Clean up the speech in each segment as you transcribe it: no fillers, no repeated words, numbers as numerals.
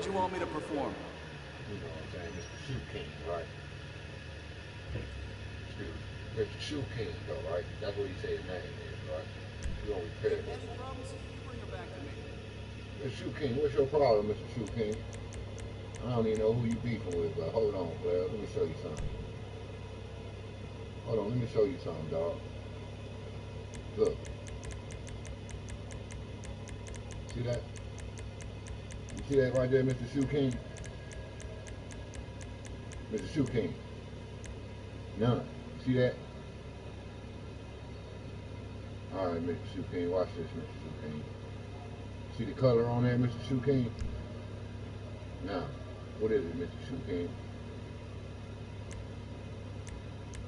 you want me to perform? You know what I'm saying? Mr. Shoe King, right? Mr. Shoe King, though, right? That's what he said his name is, right? You don't repair it. Any problems? You bring her back to me. Mr. Shoe King, what's your problem, Mr. Shoe King? I don't even know who you beefing with, but hold on, player. Let me show you something. Hold on, let me show you something, dog. Look. See that? You see that right there, Mr. Shoe King? Mr. Shoe King. None. See that? Alright, Mr. Shoe King. Watch this, Mr. Shoe King. See the color on there, Mr. Shoe King? Now, what is it, Mr. Shoe King?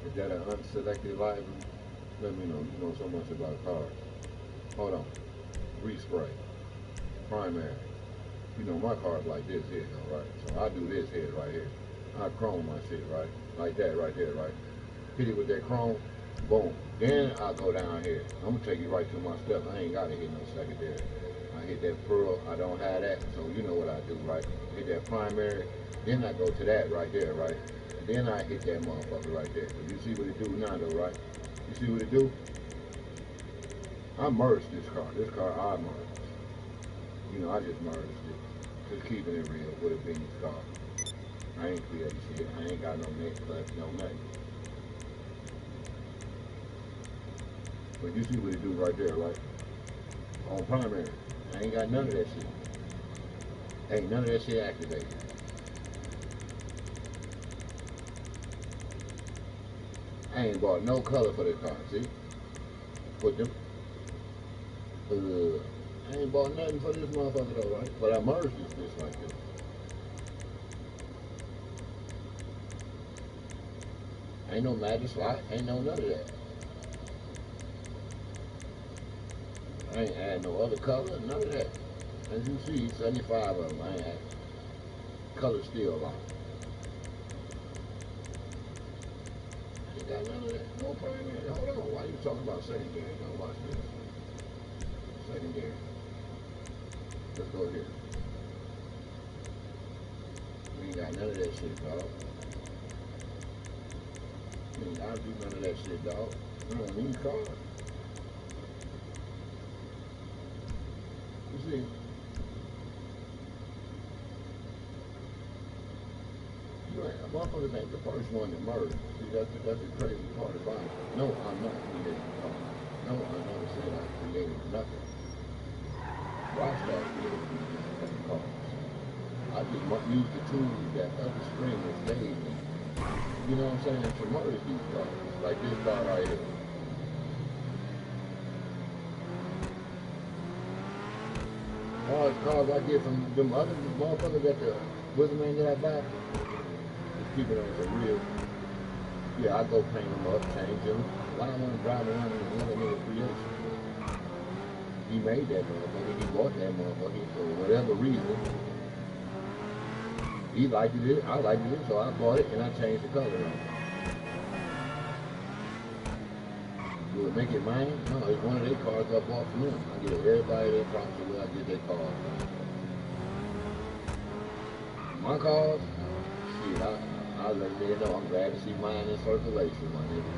Is that an unselected library? Let me know. You know so much about cars. Hold on. Respray. Primary. You know my car's like this here, though, right? So I do this here, right here. I chrome my shit, right? Like that right there, right? Hit it with that chrome. Boom. Then I go down here. I'm gonna take you right to my stuff. I ain't gotta hit no secondary. I hit that pearl. I don't have that, so you know what I do, right? Hit that primary. Then I go to that right there, right? Then I hit that motherfucker right there. You see what it do now, though, right? You see what it do? I merged this car. This car I merged. You know, I just merged it. Just keeping it real with a Benny's car. I ain't creating shit. I ain't got no neck clutch, no nothing. But you see what it do right there, right? On primary. I ain't got none of that shit. Ain't none of that shit activated. I ain't bought no color for this car, see? Put them. I ain't bought nothing for this motherfucker though, right? But I merged this bitch like this. Ain't no magic slot, ain't no none of that. I ain't add no other color, none of that. As you see, 75 of them, I ain't had color still locked. I ain't got none of that, no primary. Hold on, why you talking about secondary? Now watch this. Secondary. Let's go here. We ain't got none of that shit, dog. We ain't gotta do none of that shit, dog. You don't need cars. You see? You ain't, a motherfucker ain't the first one to murder. See, that's the crazy part about it. No, I'm not creating cars. No, I never said I created nothing. Rockstar created these cars. I just use the tools that other streamers gave me. You know what I'm saying? To murder these cars. Like this car right here. All the cars I get from them other motherfuckers at the what's the name that I buy? Just keep it on the real. Yeah, I go paint them up, change them. Why don't I want to drive around in another nigga creation? He made that motherfucker. He bought that motherfucker for whatever reason. He liked it, I liked it, so I bought it and I changed the color on it. Will it make it mine? No, it's one of their cars I bought from them. I give everybody their props to where I get their cars from. My cars, shit, I let nigga know I'm glad to see mine in circulation, my nigga.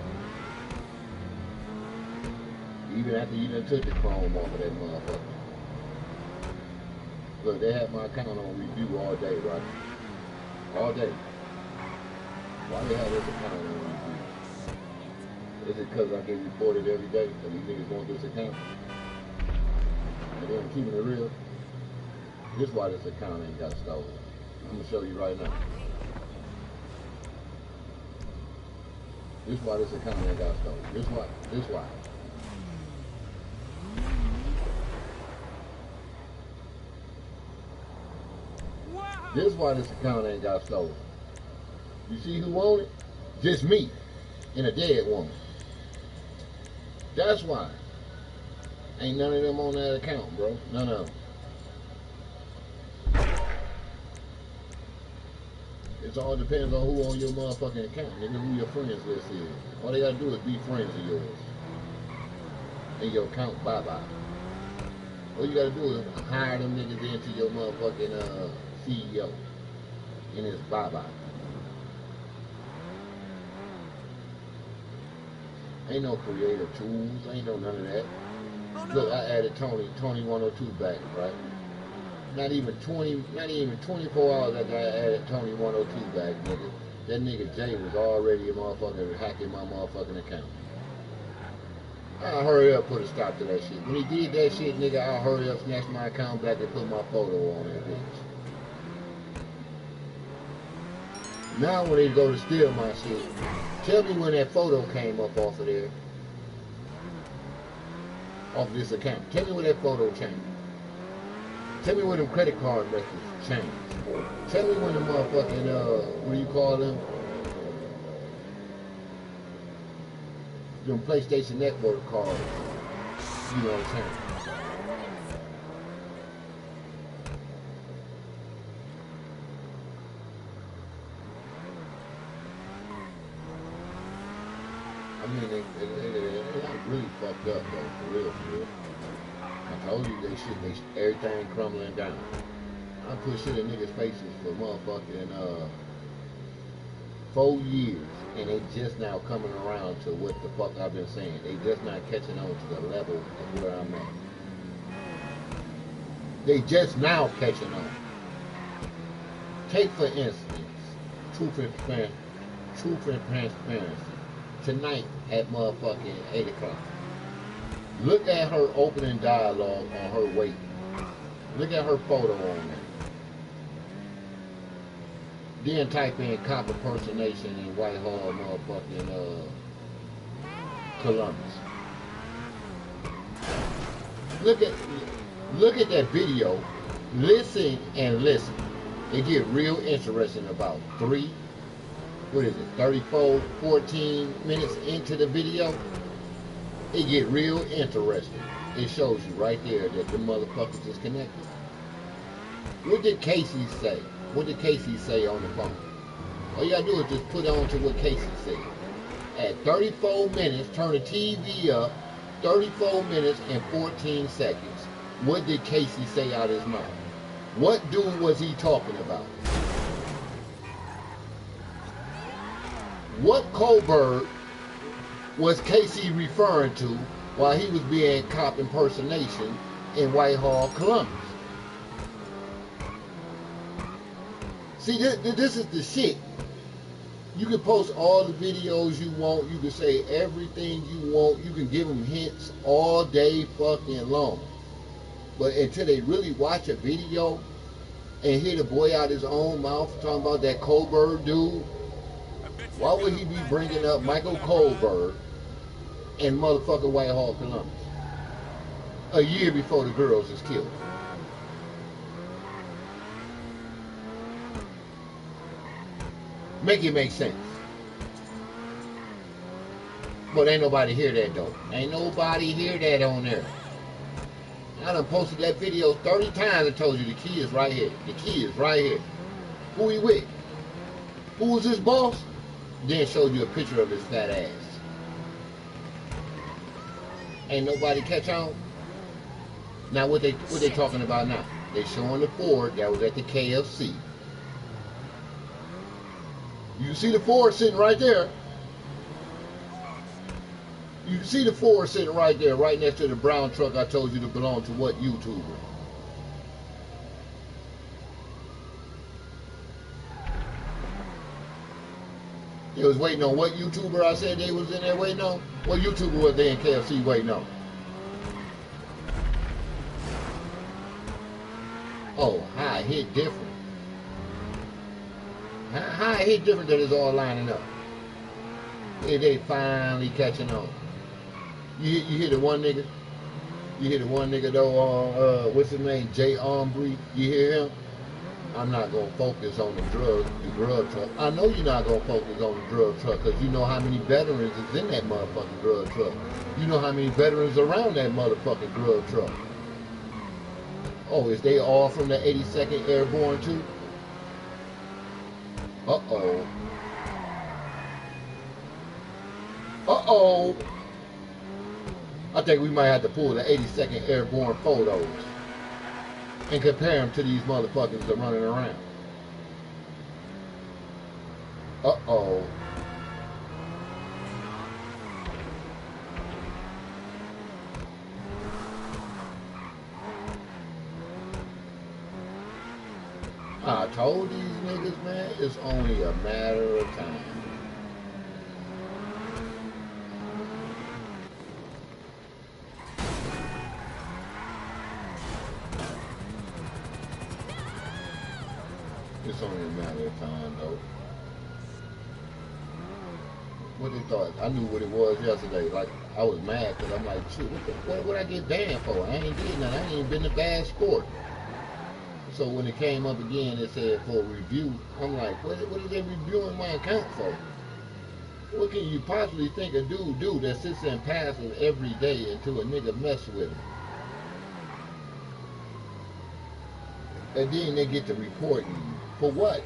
Even after you done took the chrome off of that motherfucker. Look, they have my account on review all day, right? All day. Why they have this account on review? Is it because I get reported every day? Because these niggas want this account? And then keeping it real, this is why this account ain't got stolen. I'm going to show you right now. This is why this account ain't got stolen. This why. This is why this account ain't got stolen. You see who owned it? Just me and a dead woman. That's why. Ain't none of them on that account, bro. None of them. It all depends on who on your motherfucking account, nigga, who your friends list is. All they gotta do is be friends of yours. And your account bye-bye. All you gotta do is hire them niggas into your motherfucking CEO, and it's bye-bye. Ain't no creative tools, ain't no none of that. Oh Look, no! I added Tony 102 back, right? Not even 24 hours after I added Tony 102 back, nigga. That nigga Jay was already a motherfucker hacking my motherfucking account. I hurry up, put a stop to that shit. When he did that shit, nigga, I hurry up, snatch my account back and put my photo on that bitch. Now when they go to steal my shit, tell me when that photo came up off of there, off of this account. Tell me when that photo changed. Tell me when them credit card records changed. Tell me when the motherfucking, what do you call them? Them PlayStation Network cards, you know, changed. I mean, they really fucked up, though, for real, for real. I told you everything crumbling down. I put shit in niggas' faces for motherfucking 4 years, and they just now coming around to what the fuck I've been saying. They just not catching on to the level of where I'm at. They just now catching on. Take for instance, truth and transparency. Tonight at motherfucking 8 o'clock. Look at her opening dialogue on her waiting. Look at her photo on there. Then type in cop impersonation in Whitehall, motherfucking Columbus. Look at that video. Listen and listen. It get real interesting about 34, 14 minutes into the video. It get real interesting. It shows you right there that the motherfuckers is connected. What did Casey say? What did Casey say on the phone? All you gotta do is just put on to what Casey said. At 34 minutes, turn the TV up, 34 minutes and 14 seconds. What did Casey say out of his mouth? What dude was he talking about? What Colbert was Casey referring to while he was being cop impersonation in Whitehall, Columbus? See, this is the shit. You can post all the videos you want. You can say everything you want. You can give them hints all day fucking long. But until they really watch a video and hear the boy out his own mouth talking about that Colbert dude, why would he be bringing up Michael Colbert and motherfucking Whitehall, Columbus a year before the girls is killed? Make it make sense. But ain't nobody hear that though. Ain't nobody hear that on there. I done posted that video 30 times and told you the key is right here. The key is right here. Who he with? Who was his boss? Then showed you a picture of his fat ass. Ain't nobody catch on? Now what they talking about now? They showing the Ford that was at the KFC. You see the Ford sitting right there. You see the Ford sitting right there, right next to the brown truck I told you to belong to what YouTuber? They was waiting on what YouTuber I said they was in there waiting on? What YouTuber was they in KFC waiting on? Oh, how it hit different. How it hit different that it's all lining up. They finally catching on. You hear the one nigga? You hear the one nigga though, what's his name? Jay Ombre. You hear him? I'm not gonna focus on the drug truck. I know you're not gonna focus on the drug truck because you know how many veterans is in that motherfucking drug truck. You know how many veterans around that motherfucking drug truck. Oh, is they all from the 82nd Airborne too? Uh-oh. Uh-oh. I think we might have to pull the 82nd Airborne photos. and compare them to these motherfuckers that are running around. Uh-oh. I told these niggas, man, it's only a matter of time. It's only a matter of time, though. What they thought? I knew what it was yesterday. Like, I was mad because I'm like, shit, what I get banned for? I ain't did nothing. I ain't even been a bad sport. So when it came up again, it said for review. I'm like, what is they reviewing my account for? What can you possibly think a dude do that sits there and passes every day until a nigga mess with him? And then they get to reporting you. For what?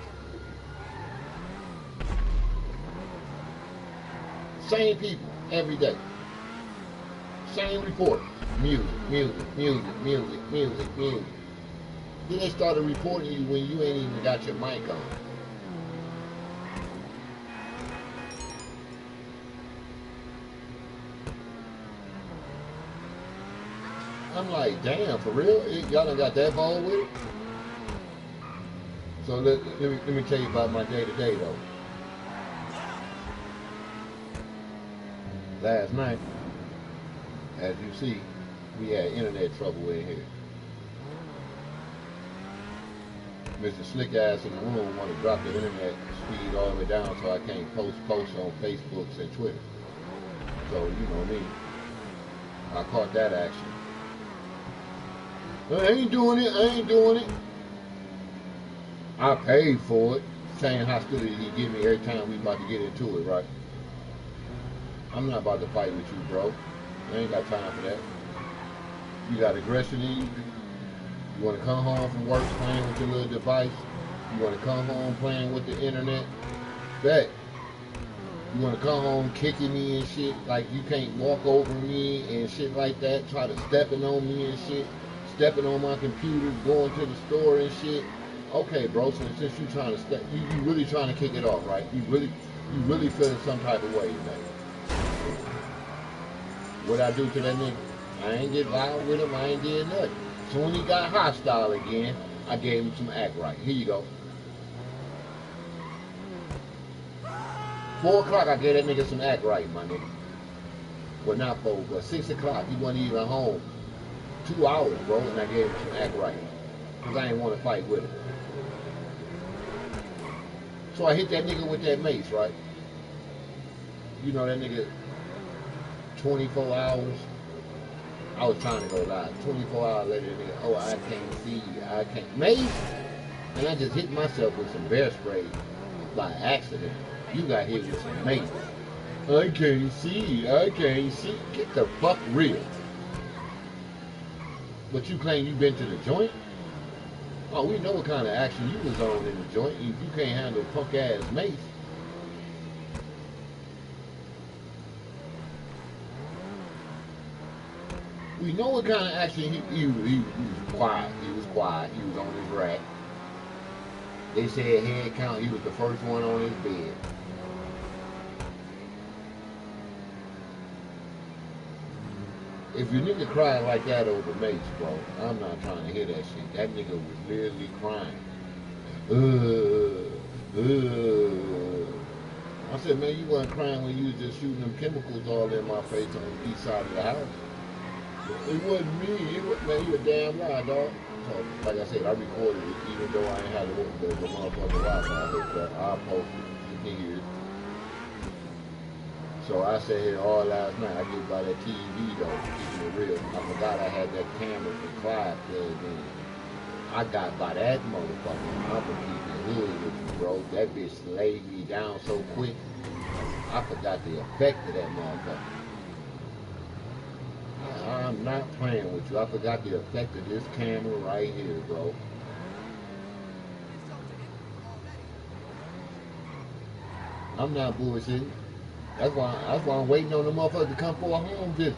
Same people every day. Same report. Music. Then they started reporting you when you ain't even got your mic on. I'm like, damn, for real? Y'all done got that ball with it? So let me tell you about my day-to-day, though. Last night, as you see, we had internet trouble in here. Mr. Slick Ass in the room want to drop the internet speed all the way down so I can't post on Facebooks and Twitter. So, you know me. I caught that action. I ain't doing it. I paid for it. Same hostility he give me every time we about to get into it, right? I'm not about to fight with you, bro. I ain't got time for that. You got aggression in you. You want to come home from work playing with your little device. You want to come home playing with the internet. Bet. You want to come home kicking me and shit. Like you can't walk over me and shit like that. Try to stepping on me and shit. Stepping on my computer. Going to the store and shit. Okay, bro. So since you trying to step, you really trying to kick it off, right? You really feeling some type of way, man. What I do to that nigga? I ain't get loud with him. I ain't did nothing. So when he got hostile again, I gave him some act right. Here you go. 4 o'clock, I gave that nigga some act right, my nigga. Well, not 4, but 6 o'clock, he wasn't even home. 2 hours, bro, and I gave him some act right. Because I ain't want to fight with him. So I hit that nigga with that mace, right? You know that nigga, 24 hours. I was trying to go live. 24 hours later, nigga, oh, I can't see, I can't. Mace? And I just hit myself with some bear spray by accident. You got hit with some mace. I can't see. Get the fuck real. But you claim you been to the joint? Oh, we know what kind of action you was on in the joint. If you can't handle punk ass mace. We know what kind of action he was quiet. He was quiet. He was on his rack. They said head count. He was the first one on his bed. If your nigga cried like that over mace, bro, I'm not trying to hear that shit. That nigga was literally crying. I said, man, you wasn't crying when you was just shooting them chemicals all in my face on the east side of the house. It wasn't me. Man, you a damn lie, dog. So, like I said, I recorded it, even though I ain't had the motherfucking Wi-Fi hooked up. I posted it. You can hear it. So I sat here all last night. I get by that TV though, keeping it real. I forgot I had that camera from Clyde plugged in. I got by that motherfucker. I'm gonna keep it hood with you, bro. That bitch laid me down so quick. I forgot the effect of that motherfucker. I'm not playing with you. I forgot the effect of this camera right here, bro. I'm not bullshitting. That's why I'm waiting on the motherfucker to come for a home visit.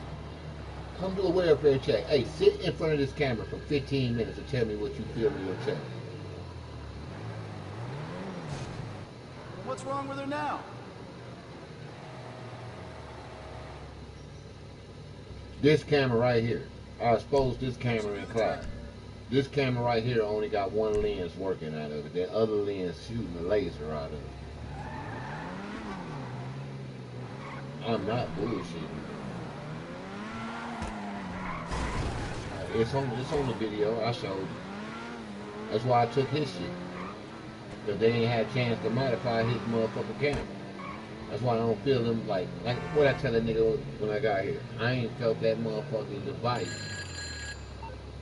Come do a welfare check. Hey, sit in front of this camera for 15 minutes and tell me what you feel in your chest. What's wrong with her now? This camera right here. I exposed this camera in class. This camera right here only got one lens working out of it. The other lens shooting a laser out of it. I'm not bullshitting. It's on the video. I showed you. That's why I took his shit. Because they ain't had a chance to modify his motherfucking camera. That's why I don't feel them like what I tell that nigga when I got here. I ain't felt that motherfucking device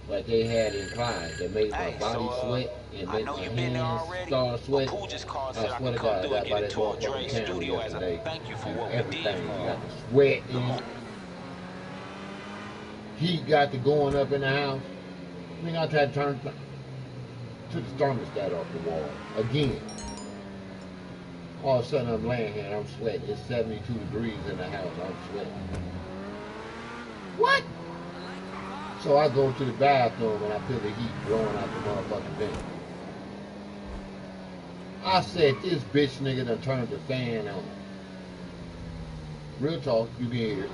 like they had in Clyde that made my body sweat and made my hands start sweating. I swear to God, I got by that motherfucking camera yesterday. And everything got to sweat in. Heat got to going up in the house. I think I tried to turn the thermostat off the wall again. All of a sudden I'm laying here and I'm sweating. It's 72 degrees in the house. I'm sweating. What? So I go to the bathroom and I feel the heat blowing out the motherfucking vent. I said, this bitch nigga done turned the fan on. Real talk, you can hear it.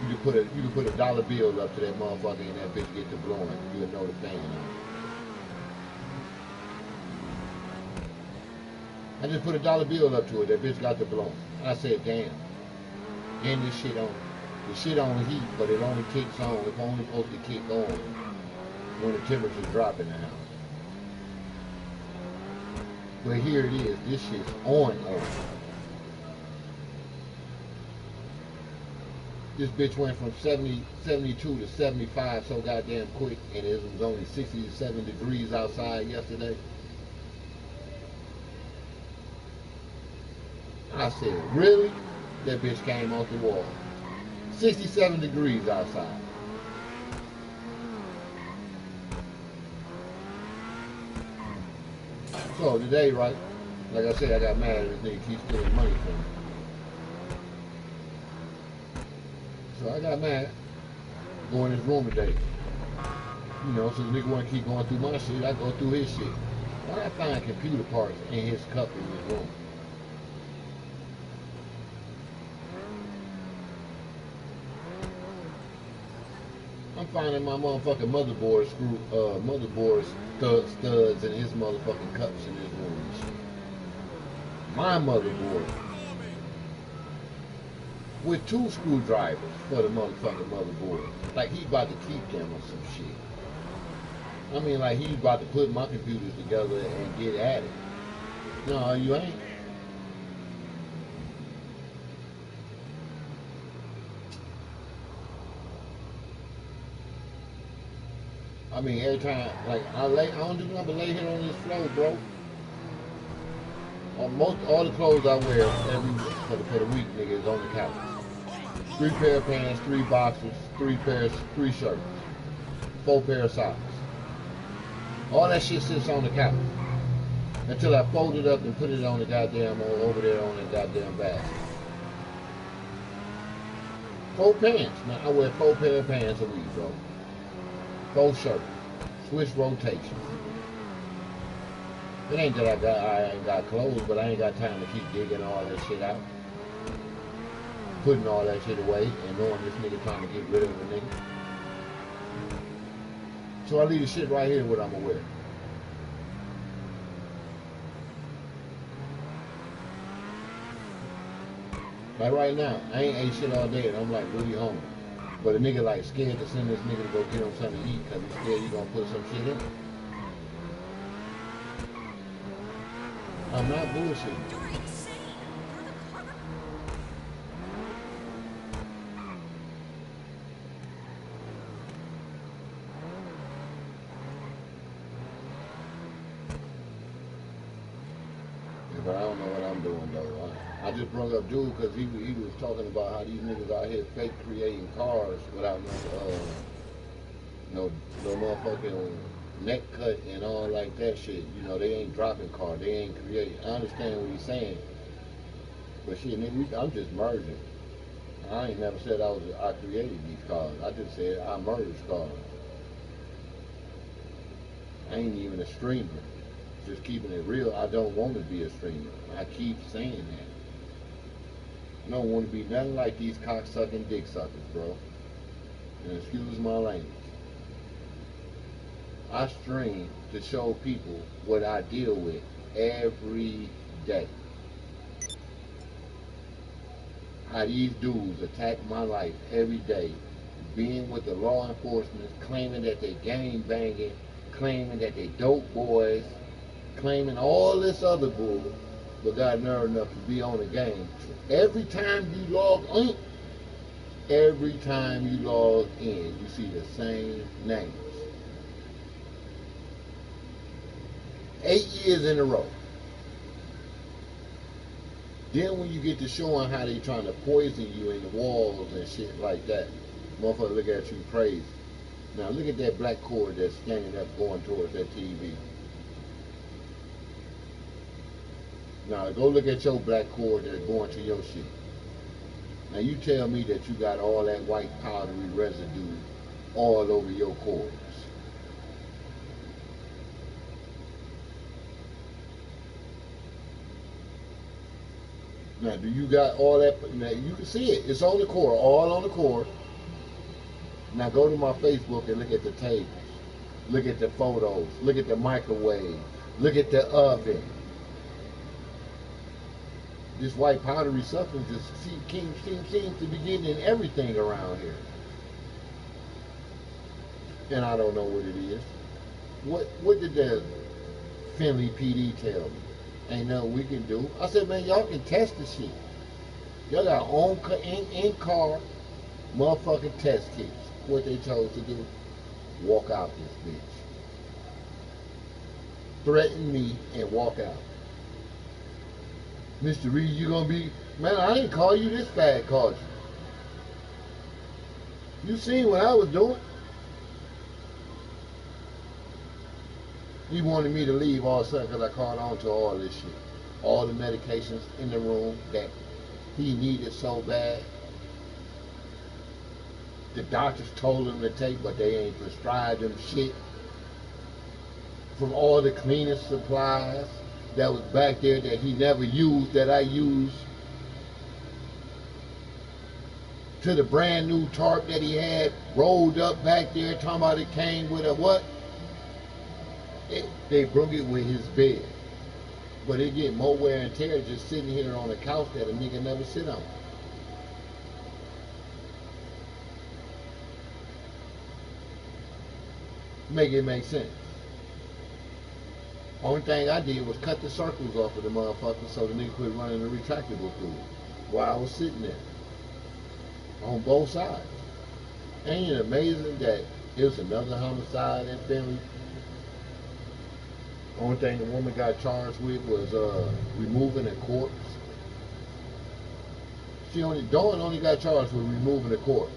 You can put a dollar bill up to that motherfucker and that bitch get to blowing. You'll know the fan on. I just put a dollar bill up to it. That bitch got to blowing. I said, damn. And this shit on. The shit on heat, but it only kicks on. It's only supposed to kick on when the temperature drop in the house. But here it is. This shit's on. This bitch went from 72 to 75 so goddamn quick, and it was only 67 degrees outside yesterday. I said, really? That bitch came off the wall. 67 degrees outside. So today, right, like I said, I got mad at this nigga keeps stealing money from me. So I got mad. Go in his room today. You know, so the nigga wanna keep going through my shit, I go through his shit. Why I find computer parts in his cup in his room? I'm finding my motherfucking motherboard studs in his motherfucking cups in his room and shit. My motherboard with 2 screwdrivers for the motherfucking motherboard. Like he about to keep them or some shit. I mean, like he's about to put my computers together and get at it. No, you ain't. I mean, every time, like I don't do nothing but lay here on this floor, bro. All the clothes I wear for the week, nigga, is on the couch. 3 pair of pants, 3 boxers, 3 shirts, 4 pair of socks. All that shit sits on the couch until I fold it up and put it on the goddamn over there on the goddamn basket. 4 pants. Now I wear 4 pair of pants a week, bro. 4 shirts. Switch rotations. It ain't that I ain't got clothes, but I ain't got time to keep digging all that shit out. Putting all that shit away and knowing this nigga trying to get rid of a nigga. So I leave the shit right here what I'm gonna wear. Like right now, I ain't ate shit all day and I'm like really hungry. But a nigga like scared to send this nigga to go get him something to eat because he's scared you gonna put some shit in it. I'm not bullshitting. Yeah, but I don't know what I'm doing though. I just brought up dude because he was talking about how these niggas out here fake creating cars without no motherfucking neck cut and all like that shit. You know, they ain't dropping cars, they ain't creating. I understand what he's saying, but shit, nigga, I'm just merging. I ain't never said I created these cars. I just said I merged cars. I ain't even a streamer. Just keeping it real, I don't want to be a streamer. I keep saying that. I don't want to be nothing like these cocksucking dick suckers, bro. And excuse my language. I stream to show people what I deal with every day. How these dudes attack my life every day, being with the law enforcement, claiming that they gang banging, claiming that they dope boys, claiming all this other bull, but got nerve enough to be on the game. Every time you log in, every time you log in, you see the same names. 8 years in a row. Then when you get to showing how they trying to poison you in the walls and shit like that, motherfucker look at you crazy. Now look at that black cord that's standing up going towards that TV. Now go look at your black cord that's going to your shit. Now you tell me that you got all that white powdery residue all over your cords. Now do you got all that? Now you can see it. It's on the cord, all on the cord. Now go to my Facebook and look at the tables. Look at the photos. Look at the microwave. Look at the oven. This white powdery substance just seems to be getting in everything around here. And I don't know what it is. What did the Finley PD tell me? Ain't nothing we can do. I said, man, y'all can test the shit. Y'all got own in-car motherfucking test kits. What they chose to do? Walk out this bitch. Threaten me and walk out. Mr. Reed, you gonna be, man, I ain't call you this fat, called you. You seen what I was doing? He wanted me to leave all of a sudden because I caught on to all this shit. All the medications in the room that he needed so bad. The doctors told him to take, but they ain't prescribed him shit. From all the cleanest supplies that was back there that he never used, that I used, to the brand new tarp that he had rolled up back there, talking about it came with a what? They broke it with his bed. But it get more wear and tear just sitting here on a couch that a nigga never sit on. Make it make sense. Only thing I did was cut the circles off of the motherfucker so the nigga could run in the retractable through it while I was sitting there. On both sides. Ain't it amazing that it was another homicide in Finley? Only thing the woman got charged with was removing a corpse. Dawn only got charged with removing a corpse.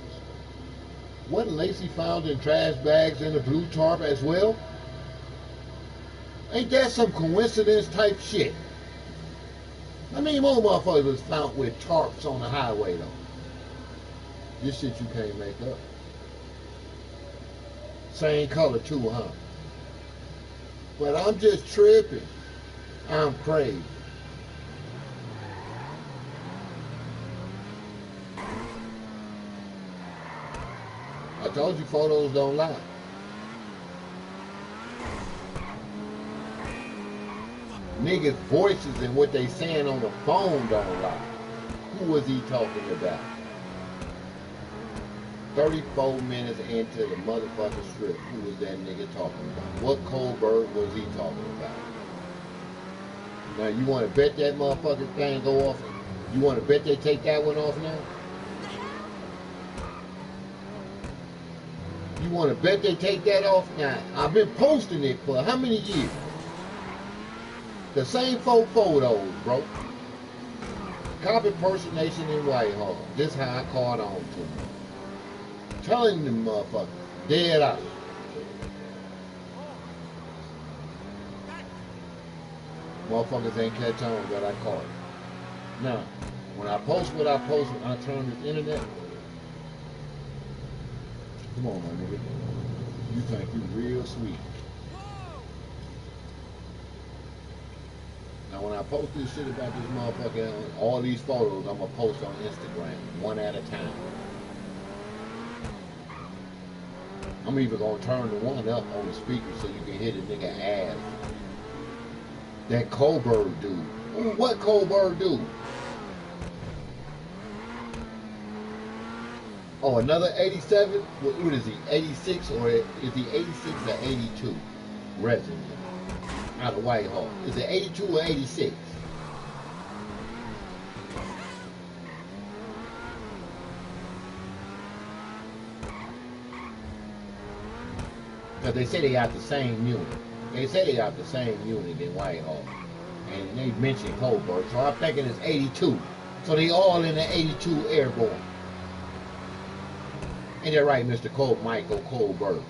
Wasn't Lacey found in trash bags in the blue tarp as well? Ain't that some coincidence type shit? I mean, more motherfuckers was found with tarps on the highway though. This shit you can't make up. Same color too, huh? But I'm just tripping. I'm crazy. I told you photos don't lie. Niggas' voices and what they saying on the phone don't lie. Who was he talking about? 34 minutes into the motherfucking strip, who was that nigga talking about? What Colbert was he talking about? Now you want to bet that motherfucking thing go off? You want to bet they take that one off now? You want to bet they take that off? Now, I've been posting it for how many years? The same 4 photos, bro. Cop impersonation in Whitehall. This how I caught on to them. Telling them motherfuckers, dead out. Motherfuckers ain't catch on that I caught. Now, When I post what I post, when I turn this internet, come on, my nigga. You think you real sweet. Now, when I post this shit about this motherfucker, all these photos, I'm gonna post on Instagram, one at a time. I'm even gonna turn the one up on the speaker so you can hear the nigga ass. That Colbert dude. Ooh, what Colbert dude? Oh, another 87? What is he, 86 or is he 86 or 82? Resident out of Whitehall. Is it 82 or 86? Because they say they got the same unit. They say they got the same unit in Whitehall. And they mentioned Colbert, so I'm thinking it's 82. So they all in the 82 Airborne. Ain't that right, Mr. Michael Colbert?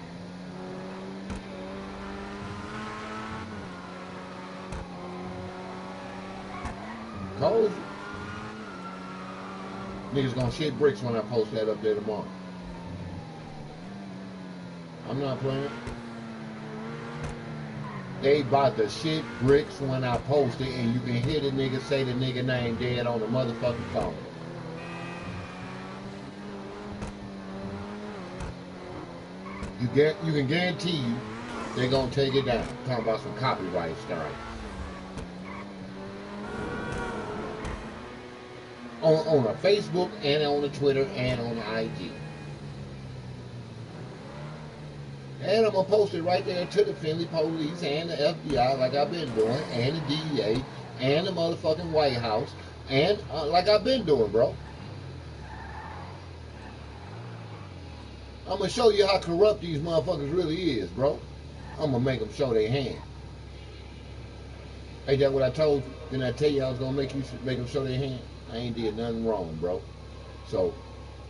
Cold? Niggas gonna shit bricks when I post that up there tomorrow. I'm not playing. They about to shit bricks when I post it, and you can hear the nigga say the nigga name dead on the motherfucking phone. You can guarantee you they're gonna take it down. Talking about some copyright strike. On a Facebook and on a Twitter and on the IG. And I'm gonna post it right there to the Finley police and the FBI like I've been doing, and the DEA and the motherfucking White House, and like I've been doing, bro. I'm gonna show you how corrupt these motherfuckers really is, bro. I'm gonna make them show their hand. Ain't that what I told you? Didn't I tell you I was gonna make them show their hand? I ain't did nothing wrong, bro. So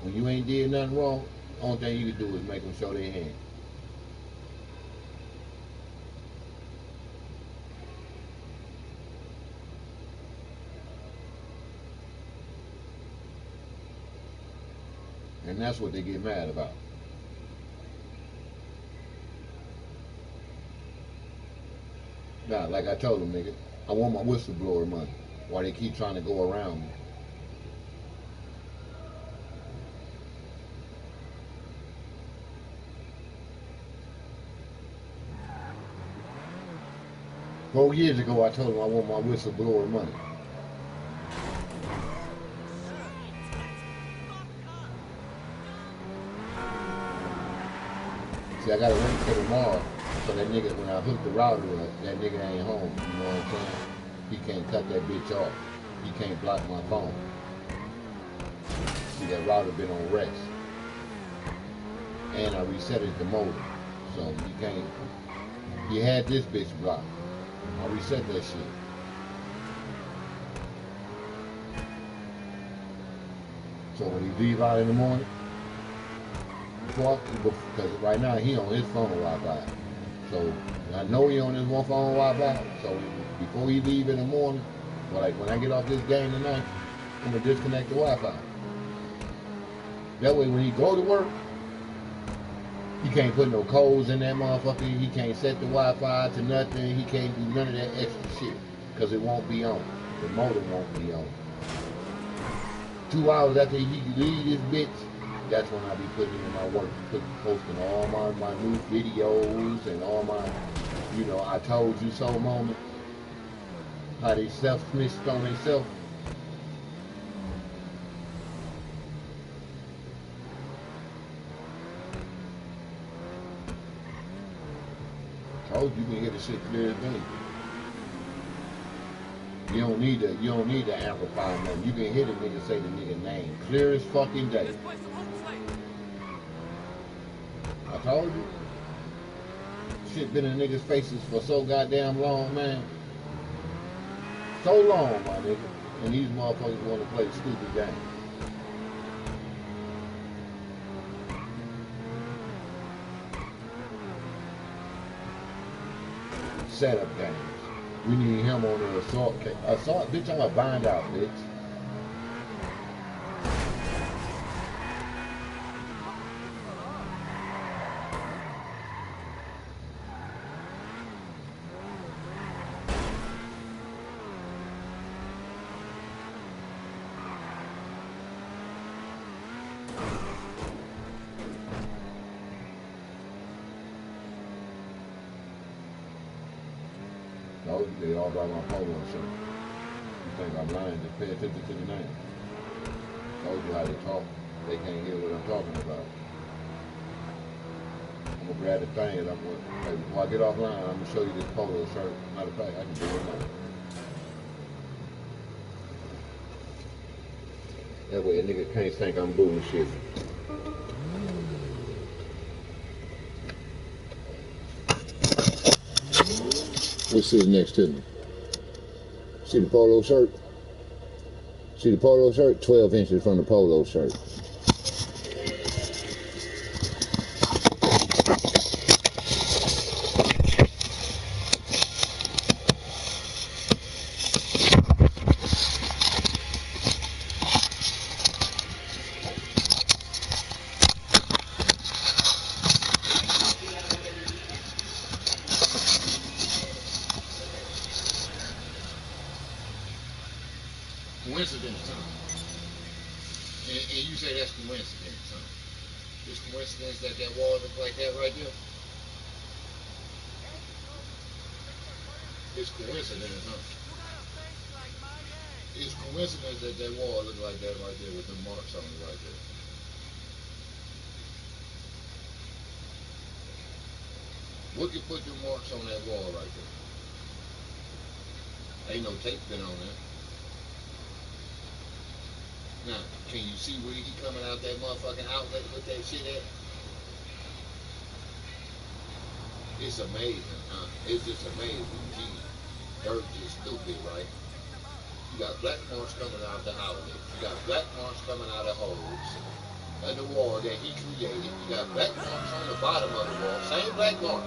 when you ain't did nothing wrong, only thing you can do is make them show their hand. And that's what they get mad about. Nah, like I told them, nigga, I want my whistleblower money. Why they keep trying to go around me. Four years ago, I told them I want my whistleblower money. See, I gotta wait till tomorrow. So that nigga, when I hook the router up, that nigga ain't home. You know what I'm saying? He can't cut that bitch off. He can't block my phone. See, that router been on rest. And I resetted the modem. So he can't. He had this bitch blocked. I reset that shit. So when he leave out in the morning, because right now he on his phone Wi-Fi. So I know he on his one phone Wi-Fi. So before he leave in the morning, like when I get off this game tonight, I'm gonna disconnect the Wi-Fi. That way when he go to work, he can't put no codes in that motherfucker. He can't set the Wi-Fi to nothing. He can't do none of that extra shit because it won't be on. The modem won't be on. 2 hours after he leave this bitch, that's when I be putting in my work, posting all my new videos and all my, you know, I told you so moments. How they self-snitched on themselves. Told you can hear the shit clear as day. You don't need to amplify nothing. You can hear the nigga say the nigga name clear as fucking day. I told you. Shit been in niggas' faces for so goddamn long, man. So long, my nigga. And these motherfuckers want to play stupid games. Setup games. We need him on the assault case. Assault, bitch, I'm a bind out, bitch. told you they all buy my polo shirt. You think I'm lying? Just pay attention to the name. Told you how they talk. They can't hear what I'm talking about. I'm gonna grab the thing and hey, before I get offline, I'm gonna show you this polo shirt. Matter of fact, I can do it now. That way a nigga can't think I'm bullshitting. What's sitting next to me? See the polo shirt? See the polo shirt? 12 inches from the polo shirt. Coincidence, huh? And you say that's coincidence, huh? It's coincidence that that wall looks like that right there? It's coincidence, huh? It's coincidence that that wall looks like that right there with the marks on it right there. What could put the marks on that wall right there? Ain't no tape been on there. Now, can you see where he coming out that motherfucking outlet with that shit at? It's amazing, huh? It's just amazing. Gee, dirt is stupid, right? You got black marks coming out the outlet. You got black marks coming out of holes of the wall that he created. You got black marks on the bottom of the wall. Same black marks.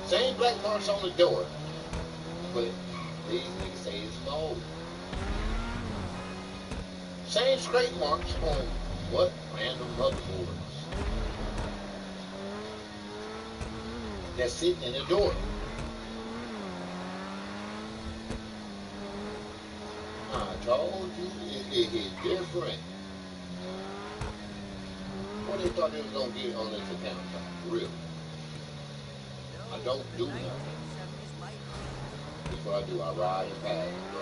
Same black marks on the door. But these niggas say it's mold. Same scrape marks on what? Random motherboards that's sitting in the door. I told you it is different. What they thought they was gonna get on this account? For real. I don't do nothing. That's what I do. I ride and pass, bro.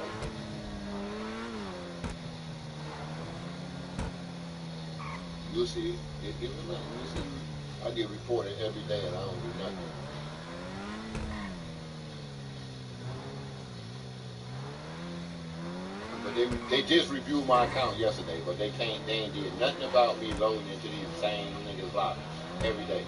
You'll see. It gives me money. You'll see. I get reported every day and I don't do nothing. But they just reviewed my account yesterday, but they ain't did nothing about me loading into these same niggas' lobbies every day.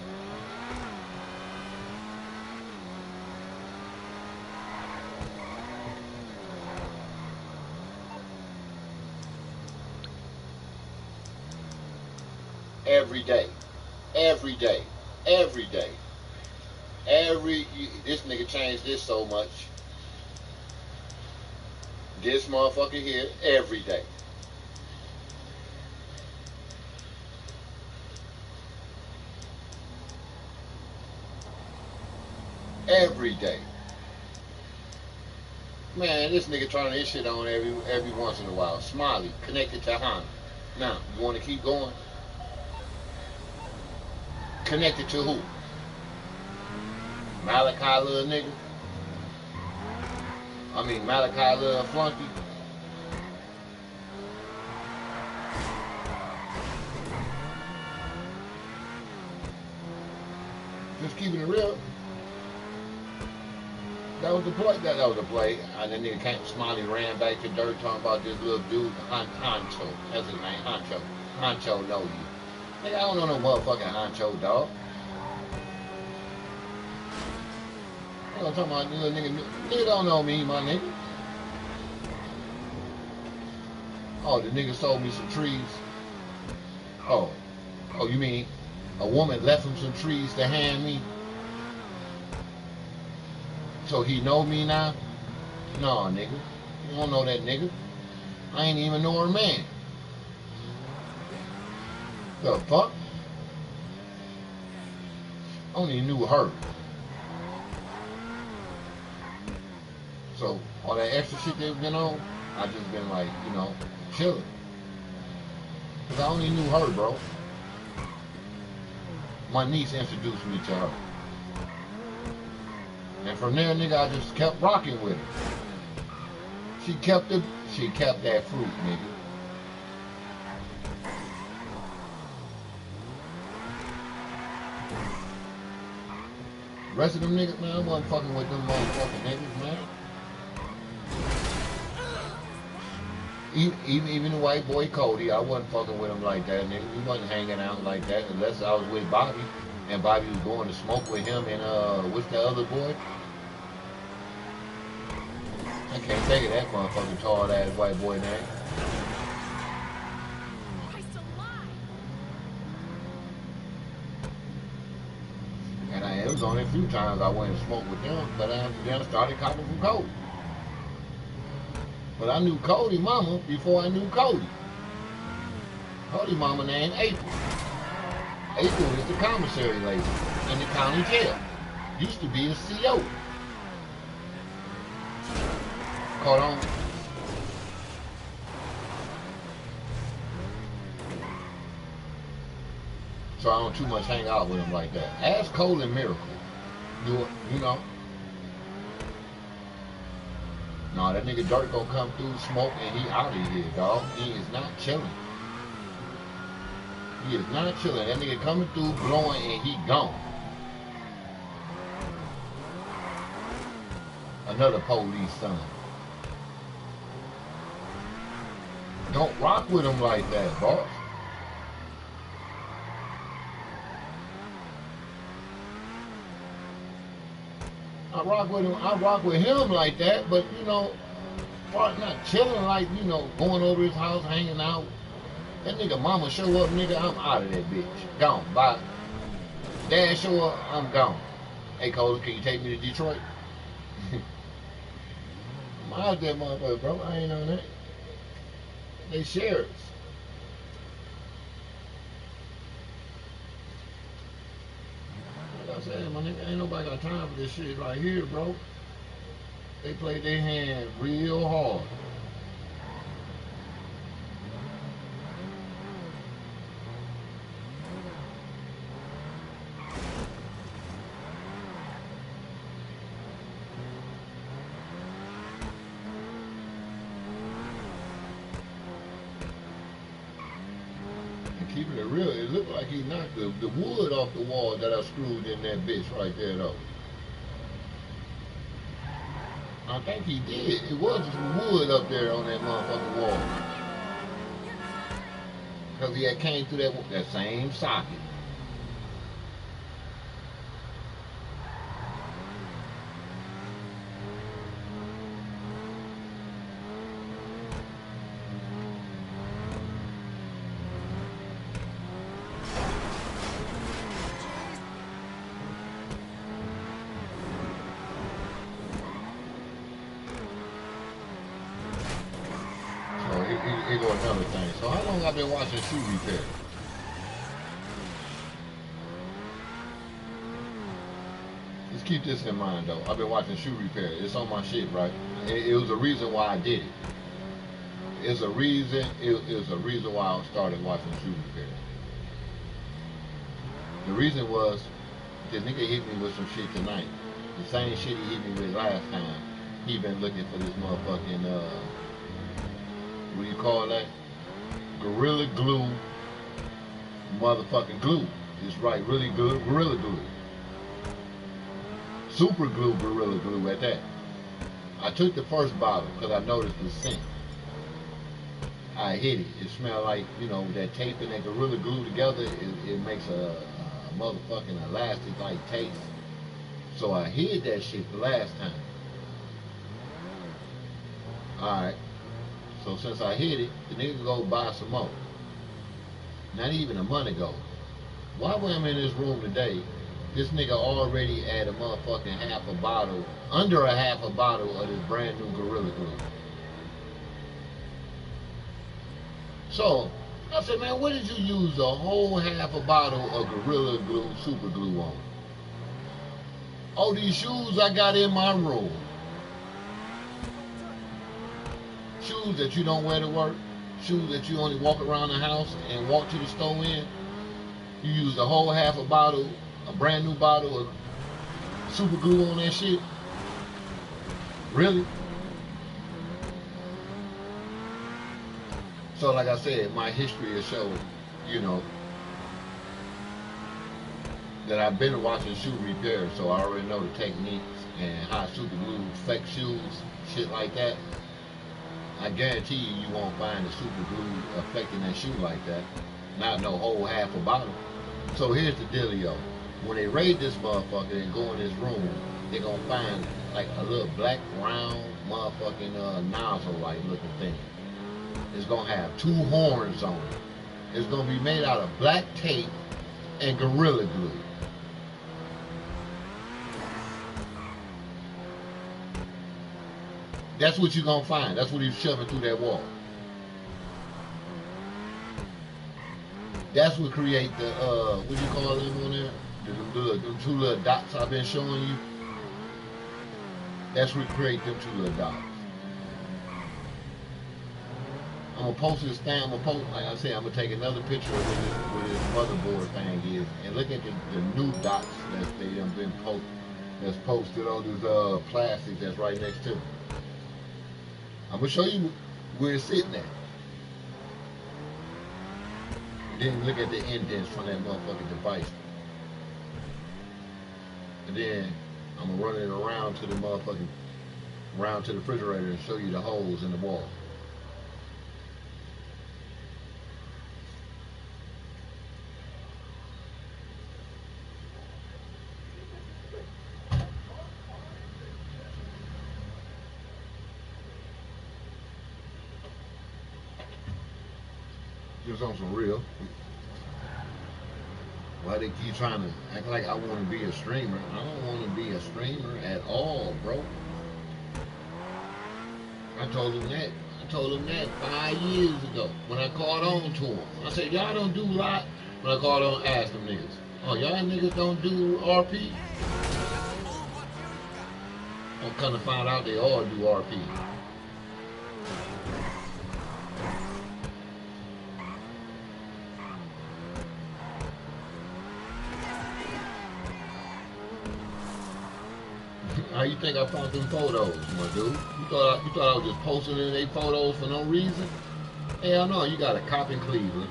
Every day. Every day. Every day. This nigga changed this so much. This motherfucker here, every day. Every day. Man, this nigga turning this shit on every once in a while. Smiley, connected to Honda. Now, you want to keep going? Connected to who? Malachi little nigga? I mean Malachi little flunky? Just keeping it real. That was the play. That was the play. And then nigga came, Smiley ran back to dirt talking about this little dude, Honcho. That's his name, Honcho. Honcho know you. Nigga, I don't know no motherfucking Honcho, dog. I'm talking about little nigga. Nigga don't know me, my nigga. Oh, the nigga sold me some trees. Oh, you mean a woman left him some trees to hand me? So he know me now? No, nigga. You don't know that nigga. I ain't even know her man. The fuck? I only knew her. So all that extra shit they've been on, I just been like, chilling. Cause I only knew her, bro. My niece introduced me to her. And from there, nigga, I just kept rocking with her. She kept that fruit, nigga. The rest of them niggas, man, I wasn't fucking with them motherfucking niggas, man. Even the white boy Cody, I wasn't fucking with him like that, nigga. We wasn't hanging out like that unless I was with Bobby, and Bobby was going to smoke with him and what's the other boy? I can't think of that motherfucking tall ass white boy name. And it was only a few times I went and smoked with them, but then I started copping from Cody. But I knew Cody mama before I knew Cody. Cody mama named April. April is the commissary lady in the county jail. Used to be the CO. Caught on. So I don't too much hang out with him like that. Ask Cole and Miracle. You know. No, that nigga Dirt gonna come through, smoke, and he out of here, dog. He is not chilling. He is not chilling. That nigga coming through, blowing, and he gone. Another police son. Don't rock with him like that, boss. I rock with him like that, but you know, not chilling like, you know, going over his house, hanging out. That nigga mama show up, nigga, I'm out of that bitch. Gone. Bye. Dad show up, I'm gone. Hey Cole, can you take me to Detroit? I'm out that motherfucker, bro. I ain't on that. They sheriffs. Like I said, my nigga, ain't nobody got time for this shit right here, bro. They play their hand real hard. Keeping it real, it looked like he knocked the wood off the wall that I screwed in that bitch right there, though. I think he did. It was some wood up there on that motherfucking wall. Because he had came through that same socket. Here go another thing. So how long I've been watching shoe repair? Just keep this in mind though. I've been watching shoe repair. It's on my shit, right? It was a reason why I did it. It's a reason. It's a reason why I started watching shoe repair. The reason was this nigga hit me with some shit tonight. The same shit he hit me with last time. He been looking for this motherfucking what do you call that? Gorilla Glue motherfucking glue. It's right, really good Gorilla Glue. Super glue Gorilla Glue at that. I took the first bottle because I noticed the scent. I hit it. It smelled like, you know, that tape and that Gorilla Glue together, it makes a motherfucking elastic like taste. So I hid that shit the last time. Alright. So since I hit it, the nigga go buy some more. Not even a month ago. While I'm in this room today, this nigga already had a motherfucking half a bottle, under a half a bottle of this brand new Gorilla Glue. So, I said, man, what did you use a whole half a bottle of Gorilla Glue, Super Glue on? Oh, these shoes I got in my room. Shoes that you don't wear to work, shoes that you only walk around the house and walk to the store in. You use a whole half a bottle, a brand new bottle of super glue on that shit. Really? So like I said, my history has shown, you know, that I've been watching shoe repair, so I already know the techniques and how super glue fake shoes, shit like that. I guarantee you, you won't find the super glue affecting that shoe like that. Not no whole half a bottle. So here's the dealio. When they raid this motherfucker and go in this room, they're gonna find like a little black round motherfucking nozzle like looking thing. It's gonna have two horns on it. It's gonna be made out of black tape and Gorilla Glue. That's what you're gonna find. That's what he's shoving through that wall. That's what create the what do you call them on there? The two little dots I've been showing you. That's what create them two little dots. I'm gonna post this thing. I'm gonna post, like I said, I'm gonna take another picture of where this motherboard thing is, and look at the new dots that they have been that's posted on this plastic that's right next to it. I'm gonna show you where it's sitting at. Then look at the indents from that motherfucking device. And then I'm gonna run it around to the motherfucking, around to the refrigerator and show you the holes in the wall. Just on some real. Why they keep trying to act like I want to be a streamer? I don't want to be a streamer at all, bro. I told him that. I told him that 5 years ago when I called on to him. I said, y'all don't do a lot. When I called on, asked them niggas, oh, y'all niggas don't do RP? I'm kind of find out they all do RP. How you think I found them photos, my dude? You thought I was just posting in their photos for no reason? Hell no, you got a cop in Cleveland.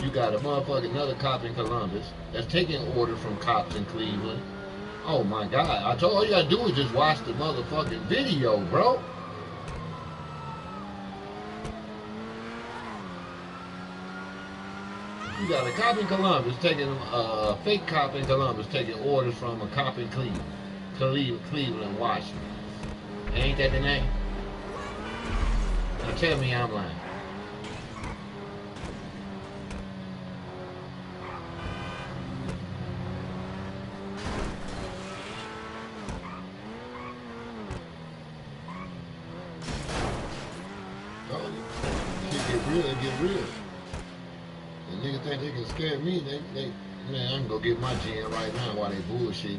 You got a motherfucking another cop in Columbus that's taking orders from cops in Cleveland. Oh my God, I told all you gotta do is just watch the motherfucking video, bro. You got a cop in Columbus taking, a fake cop in Columbus taking orders from a cop in Cleveland. Cleveland, Washington. Ain't that the name? Now tell me I'm lying. Oh, get real, get real. The niggas think they can scare me. They man, I can go get my GM right now while they bullshitting.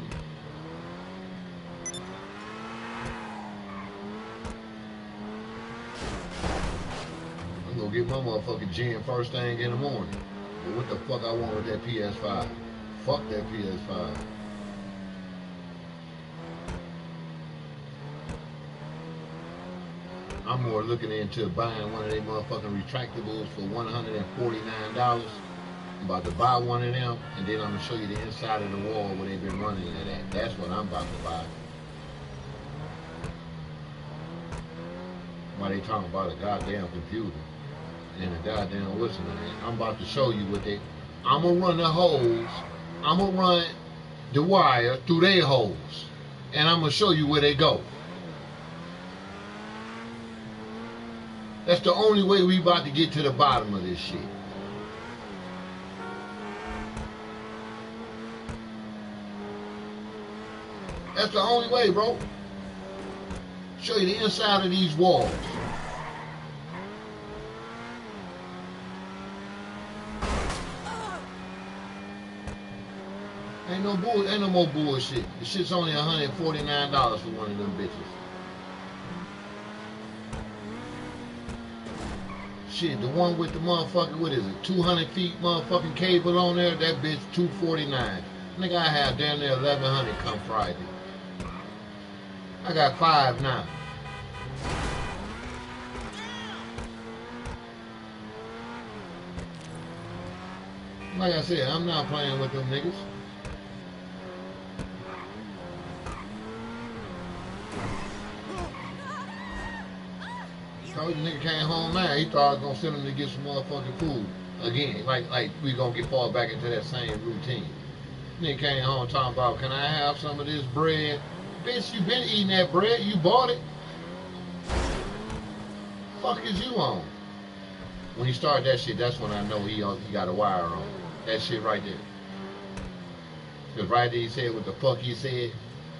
Get my motherfucking gym first thing in the morning. But what the fuck I want with that PS5? Fuck that PS5. I'm more looking into buying one of them motherfucking retractables for $149. I'm about to buy one of them, and then I'm gonna show you the inside of the wall where they've been running it at. That's what I'm about to buy. Why they talking about a goddamn computer? And the goddamn what's in it. I'm about to show you what they. I'm gonna run the holes. I'm gonna run the wire through their holes, and I'm gonna show you where they go. That's the only way we about to get to the bottom of this shit. That's the only way, bro. Show you the inside of these walls. Ain't no more bullshit. The shit's only $149 for one of them bitches. Shit, the one with the motherfucking, what is it, 200 feet motherfucking cable on there, that bitch $249. Nigga, I have damn near 1,100 come Friday. I got 5 now. Like I said, I'm not playing with them niggas. Told you nigga came home now. He thought I was gonna send him to get some motherfucking food again. Like we gonna get fall back into that same routine. Nigga came home talking about, can I have some of this bread? Bitch, you been eating that bread. You bought it. Fuck is you on? When he started that shit, that's when I know he got a wire on. That shit right there. Because right there he said what the fuck he said,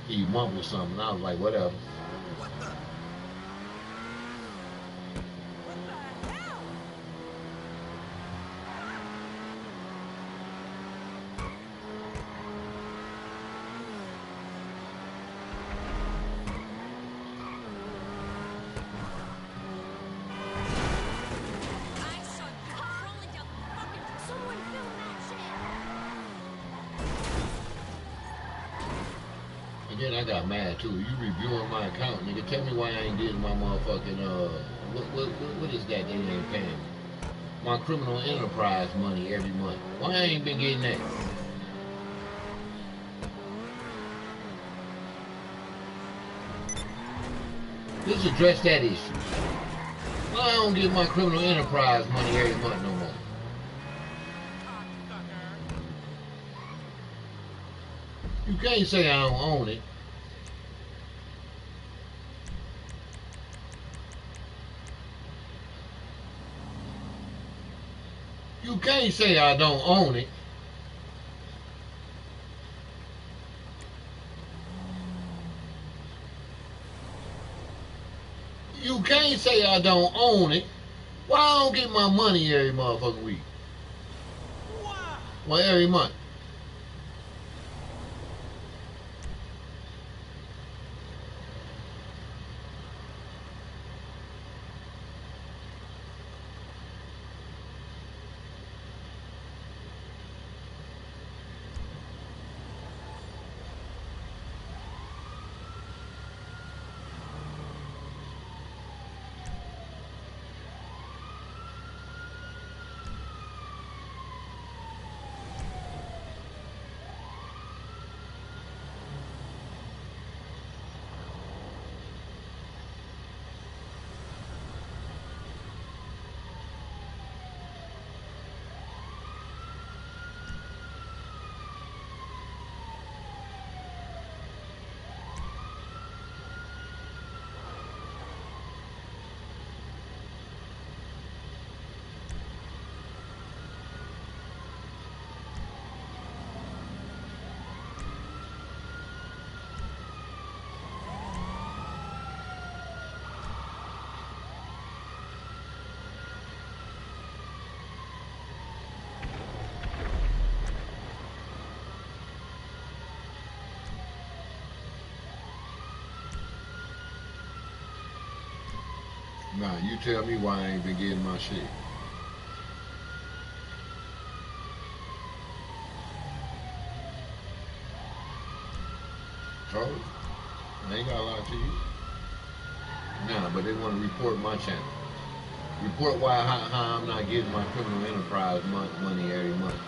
he mumbled something. I was like, whatever. And then I got mad too. You reviewing my account, nigga. Tell me why I ain't getting my motherfucking what is that they ain't paying me? My criminal enterprise money every month. Why I ain't been getting that? Let's address that issue. Why I don't get my criminal enterprise money every month no more? You can't say I don't own it. You can't say I don't own it. You can't say I don't own it. Why I don't get my money every motherfucking week? Well, every month. Nah, you tell me why I ain't been getting my shit. Told you. I ain't got a lot to you. Nah, but they want to report my channel. Report why how I'm not getting my criminal enterprise money every month.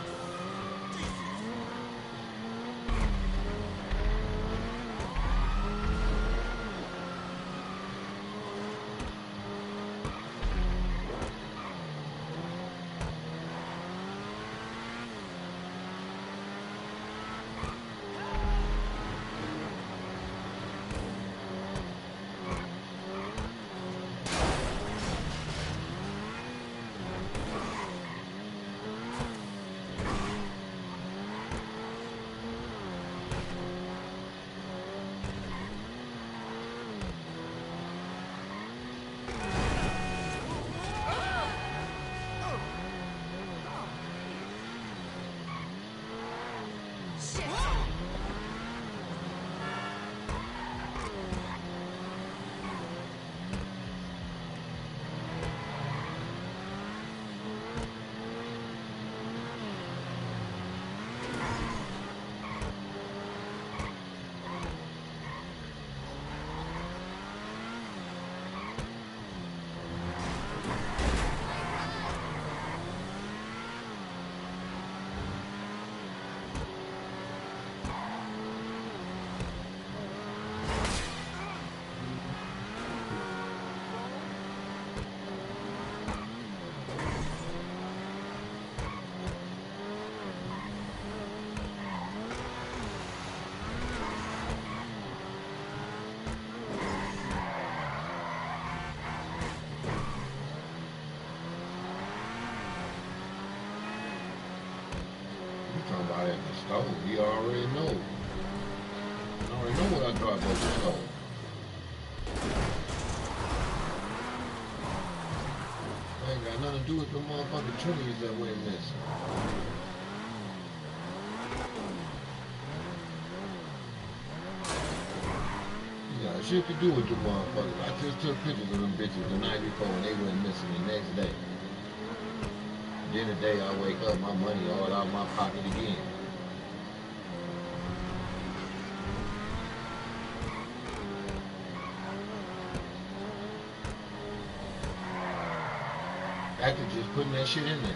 car at the store. He already know. I already know what I drive at the store. That ain't got nothing to do with the motherfucking trees that went missing. You got shit to do with the motherfuckers. I just took pictures of them bitches the night before and they went missing the next day. Then the day I wake up, my money all out of my pocket again. After just putting that shit in there.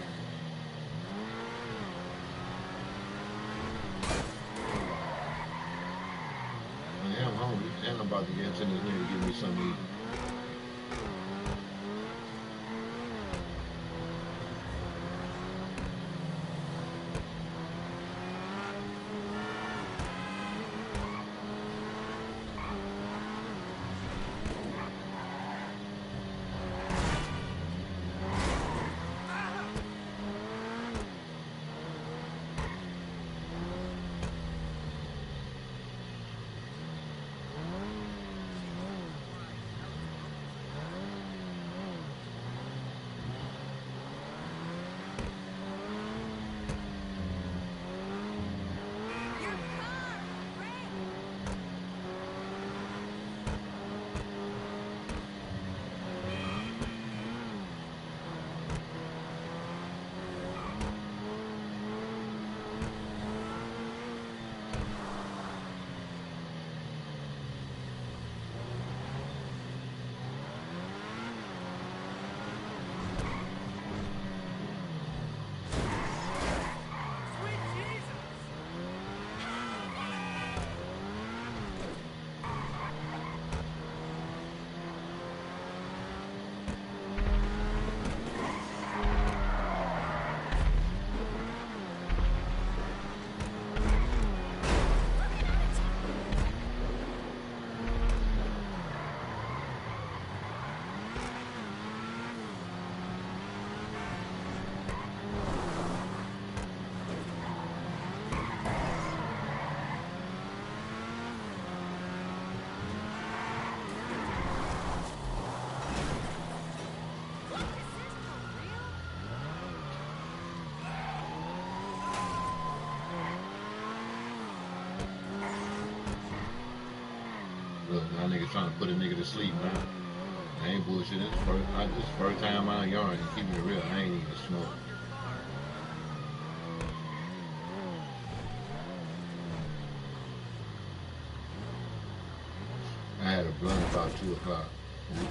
I am hungry and I'm about to get to this nigga to give me something to eat. Look, now niggas trying to put a nigga to sleep now. I ain't bullshit. This first time out yarn and keeping it real. I ain't even smoke. I had a blunt about 2 o'clock. Oops.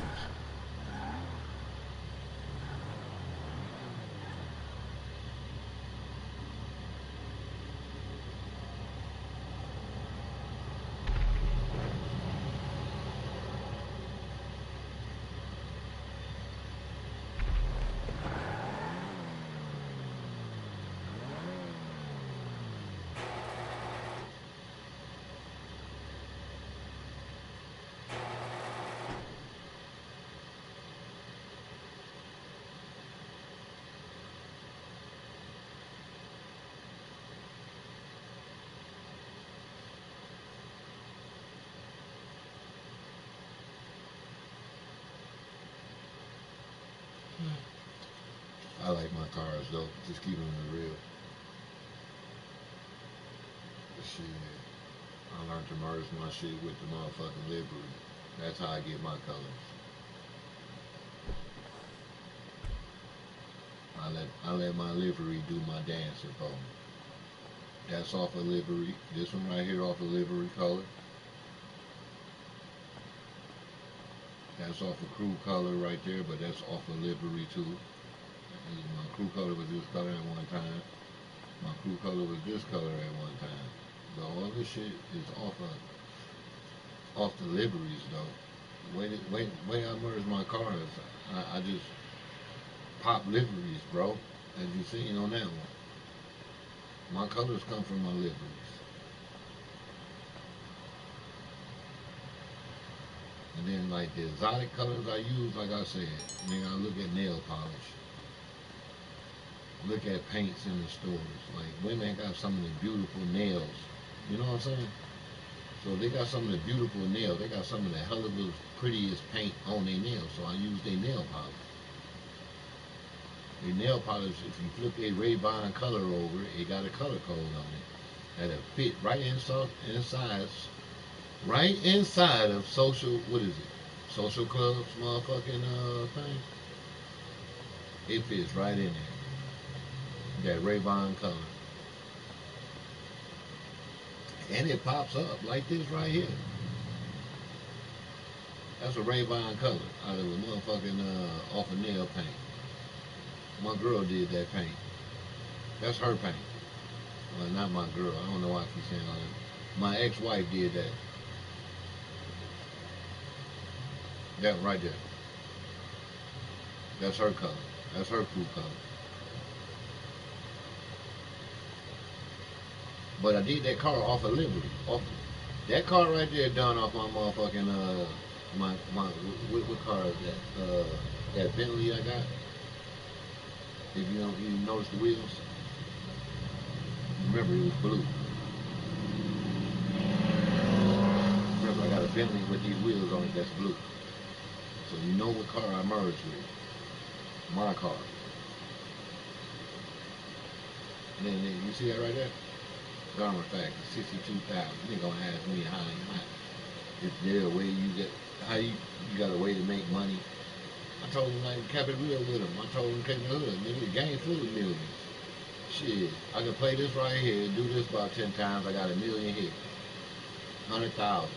I like my cars though. Just keeping it real. Shit. I learned to merge my shit with the motherfucking livery. That's how I get my colors. I let my livery do my dancing for me. That's off a livery. This one right here off a livery color. That's off a crew color right there, but that's off a livery too. My crew color was this color at one time. My crew color was this color at one time. So all this shit is off the liveries though. Way I merge my cars, I just pop liveries, bro. As you seen on that one. My colors come from my liveries. And then like the exotic colors I use, like I said, nigga, I look at nail polish. look at paints in the stores. Like women got some of the beautiful nails. You know what I'm saying? So they got some of the beautiful nails. They got some of the hell of the prettiest paint on their nails. So I use their nail polish. Their nail polish, if you flip a Ray-Ban color over, it got a color code on it that'll fit right inside of social. What is it? Social clubs, motherfucking thing. It fits right in there. That Ray-Ban color, and it pops up like this right here. That's a Ray-Ban color out of a motherfucking off of nail paint. My girl did that paint. That's her paint. Well, not my girl. I don't know why I keep saying all that. My ex-wife did that. That right there. That's her color. That's her crew color. But I did that car off of Liberty. Off that car right there done off my motherfucking my what car is that? That Bentley I got. If you don't you notice the wheels, remember it was blue. Remember I got a Bentley with these wheels on it that's blue. So you know what car I merged with. My car. And then you see that right there? Garment factor, 62,000. You ain't gonna ask me how if there's a way you get how you got a way to make money. I told him like kept it real with him. I told him keep the hood, nigga, the game full of millions. Shit, I can play this right here, do this about 10 times, I got a million hit. 100,000.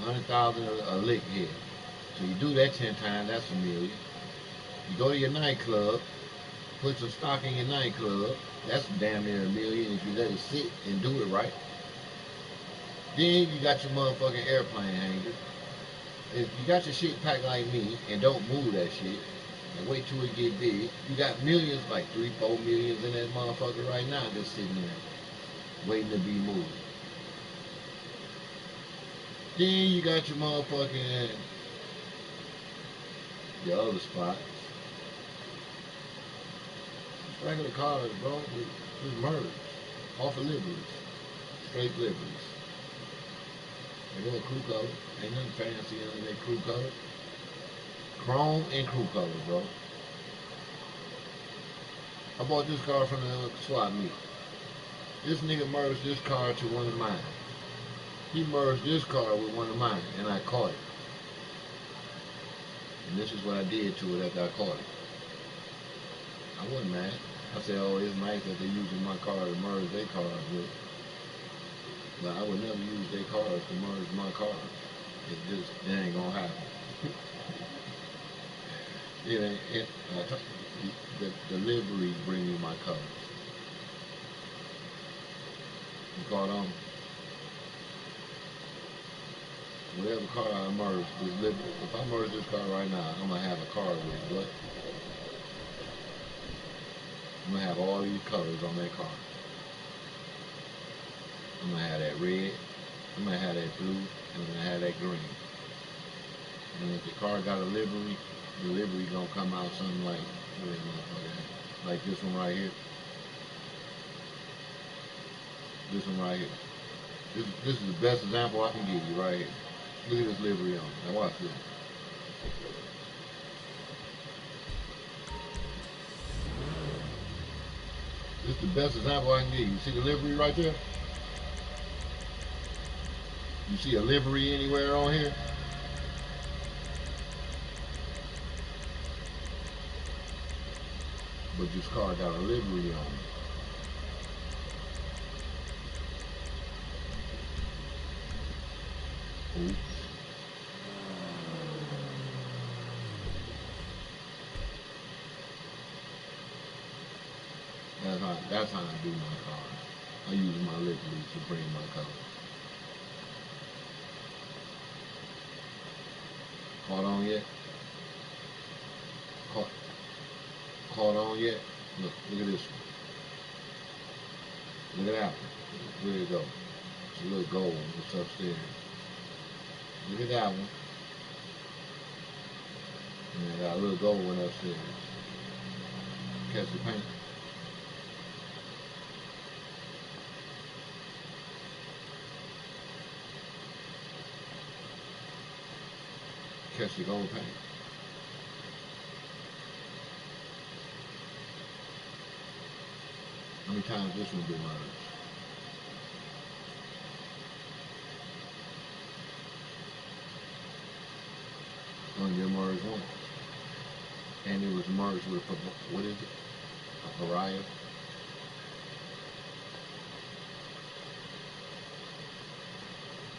100,000 a lick hit. So you do that 10 times, that's a million. You go to your nightclub, put some stock in your nightclub, that's damn near a million if you let it sit and do it right. Then you got your motherfucking airplane hanger. If you got your shit packed like me and don't move that shit and wait till it get big, you got millions, like 3, 4 millions in that motherfucker right now just sitting there waiting to be moved. Then you got your motherfucking your other spots. Just regular cars, bro. Just merged. Off of Liberties. Straight Liberties. They go a crew color. Ain't nothing fancy under that crew color. Chrome and crew color, bro. I bought this car from the swap meet. This nigga merged this car to one of mine. He merged this car with one of mine, and I caught it. And this is what I did to it after I caught it. I wasn't mad. I said, oh, it's nice that they're using my car to merge their cars with. But I would never use their cars to merge my cars. It ain't gonna happen. It ain't. The livery bring me my colors. You caught on? Whatever car I merge, this livery. If I merge this car right now, I'm gonna have a car with what? I'm gonna have all these colors on that car. I'm gonna have that red. I'm gonna have that blue. And I'm gonna have that green. And if the car got a livery, the livery gonna come out something like this one right here. This one right here. This is the best example I can give you right here. Look at this livery on. Now watch this. This is the best example I can give you. See the livery right there? You see a livery anywhere on here? But this car got a livery on it. Oops. That's how I do my cars. I use my livery to bring my colors. Caught on yet? Caught, caught on yet? Look at this one. Look at that one. Where'd it go? It's a little gold. It's upstairs. Look at that one. And I got a little gold one upstairs. catch the paint. Catch the gold paint. How many times this one been merged? Only been merged once. And it was merged with a, what is it? A pariah.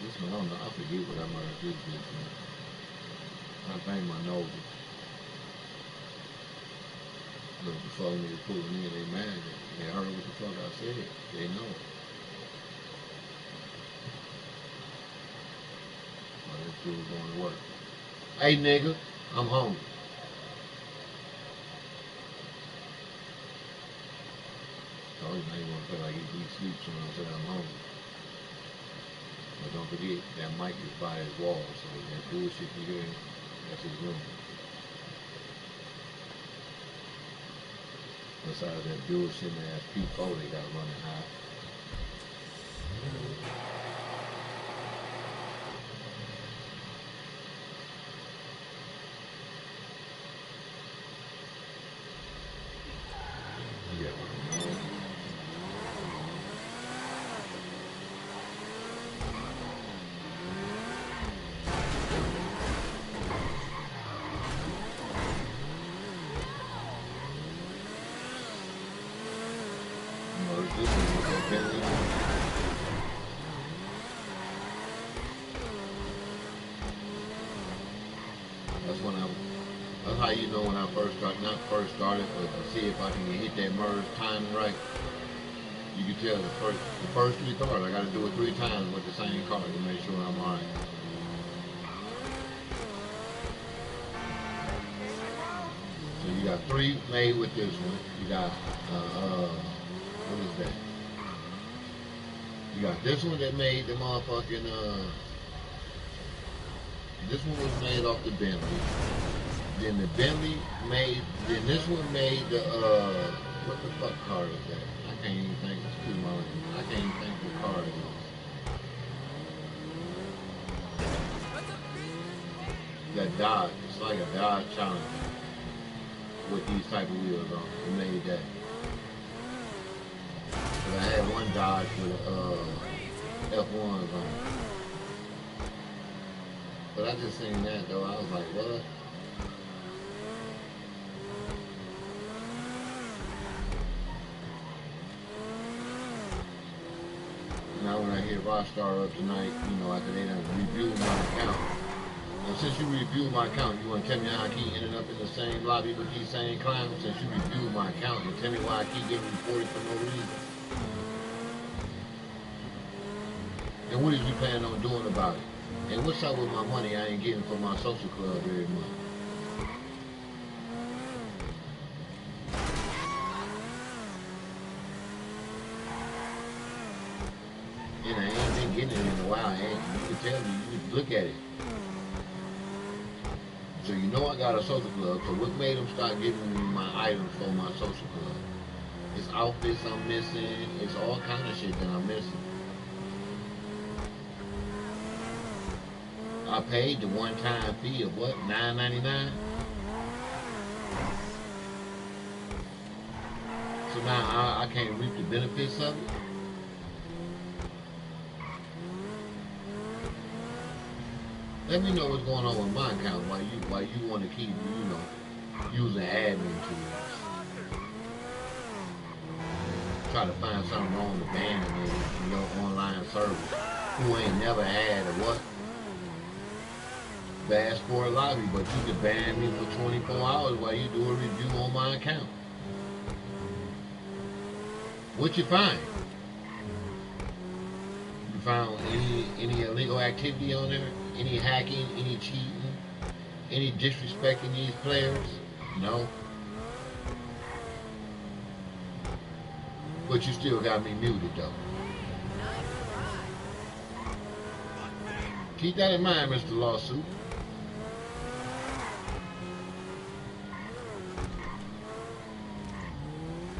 This one, I don't know, I forget what I merged this bitch with. I think my nose. Look, before me pulling in, they mad at me. They heard what the fuck I said. They know. Oh, that dude going to work. Hey nigga, I'm hungry. Told you, now you want to feel like he sleeps when I said I'm hungry. But don't forget, that mic is by his wall, so that bullshit you hear, that's his room. Besides that bullshit ass P4 they got running high. Yeah. This is what they're getting. That's how you know when I first started, not first started, but to see if I can hit that merge time right. You can tell the first three cars, I got to do it 3 times with the same car to make sure I'm alright. So you got 3 made with this one. You got, what is that? You got this one that made the motherfucking, this one was made off the Bentley. Then the Bentley made, then this one made the, what the fuck car is that? I can't even think, excuse my language, I can't even think what car it is. That Dodge, it's like a Dodge Challenger with these type of wheels on. It made that. But I had one Dodge with F1s on. But I just seen that though, I was like, what? Now when I hit Rockstar up tonight, you know, after they done reviewed my account. Now since you reviewed my account, you want to tell me how I keep ending up in the same lobby with these same clowns? Since you reviewed my account, and tell me why I keep getting reported for no reason. And what is you planning on doing about it? And what's up with my money I ain't getting from my social club every month? And I ain't been getting it in a while. And you can tell me, you can look at it. So you know I got a social club. So what made them start giving me my items for my social club? It's outfits I'm missing. It's all kind of shit that I'm missing. I paid the one-time fee of what, $9.99? So now I can't reap the benefits of it? Let me know what's going on with my account, why you want to keep, you know, using admin tools. Try to find something wrong with banning me, you know, online service. Who ain't never had a what? Bass for a lobby, but you can ban me for 24 hours while you do a review on my account. What you find? You found any illegal activity on there? Any hacking, any cheating, any disrespecting these players? No. But you still got me muted though. Keep that in mind, Mr. Lawsuit.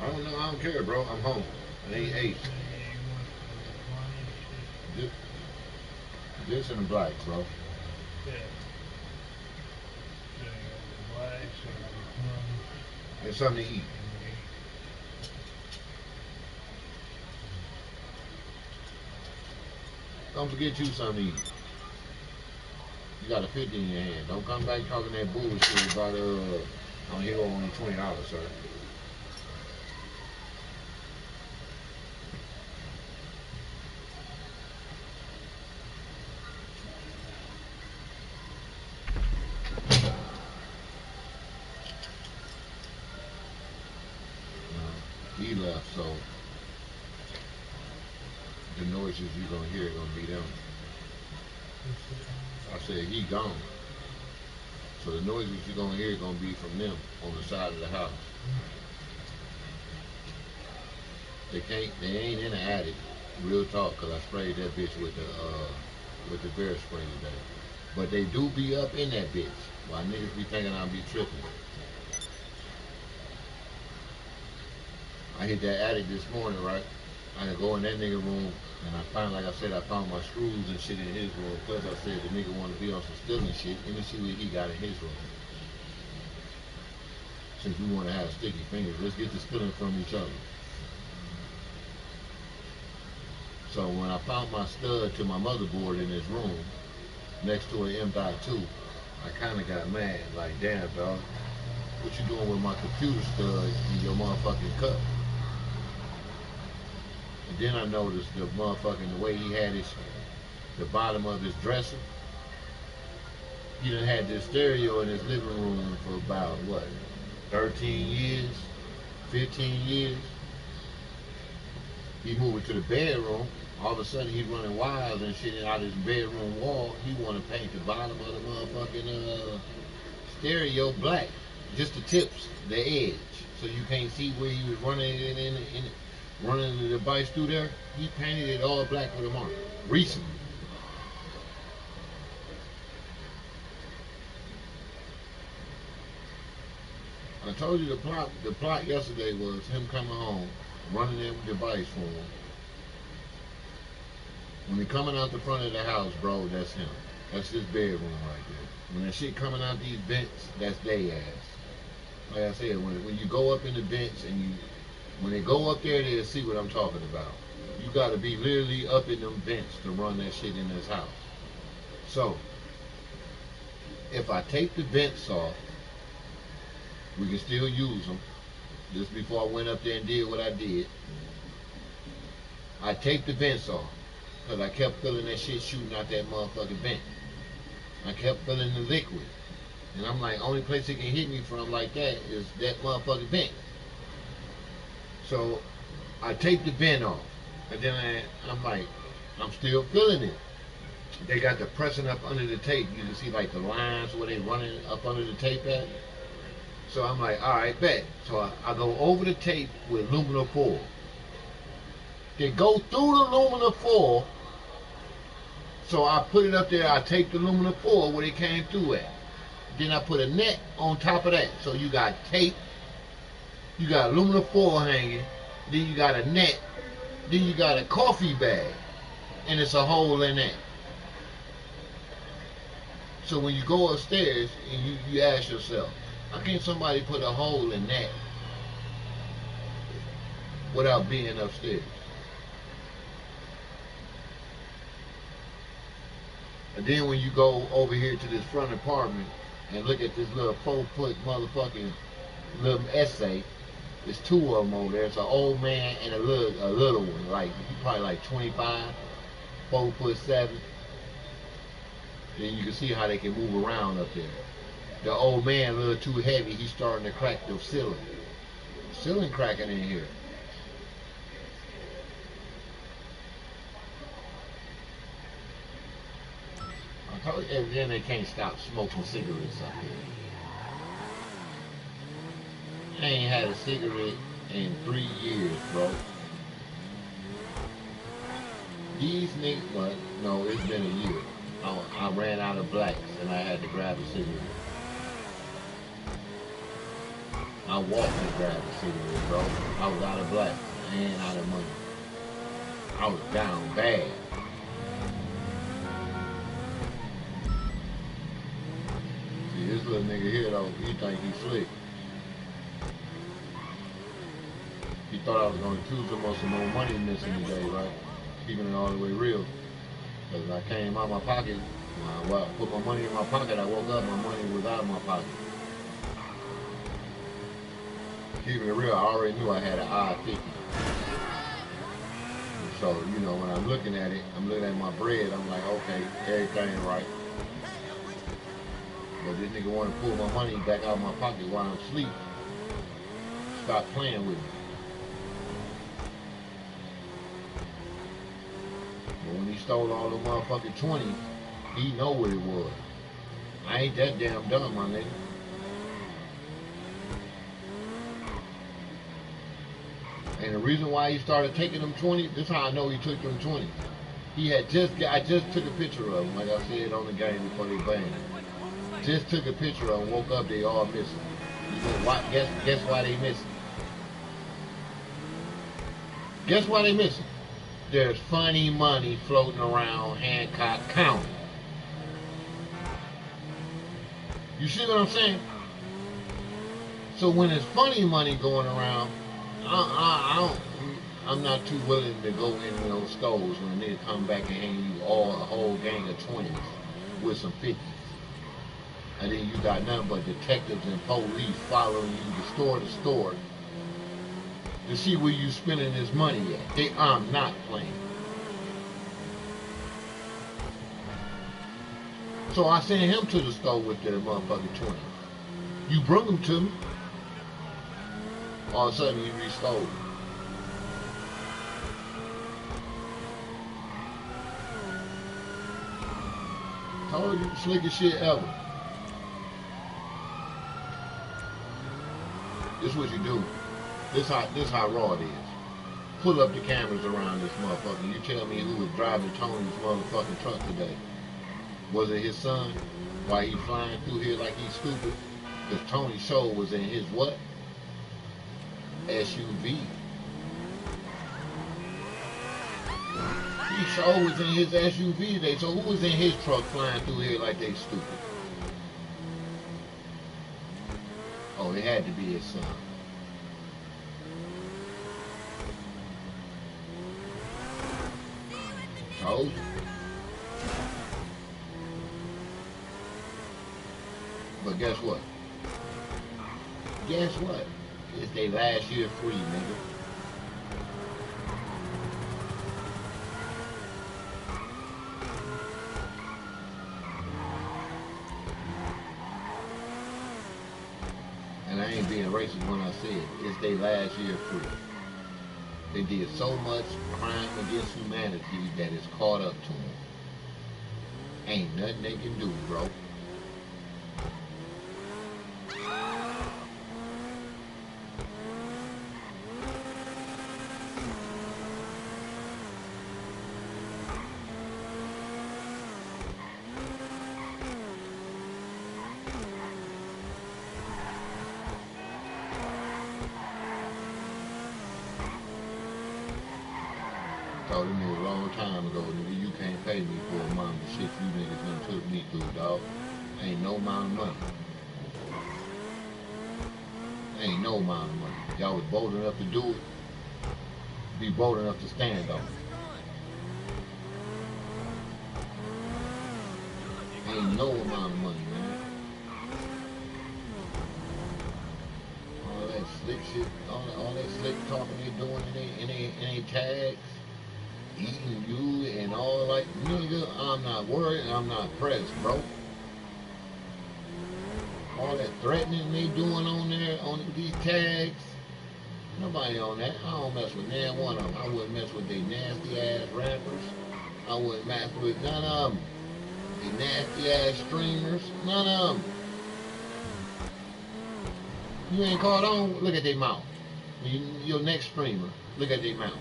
I don't know. I don't care, bro. I'm home. I ain't ate. This, this and the blacks, bro. And something to eat. Don't forget you something to eat. You got a 50 in your hand. Don't come back talking that bullshit about on here only $20, sir. He left, so the noises you're gonna hear are gonna be them. I said he gone. So the noises you're gonna hear are gonna be from them on the side of the house. They ain't in the attic. Real talk, cause I sprayed that bitch with the bear spray today. But they do be up in that bitch. Why niggas be thinking I be tripping. I hit that attic this morning, right? I could go in that nigga room and I found, like I said, I found my screws and shit in his room. Plus I said the nigga wanna be on some stealing shit. Let me see what he got in his room. Since we wanna have sticky fingers, let's get the stealing from each other. So when I found my stud to my motherboard in his room, next to an M.2, I kinda got mad, like damn dog, what you doing with my computer stud in your motherfucking cup? And then I noticed the motherfucking the way he had the bottom of his dresser. He done had this stereo in his living room for about what, 13 years, 15 years. He moved to the bedroom. All of a sudden he's running wires and shit out his bedroom wall. He want to paint the bottom of the motherfucking stereo black, just the tips, the edge, so you can't see where he was running it running the device through there. He painted it all black with a marker recently. I told you the plot yesterday was him coming home, running that device for him. When he coming out the front of the house, bro, that's him. That's his bedroom right there. When that shit coming out these vents, that's they ass. Like I said, when you go up in the vents and when they go up there, they'll see what I'm talking about. You gotta be literally up in them vents to run that shit in this house. So, if I take the vents off, we can still use them. Just before I went up there and did what I did, I take the vents off. Because I kept feeling that shit shooting out that motherfucking vent. I kept feeling the liquid. And I'm like, only place it can hit me from like that is that motherfucking vent. So I take the vent off. And then I'm like, I'm still feeling it. They got the pressing up under the tape. You can see like the lines where they running up under the tape at. So I'm like, all right, bet. So I go over the tape with aluminum foil. They go through the aluminum foil. So I put it up there. I take the aluminum foil where they came through at. Then I put a net on top of that. So you got tape, you got aluminum foil hanging, then you got a net, then you got a coffee bag, and it's a hole in that. So when you go upstairs and you ask yourself, how can somebody put a hole in that without being upstairs? And then when you go over here to this front apartment and look at this little 4-foot motherfucking little essay, there's two of them over there. It's an old man and a little one, like probably like 25, 4'7". Then you can see how they can move around up there. The old man a little too heavy. He's starting to crack the ceiling. Ceiling cracking in here. I told you, and then they can't stop smoking cigarettes up here. I ain't had a cigarette in 3 years, bro. These niggas, but no, it's been a year. I ran out of blacks and I had to grab a cigarette. I walked and grabbed the cigarette, bro. I was out of black and out of money. I was down bad. See, this little nigga here though, he think he slick. He thought I was gonna accuse him of some more money missing today, right? Keeping it all the way real. Because I came out of my pocket, when I put my money in my pocket, I woke up, my money was out of my pocket. Keeping it real, I already knew I had an odd 50. So, you know, when I'm looking at it, I'm looking at my bread, I'm like, okay, everything right. But this nigga want to pull my money back out of my pocket while I'm asleep. Stop playing with me. But when he stole all the motherfucking 20s, he know what it was. I ain't that damn dumb, my nigga. And the reason why he started taking them 20, this is how I know he took them 20. I just took a picture of them, like I said on the game before they banged. Just took a picture of them, woke up, they all missing. You know why? Guess why they missing? Guess why they missing? There's funny money floating around Hancock County. You see what I'm saying? So when there's funny money going around, I'm not too willing to go in those stores when they come back and hand you a whole gang of 20s with some 50s. And then you got nothing but detectives and police following you store to store to see where you spending this money at. I'm not playing. So I sent him to the store with the motherfucking 20. You bring them to me. All of a sudden you restole them. Told you the slickest shit ever. This is what you do. This how raw it is. Pull up the cameras around this motherfucker. You tell me who was driving Tony's motherfucking truck today. Was it his son? Why he flying through here like he's stupid? Because Tony's show was in his what? SUV. He show was in his SUV today. So who was in his truck flying through here like they stupid? Oh, it had to be his son. Told you. But guess what? Guess what? It's their last year free, nigga. And I ain't being racist when I say it. It's their last year free. They did so much crime against humanity that it's caught up to them. Ain't nothing they can do, bro. Told them niggas a long time ago, nigga, you can't pay me for a amount of shit you niggas done took me through, dog. Ain't no amount of money. Ain't no amount of money. Y'all was bold enough to do it. Be bold enough to stand on it. Ain't no amount of money, man. All that slick shit, all that slick talking they doing in they tags. Eating you and all like, nigga, I'm not worried and I'm not pressed, bro. All that threatening they doing on there, on these tags, nobody on that. I don't mess with none one of them. I wouldn't mess with they nasty ass rappers. I wouldn't mess with none of them. They nasty ass streamers, none of them. You ain't caught on, look at their mouth. Your next streamer, look at their mouth.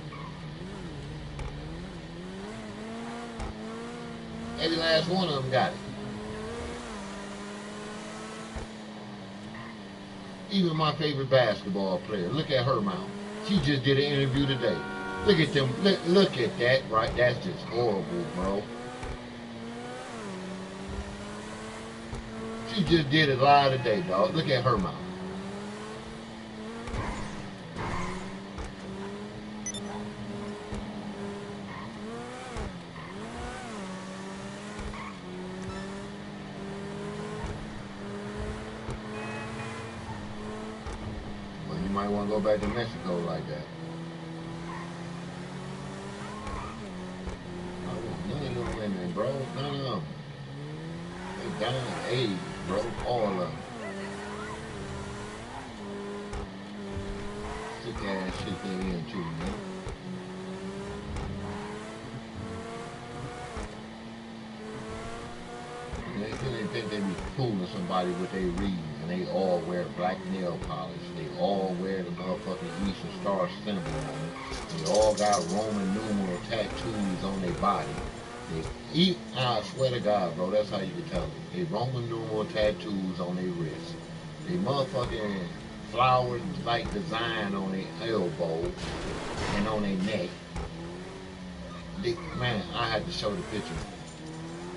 Every last one of them got it. Even my favorite basketball player, look at her mouth. She just did an interview today. Look at them. Look at that, right? That's just horrible, bro. She just did it live today, dog. Look at her mouth. Well, you might want to go back to Mexico like that. None of them women, bro. None of them. They dying of AIDS, bro. All of them. Sick ass shit they into, man. They think they be fooling somebody with their reading, and they all wear black nail polish. They all wear the motherfucking Eastern Star symbol on it. They all got Roman numeral tattoos on their body. I swear to God, bro, that's how you can tell them. They Roman numeral tattoos on their wrists. They motherfucking flower-like design on their elbow and on their neck. Man, I had to show the picture.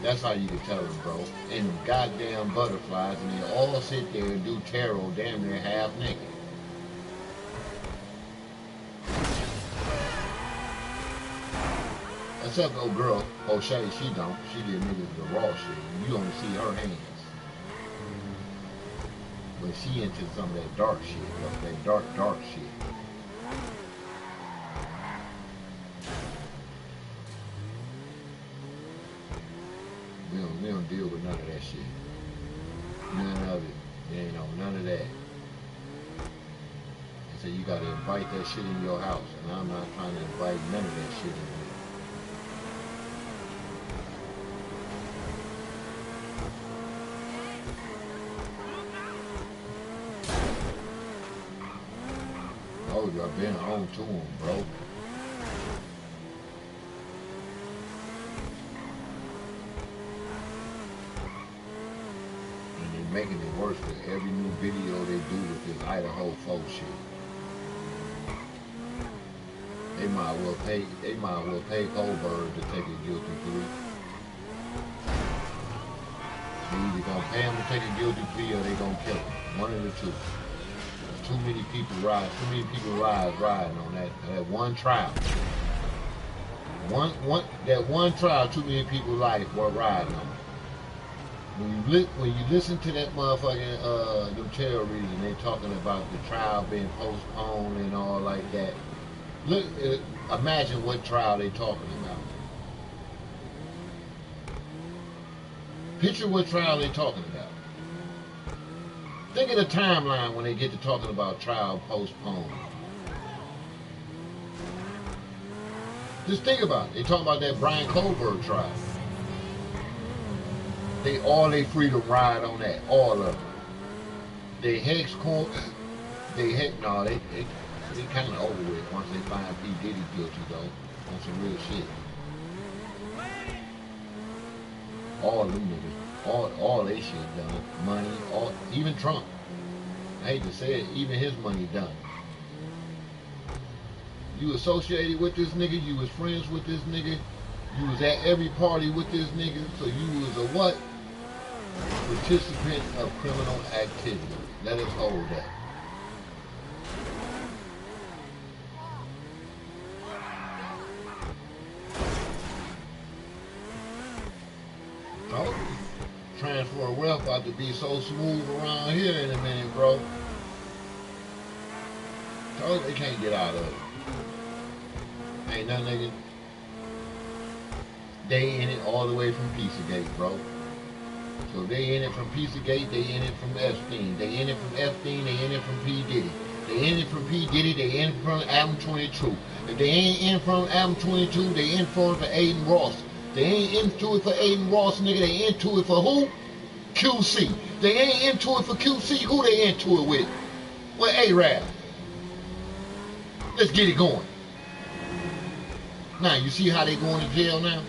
That's how you can tell them, bro. And them goddamn butterflies, and they all sit there and do tarot damn near half naked. Except old girl, O'Shea, she don't. She did niggas the raw shit. You only see her hands. But she into some of that dark shit, bro. That dark shit. We don't deal with none of that shit. None of it. You know, none of that. And so you gotta invite that shit in your house. And I'm not trying to invite none of that shit in here. Oh, I've been on to them, bro. Making it worse with every new video they do with this Idaho folk shit. They might as well pay Goldberg to take a guilty plea. They either gonna pay him to take a guilty plea or they gonna kill him. One of the two. There's too many people riding on that one trial. That one trial, too many people's life were riding on. When you listen to that motherfucking them tarot readings, they talking about the trial being postponed and all like that. Look, imagine what trial they talking about. Picture what trial they talking about. Think of the timeline when they get to talking about trial postponed. Just think about it. They talking about that Brian Kohlberg trial. All they freedom ride on that, all of them. They hex court, they kind of over with once they find P. Diddy guilty though, on some real shit. All of them niggas, all they shit done, money, even Trump. I hate to say it, even his money done. You associated with this nigga, you was friends with this nigga, you was at every party with this nigga, so you was a what? Participant of criminal activity. Let us hold that. Oh, transfer of wealth about to be so smooth around here in a minute, bro. Oh, they can't get out of it. Ain't nothing they can. They in it all the way from Pizzagate, bro. So they in it from Pizzagate, they in it from Epstein. They in it from Epstein, they in it from P. Diddy. They in it from P. Diddy, they in it from Adam 22. If they ain't in from Adam 22, they in for Aiden Ross. They ain't into it for Aiden Ross, nigga, they into it for who? QC. They ain't into it for QC, who they into it with? Well, A-Rap. Let's get it going. Now, you see how they going to jail now?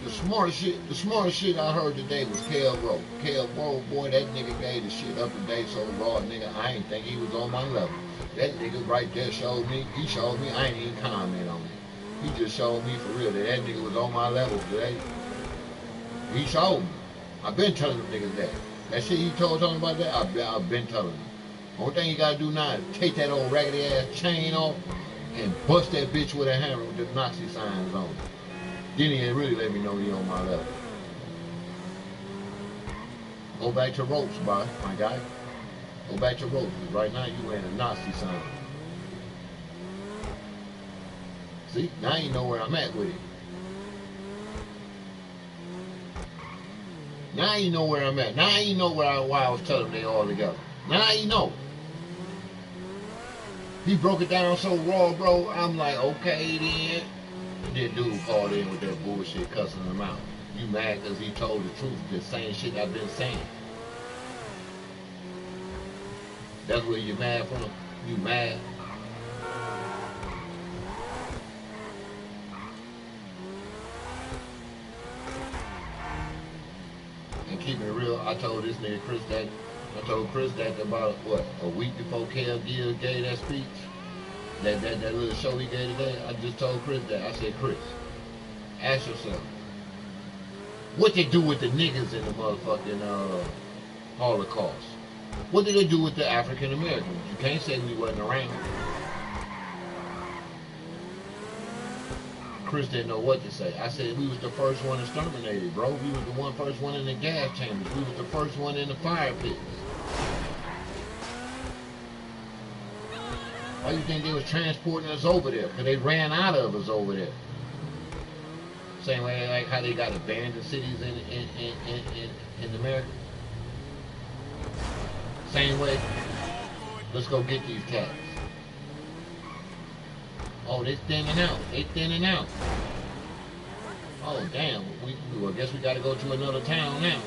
The smartest shit I heard today was Kel Rowe. Kel Rowe, boy, that nigga gave the shit up today so raw, nigga. I ain't think he was on my level. That nigga right there showed me. He showed me. I ain't even comment on it. He just showed me for real that nigga was on my level today. He showed me. I've been telling them niggas that. That shit he talking about that, I've been telling them. Only thing you gotta do now is take that old raggedy ass chain off and bust that bitch with a hammer with the Nazi signs on it. Then he ain't really let me know he on my level. Go back to ropes, boy, my guy. Go back to ropes. Right now you wearing a Nazi sign. See, now you know where I'm at with it. Now you know where I'm at. Now you know why I was telling them they all together. Now you know. He broke it down so raw, bro. I'm like, okay then. And then dude called in with that bullshit, cussing him out. You mad because he told the truth, the same shit I've been saying. That's where you mad from? You mad? And keeping it real, I told this nigga Chris that about what, a week before Kel gave that speech, that little show he gave today. I just told Chris that. I said, Chris, ask yourself, what they do with the niggas in the motherfucking Holocaust? What did they do with the African Americans? You can't say we wasn't around. Chris didn't know what to say. I said we was the first one exterminated, bro. We was the first one in the gas chambers. We was the first one in the fire pits. Why do you think they was transporting us over there? Because they ran out of us over there. Same way like how they got abandoned cities in America. Same way. Let's go get these cats. Oh, they thinning out. They thinning out. Oh, damn. I guess we got to go to another town now.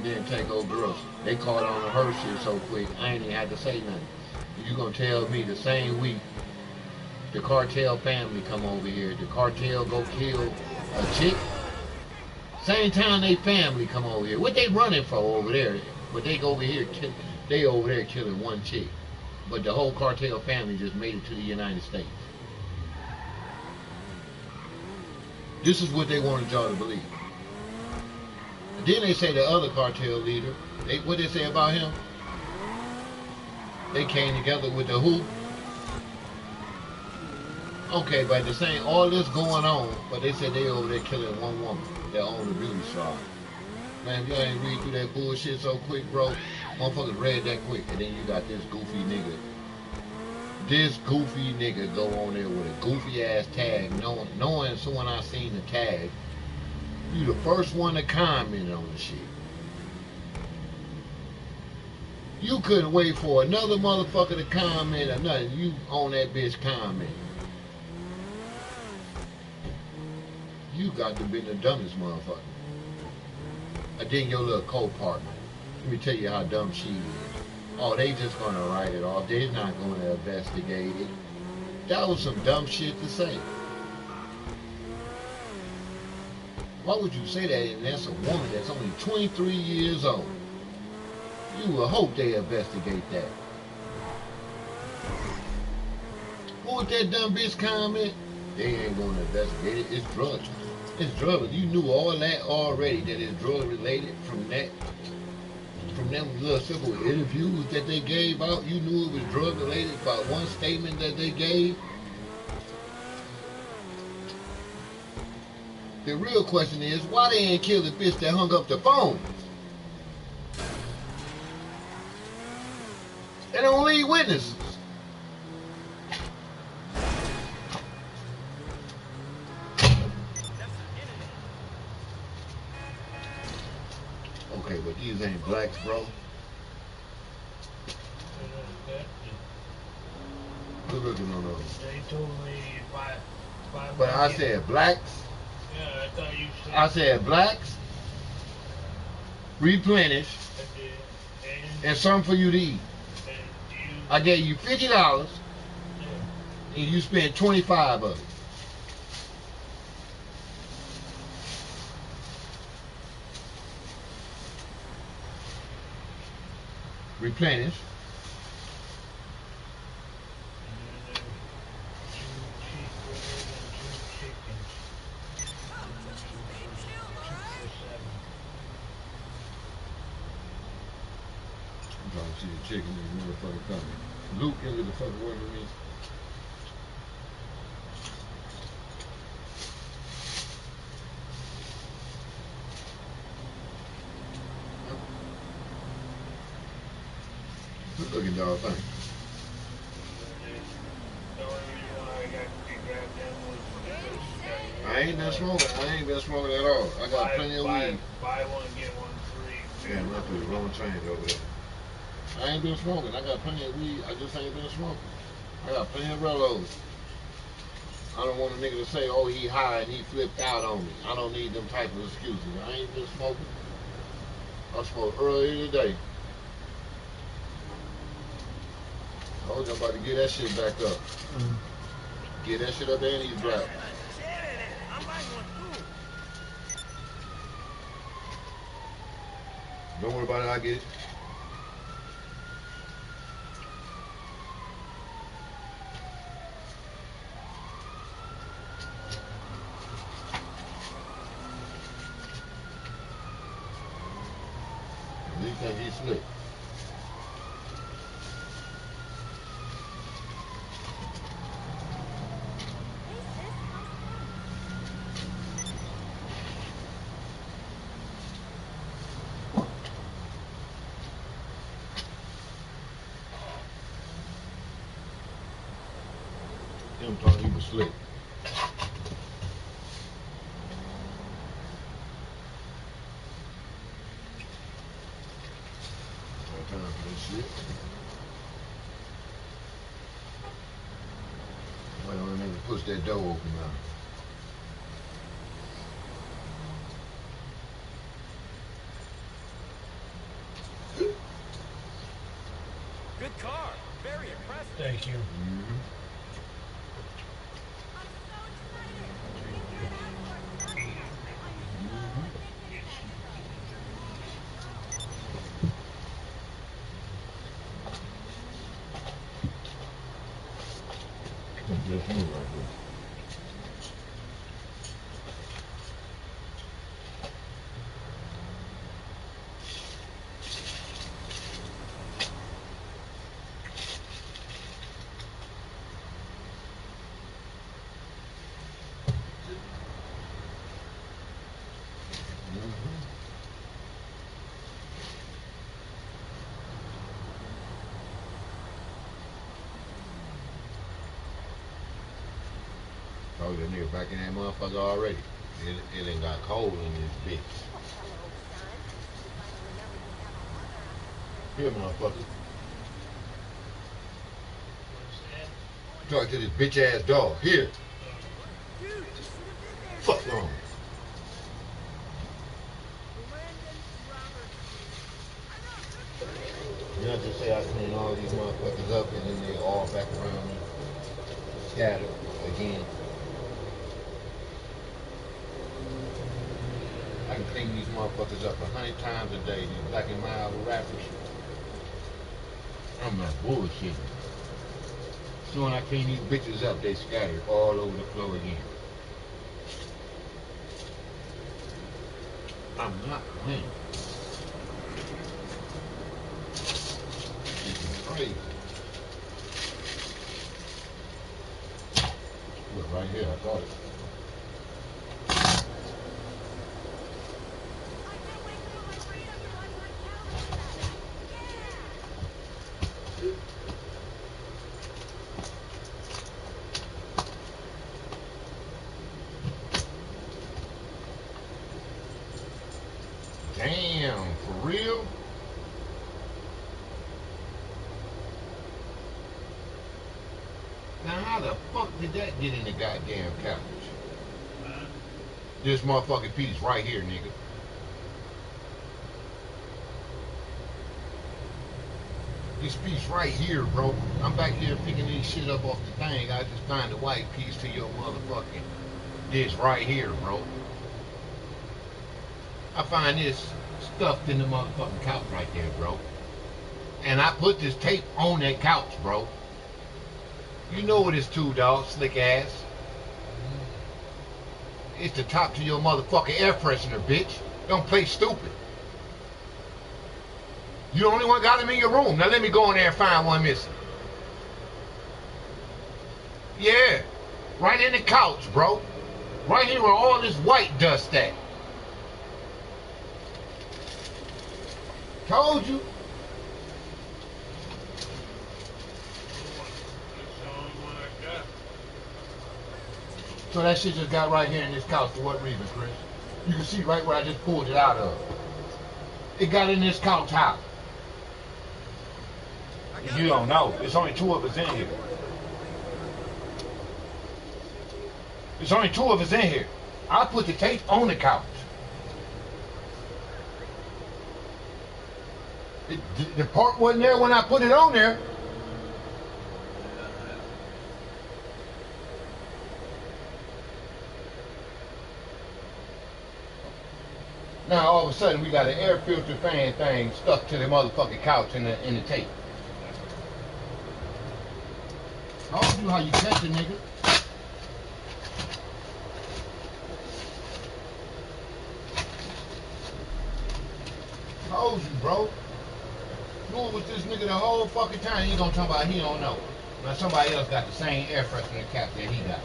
Then take over girls. They caught on to her shit so quick, I ain't even had to say nothing. You gonna tell me the same week the cartel family come over here, the cartel go kill a chick? Same time they family come over here. What they running for over there? But they go over here, they over there killing one chick. But the whole cartel family just made it to the United States. This is what they wanted y'all to believe. Then they say the other cartel leader, what they say about him? They came together with the who? Okay, but the same, all this going on, but they said they over there killing one woman that owned the beauty shop. Man, if y'all ain't read through that bullshit so quick, bro, motherfuckers read that quick, and then you got this goofy nigga. This goofy nigga go on there with a goofy ass tag, knowing someone I seen the tag. You the first one to comment on the shit. You couldn't wait for another motherfucker to comment or nothing. You on that bitch comment. You got to be the dumbest motherfucker. And then your little co-partner. Let me tell you how dumb she is. Oh, they just gonna write it off. They're not gonna investigate it. That was some dumb shit to say. Why would you say that? And that's a woman that's only 23 years old. You will hope they investigate that. What was that dumb bitch comment? They ain't gonna investigate it. It's drugs. It's drugs. You knew all that already, that it's drug related from them little simple interviews that they gave out. You knew it was drug related by one statement that they gave. The real question is, why they ain't kill the bitch that hung up the phone? They don't leave witnesses. Okay, but these ain't blacks, bro. Good looking on those. They told me if I But I said blacks. Yeah, I thought you said. I said blacks, replenish, I did. and some for you to eat. And you. I gave you $50, Yeah. and you spent 25 of it. Replenish. And then there's 2 cheeseburgers and 2 chickens. And then there's 2 for 7. I'm trying to see the chicken and the motherfucker coming. Luke into the fucking work with me. Good looking dog thing. The only reason why I got to grab them was because I ain't been smoking. I ain't been smoking at all. I got plenty of weed. Buy one, get one free. Yeah, I'm not putting the wrong change over there. I ain't been smoking. I got plenty of weed. I just ain't been smoking. I got plenty of relos. I don't want a nigga to say, oh, he high and he flipped out on me. I don't need them type of excuses. I ain't been smoking. I smoked earlier today. I was about to get that shit back up. Get that shit up there and he's black. Don't worry about it, I get it. At least think he's slick. Him thought he was slick. No time for this shit. Why don't a nigga push that door open now? Good car. Very impressive. Thank you. Mm-hmm. Just move right here. Told that nigga back in that motherfucker already. It ain't got cold in this bitch. Here, motherfucker. Talk to this bitch ass dog. Here. Fuck on. You know, just say I clean all these motherfuckers up and then they all back around me. Scattered again. I can clean these motherfuckers up 100 times a day. These black and mild rappers. I'm not bullshitting. So when I clean these bitches up, they scattered all over the floor again. I'm not playing. This is crazy. Look right here, I got it. Damn, for real? Now how the fuck did that can't get in the goddamn couch. This motherfucking piece right here, nigga. This piece right here, bro. I'm back here picking this shit up off the thing. I just find the white piece to your motherfucking this right here, bro. I find this stuffed in the motherfucking couch right there, bro. And I put this tape on that couch, bro. You know what it's to, dog, slick ass. It's the top to your motherfucking air freshener, bitch. Don't play stupid. You the only one got him in your room. Now let me go in there and find one missing. Yeah. Right in the couch, bro. Right here where all this white dust at. Told you. So that shit just got right here in this couch. For what reason, Chris? You can see right where I just pulled it out of. It got in this couch how? You don't know. There's only two of us in here. There's only two of us in here. I put the tape on the couch. The part wasn't there when I put it on there. Now all of a sudden we got an air filter fan thing stuck to the motherfucking couch in the tape. Told you how you catch a nigga. Told you, bro. You was with this nigga the whole fucking time. He gonna talk about he don't know. Now somebody else got the same air freshener cap that he got.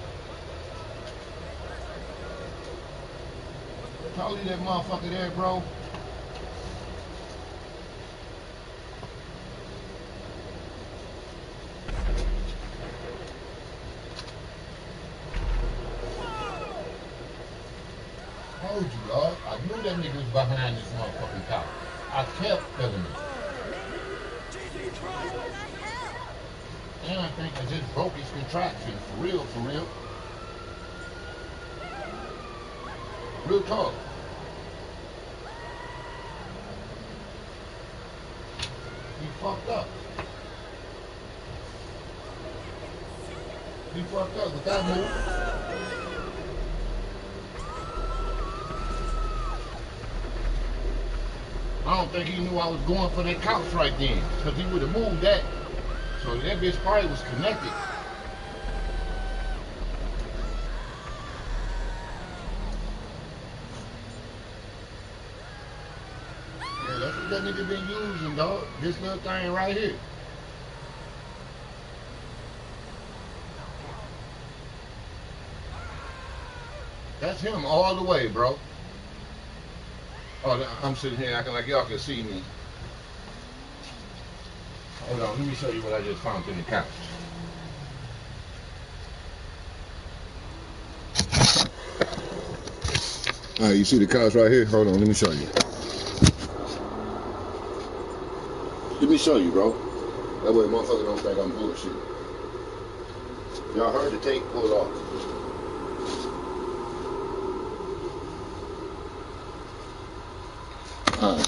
Told you that motherfucker there, bro. Told you, dog. I knew that nigga was behind this motherfucking couch. I kept feeling it. And I think I just broke his contraption. For real, for real. Real talk. He fucked up. He fucked up with that move. I don't think he knew I was going for that couch right then, because he would have moved that. So that bitch probably was connected. Yeah, that's what that nigga been using, dog. This little thing right here. That's him all the way, bro. Oh, I'm sitting here acting like y'all can see me. Hold on, let me show you what I just found in the couch. Alright, you see the couch right here? Hold on, let me show you. Let me show you, bro. That way motherfucker don't think I'm bullshit. Y'all heard the tape pulled off. Alright.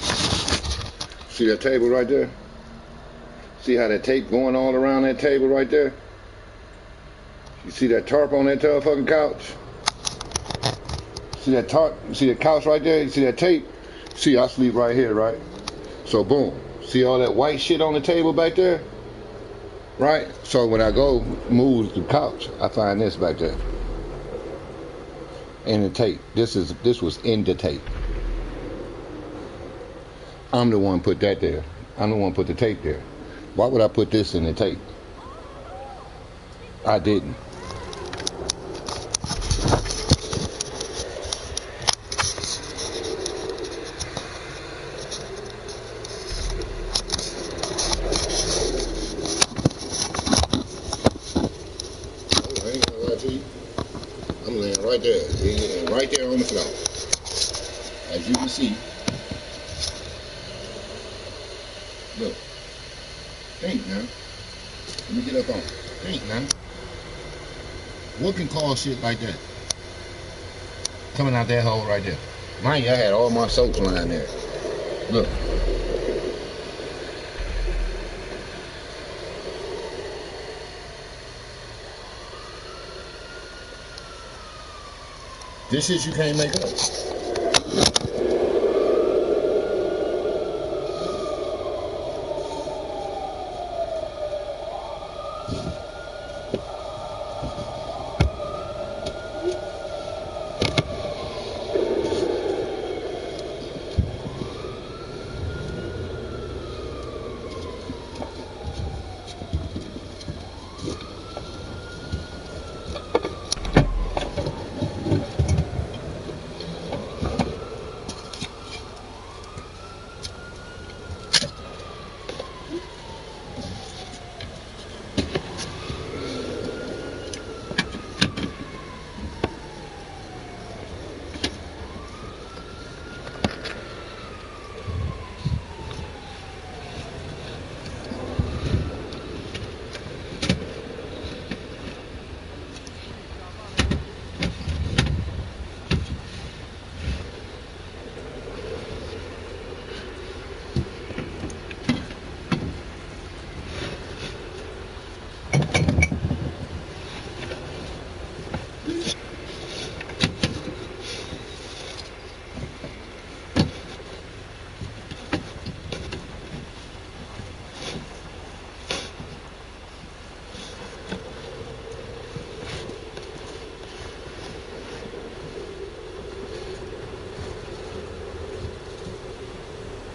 See that table right there? See how that tape going all around that table right there? You see that tarp on that motherfucking couch? See that tarp? You see that couch right there? You see that tape? See, I sleep right here, right? So boom. See all that white shit on the table back there? Right? So when I go move the couch, I find this back there. In the tape. This was in the tape. I'm the one put that there. I'm the one put the tape there. Why would I put this in the tape? I didn't. I ain't gonna lie to you. I'm laying right there. Right there on the floor. As you can see. Look. Think now. Let me get up on it. Think now. What can cause shit like that? Coming out that hole right there. Mind you, I had all my soaps lying there. Look. This shit you can't make up.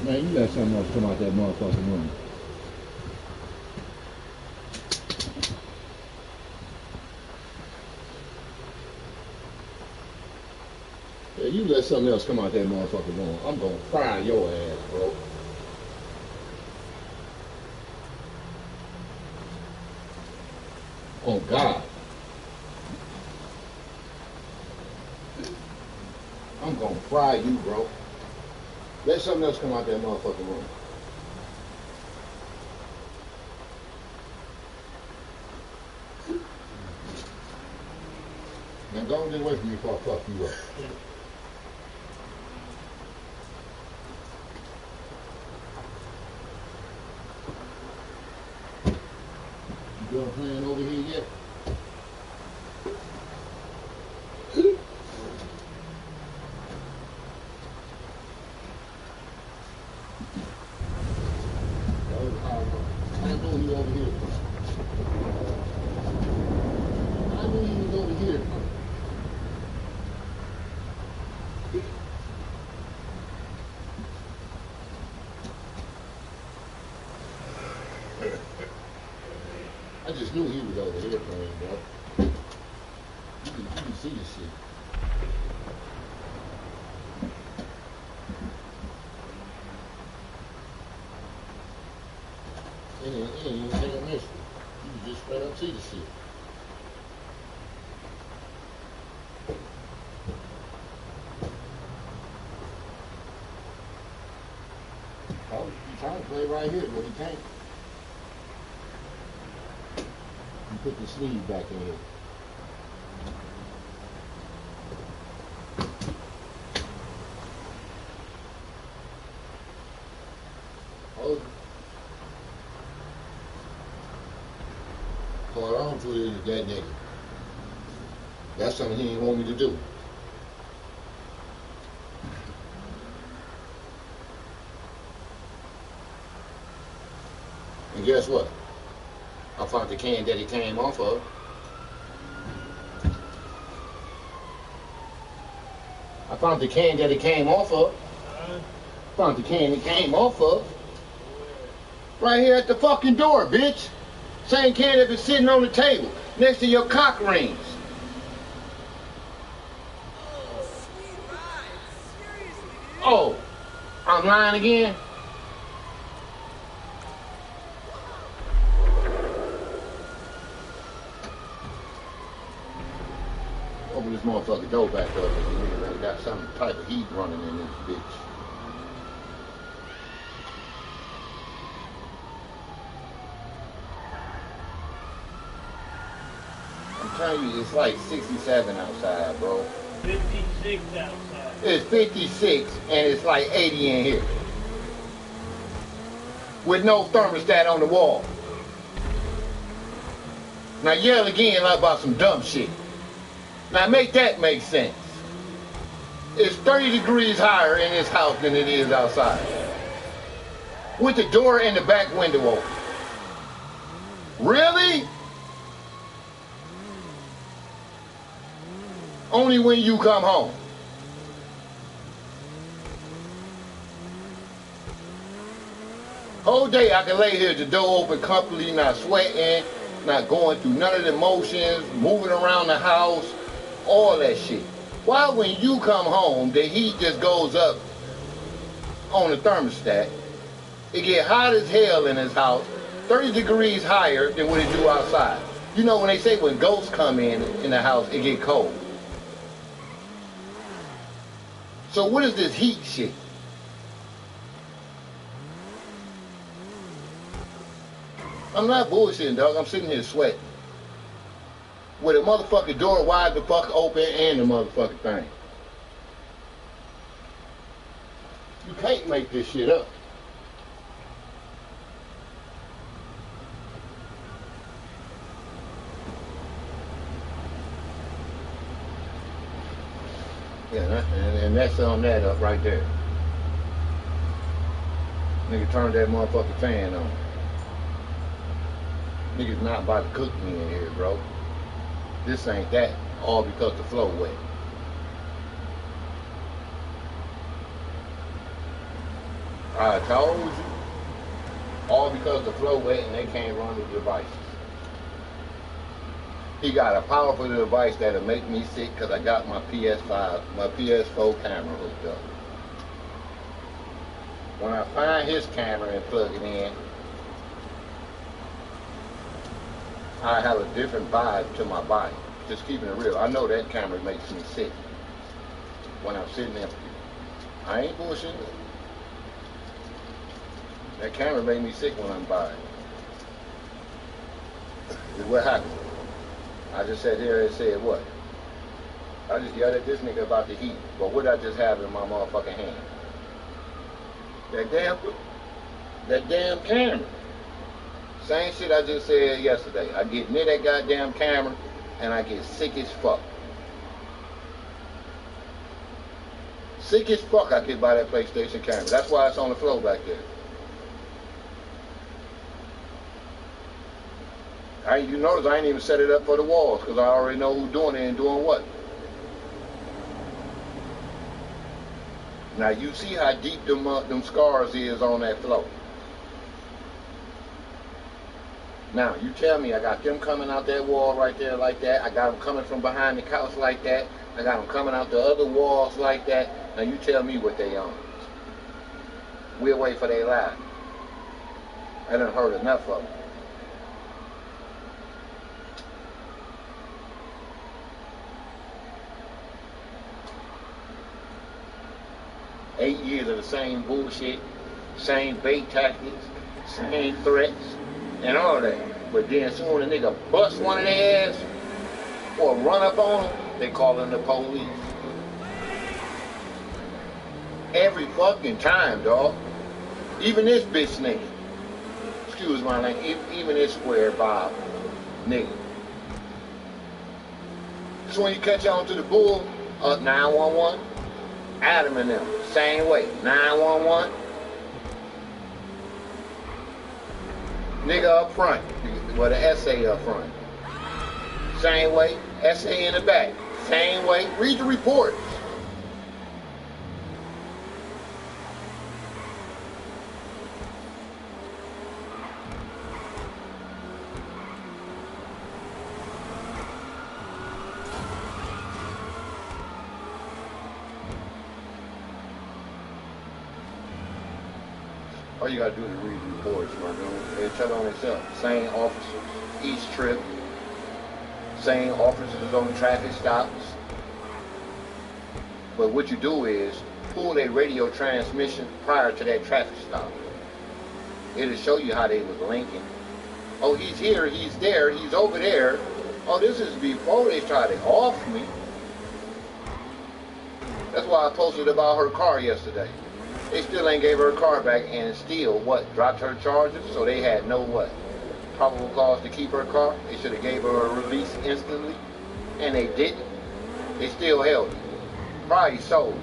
Man, you let something else come out that motherfucking room. Yeah, you let something else come out that motherfucking room. I'm gonna fry your ass, bro. Oh God. I'm gonna fry you, bro. Let something else come out that motherfucking room. Now go and get away from me before I fuck you up. You done playing over here yet? I know you over here. I knew he was over here. I just knew he was over here playing, bro. You can see the shit. It ain't even take a mystery. You can just straight up see the shit. Oh, he's trying to play right here, but he can't. You put the sleeve back in here. Oh. Caught on to it is that nigga. That's something he didn't want me to do. And guess what? I found the can that he came off of. I found the can that he came off of. Found the can he came off of. Right here at the fucking door, bitch. Same can that been sitting on the table next to your cock rings. Oh, I'm lying again? Open this motherfucking door back up and got some type of heat running in this bitch. I'm telling you, it's like 67 outside, bro. 56 outside. It's 56 and it's like 80 in here. With no thermostat on the wall. Now yell again about some dumb shit. Now make that make sense. It's 30 degrees higher in this house than it is outside. With the door and the back window open. Really? Only when you come home. Whole day I can lay here with the door open comfortably, not sweating, not going through none of the motions, moving around the house, all that shit. Why when you come home, the heat just goes up on the thermostat? It get hot as hell in this house, 30 degrees higher than what it do outside. You know when they say when ghosts come in the house, it get cold. So what is this heat shit? I'm not bullshitting, dog. I'm sitting here sweating. With a motherfucking door wide the fuck open and the motherfucking thing. You can't make this shit up. Yeah, and that's on that up right there. Nigga turned that motherfucking fan on. Niggas not about to cook me in here, bro. This ain't that, all because the floor wet. I told you, all because the floor wet and they can't run the devices. He got a powerful device that'll make me sick because I got my PS5, my PS4 camera hooked up. When I find his camera and plug it in, I have a different vibe to my body. Just keeping it real. I know that camera makes me sick when I'm sitting there. I ain't bullshitting. That camera made me sick when I'm by it. What happened? I just sat here and said what? I just yelled at this nigga about the heat. But what I just have in my motherfucking hand? That damn camera. Same shit I just said yesterday. I get near that goddamn camera and I get sick as fuck. Sick as fuck I get by that PlayStation camera. That's why it's on the floor back there. You notice I ain't even set it up for the walls because I already know who's doing it and doing what. Now you see how deep them scars is on that floor. Now you tell me I got them coming out that wall right there like that. I got them coming from behind the couch like that. I got them coming out the other walls like that. Now you tell me what they on. We'll wait for their life. I done heard enough of them. Eight years of the same bullshit, same bait tactics, same threats, and all that. But then soon a nigga bust one of their ass or run up on them, they calling the police. Every fucking time, dog. Even this bitch nigga. Excuse my language. Even this square bob nigga. So when you catch on to the bull, 911, Adam and them, same way. 911. Nigga up front, with an SA up front. Same way. SA in the back. Same way. Read the reports. All you gotta do is read the reports, my dude. They tell on themselves. Same officers each trip. Same officers on traffic stops. But what you do is pull a radio transmission prior to that traffic stop. It'll show you how they was linking. Oh, he's here, he's there, he's over there. Oh, this is before they tried to off me. That's why I posted about her car yesterday. They still ain't gave her car back and still, what, dropped her charges? So they had no, what, probable cause to keep her car? They should have gave her a release instantly. And they didn't. They still held it. Probably sold it.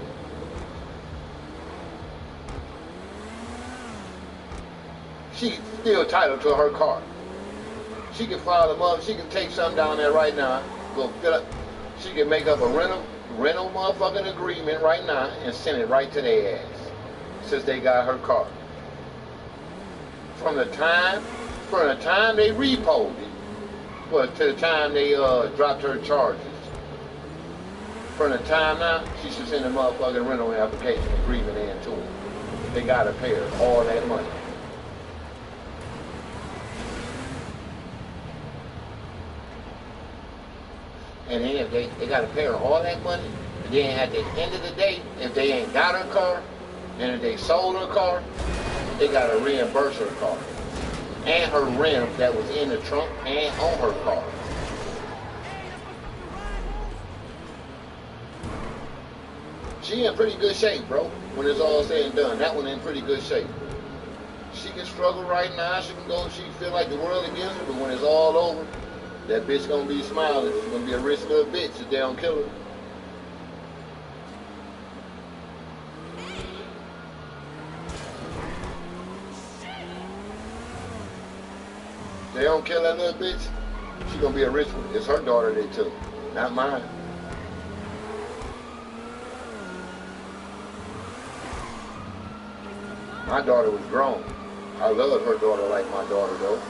She's still titled to her car. She can file them up. She can take something down there right now. Go fill up. She can make up a rental motherfucking agreement right now and send it right to their ass. Since they got her car. From the time they repoed it, well, to the time they dropped her charges. From the time now, she should send a motherfucking rental application agreement in to them. They gotta pay her all that money. And then if they gotta pay her all that money, and then at the end of the day, if they ain't got her car, and if they sold her car, they gotta reimburse her car. And her rims that was in the trunk and on her car. She in pretty good shape, bro, when it's all said and done. That one in pretty good shape. She can struggle right now, she feel like the world against her, but when it's all over, that bitch gonna be smiling. She's gonna be a rich little bitch if they don't kill her. If they don't kill that little bitch, she gonna be a rich one. It's her daughter they took, not mine. My daughter was grown. I love her daughter like my daughter though.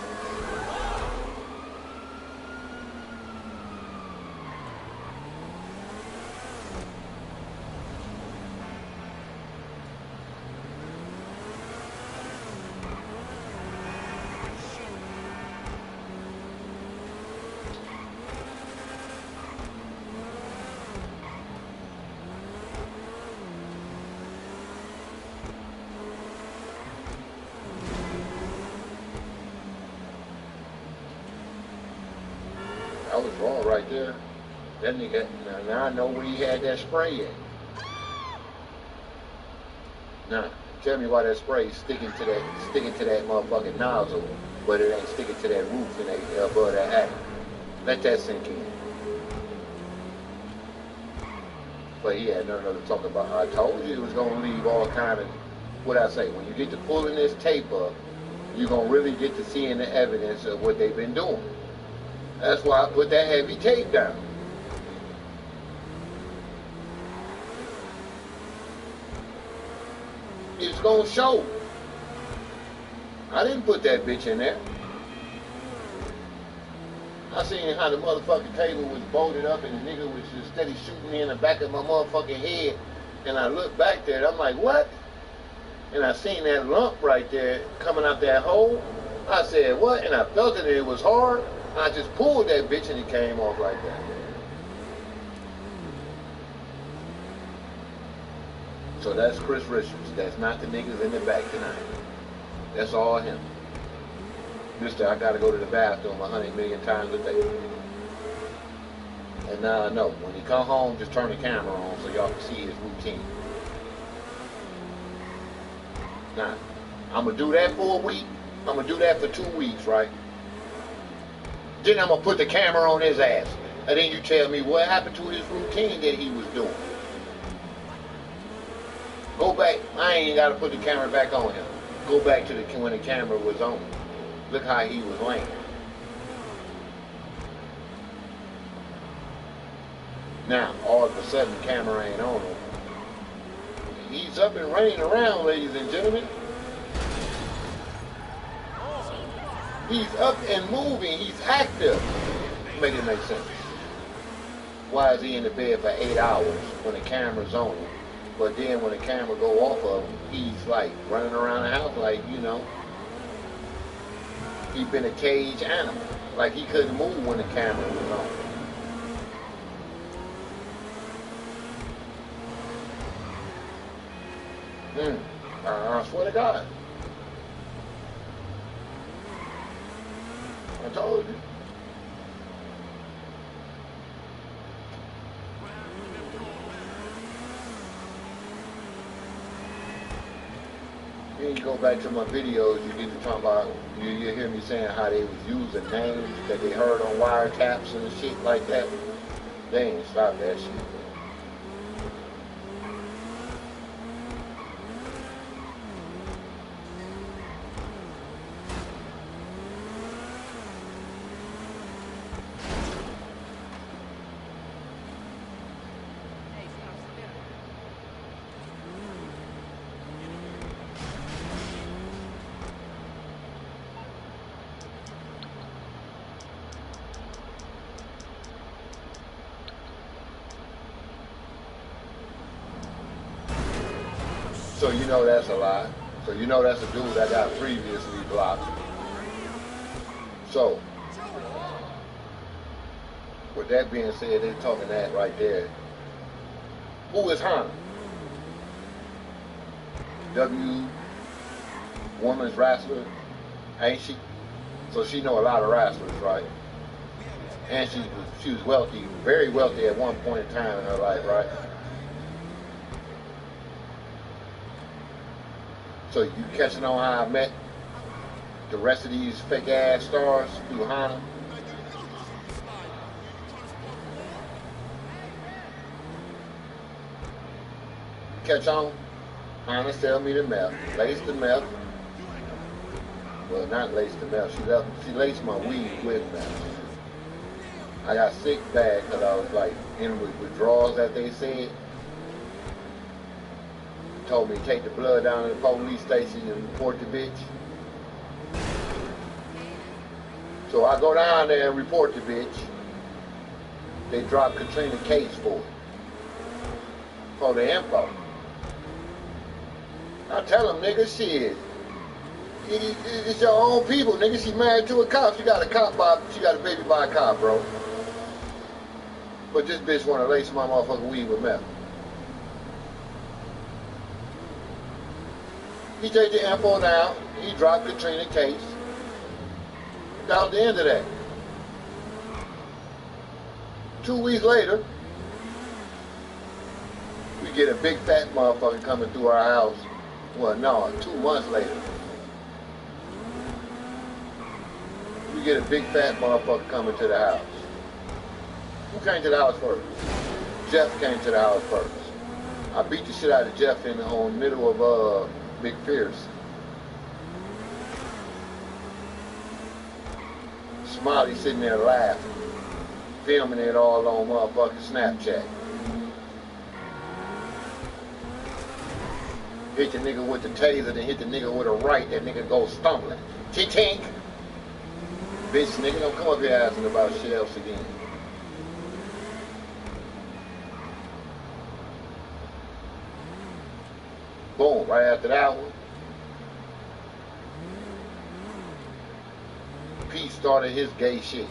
I was wrong right there. That nigga, now I know where he had that spray at. Now, tell me why that spray is sticking to that motherfucking nozzle, but it ain't sticking to that roof and above that attic. Let that sink in. But he had nothing to talk about. I told you it was gonna leave all kind of, what I say, when you get to pulling this tape up, you're gonna really get to seeing the evidence of what they've been doing. That's why I put that heavy tape down. It's gonna show. I didn't put that bitch in there. I seen how the motherfucking table was bolted up and the nigga was just steady shooting me in the back of my motherfucking head. And I looked back there and I'm like, what? And I seen that lump right there coming out that hole. I said, what? And I felt it and it was hard. I just pulled that bitch and it came off like that. So that's Chris Richards. That's not the niggas in the back tonight. That's all him. Mister, I gotta go to the bathroom 100 million times a day. And now I know. When he come home, just turn the camera on so y'all can see his routine. Now, I'm gonna do that for a week. I'm gonna do that for 2 weeks, right? Then I'm gonna put the camera on his ass. And then you tell me what happened to his routine that he was doing. Go back. I ain't gotta put the camera back on him. Go back to when the camera was on. Look how he was laying. Now, all of a sudden, the camera ain't on him. He's up and running around, ladies and gentlemen. He's up and moving. He's active. Make it make sense. Why is he in the bed for 8 hours when the camera's on him? But then when the camera go off of him, he's like running around the house like, you know, he's been a caged animal. Like he couldn't move when the camera was on. I swear to God. I told you. Then you go back to my videos, you get to talk about, you hear me saying how they was using names that they heard on wiretaps and shit like that. They ain't stop that shit. So you know that's a lie. So you know that's a dude that got previously blocked. So, with that being said, they're talking that right there. Who is Hannah? W woman's wrestler, ain't she? So she know a lot of wrestlers, right? And she was wealthy, very wealthy at one point in time in her life, right? So you catching on how I met the rest of these fake ass stars through Hana? Catch on? Hana sell me the meth, laced the meth. Well, not laced the meth. She laced my weed with meth. I got sick bad because I was like in withdrawals, as they said. Told me to take the blood down to the police station and report the bitch. So I go down there and report the bitch. They drop Katrina case for it. For the info. I tell them, nigga, shit. It's your own people, nigga. She married to a cop. She got a baby by a cop, bro. But this bitch wanna lace my motherfucking weed with meth. He take the info down, he dropped Katrina case. That was the end of that. 2 weeks later, we get a big fat motherfucker coming through our house. Well, no, 2 months later. We get a big fat motherfucker coming to the house. Who came to the house first? Jeff came to the house first. I beat the shit out of Jeff in the middle of Big Pierce. Smiley sitting there laughing, filming it all on motherfucking Snapchat. Hit the nigga with the taser, then hit the nigga with a right, that nigga goes stumbling. Tink! Bitch, nigga, don't come up here asking about shit else again. Boom, right after that one, Pete started his gay shit.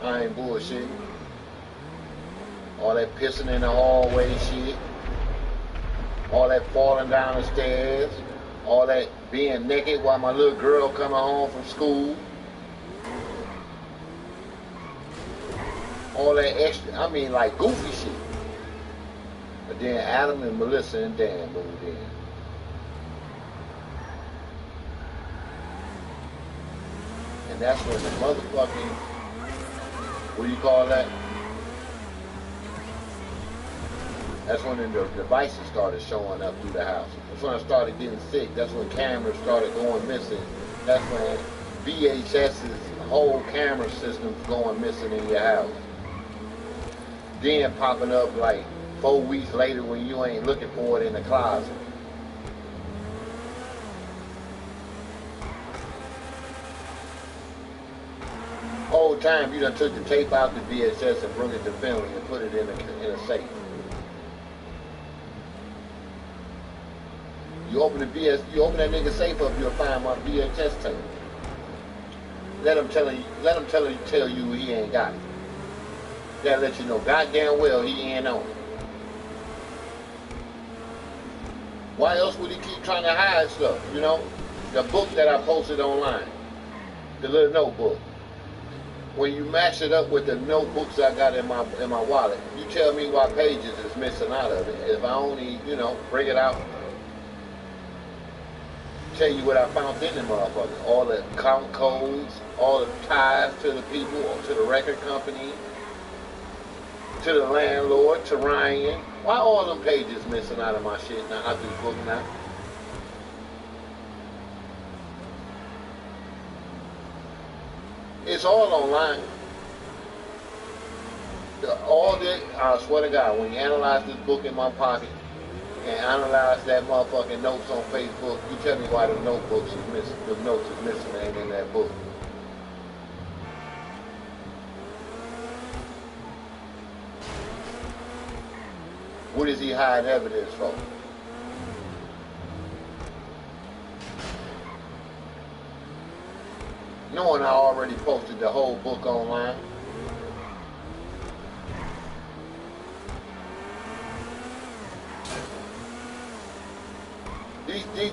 I ain't bullshitting. All that pissing in the hallway shit. All that falling down the stairs. All that being naked while my little girl coming home from school. All that extra, I mean like goofy shit. But then Adam and Melissa and Dan moved in. And that's when the motherfucking, what do you call that? That's when the devices started showing up through the house. That's when I started getting sick. That's when cameras started going missing. That's when VHS's whole camera system's going missing in your house. Then popping up like 4 weeks later when you ain't looking for it in the closet. Whole time you done took the tape out the VHS and brought it to Finley and put it in a safe. You open that nigga safe up, you'll find my VHS tape. Let him tell you he ain't got it. That'll let you know goddamn well he ain't on it. Why else would he keep trying to hide stuff, you know? The book that I posted online, the little notebook. When you match it up with the notebooks I got in my wallet, you tell me what pages is missing out of it. If I only, you know, bring it out. Tell you what I found in them motherfuckers. All the count codes, all the ties to the people, or to the record company, to the landlord, to Ryan. Why all them pages missing out of my shit now, out this book now? It's all online. All this, I swear to God, when you analyze this book in my pocket and analyze that motherfucking notes on Facebook, you tell me why the notebooks is missing. The notes is missing ain't in that book. What is he hiding evidence for? Knowing I already posted the whole book online.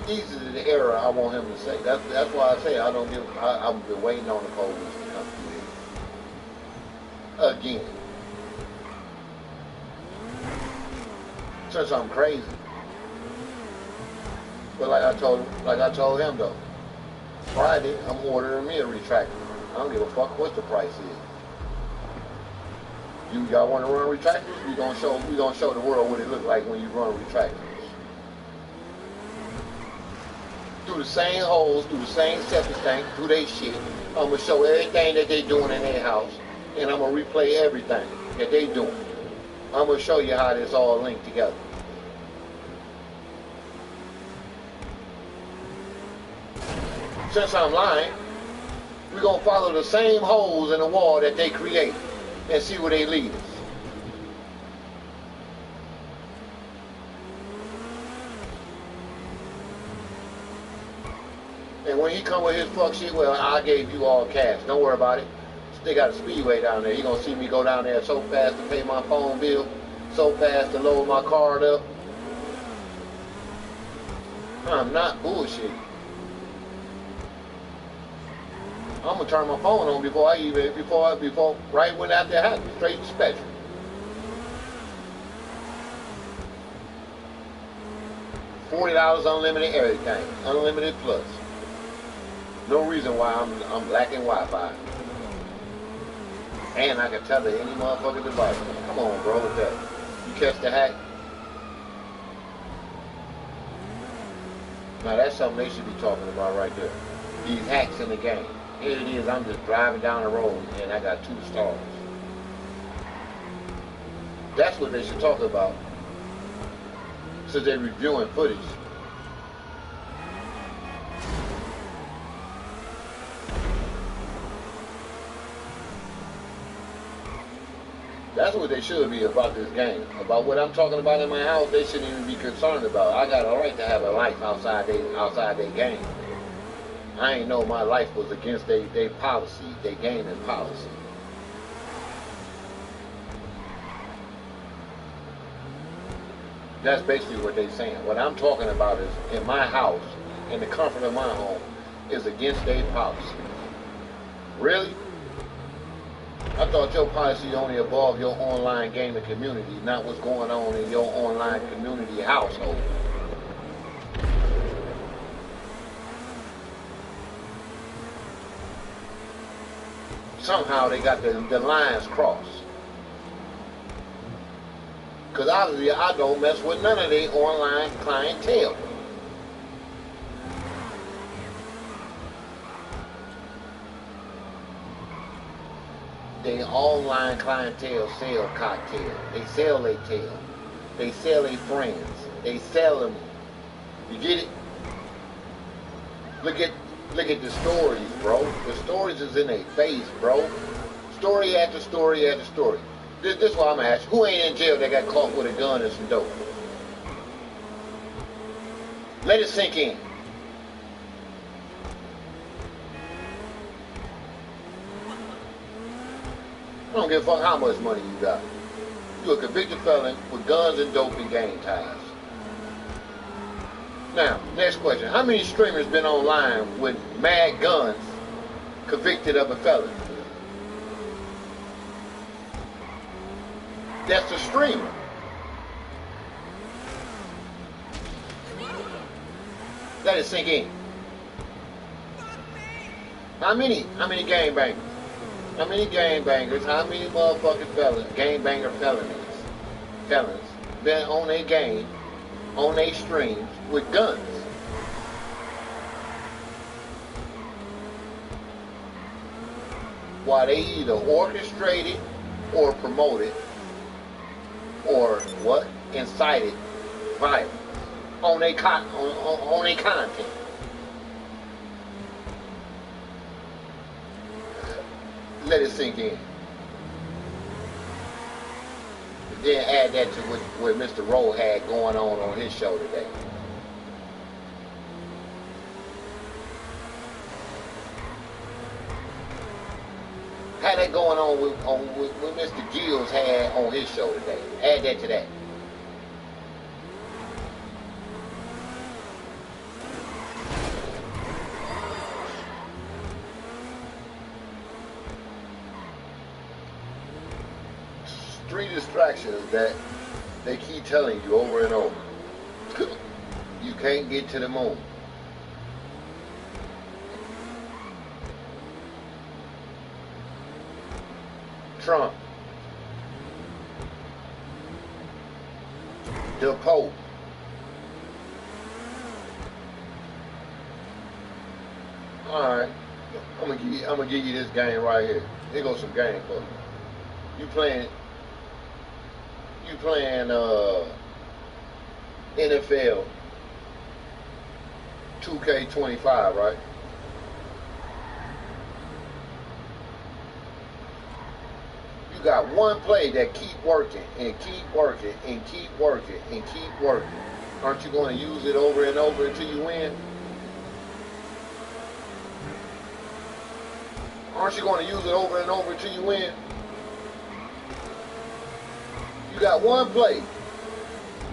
These are the error I want him to say. That's why I say I don't give. I've been waiting on the police to come through here. Again. Since I'm crazy. But like I told him though, Friday I'm ordering me a retractor. I don't give a fuck what the price is. Y'all want to run retractors? We gonna show the world what it look like when you run retractors. Through the same holes, through the same septic tank, through their shit. I'm gonna show everything that they doing in their house, and I'm gonna replay everything that they doing. I'm gonna show you how this all linked together. Since I'm lying, we're gonna follow the same holes in the wall that they created and see where they lead us. And when he come with his fuck shit, well, I gave you all cash. Don't worry about it. They got a speedway down there. He gonna see me go down there so fast to pay my phone bill, so fast to load my card up. I'm not bullshitting. I'm gonna turn my phone on before right when that happens, straight to Spectrum. $40 unlimited everything, unlimited plus. No reason why I'm lacking Wi-Fi. And I can tell it any motherfucking device. Come on, bro, with that. You catch the hack? Now that's something they should be talking about right there. These hacks in the game. Here it is, I'm just driving down the road and I got 2 stars. That's what they should talk about. Since they're reviewing footage. That's what they should be about this game. About what I'm talking about in my house, they shouldn't even be concerned about. I got a right to have a life outside their game. I ain't know my life was against their policy, their gaming policy. That's basically what they're saying. What I'm talking about is in my house, in the comfort of my home, is against their policy. Really? I thought your policy only involved your online gaming community, not what's going on in your online community household. Somehow they got the lines crossed. Because obviously I don't mess with none of their online clientele. They online clientele sell cocktails. They sell their tail. They sell their friends. They sell them. You get it? Look at the stories, bro. The stories is in their face, bro. Story after story after story. This is why I'm gonna ask you, who ain't in jail that got caught with a gun and some dope? Let it sink in. I don't give a fuck how much money you got. You're a convicted felon with guns and dope and gang ties. Now, next question. How many streamers been online with mad guns convicted of a felony? That's a streamer. Let it sink in. How many gangbangers? How many gangbangers? How many motherfucking felons, gangbanger felons, been on their game, on their streams with guns? While they either orchestrated or promoted or what? Incited violence on their on their content. Let it sink in. Then add that to what Mr. Rowe had going on his show today. Had that going on with Mr. Gills had on his show today. Add that to that. Three distractions that they keep telling you over and over. You can't get to the moon. Trump. The Pope. Alright. I'm gonna give you this game right here. Here goes some game for you. You playing NFL 2K25, right? You got one play that keep working and keep working and keep working and keep working. Aren't you going to use it over and over until you win? Aren't you going to use it over and over until you win? You got one play.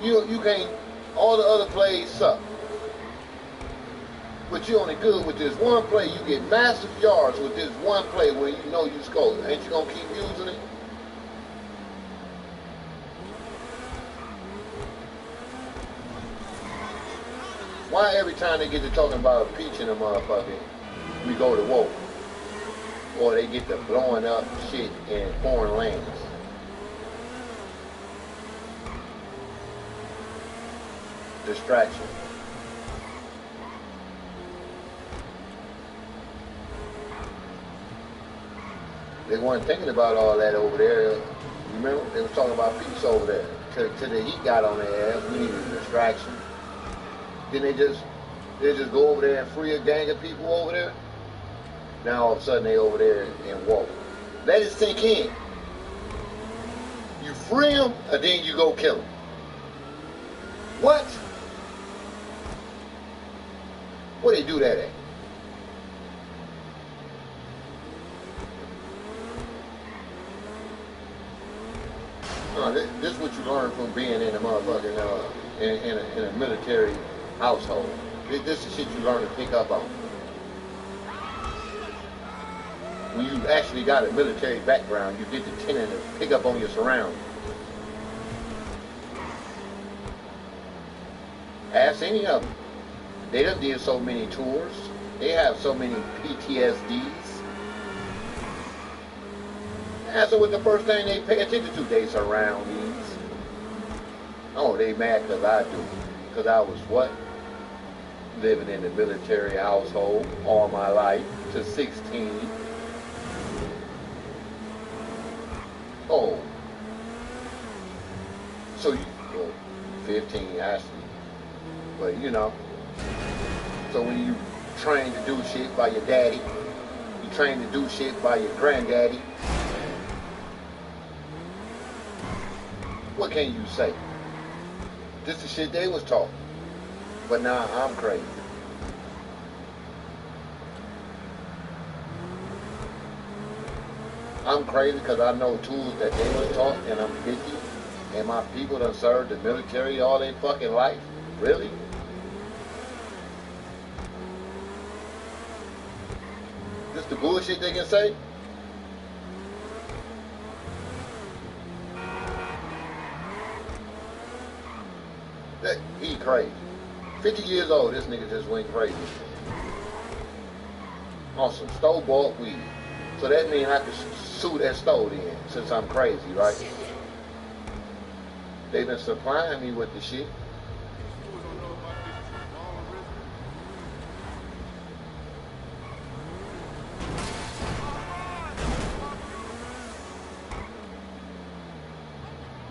You can't. All the other plays suck. But you're only good with this one play. You get massive yards with this one play where you know you scored. Ain't you gonna keep using it? Why every time they get to talking about impeaching a motherfucker, we go to war? Or they get to blowing up shit in foreign lands? Distraction. They weren't thinking about all that over there. Remember, they was talking about peace over there. Till the heat got on their ass, we needed a distraction. Then they just go over there and free a gang of people over there. Now all of a sudden they over there in war. Let it sink in. You free them, and then you go kill them. What? Where they do that at? This is what you learn from being in a motherfucking in a military household. This is shit you learn to pick up on. When you actually got a military background, you get the tendency to pick up on your surroundings. Ask any of them. They done did so many tours. They have so many PTSDs. Ask them what the first thing they pay attention to. They surroundings. Oh, they mad because I do. Because I was what? Living in the military household all my life to 16. Oh. So you, well, 15 actually. But you know. So when you train to do shit by your daddy, you train to do shit by your granddaddy, what can you say? This is shit they was taught. But now I'm crazy. I'm crazy because I know tools that they was taught, and I'm 50, and my people done served the military all their fucking life. Really? This the bullshit they can say? He crazy. 50 years old, this nigga just went crazy. on some store-bought weed. So that means I could sue that store then, since I'm crazy, right? They've been supplying me with the shit.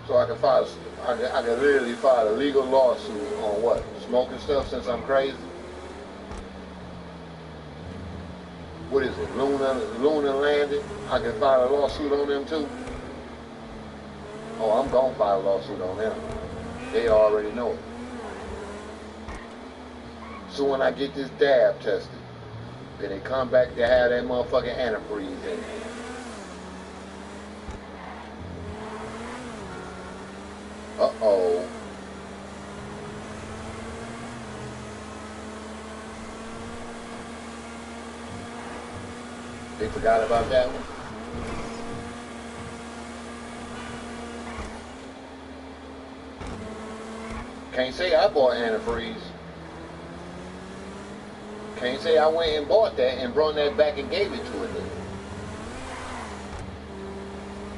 So I can literally file a legal lawsuit on what? Smoking stuff since I'm crazy? What is it? Lunar landing? I can file a lawsuit on them too? Oh, I'm gonna file a lawsuit on them. They already know it. So when I get this dab tested, then they come back to have that motherfucking antifreeze in it. Uh-oh. They forgot about that one? Can't say I bought antifreeze. Can't say I went and bought that and brought that back and gave it to a nigga.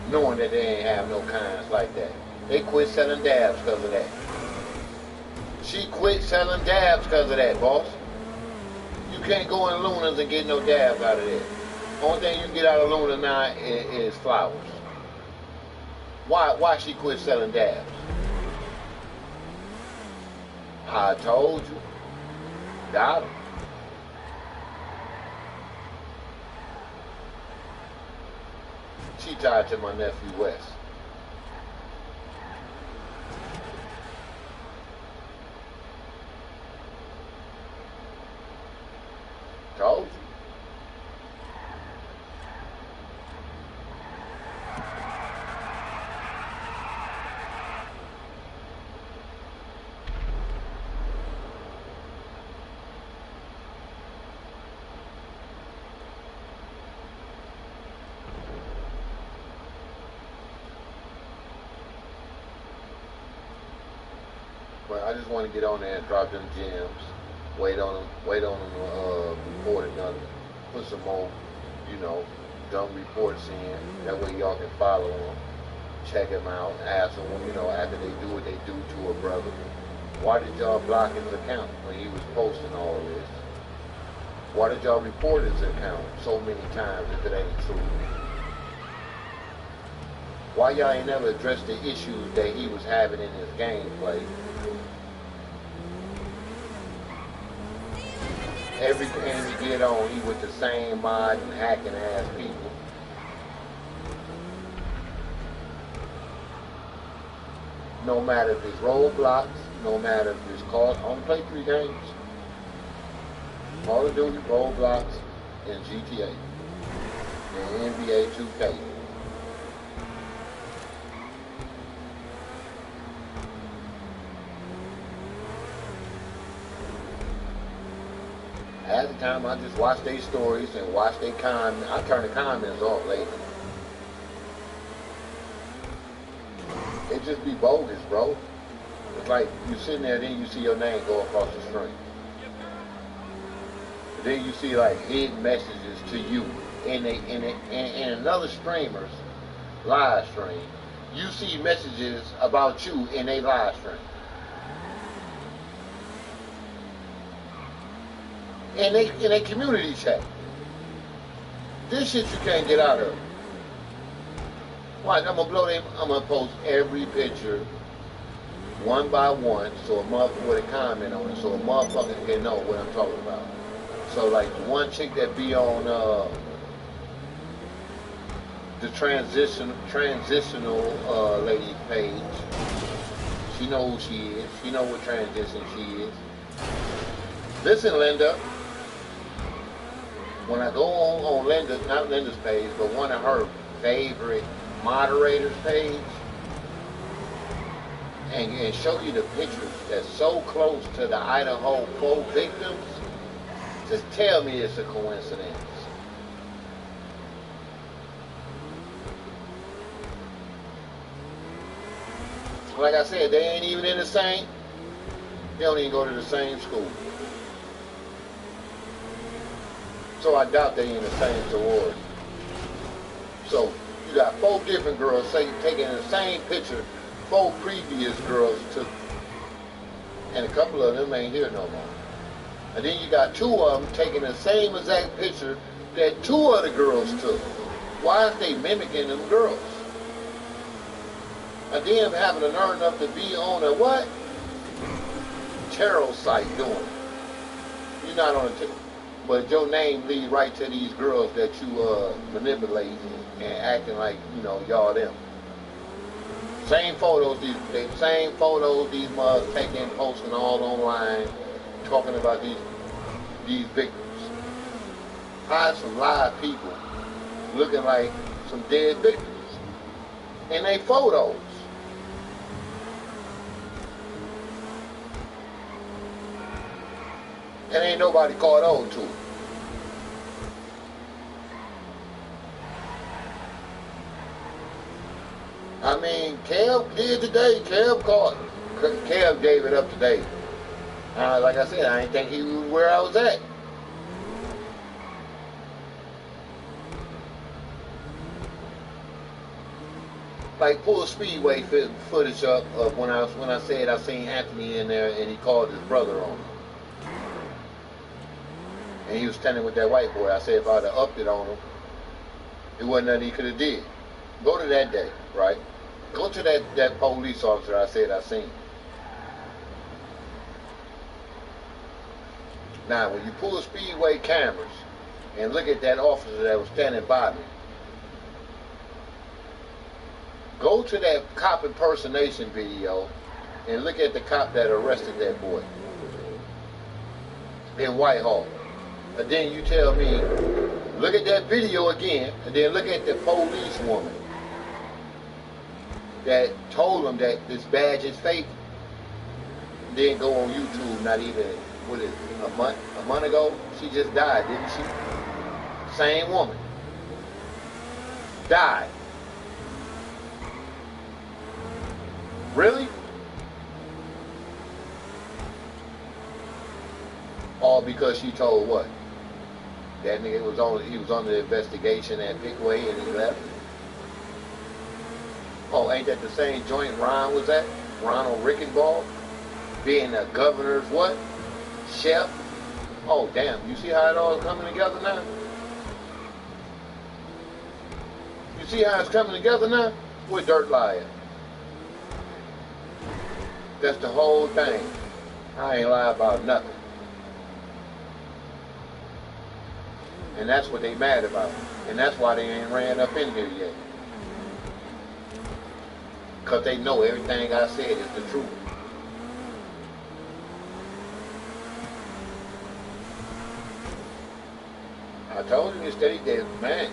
Knowing that they ain't have no kinds like that. They quit selling dabs because of that. She quit selling dabs because of that, boss. You can't go in Luna's and get no dabs out of there. Only thing you can get out of Luna now is flowers. Why she quit selling dabs? I told you. Got him. She tied to my nephew West. Told you. But I just want to get on there and drop them gems. Wait on them to report another. Put some more, dumb reports in. That way y'all can follow them, check them out, ask them, after they do what they do to a brother. Why did y'all block his account when he was posting all this? Why did y'all report his account so many times if it ain't true? Why y'all ain't never addressed the issues that he was having in his gameplay? Every game he get on, he with the same mod and hacking ass people. No matter if it's Roblox, no matter if it's Call, I only play 3 games. Call of Duty, Roblox, and GTA. And NBA 2K. At the time, I just watch their stories and watch their comments. I turn the comments off lately. It just be bogus, bro. It's like you sitting there, then you see your name go across the screen. Then you see like hidden messages to you in another streamer's live stream. You see messages about you in a live stream. In a community chat. This shit you can't get out of. Watch, I'm gonna post every picture one by one so a motherfucker with a comment on it so a motherfucker can know what I'm talking about. So like the one chick that be on the transitional lady page, she know who she is. She know what transition she is. Listen, Linda. When I go on Linda's, not Linda's page, but one of her favorite moderators' page, and show you the pictures that's so close to the Idaho 4 victims, just tell me it's a coincidence. Like I said, they ain't even in the same, they don't even go to the same school. So I doubt they in the same sorority. So you got 4 different girls taking the same picture 4 previous girls took, and a couple of them ain't here no more. And then you got 2 of them taking the same exact picture that 2 other girls took. Why is they mimicking them girls? And then having the nerve enough to be on a what? Tarot site doing it. You're not on a but your name leads right to these girls that you manipulating and acting like, you know, y'all them. Same photos, these mugs taking, posting all online, talking about these victims. Hide some live people looking like some dead victims. And they photos. And ain't nobody caught on to it. I mean, Kev did today. Kev gave it up today. Like I said, I didn't think he was where I was at. Like pull Speedway footage up of when I said I seen Anthony in there and he called his brother on him. And he was standing with that white boy. I said if I'd have upped it on him, it wasn't nothing he could have did. Go to that day, right? Go to that police officer I said I seen. Now, when you pull the Speedway cameras and look at that officer that was standing by me, go to that cop impersonation video and look at the cop that arrested that boy in Whitehall. And then you tell me, look at that video again, and then look at the police woman that told him that this badge is fake. Then go on YouTube, not even, what is it, a month ago? She just died, didn't she? Same woman. Died. Really? All because she told what? That nigga he was on the investigation at Pickway and he left. Oh, ain't that the same joint Ron was at? Ronald Rickenbaugh? Being the governor's what? Chef? Oh, damn. You see how it all is coming together now? You see how it's coming together now? Where Dirt lie at? That's the whole thing. I ain't lie about nothing. And that's what they mad about. And that's why they ain't ran up in here yet. Because they know everything I said is the truth. I told you instead he did, man.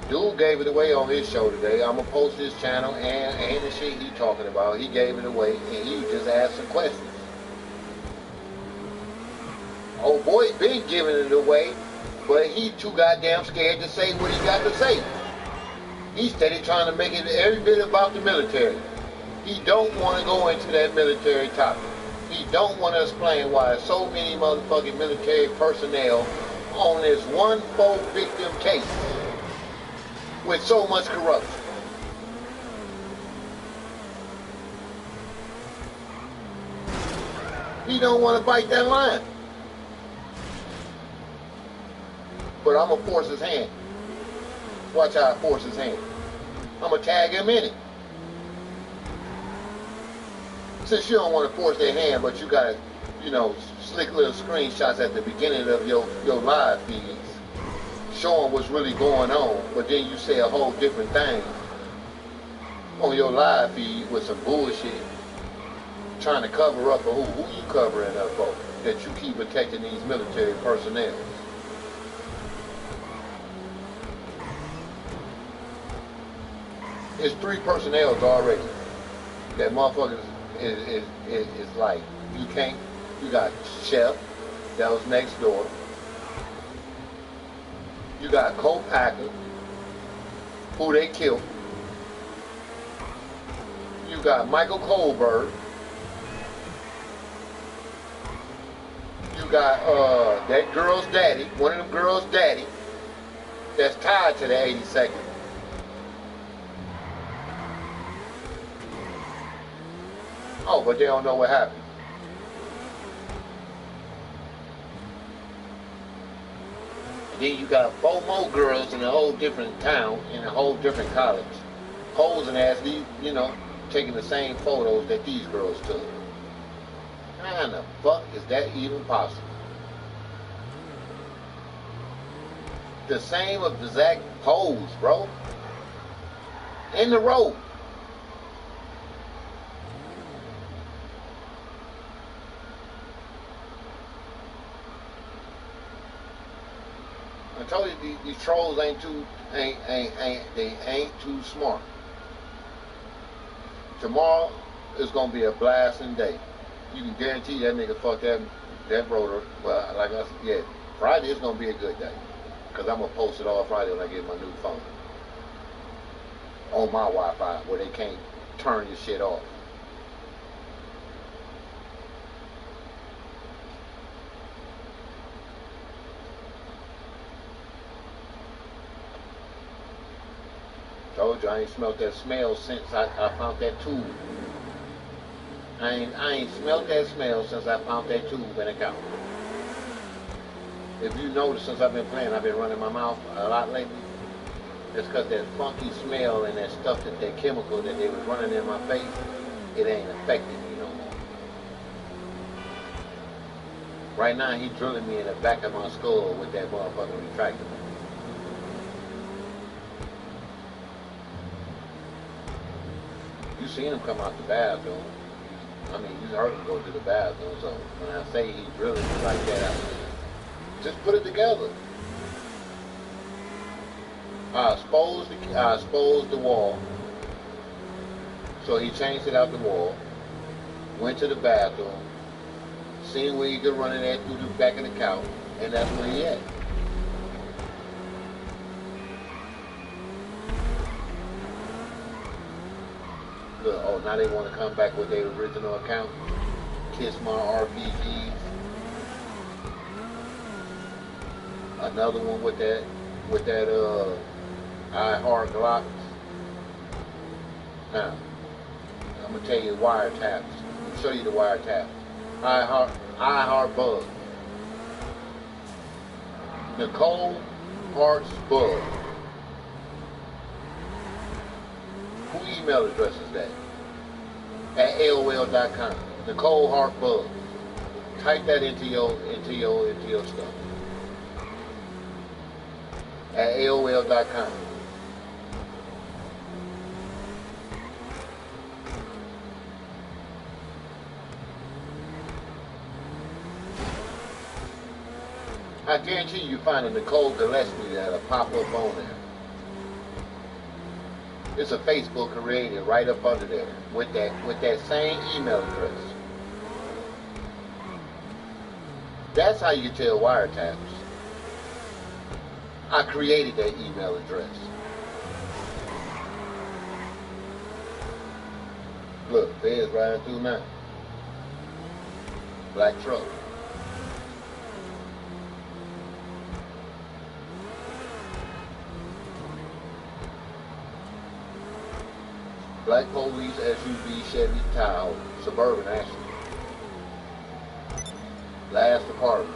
Dude gave it away on his show today. I'm going to post his channel and the shit he talking about. He gave it away and he just asked some questions. Oh boy, been giving it away, but he too goddamn scared to say what he got to say. He's steady trying to make it every bit about the military. He don't want to go into that military topic. He don't want to explain why so many motherfucking military personnel on this one victim case with so much corruption. He don't want to bite that line. But I'm going to force his hand. Watch how I force his hand. I'm going to tag him in it. Since you don't want to force their hand, but you got, you know, slick little screenshots at the beginning of your live feeds, showing what's really going on, but then you say a whole different thing on your live feed with some bullshit, trying to cover up for who? Who you covering up for? That you keep protecting these military personnel. It's 3 personnels already. That motherfuckers is like, you got Chef, that was next door. You got co-packer, who they killed. You got Michael Colberg. You you got that girl's daddy, one of them girls' daddy, that's tied to the 82nd. Oh, but they don't know what happened. And then you got 4 more girls in a whole different town, in a whole different college, posing as these, you know, taking the same photos that these girls took. How in the fuck is that even possible? The same exact pose, bro. In the road. I told you these trolls ain't too smart. Tomorrow is gonna be a blasting day. You can guarantee that nigga fuck that rotor. Well, like I said, yeah, Friday is gonna be a good day. Cause I'm gonna post it all Friday when I get my new phone. On my Wi-Fi where they can't turn your shit off. Told you I ain't smelt that smell since I found that tube. I ain't smelt that smell since I found that tube in the couch. If you notice, since I've been playing, I've been running my mouth a lot lately. It's because that funky smell and that stuff, that chemical that they was running in my face, it ain't affecting me no more. Right now, he drilling me in the back of my skull with that motherfucking retractor. You seen him come out the bathroom. I mean, you heard him go to the bathroom. So when I say he drilling me like that, just put it together. I exposed the wall. So he changed it out the wall. Went to the bathroom. Seen where he could run it at through the back of the couch. And that's where he at. Look, oh, now they want to come back with their original account. Kiss my RPGs. Another one with that I Heart Glocks. Now, I'm gonna tell you the wiretaps. I'll show you the wiretaps. I Heart Bug. Nicole Hearts Bug. Who email address is that? At AOL.com. Nicole Hart Bug. Type that into your stuff. At AOL.com. I guarantee you find a Nicole Gillespie that'll pop up on there. It's a Facebook created right up under there with that same email address. That's how you tell wiretaps. I created that email address. Look, Fed's riding through now. Black truck. Black police SUV Chevy Tahoe, Suburban actually. Last apartment.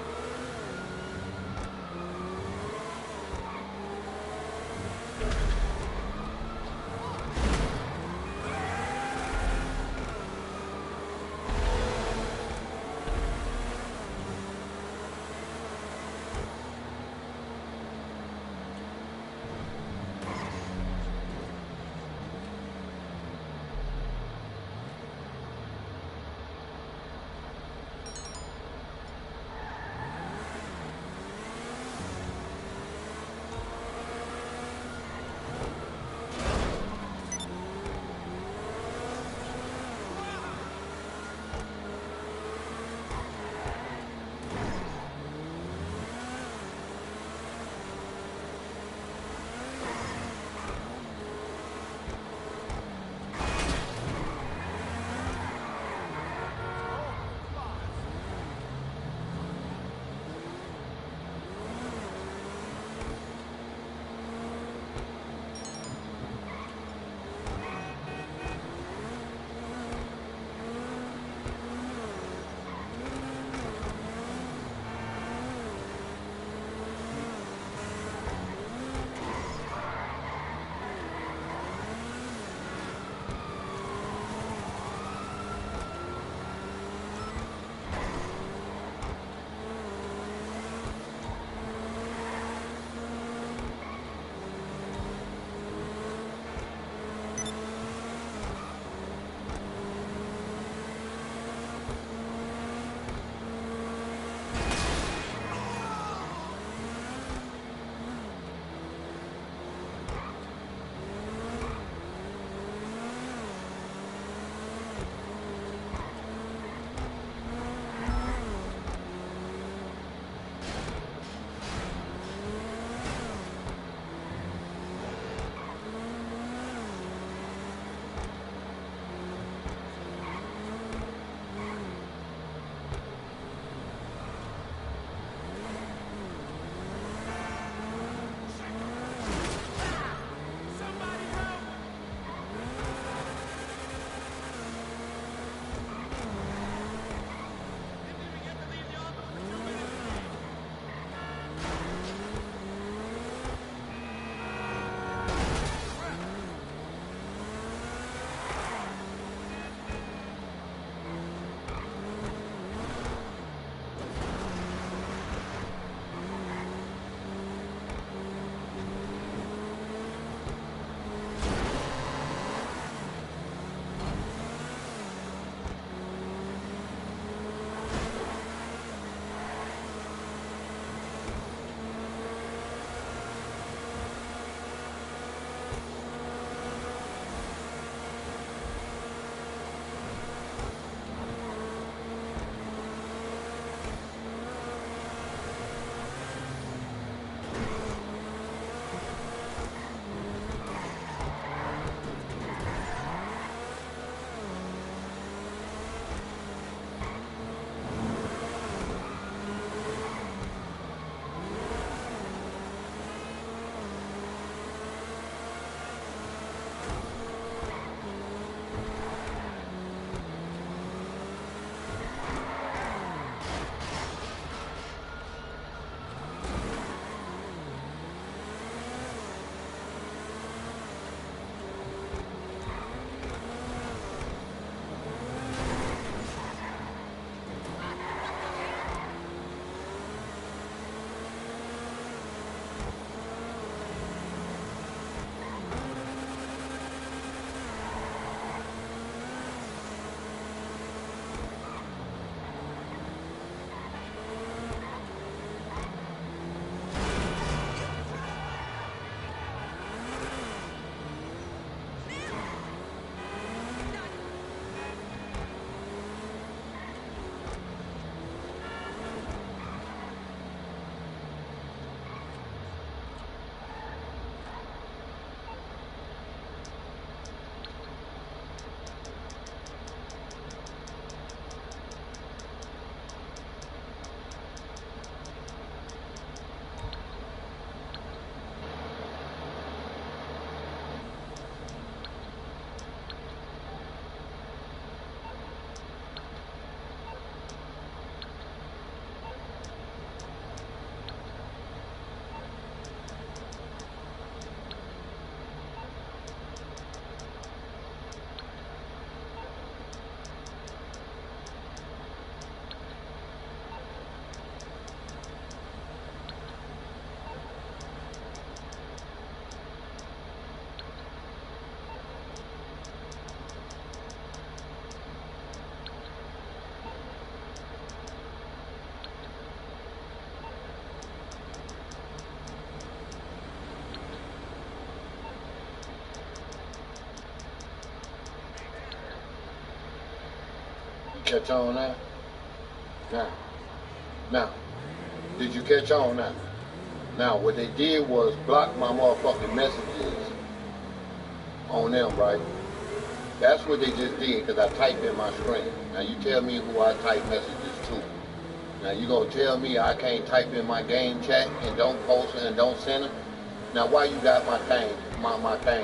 Catch on now? Now. Now. Did you catch on now? Now, what they did was block my motherfucking messages on them, right? That's what they just did, because I typed in my screen. Now, you tell me who I type messages to. Now, you gonna tell me I can't type in my game chat and don't post it and don't send them? Now, why you got my thing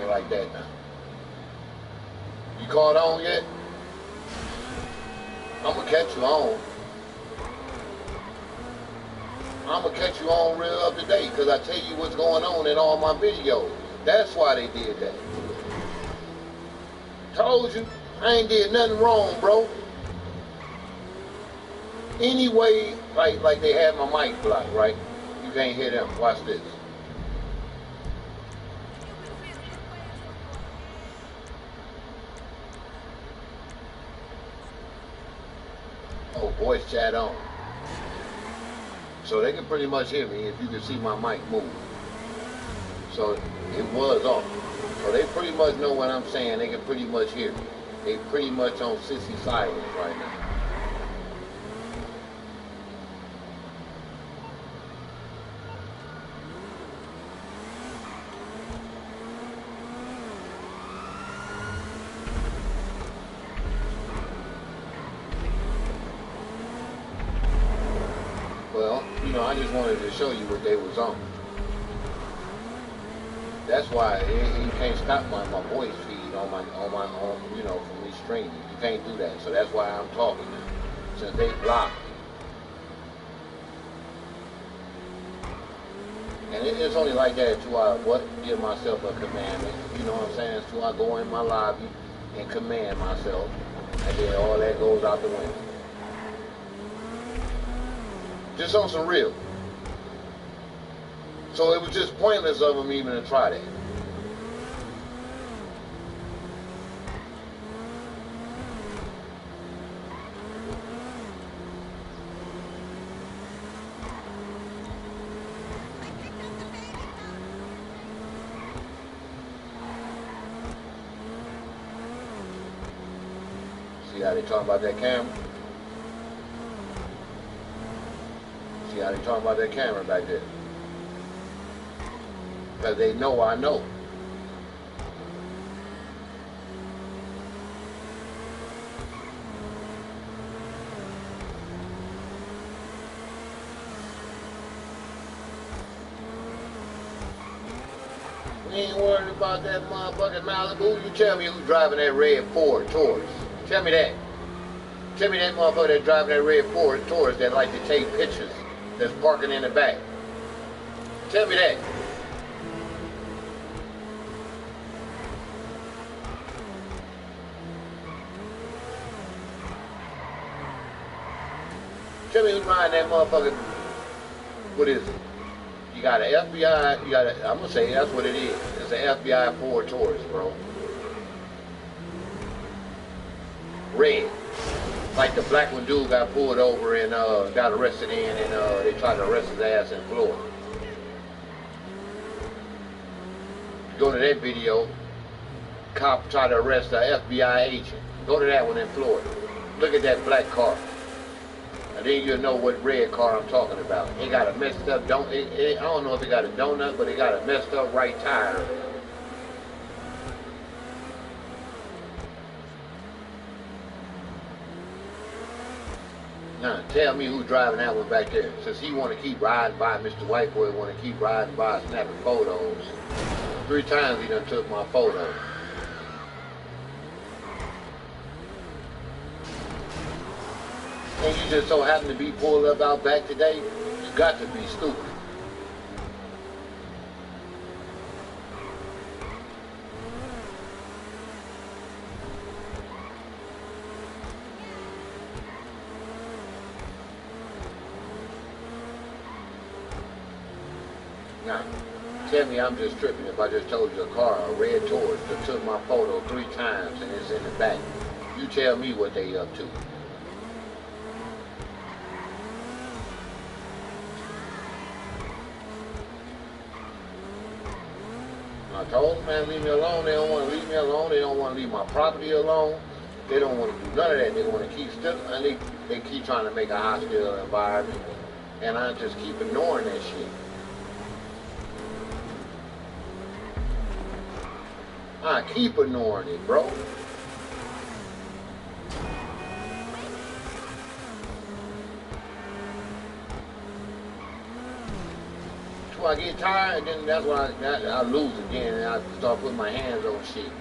like that now? You caught on yet? I'm gonna catch you on. I'm gonna catch you on real up to date, because I tell you what's going on in all my videos. That's why they did that. Told you, I ain't did nothing wrong, bro. Anyway, like they had my mic blocked, right? You can't hear them. Watch this. Oh, voice chat on. So they can pretty much hear me if you can see my mic move. So it was off. So they pretty much know what I'm saying. They can pretty much hear me. They pretty much on sissy silence right now. Well, you know, I just wanted to show you what they was on. That's why you can't stop my voice feed on you know, from me streaming. You can't do that. So that's why I'm talking now. Since they blocked me. And it's only like that until I give myself a commandment. You know what I'm saying? Until I go in my lobby and command myself. And then all that goes out the window. Just on some real. So it was just pointless of them even to try that. See how they talking about that camera? See how they talking about that camera back there? Because they know I know. We ain't worried about that motherfucking Malibu. You tell me who's driving that red Ford Taurus. Tell me that. Tell me that motherfucker that's driving that red Ford Taurus that like to take pictures, that's parking in the back. Tell me that. Tell me who's riding that motherfucker. What is it? You got an FBI, I'm gonna say that's what it is. It's an FBI Ford Taurus, bro. Red. Like the black one dude got pulled over and got arrested in, and they tried to arrest his ass in Florida. You go to that video, cop tried to arrest an FBI agent. Go to that one in Florida. Look at that black car. And then you'll know what red car I'm talking about. It got a messed up, I don't know if it got a donut, but it got a messed up right tire. Now, tell me who's driving that one back there. Since he want to keep riding by, Mr. White Boy want to keep riding by, snapping photos. 3 times he done took my photo. And you just so happen to be pulled up out back today, you got to be stupid. Now, tell me I'm just tripping if I just told you a car, a red Taurus, that took my photo 3 times and it's in the back. You tell me what they up to. I told them, man, leave me alone. They don't want to leave me alone. They don't want to leave my property alone. They don't want to do none of that. They want to keep still, and they keep trying to make a hostile environment, and I just keep ignoring that shit. I keep ignoring it, bro. Till I get tired, then that's when I lose again, and I start putting my hands on shit.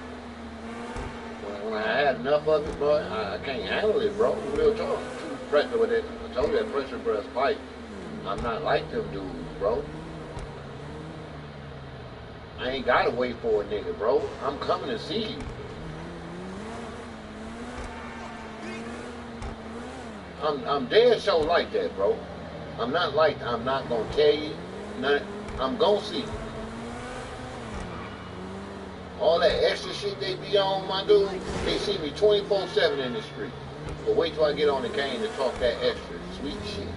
When I had enough of it, bro, I can't handle it, bro. Real talk. Too pressure with it. I told you that pressure breast pipe. I'm not like them dudes, bro. I ain't gotta wait for a nigga, bro. I'm coming to see you. I'm dead so like that, bro. I'm not gonna tell you. I'm gonna see you. All that extra shit they be on, my dude, they see me 24/7 in the street. But wait till I get on the cane to talk that extra sweet shit.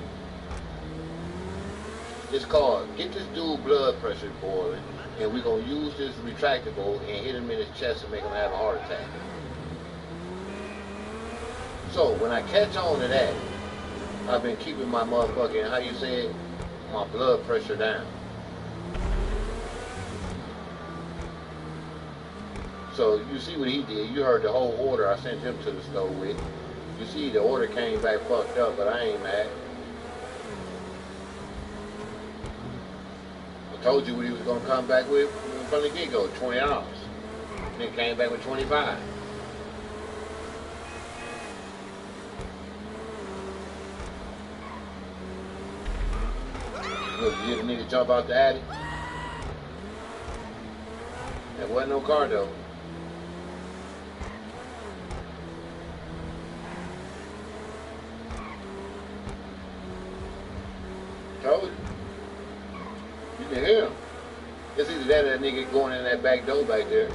It's called, get this dude blood pressure boiling, and we're going to use this retractable and hit him in his chest and make him have a heart attack. So, when I catch on to that, I've been keeping my motherfucking, how you say it, my blood pressure down. So, you see what he did. You heard the whole order I sent him to the store with. You see the order came back fucked up, but I ain't mad. I told you what he was going to come back with from the get-go, $20. And then came back with 25. Look, you hear the nigga jump out the attic? There wasn't no car though. Told you. You can hear him. It's either that or that nigga going in that back door back there.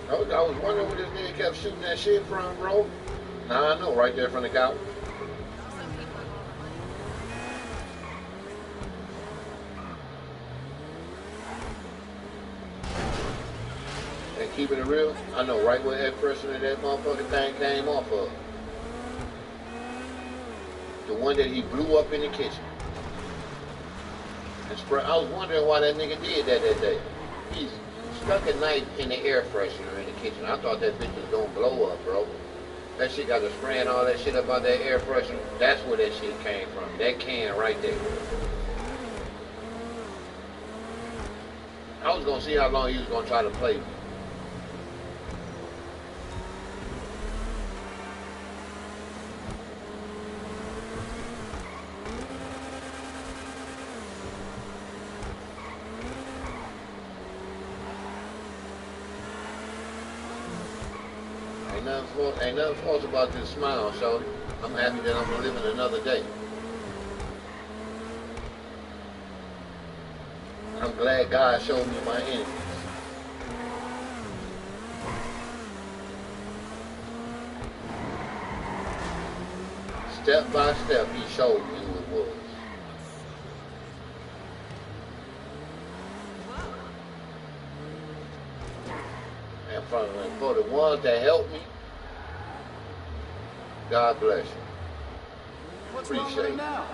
I was wondering where this nigga kept shooting that shit from, bro. Now I know, right there from the couch. And keeping it real, I know right where that freshener that motherfucking thing came off of. The one that he blew up in the kitchen. And I was wondering why that nigga did that day. He stuck a knife in the air freshener in the kitchen. I thought that bitch was gonna blow up, bro. That shit got to spraying all that shit up out that air freshener. That's where that shit came from. That can right there. I was gonna see how long he was gonna try to play me. Ain't nothing false about this smile, shorty. I'm happy that I'm living another day. I'm glad God showed me my enemies. Step by step, he showed me who it was. And for the ones that helped me, God bless you. What's wrong with her now?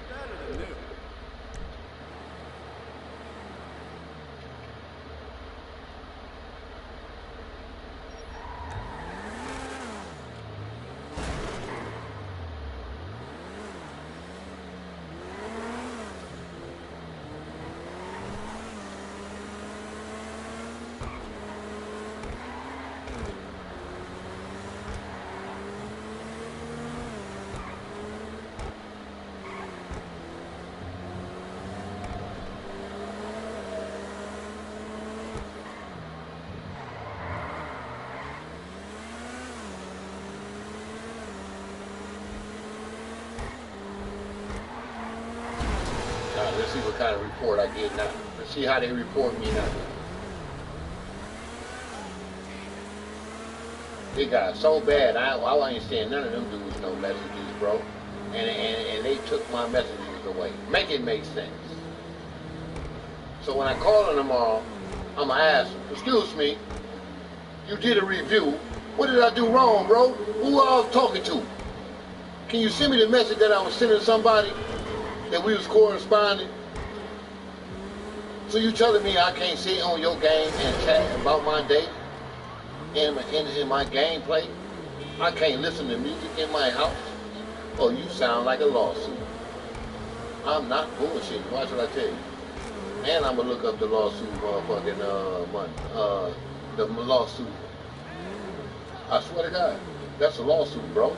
Better than new. Let's see what kind of report I get now. Let's see how they report me now. It got so bad, I wasn't saying none of them dudes no messages, bro. And they took my messages away. Make it make sense. So when I call them tomorrow, I'm going to ask them, excuse me, you did a review. What did I do wrong, bro? Who I was talking to? Can you send me the message that I was sending somebody that we was corresponding? So you telling me I can't sit on your game and chat about my day in my gameplay? I can't listen to music in my house? Oh, you sound like a lawsuit. I'm not bullshitting. Watch what I tell you. And I'm gonna look up the lawsuit, motherfucking money. The lawsuit. I swear to God, that's a lawsuit, bro.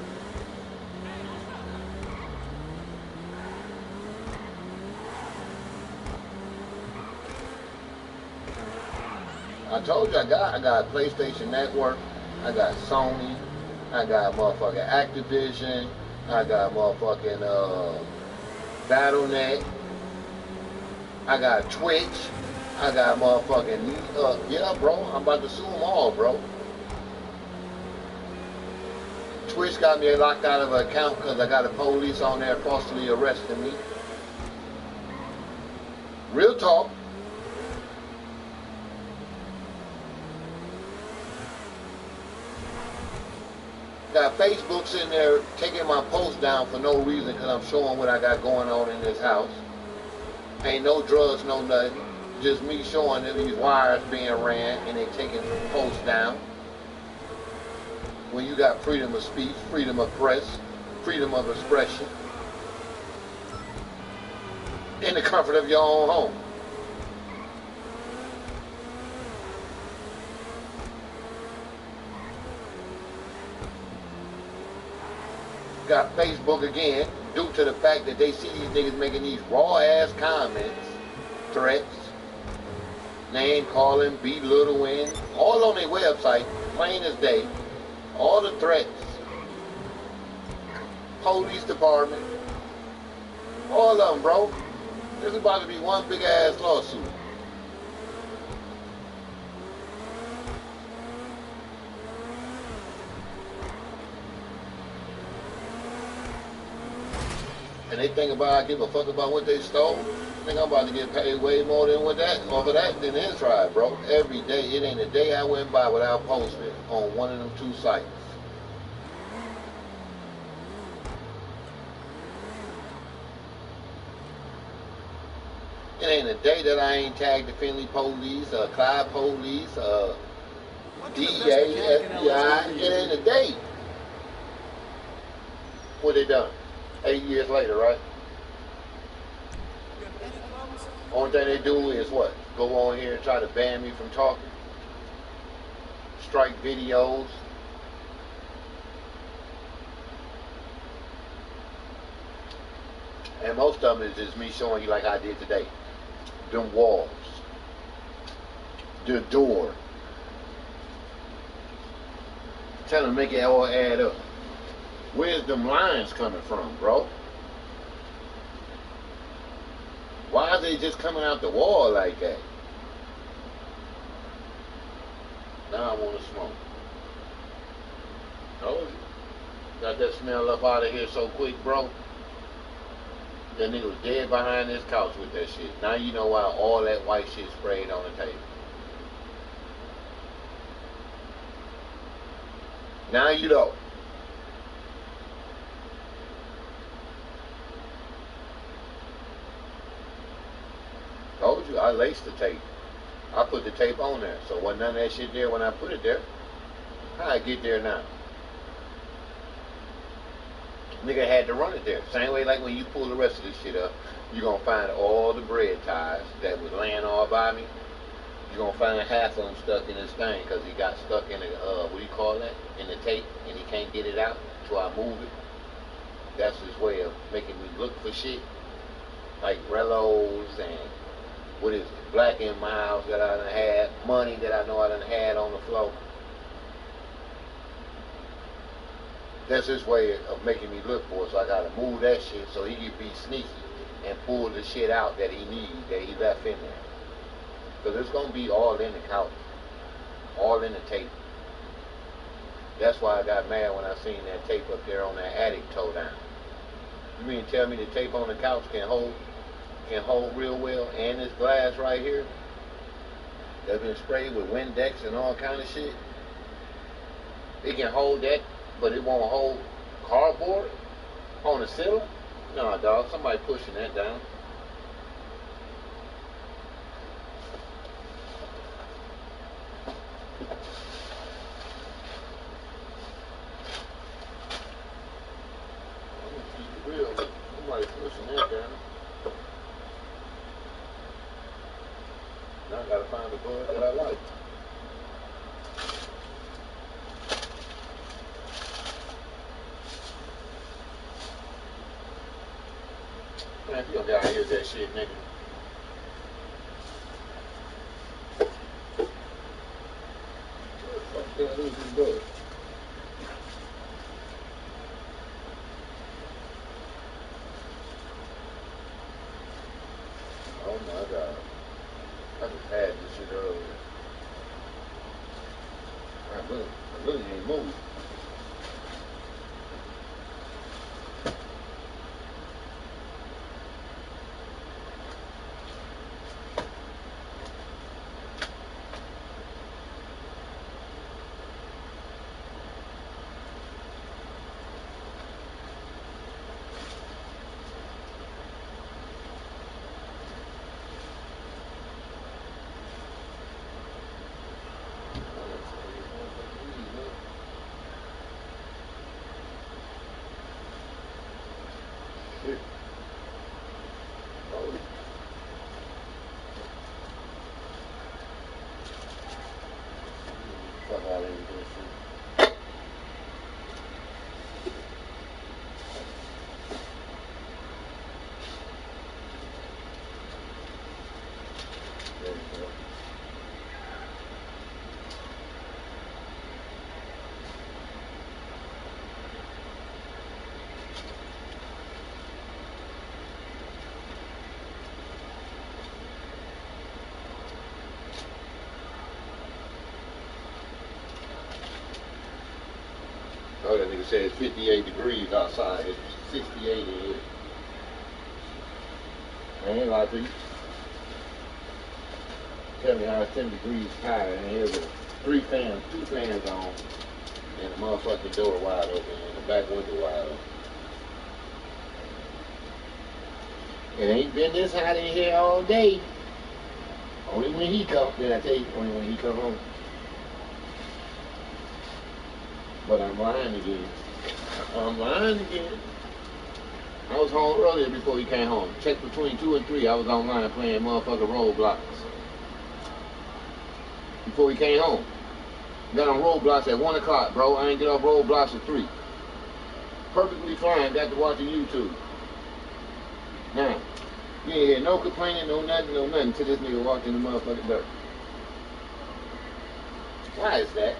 I told you I got PlayStation Network, I got Sony, I got motherfucking Activision, I got motherfucking Battle.net, I got Twitch, I got motherfucking yeah, bro. I'm about to sue them all, bro. Twitch got me locked out of an account because I got a police on there falsely arresting me. Real talk. Got Facebook sitting there taking my post down for no reason because I'm showing what I got going on in this house. Ain't no drugs, no nothing. Just me showing that these wires being ran and they taking posts down. When you got freedom of speech, freedom of press, freedom of expression, in the comfort of your own home. Got Facebook again, due to the fact that they see these niggas making these raw ass comments, threats, name calling, belittling, all on their website, plain as day. All the threats, police department, all of them, bro. There's about to be one big ass lawsuit. And they think about I give a fuck about what they stole. I think I'm about to get paid way more than with that off of that than this tribe, bro. Every day, it ain't a day I went by without posting on one of them two sites. It ain't a day that I ain't tagged the Finley police, Clyde police, DEA, FBI. It ain't a day. What they done? 8 years later, right? Only thing they do is what? Go on here and try to ban me from talking. Strike videos. And most of them is just me showing you like I did today. Them walls. The door. Tell them to make it all add up. Where's them lines coming from, bro? Why are they just coming out the wall like that? Now I want to smoke. Told you. Got that smell up out of here so quick, bro. That nigga was dead behind this couch with that shit. Now you know why all that white shit sprayed on the table. Now you know. Told you, I laced the tape. I put the tape on there. So wasn't none of that shit there when I put it there. How I get there now? Nigga had to run it there. Same way like when you pull the rest of this shit up, you're going to find all the bread ties that was laying all by me. You're going to find half of them stuck in this thing because he got stuck in the, what do you call that? In the tape and he can't get it out until I move it. That's his way of making me look for shit. Like Rellos and what is it? Black and Miles that I done had. Money that I know I done had on the floor. That's his way of making me look for it. So I gotta move that shit so he can be sneaky and pull the shit out that he needs, that he left in there. Because it's gonna be all in the couch. All in the tape. That's why I got mad when I seen that tape up there on that attic toe down. You mean tell me the tape on the couch can hold real well, and this glass right here that's been sprayed with Windex and all kind of shit? It can hold that, but it won't hold cardboard on the ceiling? No, dog. Somebody pushing that down. I'm gonna keep it real. Somebody pushing that down. Now I gotta find a bud that I like. Man, if you don't get out here with that shit, nigga. What the hell is this bud? Oh my god. I just had this shit earlier. I really ain't moved. Shit. Oh. Fuck out of here with this shit. There you go. Oh, that nigga said it's 58 degrees outside. It's 68 in here. I ain't lying to you. Tell me how it's 10 degrees higher in here with two fans on, and the motherfucking door wide open, and the back window wide open. It ain't been this hot in here all day. Only when he come, did I tell you? Only when he come home. But I'm lying again. I'm lying again. I was home earlier before he came home. Check between 2 and 3. I was online playing motherfucking Roblox. Before he came home. Got on Roblox at 1 o'clock, bro. I ain't get off Roblox at 3. Perfectly fine. Got to watching YouTube. Now, you ain't hear no complaining, no nothing, until this nigga walked in the motherfucking door. Why is that?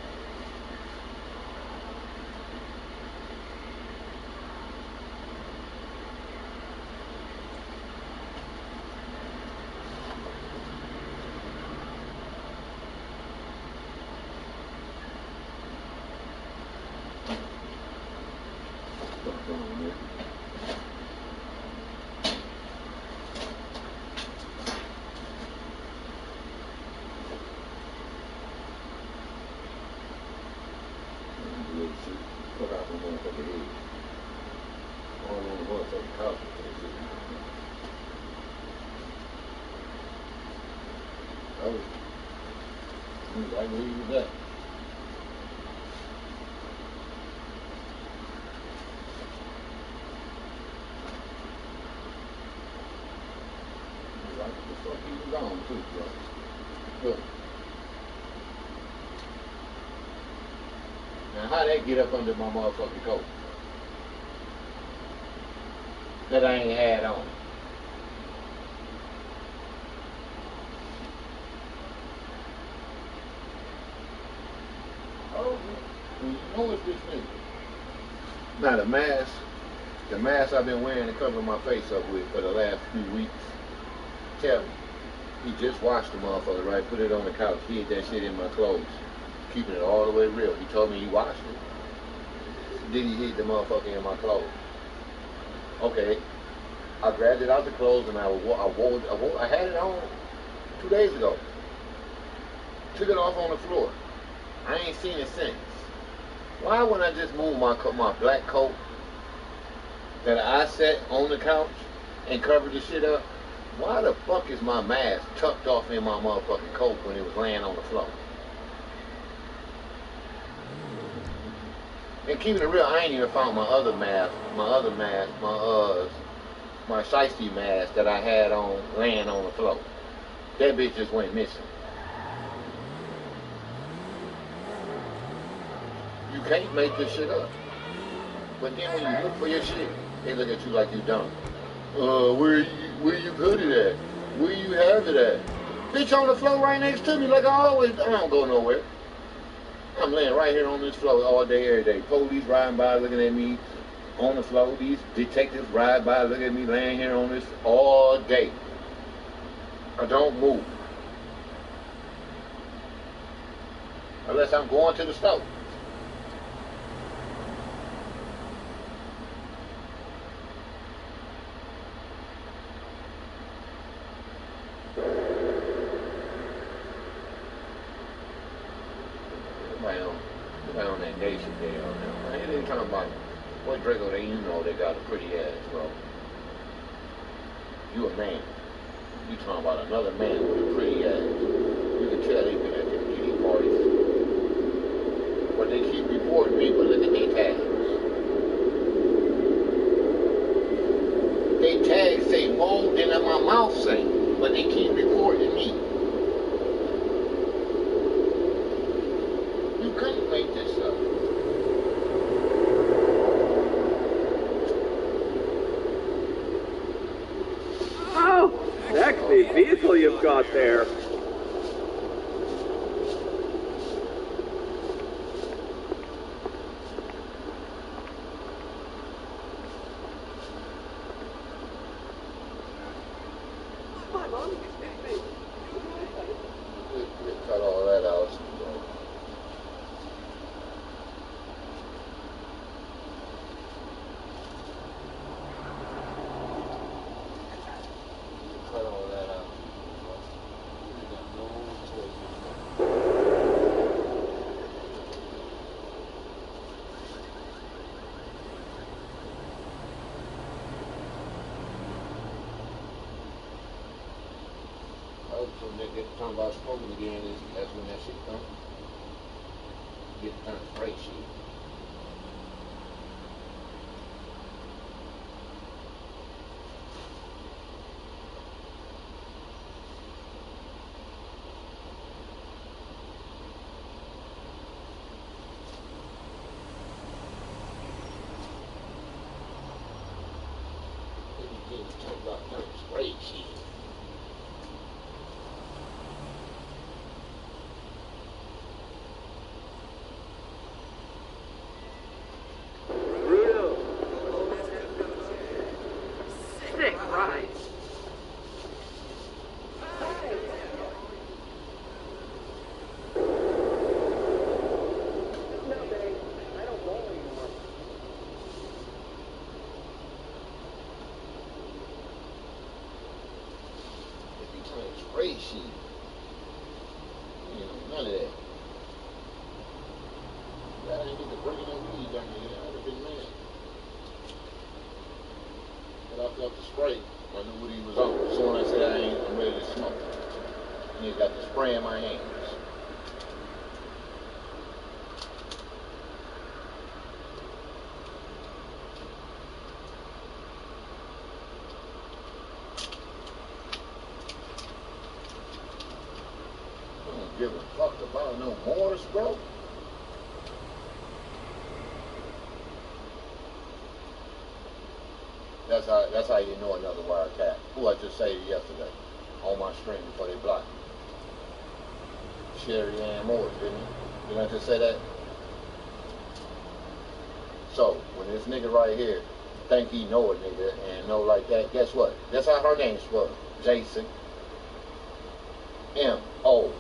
Fuck out my motherfucking head. All on the motherfucking couch for this shit. I can leave with that. Like the fuck he was gone too, bro. Look. Now how that get up under my motherfucking coat? That I ain't had on. Oh, you know it's this nigga. Now the mask I've been wearing to cover my face up with for the last few weeks. Tell me, he just washed the motherfucker, right? Put it on the couch, hid that shit in my clothes. Keeping it all the way real. He told me he washed it. did he hit the motherfucker in my clothes? Okay, I grabbed it out the clothes and I had it on 2 days ago. Took it off on the floor. I ain't seen it since. Why when I just moved my black coat that I set on the couch and covered the shit up, why the fuck is my mask tucked off in my motherfucking coat when it was laying on the floor? And keeping it real, I ain't even found my shiesty mask that I had on laying on the floor. That bitch just went missing. You can't make this shit up. But then when you look for your shit, they look at you like you dumb. Where you put it at? Where you have it at? Bitch on the floor right next to me like I don't go nowhere. I'm laying right here on this floor all day, every day. Police riding by looking at me on the floor. These detectives ride by looking at me laying here on this all day. I don't move. Unless I'm going to the store. Somebody on that day should be on there. Man, they ain't talking about what Draco they they got a pretty ass, bro. You a man. You talking about another man with a pretty ass. You can tell they been at them kitty parties. But they keep reporting me, but look at their tags. They tags say mold in my mouth say, but they keep reporting me. You couldn't make this up. Oh, sexy vehicle you've got there. My mom excuse me. Cut all that out. Cut all that out. You got no choice. So they get to talking about smoking again, that's when that shit comes. Get the kind of spray shit. Then you get to talk about kind of spray shit. Sick ride. No, babe. I don't roll anymore. If you turn spray shit, you know, none of that. That ain't get to bringing no weed down here. I'd have been mad. But I felt the spray. I knew what he was on. So when I said I'm ready to smoke. And he got the spray in my hands. I don't give a fuck about no mortars, bro. That's how you know another wiretap. Who I just said yesterday on my stream before they blocked me. Sherry Ann Morris, didn't he? Didn't I just say that? So when this nigga right here think he know a nigga and know like that, guess what? That's how her name spelled. Jason. M-O-R-S-E.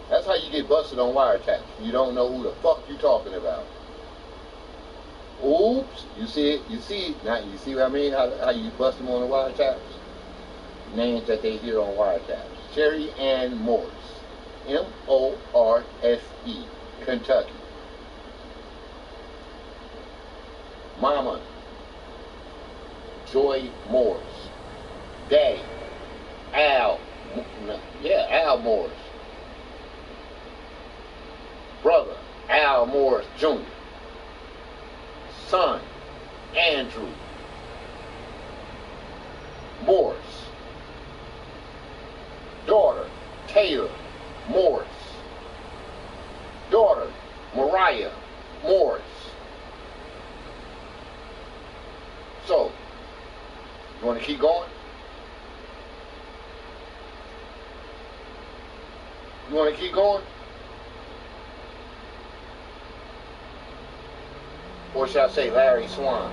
That's how you get busted on wiretaps. You don't know who the fuck you talking about. Oops, you see it, now you see what I mean, how you bust them on the wiretaps? Names that they hear on wiretaps. Sherry Ann Morse, M-O-R-S-E, Kentucky. Mama, Joy Morse. Daddy, Al Morse. Brother, Al Morse Jr. Son, Andrew Morse. Daughter, Taylor Morse. Daughter, Mariah Morse. So, you want to keep going? You want to keep going? Or should I say Larry Swan?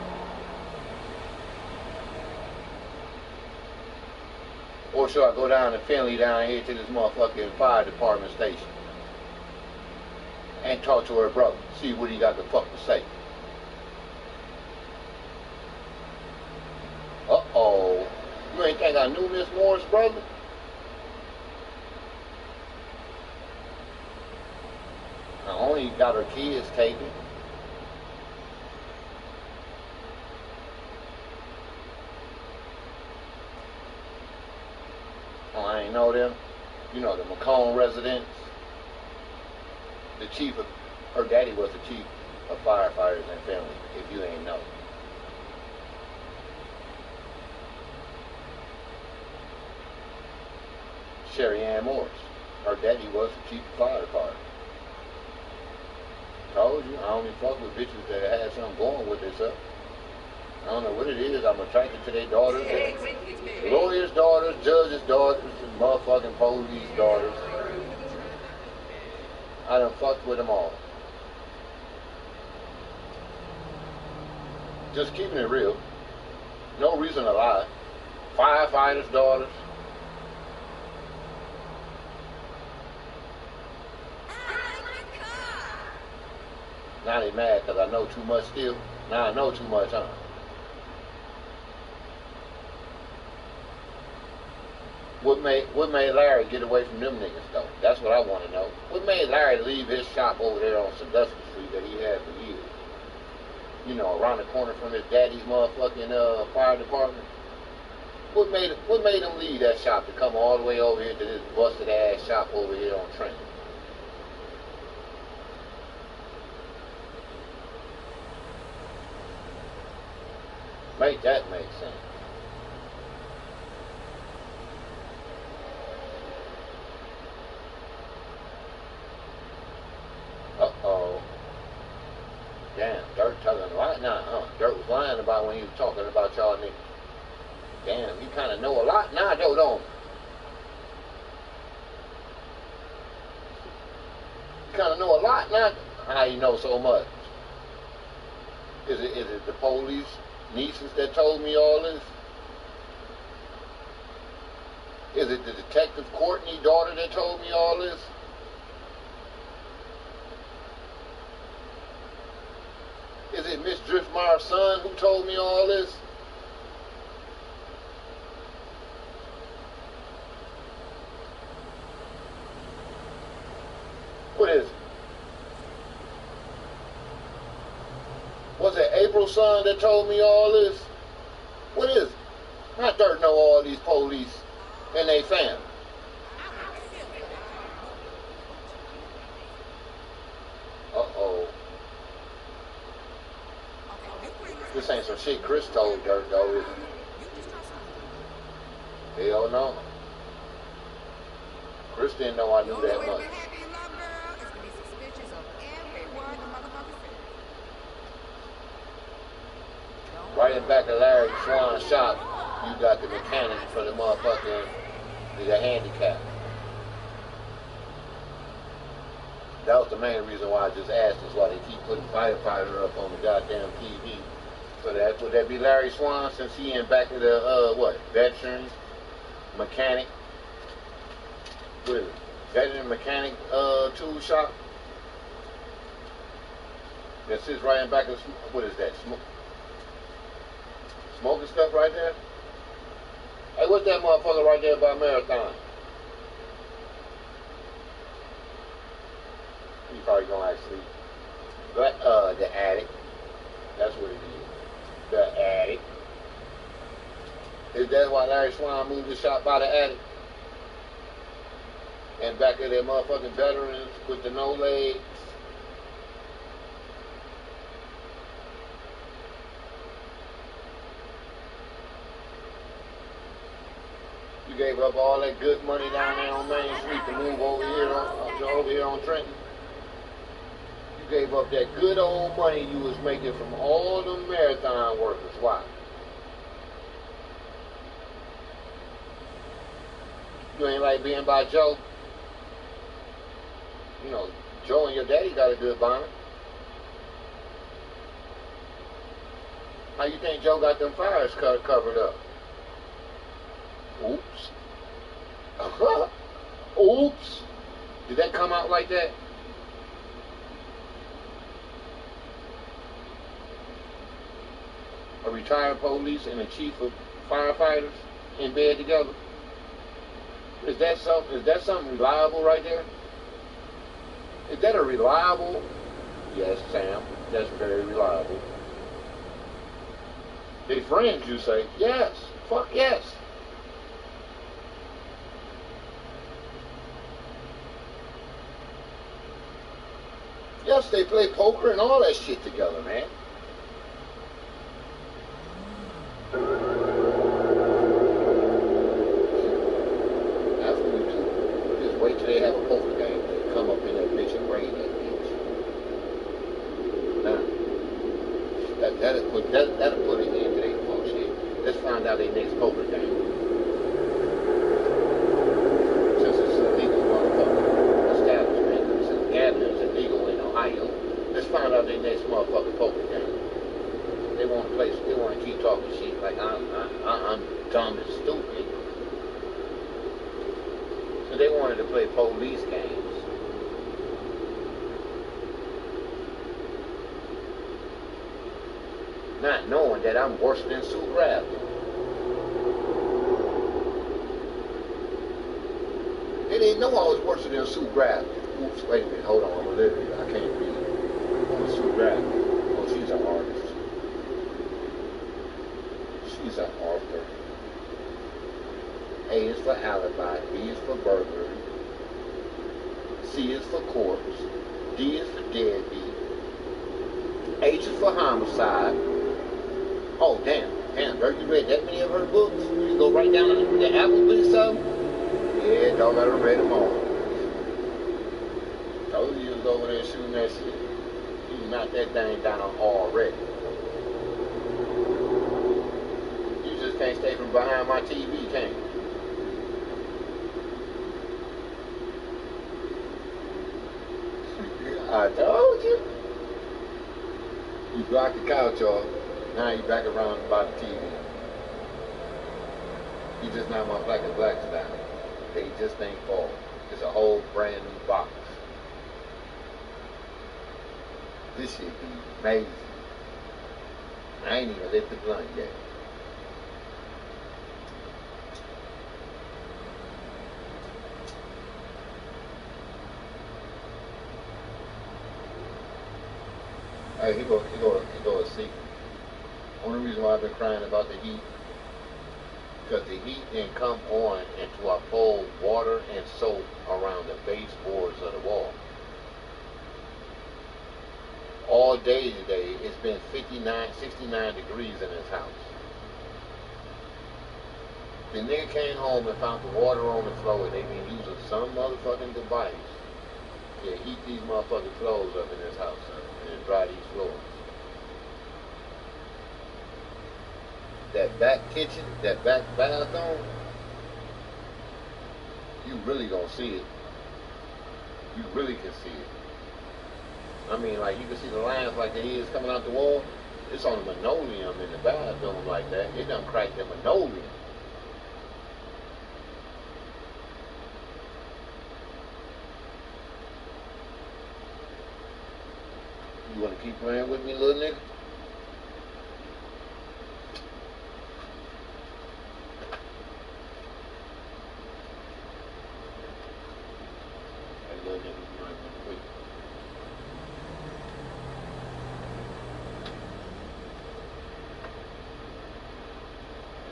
Or should I go down to Finley down here to this motherfucking fire department station and talk to her brother, see what he got the fuck to say? Uh-oh. You ain't think I knew Miss Morris, brother? I only got her kids taken. Oh, I ain't know them. You know, the Macomb residents. The chief of, her daddy was the chief of firefighters in Finley, if you ain't know. Sherry Ann Morris. Her daddy was the chief of fire department. Told you, I only fuck with bitches that had something going with themselves. I don't know what it is. I'm attracted to their daughters. Lawyers' daughters, judges' daughters, and motherfucking police daughters. I done fucked with them all. Just keeping it real. No reason to lie. Firefighters' daughters. Now they mad because I know too much still. Now I know too much, huh? What made Larry get away from them niggas, though? That's what I want to know. What made Larry leave his shop over there on Sandusky Street that he had for years? You know, around the corner from his daddy's motherfucking fire department? What made him leave that shop to come all the way over here to this busted ass shop over here on Trent? Make that make sense. Uh-oh. Damn, Dirt telling a lie now, huh? Dirt was lying about when he was talking about y'all niggas. Damn, he kind of know a lot now, though, don't he? He kind of know a lot now. How he know so much? Is it the police nieces that told me all this? Is it the detective Courtney daughter that told me all this? Is it Miss Driftmeyer's son who told me all this? What is it? Was it April's son that told me all this? What is it? Not Dirt know all these police and they family. Uh-oh. This ain't some shit Chris told Dirt, though, is it? Hell no. Chris didn't know I knew that much. Right in back of Larry Swan's shop, you got the mechanic for the motherfucking, the handicap. That was the main reason why I just asked is why they keep putting firefighter up on the goddamn TV. So that would that be Larry Swan since he in back of the veteran mechanic? What is it? Veteran mechanic tool shop that sits right in back of, what is that? Smoking stuff right there? Hey, what's that motherfucker right there by Marathon? You probably gonna actually, but the attic. That's what it is. The attic. Is that why Larry Swan moved the shop by the attic? And back of their motherfucking veterans with the no legs. You gave up all that good money down there on Main Street to move over here on Trenton. You gave up that good old money you was making from all the marathon workers. Why? You ain't like being by Joe. You know, Joe and your daddy got a good bond. How you think Joe got them fires covered up? Oops. Oops. Did that come out like that? A retired police and a chief of firefighters in bed together? Is that something reliable right there? Is that a reliable? Yes, Sam. That's very reliable. They friends, you say? Yes. Fuck yes. Yes, they play poker and all that shit together, man. That's what we do. Just wait till they have a poker game. They come up in that bitch and raid that bitch. Now, that'll put an end to their bullshit. Let's find out their next poker game. Since it's a legal motherfucking establishment, since gambling is illegal in Ohio, let's find out their next motherfucking poker game. They want to play. They want to keep talking shit like I'm dumb and stupid. So they wanted to play police games. Not knowing that I'm worse than Sue Gravity. They didn't know I was worse than Sue Gravity. Oops, wait a minute, hold on, I'm illiterate. I can't read. Who is Sue Gravity? Oh, she's an artist. She's an author. A is for alibi, B is for burglary, C is for corpse, D is for deadbeat, H is for homicide. Oh, damn, girl, you read that many of her books? You go right down to the Applebee's something? Yeah, dog, I done read them all. Told you was over there shooting that shit. You knocked that thing down already. You just can't stay from behind my TV, can you? I told you. You blocked the couch off. Now you back around by the TV. You just knocked my black and blacks down. They just ain't fall. It's a whole brand new box. This shit be amazing. I ain't even lit the blunt yet. Hey, here go a secret. Only reason why I've been crying about the heat, because the heat didn't come on until I poured water and soap around the baseboards of the wall. All day today, it's been 69 degrees in this house. The nigga came home and found the water on the floor, and they been using some motherfucking device to heat these motherfucking clothes up in this house, and dry these floors. That back kitchen, that back bathroom, you really gonna see it. You really can see it. I mean, like, you can see the lines like the heads coming out the wall. It's on the linoleum in the bathroom like that. It done cracked the linoleum. You wanna keep playing with me, little nigga? That little nigga might wanna quit.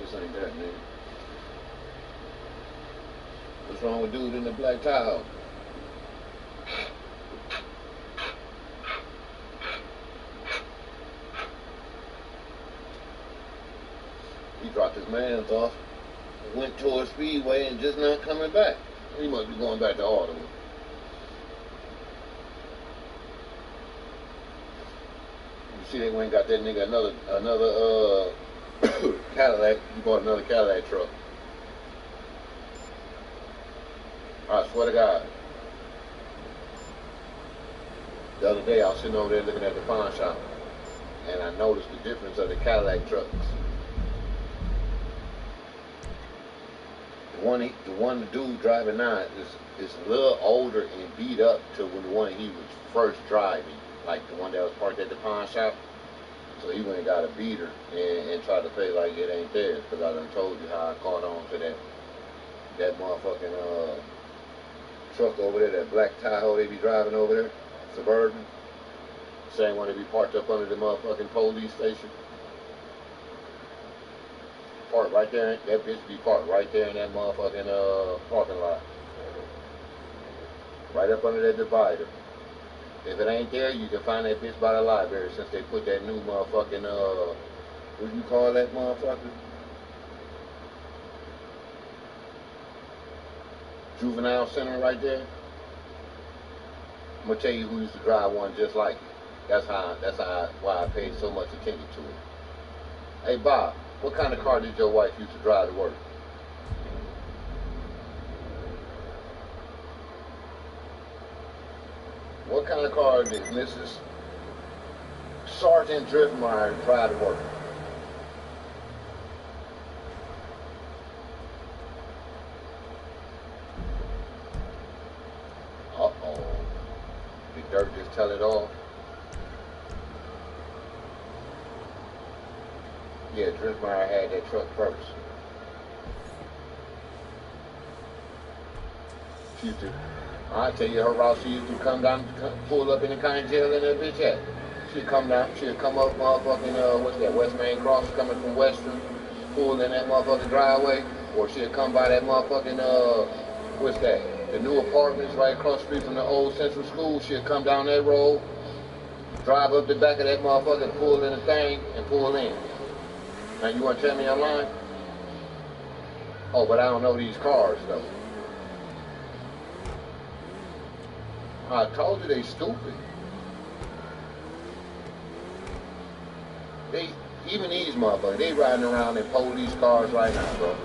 This ain't that, nigga. What's wrong with dude in the black towel? He dropped his mans off, went towards Speedway, and just not coming back. He must be going back to Autumn. You see, they went and got that nigga another Cadillac. He bought another Cadillac truck. I swear to God. The other day I was sitting over there looking at the pawn shop, and I noticed the difference of the Cadillac trucks. The dude driving now is a little older and beat up to when the one he was first driving, like the one that was parked at the pawn shop. So he went and got a beater and tried to play like it ain't there, because I done told you how I caught on to that motherfucking truck over there, that black Tahoe they be driving over there, Suburban. Same one they be parked up under the motherfucking police station. Parked right there, that bitch be parked right there in that motherfucking parking lot. Right up under that divider. If it ain't there, you can find that bitch by the library, since they put that new motherfucking, what do you call that motherfucker? Juvenile center right there. I'm gonna tell you who used to drive one just like it. That's why I paid so much attention to it. Hey Bob, what kind of car did your wife used to drive to work? What kind of car did Mrs. Sergeant Driftmeyer drive to work? Uh-oh. Did Dirk just tell it all? Yeah, Driftmeyer had that truck first. She used to, I tell you, her route, she used to come down, pull up in the county jail in that bitch at. She'd come down, she'd come up motherfucking, what's that, West Main Cross coming from Western, pull in that motherfucking driveway, or she'd come by that motherfucking, what's that, the new apartments right across the street from the old Central School. She'd come down that road, drive up the back of that motherfucker, pull in the thing, and pull in. Now you want to tell me I'm lying? Oh, but I don't know these cars though. I told you they stupid. Even these motherfuckers, they riding around in police cars right now, bro.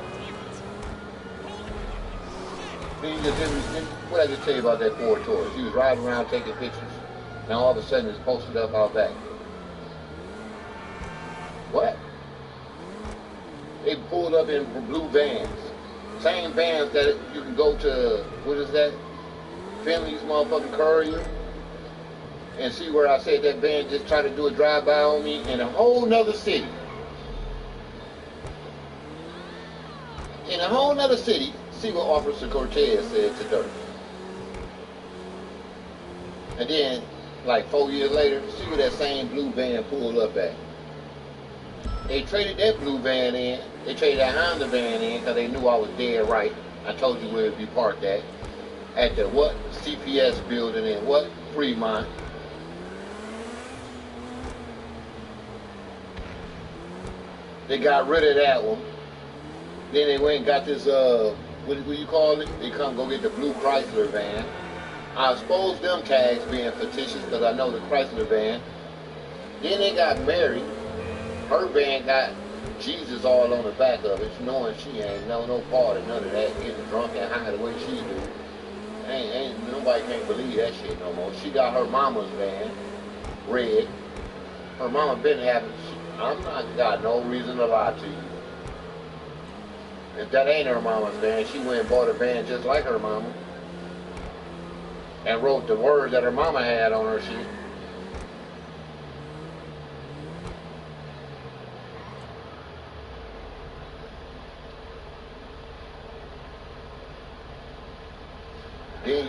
What I just tell you about that Ford Taurus? He was riding around taking pictures. Now all of a sudden it's posted up out back. What? They pulled up in blue vans. Same vans that you can go to, what is that? Finley's motherfucking Courier. And see where I said that van just tried to do a drive-by on me in a whole nother city. In a whole nother city, see what Officer Cortez said to Dirk. And then, like 4 years later, see where that same blue van pulled up at. They traded that blue van in. They traded that Honda van in because they knew I was dead right. I told you where it'd be parked at. At the what? CPS building in what? Fremont. They got rid of that one. Then they went and got this, what do you call it? They come go get the blue Chrysler van. I suppose them tags being fictitious because I know the Chrysler van. Then they got married. Her van got Jesus all on the back of it, knowing she ain't no part of none of that, getting drunk and high the way she do. Ain't nobody can't believe that shit no more. She got her mama's van, red. Her mama been having. I'm not got no reason to lie to you. If that ain't her mama's van, she went and bought a van just like her mama, and wrote the words that her mama had on her shit.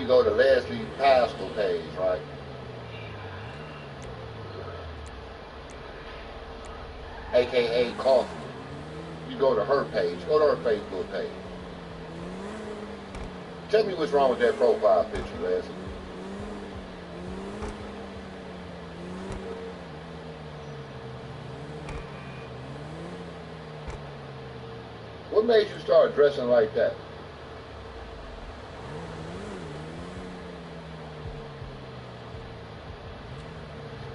go to Leslie Pascal page, right? AKA Coffee. You go to her page. Go to her Facebook page. Tell me what's wrong with that profile picture, Leslie. What made you start dressing like that?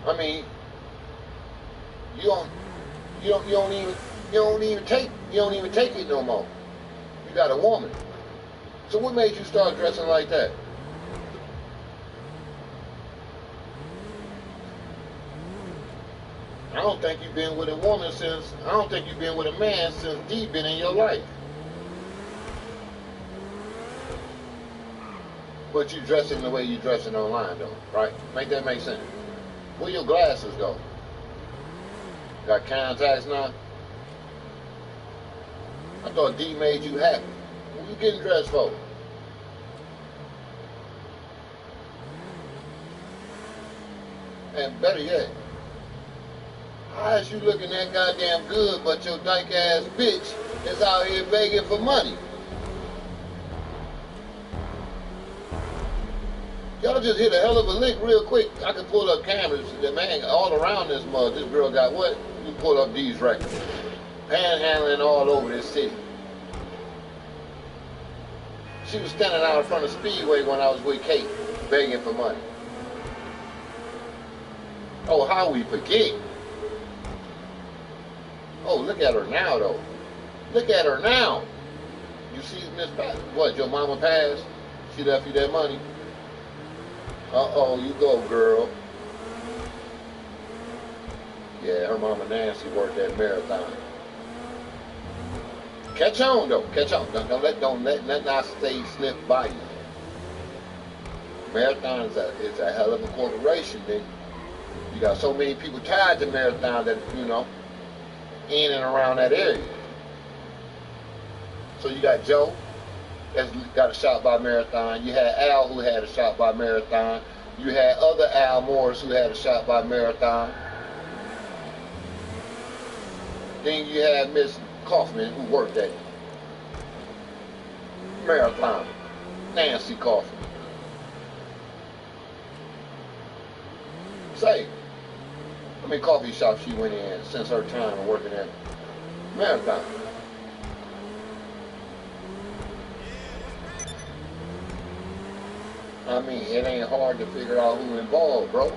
I mean, you don't even take it no more. You got a woman. So what made you start dressing like that? I don't think you've been with a woman since, I don't think you've been with a man since D been in your life. But you dressing the way you dressing online though, right? Make that make sense. Where your glasses go? Got contacts now? I thought D made you happy. What you getting dressed for? And better yet, how is you looking that goddamn good, but your dyke ass bitch is out here begging for money? Y'all just hit a hell of a lick real quick. I can pull up cameras. Man, all around this mug, this girl got what? You pull up these records. Panhandling all over this city. She was standing out in front of Speedway when I was with Kate, begging for money. Oh, how we forget. Oh, look at her now, though. Look at her now. You see Miss Pat? What, your mama passed? She left you that money? Uh-oh, you go, girl. Yeah, her mama Nancy worked that marathon. Catch on, though. Catch on. Don't let that stay slip by you. Marathon is a hell of a corporation, then. You got so many people tied to Marathon that, you know, in and around that area. So you got Joe that's got a shop by Marathon. You had Al who had a shop by Marathon. You had other Al Morris who had a shop by Marathon. Then you had Miss Kaufman who worked at Marathon. Nancy Kaufman. Say, how many coffee shops she went in since her time of working at Marathon? I mean, it ain't hard to figure out who involved, bro.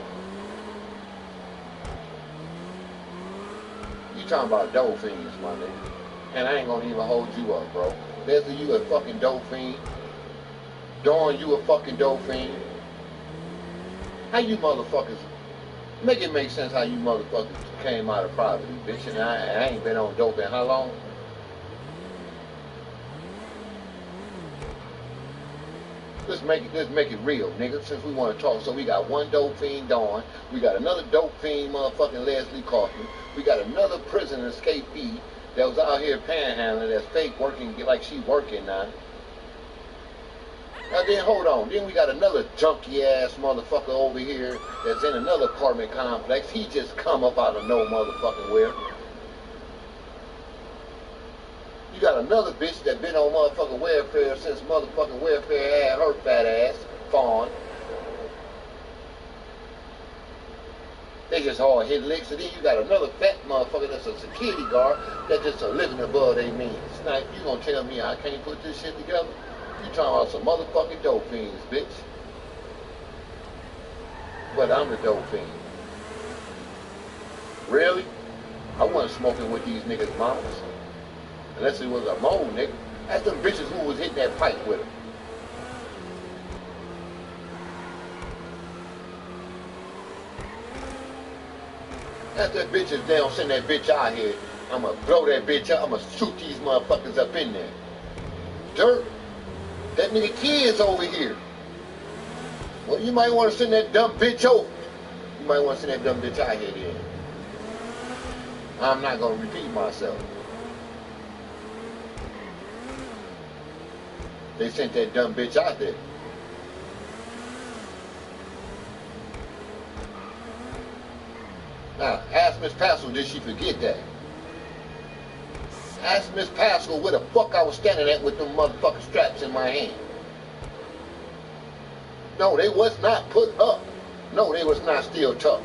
You talking about dope fiends, my nigga. And I ain't gonna even hold you up, bro. Leslie, you a fucking dope fiend. Dawn, you a fucking dope fiend. How you motherfuckers, make it make sense how you motherfuckers came out of poverty, bitch. And I ain't been on dope in how long? Let's make it real, nigga, since we want to talk. So we got one dope fiend, Dawn. We got another dope fiend, motherfucking Leslie Kaufman. We got another prison escapee that was out here panhandling that's fake working like she working now. Now then, hold on. Then we got another junky ass motherfucker over here that's in another apartment complex. He just come up out of no motherfucking where. You got another bitch that been on motherfucking welfare since motherfucking welfare had her fat ass, Fawn. They just all hit licks, and then you got another fat motherfucker that's a security guard that just a living above their means. Now, you gonna tell me I can't put this shit together? You talking about some motherfucking dope fiends, bitch. But I'm the dope fiend. Really? I wasn't smoking with these niggas' mamas. Unless it was a mole, nigga. That's them bitches who was hitting that pipe with her. That's that bitch if they don't send that bitch out here. I'ma blow that bitch up. I'ma shoot these motherfuckers up in there. Dirt. That nigga kids over here. Well, you might want to send that dumb bitch over. You might want to send that dumb bitch out here then. I'm not gonna repeat myself. They sent that dumb bitch out there. Now, ask Miss Pascal, did she forget that? Ask Miss Pascal where the fuck I was standing at with them motherfucking straps in my hand. No, they was not put up. No, they was not still tough.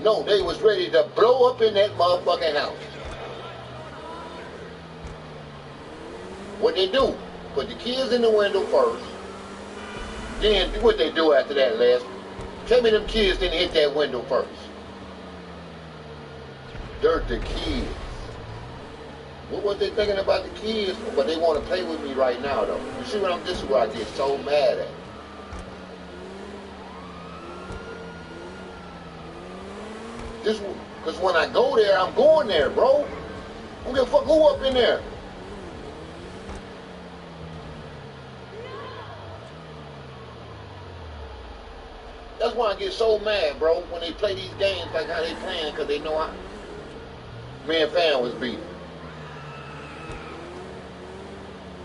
No, they was ready to blow up in that motherfucking house. What they do? Put the kids in the window first. Then what they do after that, Les? Tell me them kids didn't hit that window first. Dirt the kids. What was they thinking about the kids? But they want to play with me right now, though. You see what I'm? This is where I get so mad at. This, because when I go there, I'm going there, bro. I don't give a fuck who up in there. That's why I get so mad, bro, when they play these games like how they playing, because they know me and Fan was beating.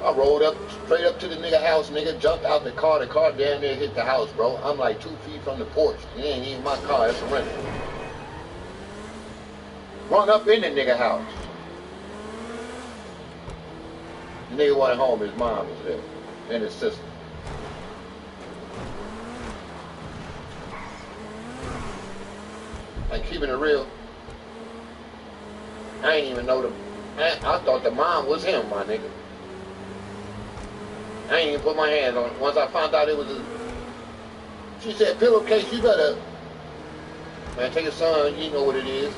I rolled up, straight up to the nigga house, nigga, jumped out the car damn near hit the house, bro. I'm like 2 feet from the porch. It ain't even my car, it's a rental. Run up in the nigga house. The nigga wasn't home, his mom was there, and his sister. Like, keeping it real, I ain't even know I thought the mom was him, my nigga. I ain't even put my hands on it. Once I found out it was she said, pillowcase, you better, man, take a son, you know what it is.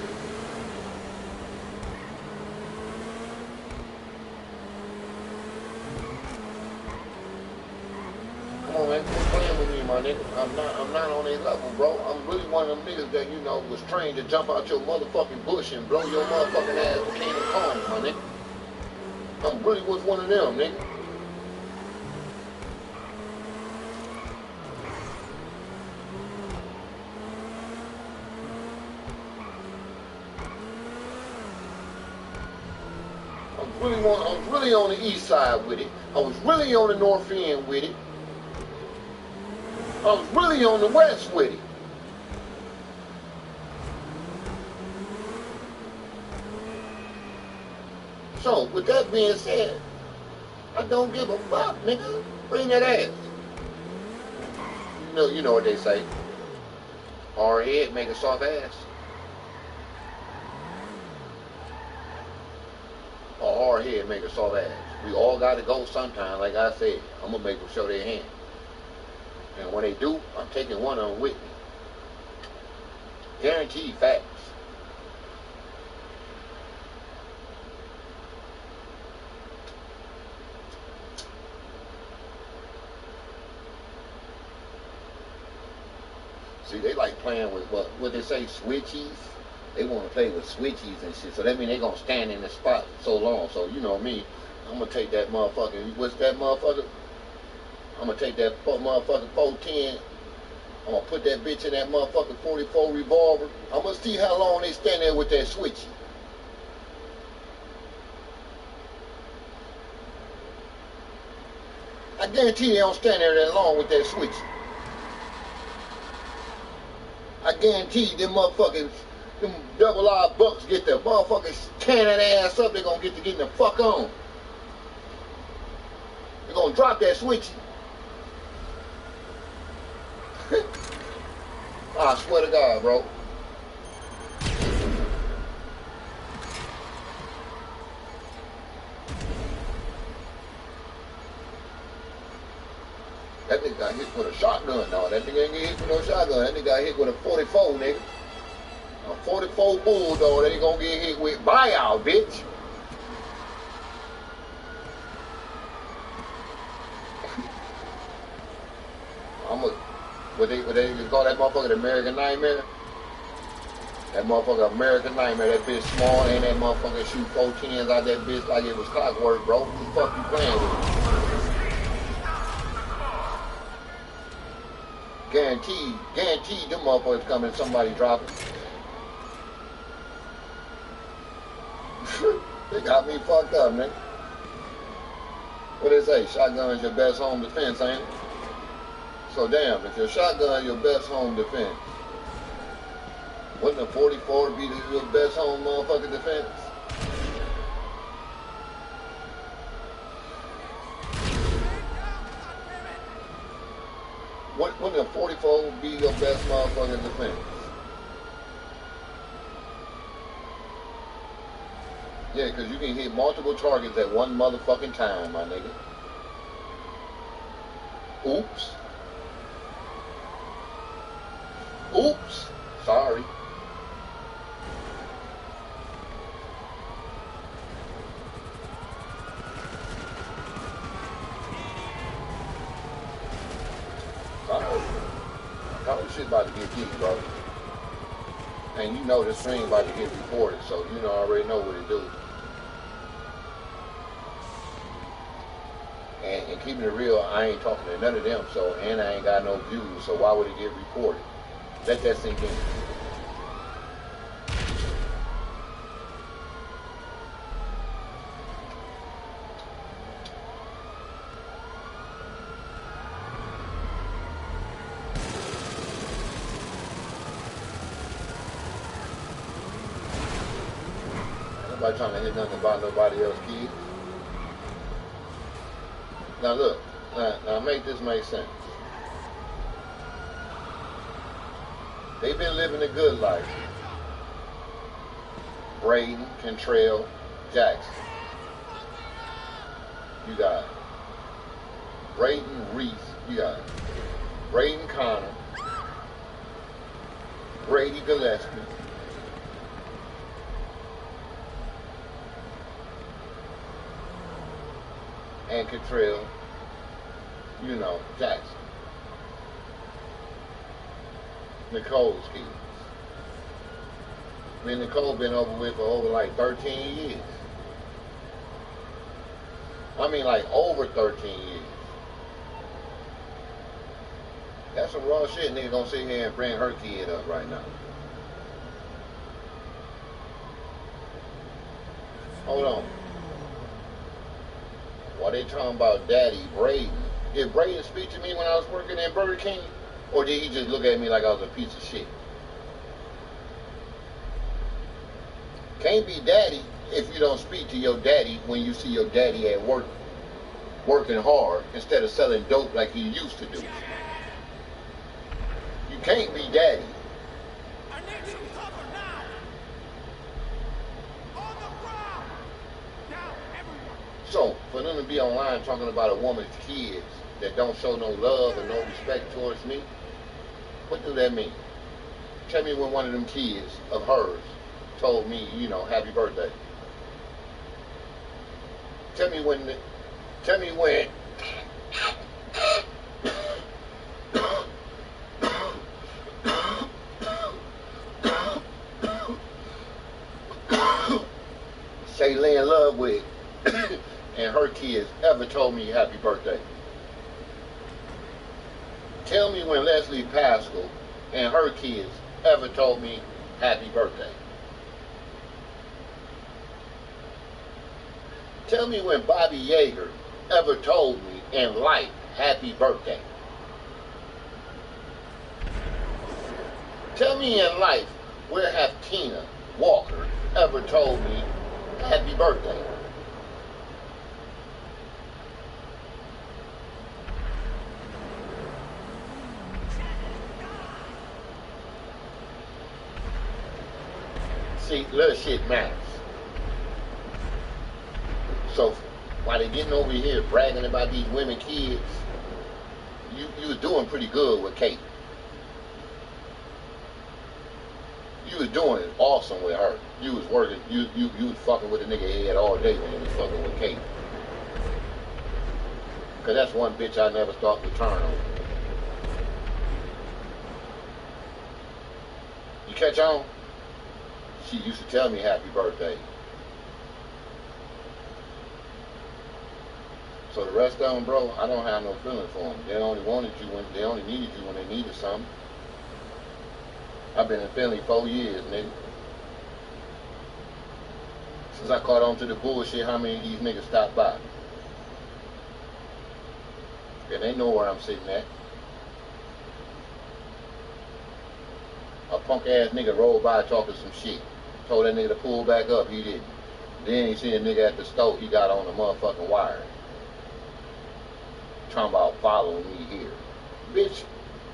Come on, man, quit playing with me, my nigga. I'm not on a level, bro. I'm really one of them niggas that, you know, was trained to jump out your motherfucking bush and blow your motherfucking ass with Kingdom Come, my nigga. I'm really was one of them, nigga. I was really on the east side with it. I was really on the north end with it. I was really on the west with it. So, with that being said, I don't give a fuck, nigga. Bring that ass. You know what they say. Hard head make a soft ass. A hard head make a soft ass. We all got to go sometime, like I said. I'm going to make them show their hand. And when they do, I'm taking one of them with me. Guaranteed facts. See, they like playing with what they say, switchies. They want to play with switchies and shit. So that means they going to stand in the spot so long. So, you know me, I'm going to take that motherfucking, what's that motherfucker? I'm going to take that motherfucking 410. I'm going to put that bitch in that motherfucking 44 revolver. I'm going to see how long they stand there with that switchy. I guarantee they don't stand there that long with that switchy. I guarantee them motherfuckers, them double-R bucks get the motherfuckers tearing that ass up, they're going to get to getting the fuck on. They're going to drop that switchy. I swear to God, bro. That nigga got hit with a shotgun. No, that nigga ain't get hit with no shotgun. That nigga got hit with a 44, nigga. A 44 bulldog that he gonna get hit with. Buyout, bitch. What they call that motherfucker, the American Nightmare? That motherfucker, American Nightmare, that bitch small, and that motherfucker shoot 410s out that bitch like it was clockwork, bro. What the fuck you playing with? Guaranteed them motherfuckers coming, somebody dropping. They got me fucked up, nigga. What they say? Shotgun's your best home defense, ain't it? So damn, if your shotgun your best home defense, Wouldn't a 44 be the best home motherfucking defense? Wouldn't a 44 be your best motherfucking defense? Yeah, because you can hit multiple targets at one motherfucking time, my nigga. Oops. Oops. Sorry. Sorry. Probably shit about to get deep, bro. And you know this stream about to get reported, so you know already know what it do. And keeping it real, I ain't talking to none of them, so, and I ain't got no views, so why would it get reported? Let that sink in. Nobody trying to hit nothing about nobody else's kids. Now look, now make this make sense. They've been living a good life. Braden, Cantrell, Jackson. You got Braden Reese. You got Braden Connor, Brady Gillespie, and Cantrell, you know, Jackson. Nicole's kids. I mean, Nicole been over with for over like 13 years. I mean, like over 13 years. That's some raw shit. Nigga gonna sit here and bring her kid up right now. Hold on. Why they talking about Daddy Braden? Did Braden speak to me when I was working in Burger King? Or did he just look at me like I was a piece of shit? Can't be daddy if you don't speak to your daddy when you see your daddy at work working hard instead of selling dope like he used to do. You can't be daddy. I need some cover now. On the ground. Now, everyone. So, for them to be online talking about a woman's kids that don't show no love and no respect towards me, what does that mean? Tell me when one of them kids of hers told me, you know, happy birthday. Tell me when Shaylin Love with and her kids ever told me happy birthday. Tell me when Leslie Pascal and her kids ever told me happy birthday. Tell me when Bobby Yeager ever told me in life happy birthday. Tell me in life where have Tina Walker ever told me happy birthday. See, little shit matters. So while they getting over here bragging about these women kids, you was doing pretty good with Kate. You was doing awesome with her. You was working, you was fucking with a nigga head all day when you was fucking with Kate. Cause that's one bitch I never thought would turn on. You catch on? She used to tell me happy birthday. So the rest of them, bro, I don't have no feeling for them. They only wanted you when they only needed you when they needed something. I've been in Philly 4 years, nigga. Since I caught on to the bullshit, how many of these niggas stopped by? And they know where I'm sitting at. A punk ass nigga rolled by talking some shit. Told that nigga to pull back up, he didn't. Then he seen a nigga at the stove, he got on the motherfucking wire. Talking about following me here. Bitch,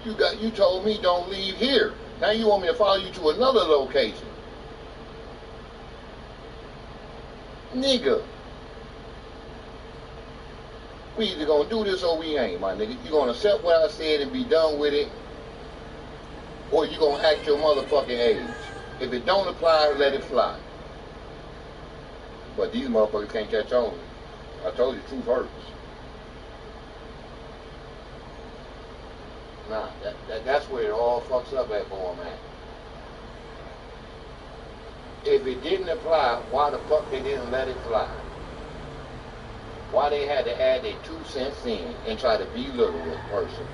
you told me don't leave here. Now you want me to follow you to another location. Nigga. We either gonna do this or we ain't, my nigga. You gonna accept what I said and be done with it, or you gonna act your motherfucking age. If it don't apply, let it fly. But these motherfuckers can't catch on. I told you, truth hurts. Nah, that's where it all fucks up at for them at. If it didn't apply, why the fuck they didn't let it fly? Why they had to add their 2 cents in and try to belittle this person?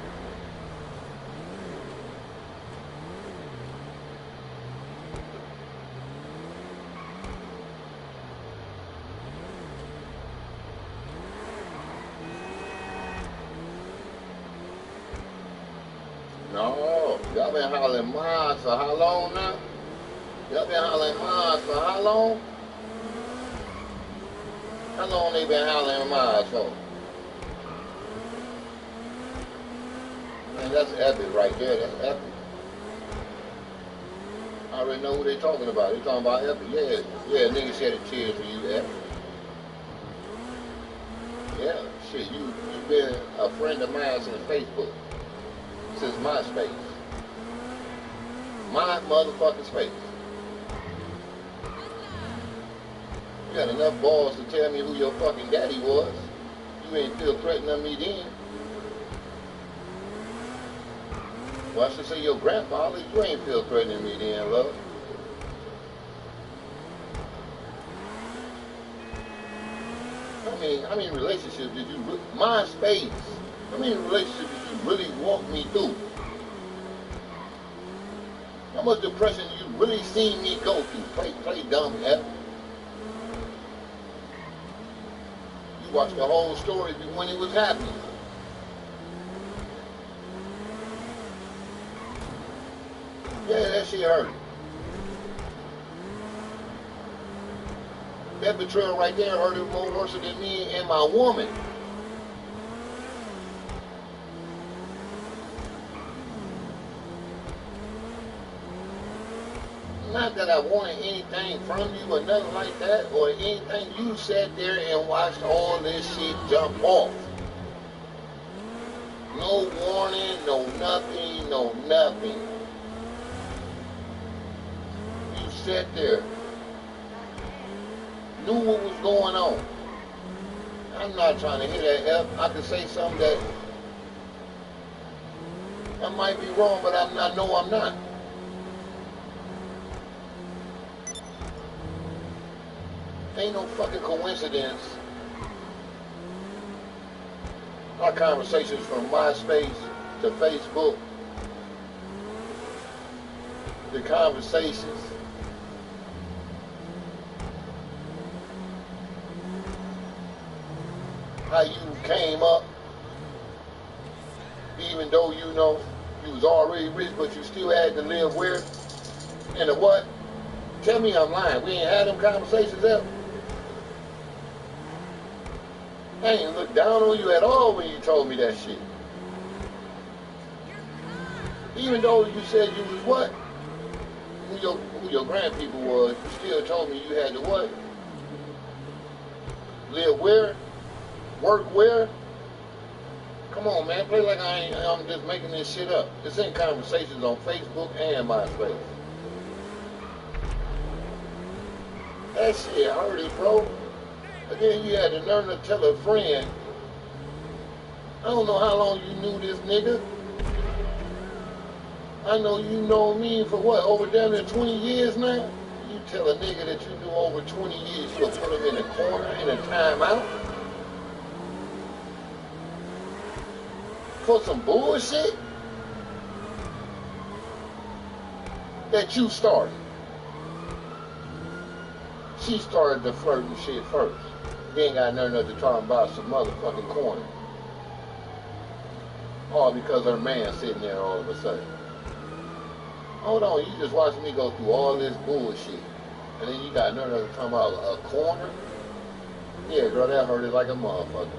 No, y'all been hollering mines for how long now? Y'all been hollering mines for how long? How long they been hollering mines for? Man, that's epic right there. That's epic. I already know who they talking about. They talking about epic. Yeah, nigga shed a tear for you, epic. Yeah, shit, you been a friend of mine since Facebook. Since MySpace. My motherfucking space. You got enough balls to tell me who your fucking daddy was. You ain't feel threatened of me then. Well, I should say your grandfather. You ain't feel threatened of me then, love. How many relationships did you, MySpace, how many relationships did you really walk me through? How much depression you really seen me go through? Play dumb F. You watched the whole story when it was happening. Yeah, that shit hurt. That betrayal right there hurt more worse than me and my woman. Not that I wanted anything from you or nothing like that, or anything. You sat there and watched all this shit jump off. No warning, no nothing, no nothing. You sat there, knew what was going on. I'm not trying to hit that F. I could say something that I might be wrong, but I know I'm not. Ain't no fucking coincidence. Our conversations from MySpace to Facebook, the conversations, how you came up, even though you know you was already rich, but you still had to live where? In the what? Tell me I'm lying. We ain't had them conversations ever. I ain't looked down on you at all when you told me that shit. Even though you said you was what? Who your grandpeople was, you still told me you had to what? Live where? Work where? Come on, man. Play like I'm just making this shit up. It's in conversations on Facebook and MySpace. That shit hurt it, bro. And then you had to learn to tell a friend, I don't know how long you knew this nigga. I know you know me for what, over damn near 20 years now? You tell a nigga that you knew over 20 years, you'll put him in a corner in a timeout? For some bullshit that you started. She started the flirting shit first. You ain't got nothing else to try and buy some motherfucking corner. All because her man sitting there all of a sudden. Hold on, you just watching me go through all this bullshit. And then you got nerve to come about a corner? Yeah, girl, that hurted like a motherfucker.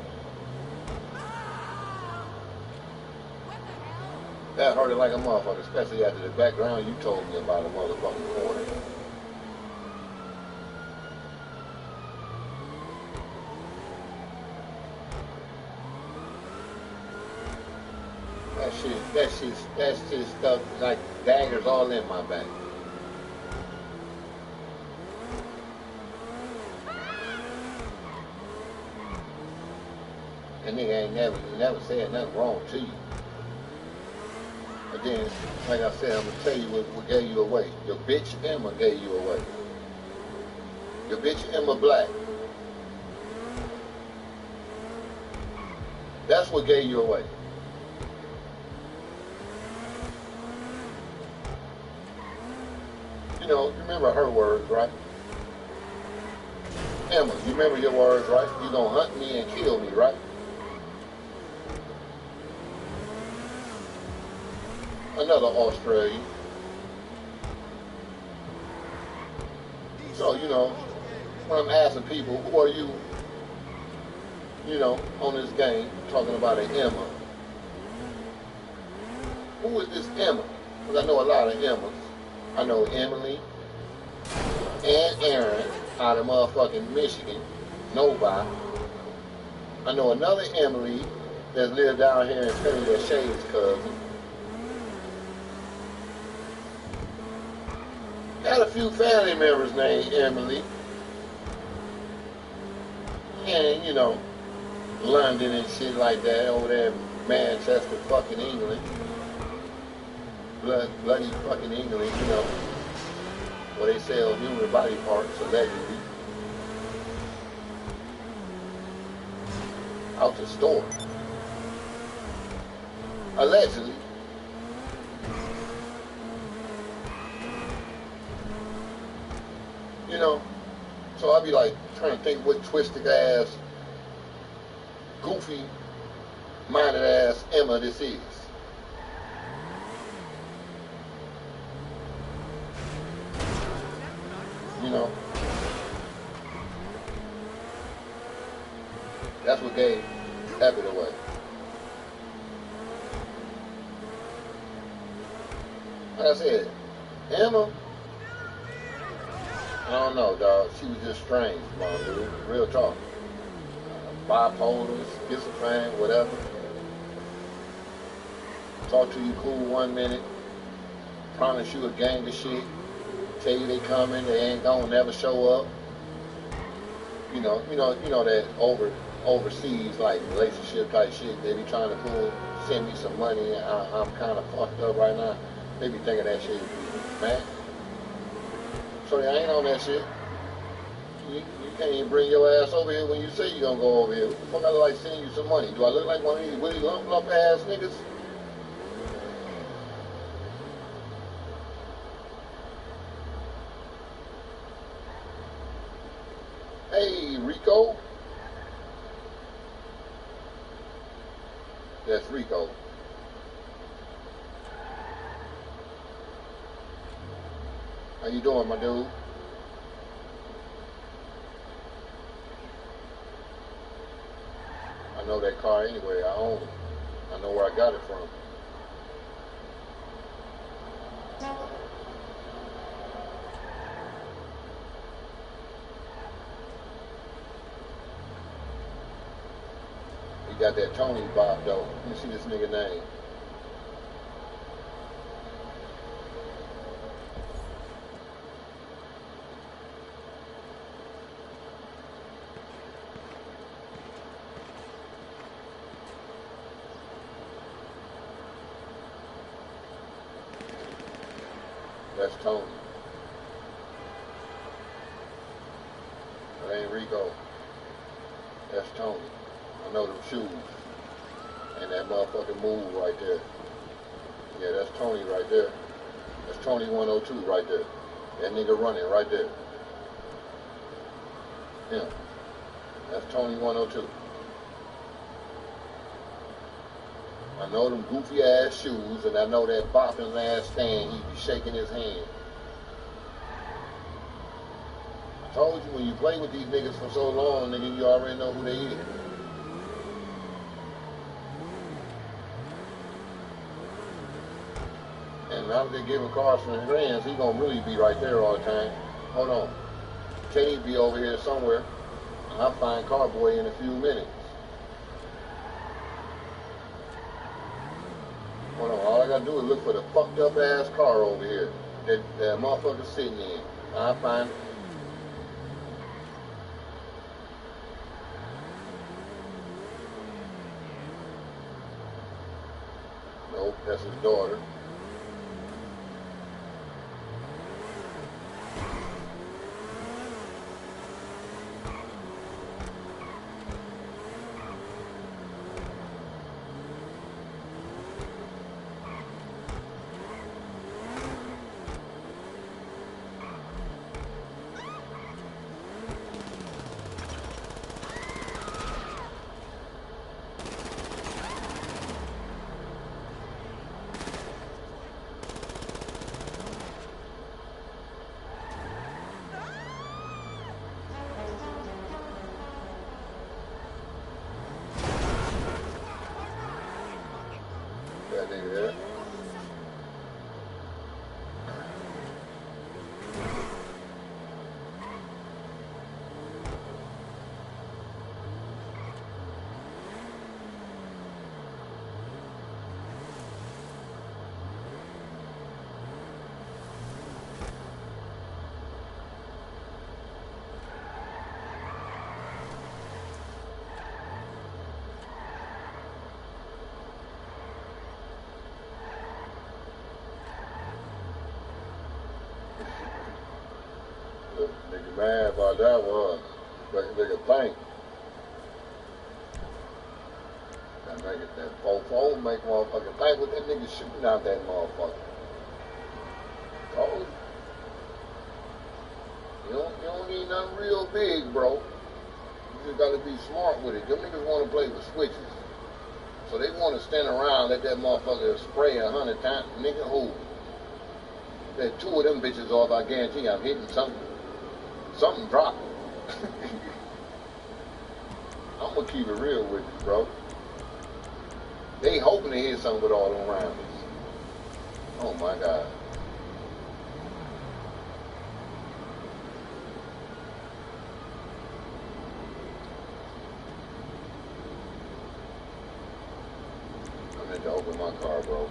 That hurted like a motherfucker, especially after the background you told me about a motherfucking corner. That shit stuck like daggers all in my back. And nigga ain't never said nothing wrong to you. But then, like I said, I'm gonna tell you what gave you away. Your bitch Emma gave you away. Your bitch Emma Black. That's what gave you away. You know, you remember her words, right? Emma, you remember your words, right? You gonna hunt me and kill me, right? Another Australian. So, you know, when I'm asking people, who are you, you know, on this game, talking about an Emma. Who is this Emma? Because I know a lot of Emmas. I know Emily and Aaron out of motherfucking Michigan, Novi. I know another Emily that lived down here in Philly that Shay's cousin. Got a few family members named Emily. And, you know, London and shit like that over there in Manchester, fucking England. Bloody fucking England, you know, where they sell human body parts, allegedly. Out the store. Allegedly. You know, so I'll be like trying to think what twisted ass, goofy minded ass Emma this is. You know, that's what gave Epic away. Like I said, Emma, I don't know, dog. She was just strange, my dude. Real talk. Bipolar, schizophrenic, whatever. Talk to you cool 1 minute, promise you a gang of shit, tell you they coming, they ain't gonna never show up. You know that overseas like relationship type shit. They be trying to send me some money. And I'm kind of fucked up right now. They be thinking that shit, man. So I ain't on that shit. You can't even bring your ass over here when you say you gonna go over here. What the fuck I look like sending you some money? Do I look like one of these Willie lump ass niggas? Hey, Rico. That's Rico. How you doing, my dude? I know that car anyway. I own it. I know where I got it from. You got that Tony Bob though. Let me see this nigga name. That's Tony. That ain't Rico. That's Tony. I know them shoes. And that motherfucking move right there. Yeah, that's Tony right there. That's Tony 102 right there. That nigga running right there. Yeah. That's Tony 102. I know them goofy ass shoes, and I know that bopping ass stand. He be shaking his hand. I told you when you play with these niggas for so long, nigga, you already know who they is. And now that they giving cars from his hands, he gonna really be right there all the time. Hold on. Kenny be over here somewhere. I'll find Carboy in a few minutes. Hold on, all I gotta do is look for the fucked up ass car over here that motherfucker's sitting in. I'll find it. Nope, that's his daughter. That nigga there. The nigga mad about that one. Nigga think. That 4-4 make motherfucker think with that nigga shooting out that motherfucker. Told you. You don't need nothing real big, bro. You just gotta be smart with it. Them niggas wanna play with switches. So they wanna stand around, let that motherfucker spray 100 times. Nigga, who? There's 2 of them bitches off, I guarantee I'm hitting something. Something dropping. I'm gonna keep it real with you, bro. They hoping to hit something with all them rounds. Oh my God. I meant to open my car, bro.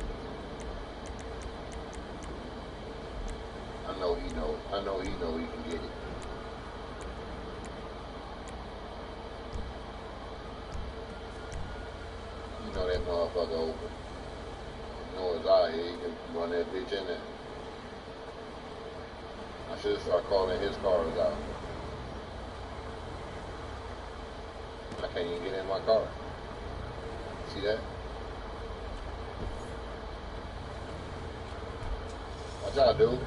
I know he know. I know he know he can get it. You know that motherfucker open. You know it's out here. He can run that bitch in there. I should start calling his cars out. I can't even get in my car. See that? Watch out, dude.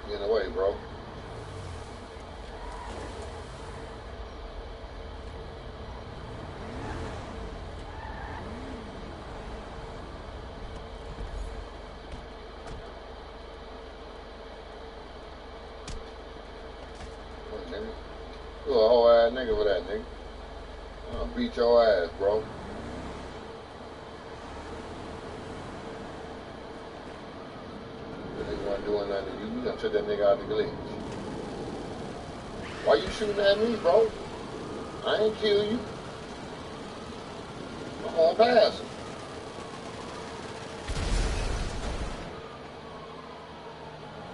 Get in the way, bro. What, nigga? You a whole ass nigga for that, nigga. I'll beat your ass, bro. That nigga wasn't doing nothing to you. You done took that nigga out the glitch. Why you shooting at me, bro? I ain't kill you. I'm gonna pass him.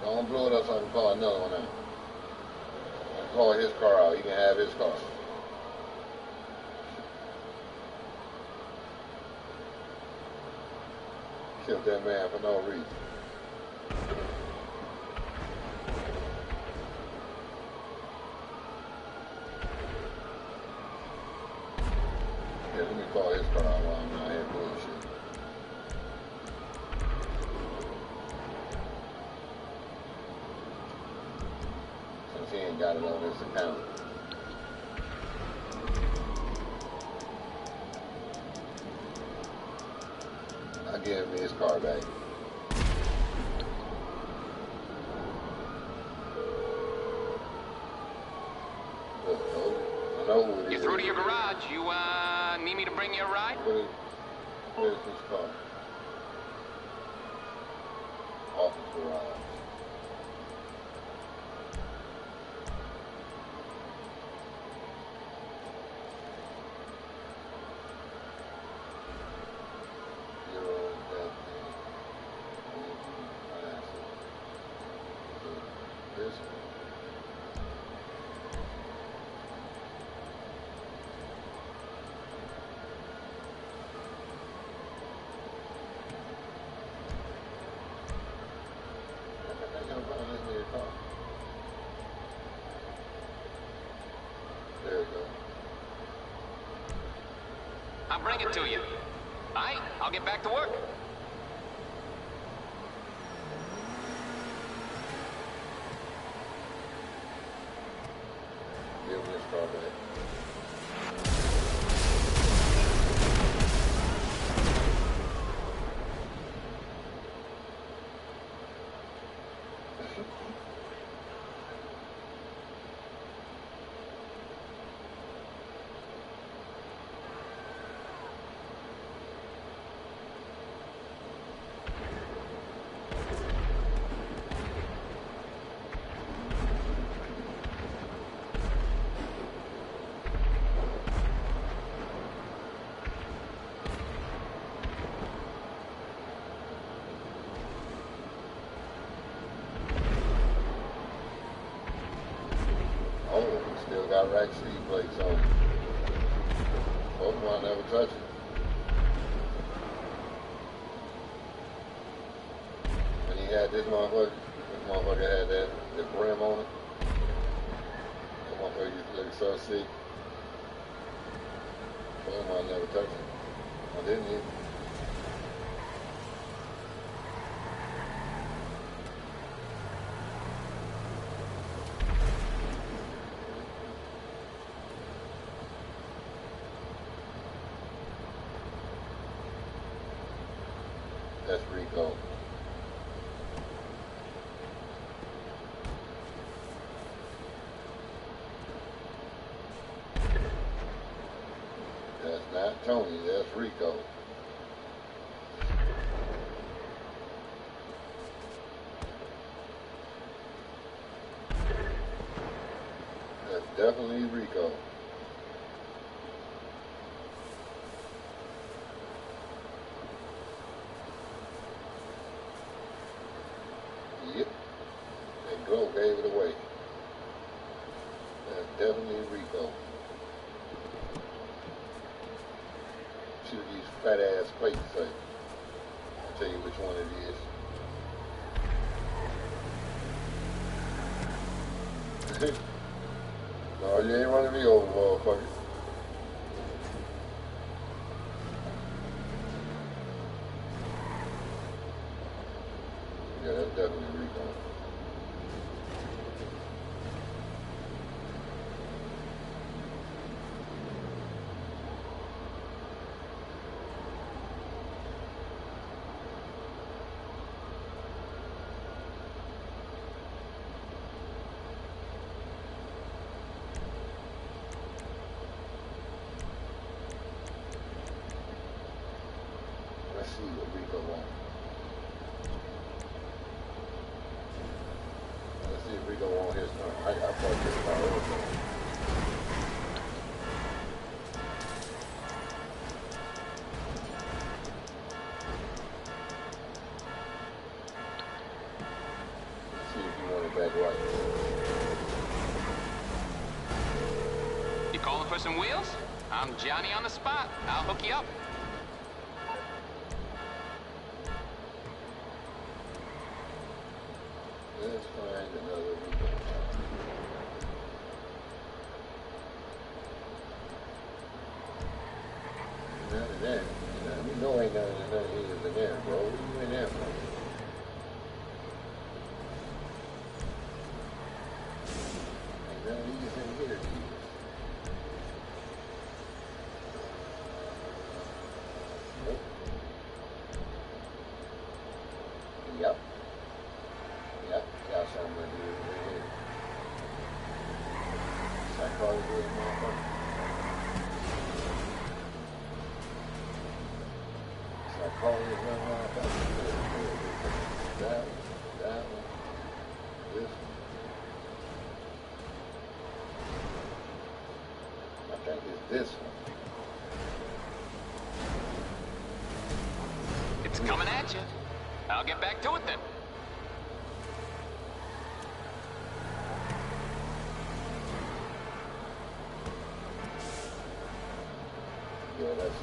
Don't blow it up so I can call another one out. I can call his car out. He can have his car. Killed that man for no reason. Yeah, let me call his car out while I'm out here bullshit. Since he ain't got it on his account. giving me his car back. I know who it You're is. through to your garage. You, need me to bring you a ride? Where's his car? Office garage. This There we go. I'll bring it to you. All right, I'll get back to work. Give me his car back. Oh, we still got rack C plates on. Pokemon never touch it. When he had this motherfucker had that brim on it. That motherfucker used to look so sick. Pokemon never touched it. I didn't either. That's Rico. That's not Tony, that's Rico. That's definitely Rico. Yep. And Glow gave it away. That's definitely Rico. See what these fat ass plates say. I'll tell you which one it is. No, you ain't running me over, motherfucker. Yeah, that's definitely Rico. Let's see what Rico wants. Let's see if Rico wants his turn. I parked this car over. Let's see if he wants it back right. You calling for some wheels? I'm Johnny on the spot. I'll hook you up. Let's find another Rico. None of that. You know ain't none of his in there, bro. What you in there for? Ain't none of these in here, Jesus. Nope. Yep. Yep. Got something to do with it. Psychology of the motherfucker. Psychology of the motherfucker. That one, this one. I think it's this one. It's coming at you. I'll get back to it then. Yeah, that's it.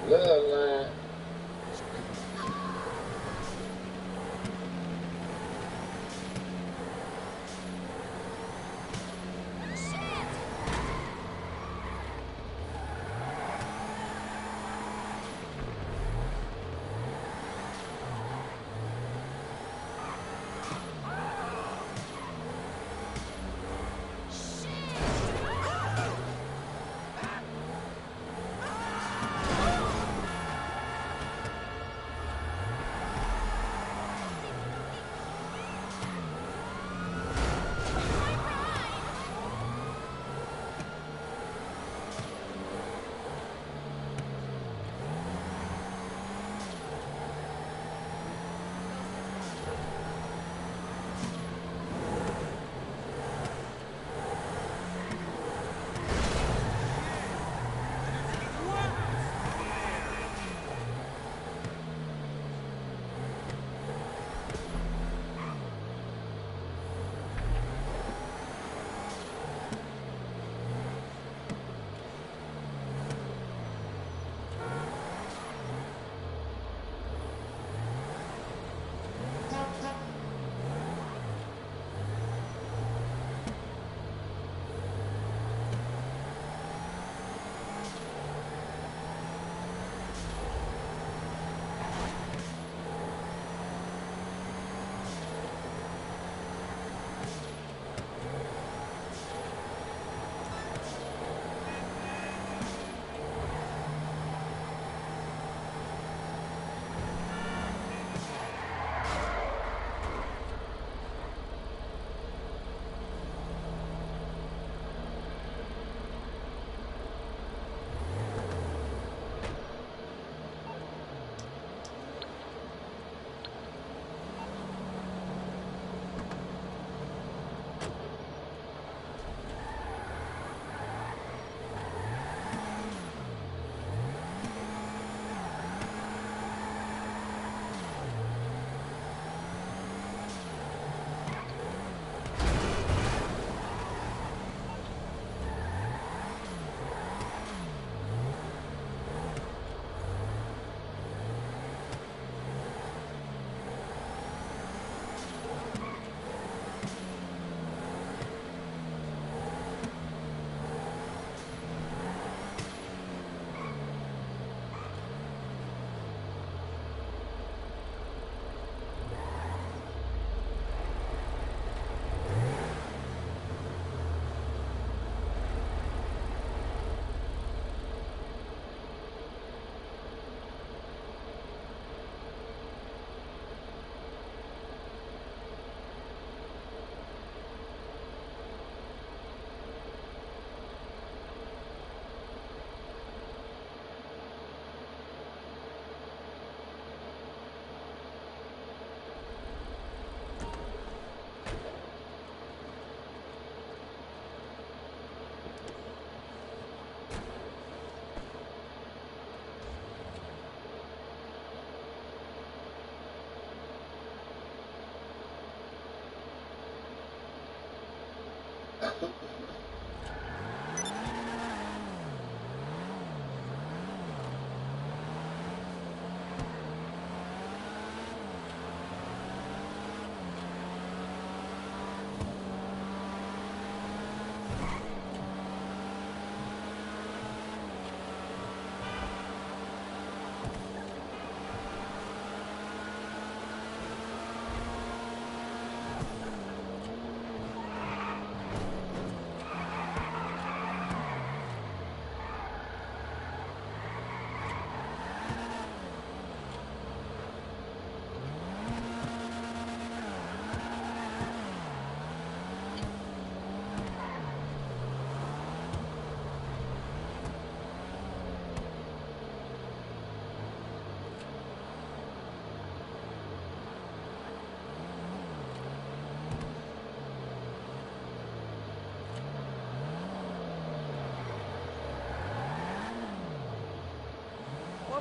Love line.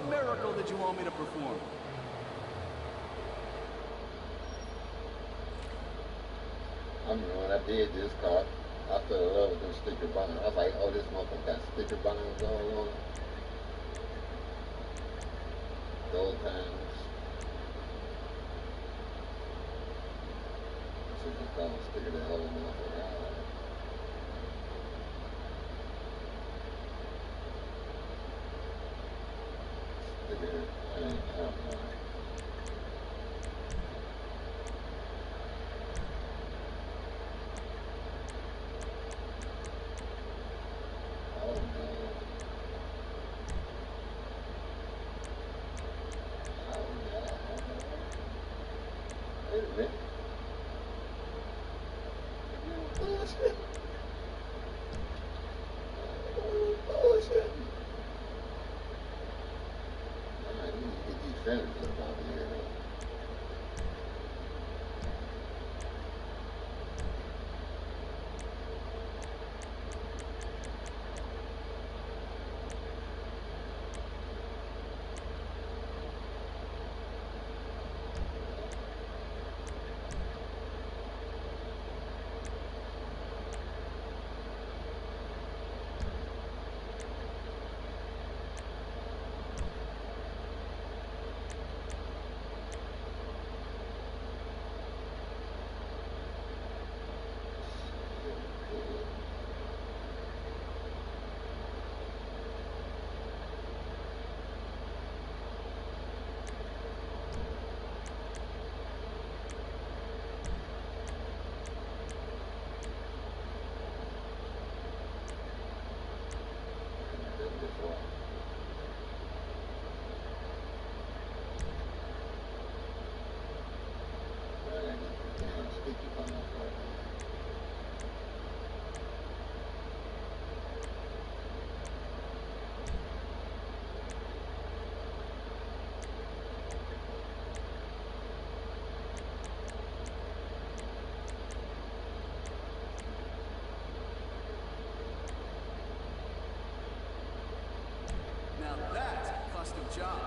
What miracle did you want me to perform? I remember when I did this car, I fell in love with them sticker bonds. I was like, oh, this motherfucker got sticker bonds all on it. Gold times. So you can sticker that whole motherfucker out. Sticker, I don't know. Oh no. Oh no. Wait a minute. Bullshit. Bullshit. Alright, we need to get these fenders up out of here. Now that's a custom job.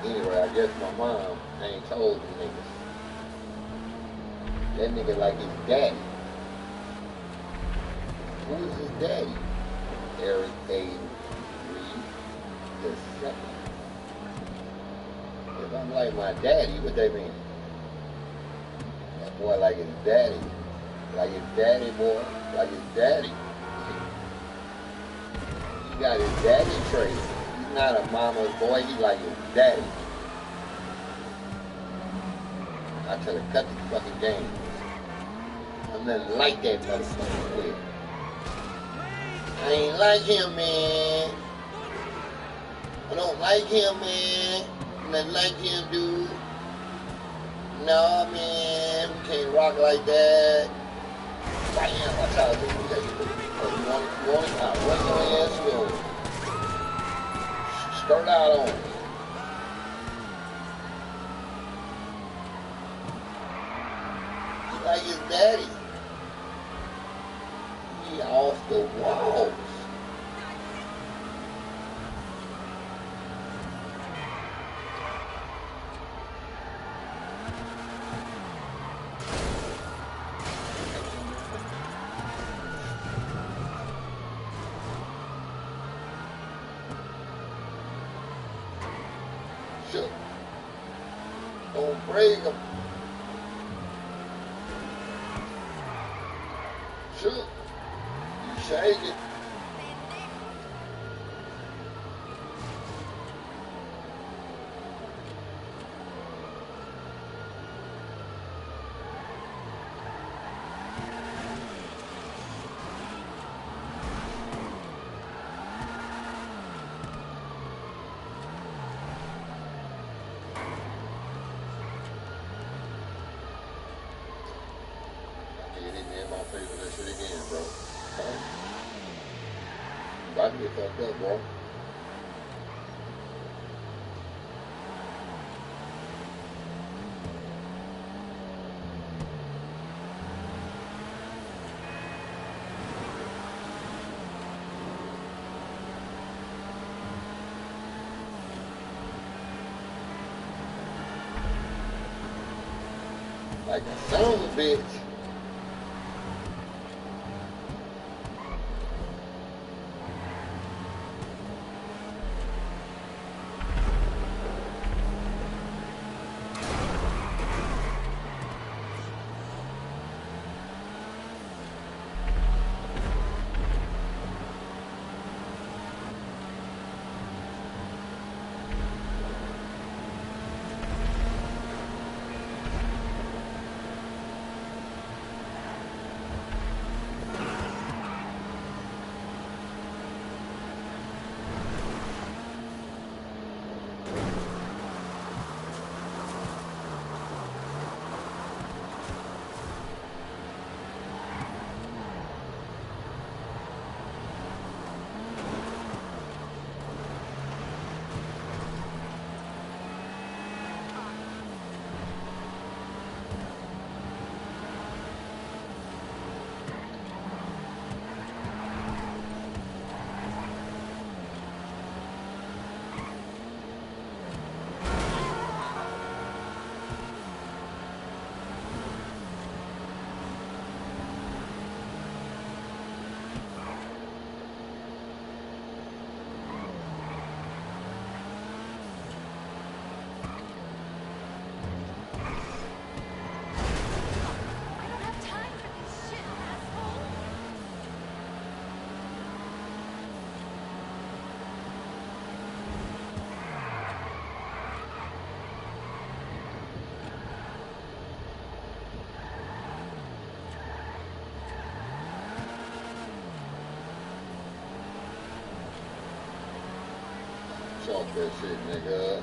Anyway, I guess my mom ain't told the niggas. That nigga like his daddy. Who is his daddy? Eric A. Reed the second. If I'm like my daddy, what they mean? That boy like his daddy. Like his daddy, boy. Like his daddy. He got his daddy trait. He's not a mama's boy, he like his daddy. I tell her, cut the fucking game. I'm nothing like that motherfucker kid. I ain't like him, man. I don't like him, man. I'm not like him, dude. No, man. We can't rock like that. Bam, watch out, dude. Oh, you want it? I'll run your ass through. Start out on it. He like his daddy. He off the walls. Shook. Don't break him. Shook. You shake it. That shit again, bro. Huh? About to get fucked up, bro. Like a son of a bitch. Talk that shit, nigga.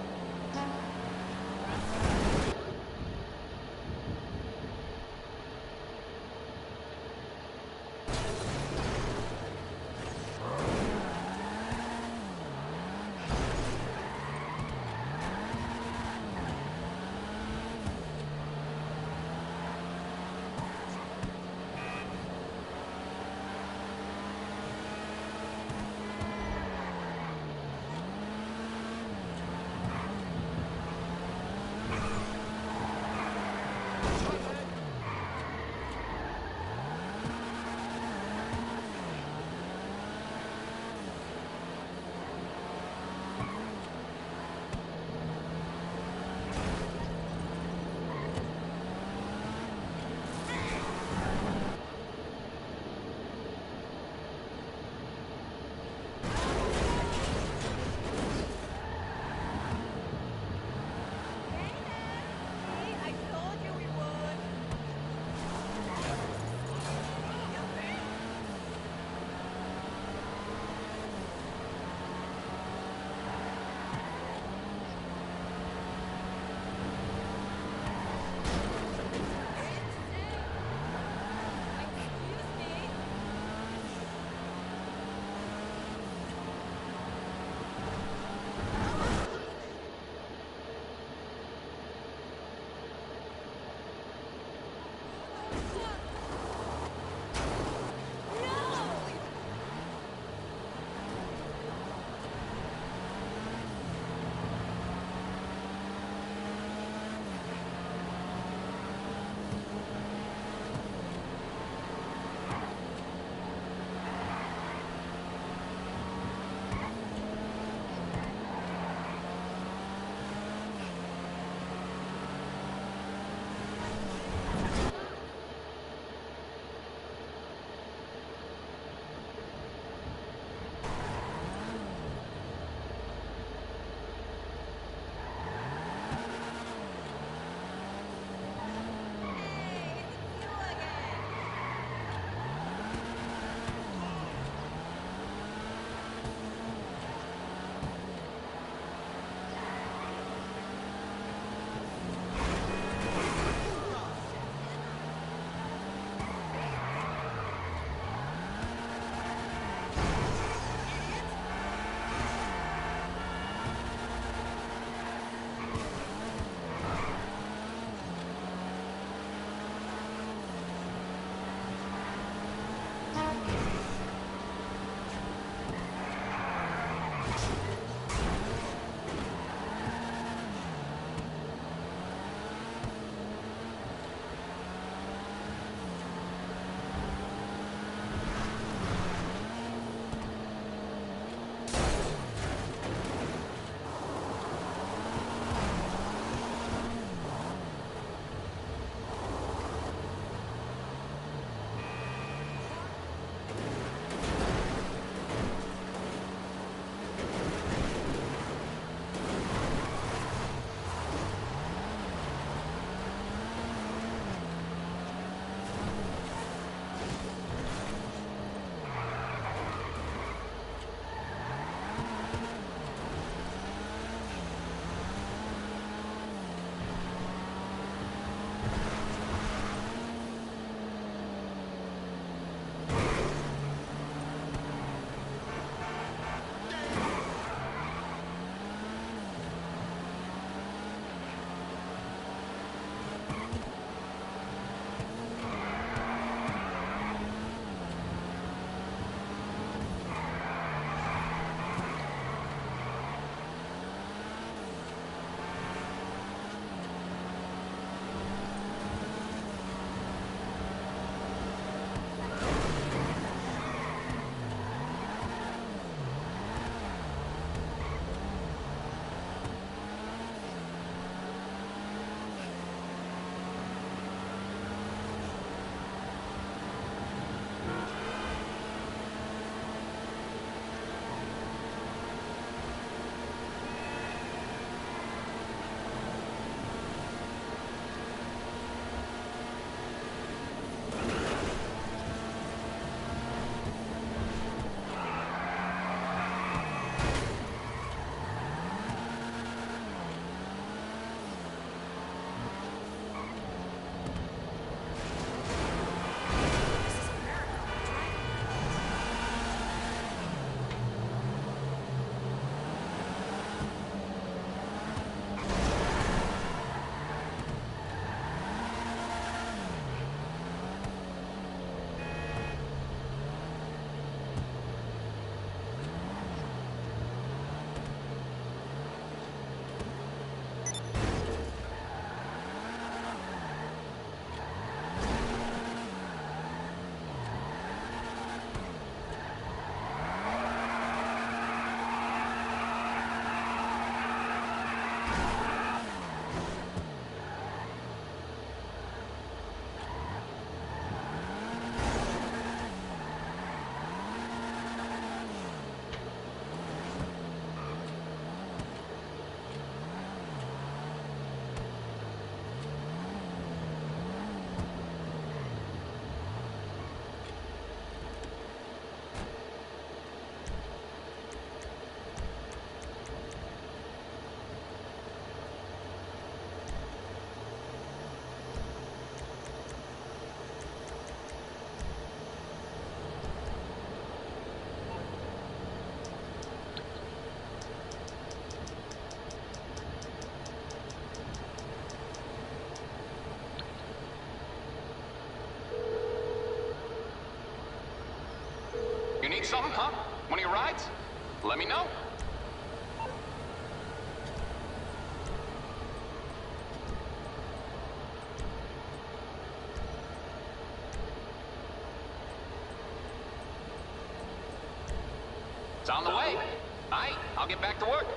Need something, huh? One of your rides? Let me know. It's on the way. All right, I'll get back to work.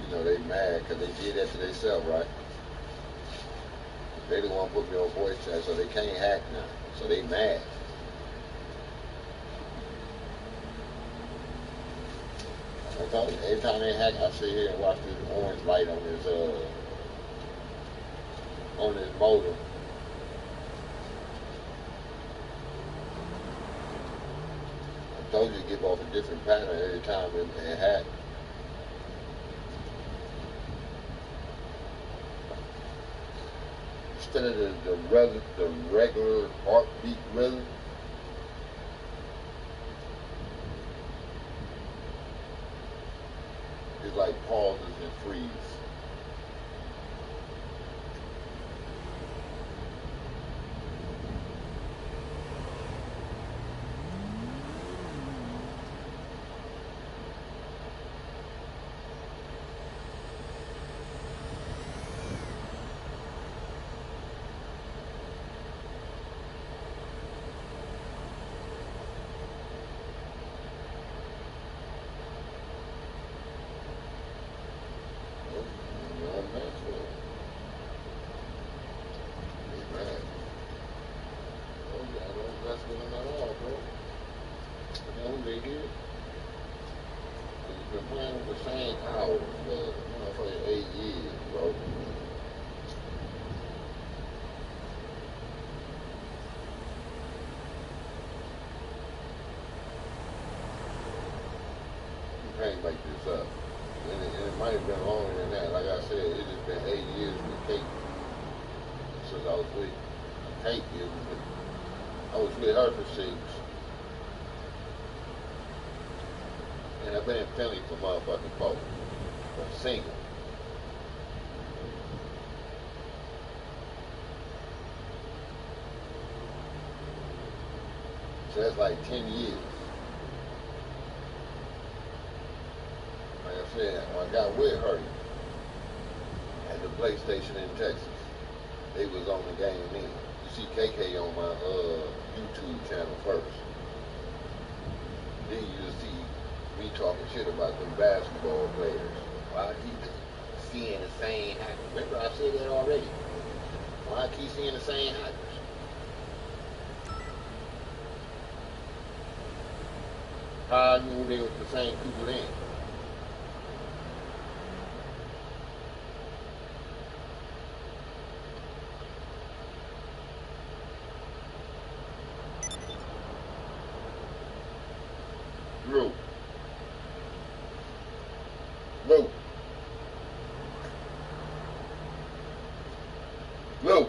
You know, they mad because they did that to themselves, right? They the one put me on voice chat, so they can't hack now. So they mad. I told you, every time they hack, I sit here and watch this orange light on his motor. I told you to give off a different pattern every time it hack. Instead of the regular heartbeat rhythm, it's like pauses and freeze. Can't make this up. And it might have been longer than that. Like I said, it has been 8 years with Kate since I was with Kate. I was with her for 6. And I've been in Philly for motherfucking 4. I'm single. So that's like 10 years. Like I said, when I got with her at the PlayStation in Texas, they was on the game then. You see KK on my YouTube channel first. Then you just see me talking shit about them basketball players. Why I keep seeing the same hackers? Remember I said that already. Why I keep seeing the same hackers? How I knew they was the same people then. Drew. Lou. Lou.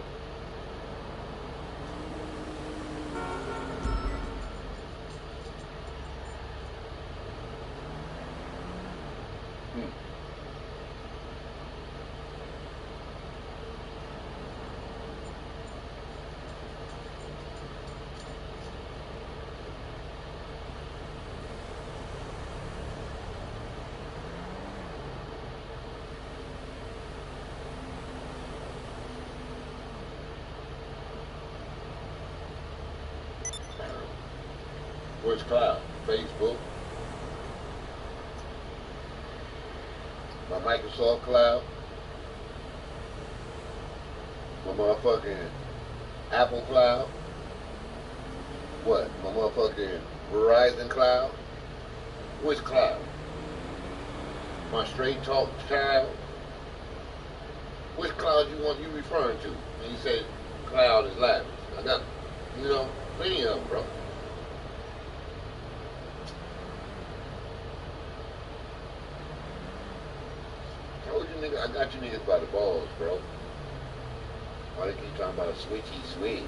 Which cloud? Facebook? My Microsoft cloud? My motherfucking Apple cloud? What? My motherfucking Verizon cloud? Which cloud? My Straight Talk cloud? Which cloud you referring to? And you say cloud is lavish. I got, plenty of them, bro. Told you nigga, I got you niggas by the balls, bro. Why they keep talking about a switchy switch?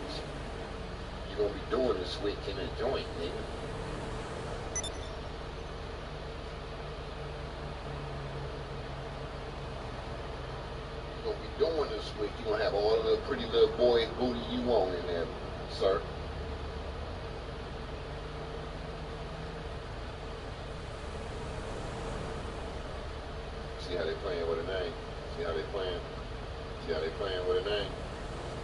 You gonna be doing the switch in a joint, nigga. You gonna be doing the switch. You gonna have all the pretty little boys booty you want in there, sir. See how they playing with a name? See how they playing? See how they playing with a name?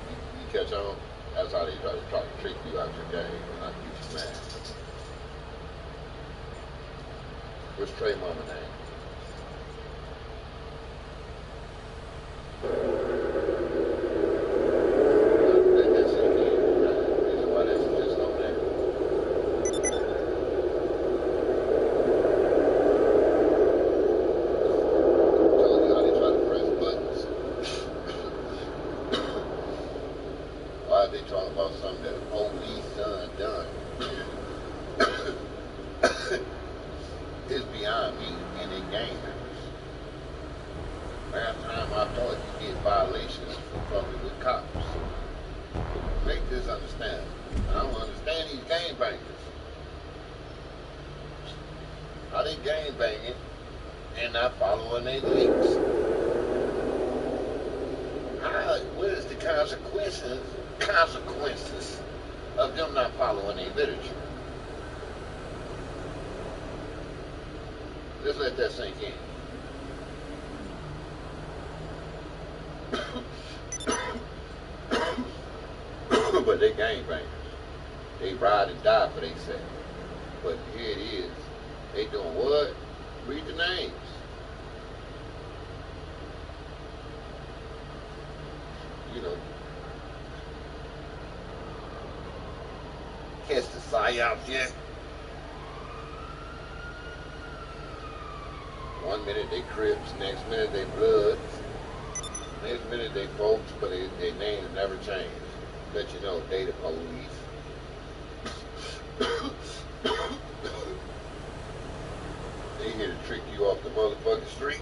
You catch on? That's how they try to trick you out your game and not get you mad. What's Trey Mama name? That's it, kid. That's why that's just on there. Told you how they try to press buttons. Why are they talking about something that the police done? It's beyond me and they gang members. Last time I thought you did violations for fucking with cops. Make this understand. I don't understand these gang bangers. How they gang banging and not following their leaks? What is the consequences of them not following their literature? Just let that sink in. But they gangbangers. They ride and die for they say. But here it is. They doing what? Read the names. Catch the psyops yet? One minute they Crips, next minute they Bloods, next minute they folks, but their names never change. Let you know, they the police. They here to trick you off the motherfucking street.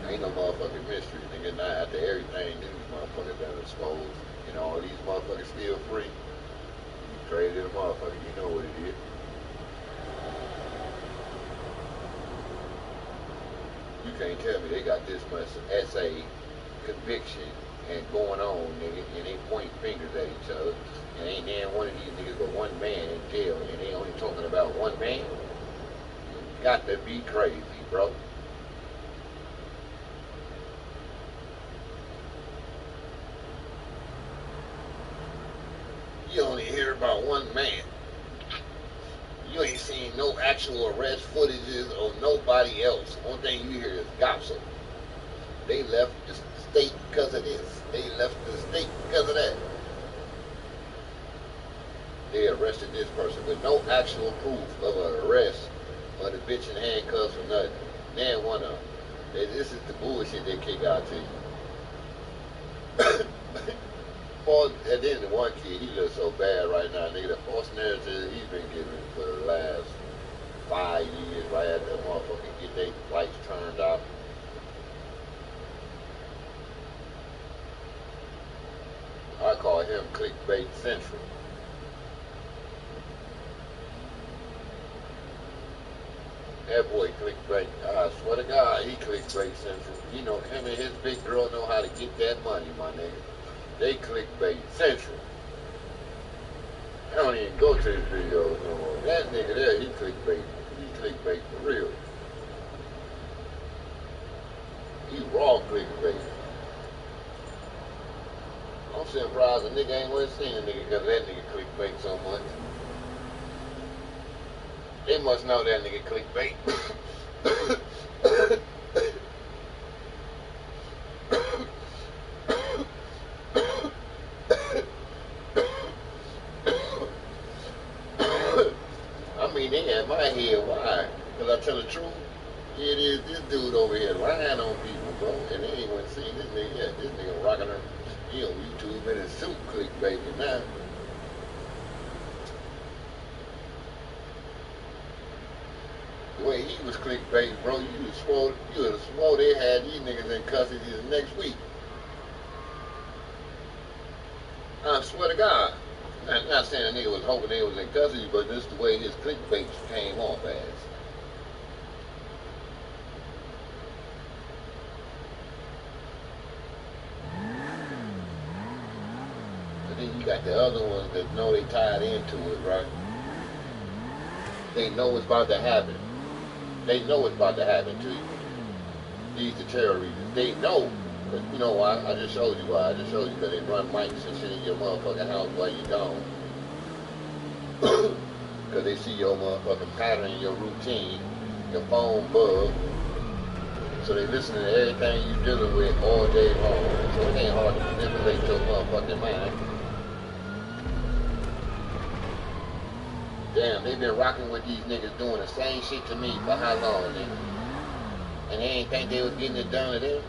Ain't no motherfucking mystery, nigga. Not after everything these motherfuckers done exposed. All these motherfuckers still free. You traded a motherfucker, you know what it is. You can't tell me they got this much essay conviction and going on, nigga, and they point fingers at each other, and ain't damn one of these niggas but one man in jail, and they only talking about one man? You got to be crazy, bro. You only hear about one man. You ain't seen no actual arrest footages or nobody else. One thing you hear is gossip. They left the state because of this. They left the state because of that. They arrested this person with no actual proof of an arrest or the bitch in handcuffs or nothing. Then one of them. This is the bullshit they kick out to you. And then the one kid, he looks so bad right now, nigga. The false narrative he's been giving for the last 5 years, right after that motherfucker get their lights turned off. I call him clickbait central. That boy clickbait, I swear to God, he clickbait central. Him and his big girl know how to get that money, my nigga. They clickbait central. I don't even go to his videos no more. That nigga there, he clickbait. He clickbait for real. He raw clickbait. I'm surprised a nigga ain't want to see a nigga because that nigga clickbait so much. They must know that nigga clickbait. I mean, they had my head wide. Because I tell the truth, it is this dude over here lying on people, bro. And they ain't want to see this nigga yet. This nigga rocking her. He on YouTube in his suit clickbaiting now. The way he was clickbait, bro, you would have swore they had these niggas in custody the next week. I swear to God. Not saying the nigga was hoping they was in custody, but this is the way his clickbait came off as. And then you got the other ones that know they tied into it, right? They know it's about to happen. They know it's about to happen to you. These the terror reasons. They know. But you know why? I just showed you why. I just showed you because they run mics and shit in your motherfucking house while you gone. Because they see your motherfucking pattern, your routine, your phone bug. So they listen to everything you dealing with all day long. So it ain't hard to manipulate your motherfucking mind. Damn, they been rocking with these niggas doing the same shit to me for how long, nigga? And they ain't think they was getting it done to them?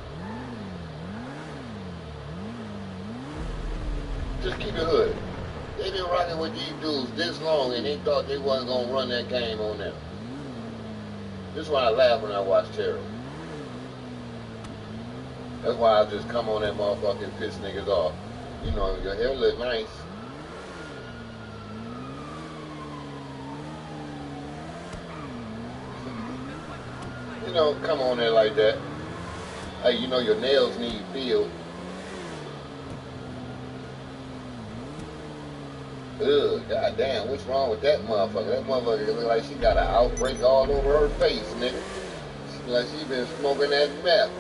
Just keep it hood. They been rocking with these dudes this long and they thought they wasn't gonna run that game on them. This is why I laugh when I watch Terror. That's why I just come on that motherfucker and piss niggas off. You know, your hair look nice. You know, come on there like that. Hey, you know your nails need filled. Ugh, goddamn, what's wrong with that motherfucker? That motherfucker look like she got an outbreak all over her face, nigga. She look like she been smoking that meth.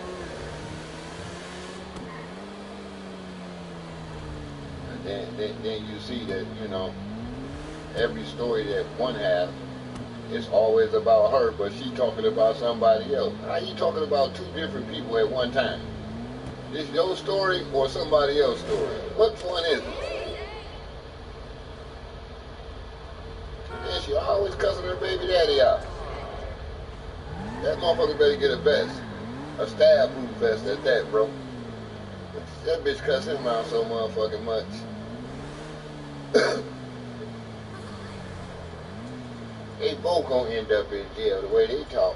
And then you see that, you know, every story that one has, it's always about her, but she talking about somebody else. How you talking about two different people at one time? Is your story or somebody else's story? Which one is it? And she always cussing her baby daddy out. That motherfucker better get a vest. A stab proof vest at that, bro. That bitch cuss him out so motherfucking much. They both gonna end up in jail the way they talk.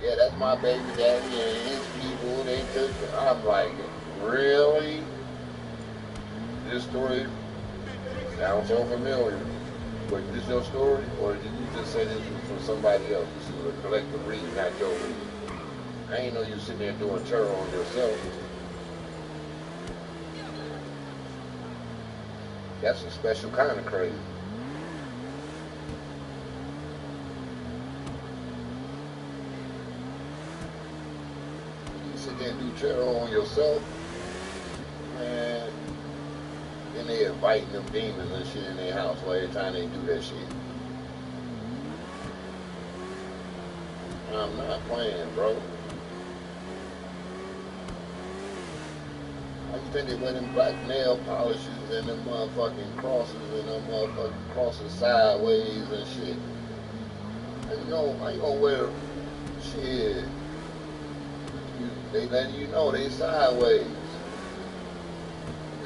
Yeah, that's my baby daddy and his people, they took it. I'm like, really? This story sounds so familiar. But is this your story? Or did you just say this was from somebody else? This is a collective reading, not your reading. I ain't know you sitting there doing terror on yourself. That's a special kind of crazy. You sit there and do terror on yourself, man. Then they inviting them demons and shit in their house every time they do that shit. I'm not playing, bro. How you think they wear them black nail polishes and them motherfucking crosses and them motherfucking crosses sideways and shit? How you gonna wear shit? They letting you know they sideways.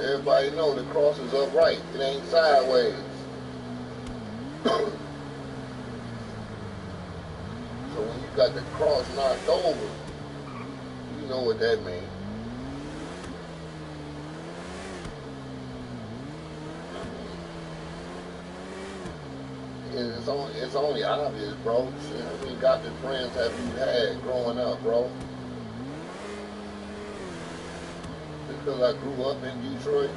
Everybody know the cross is upright. It ain't sideways. So when you got the cross knocked over, you know what that means. It's only obvious, bro. Shit, how many goddamn friends have you had growing up, bro? Because I grew up in Detroit,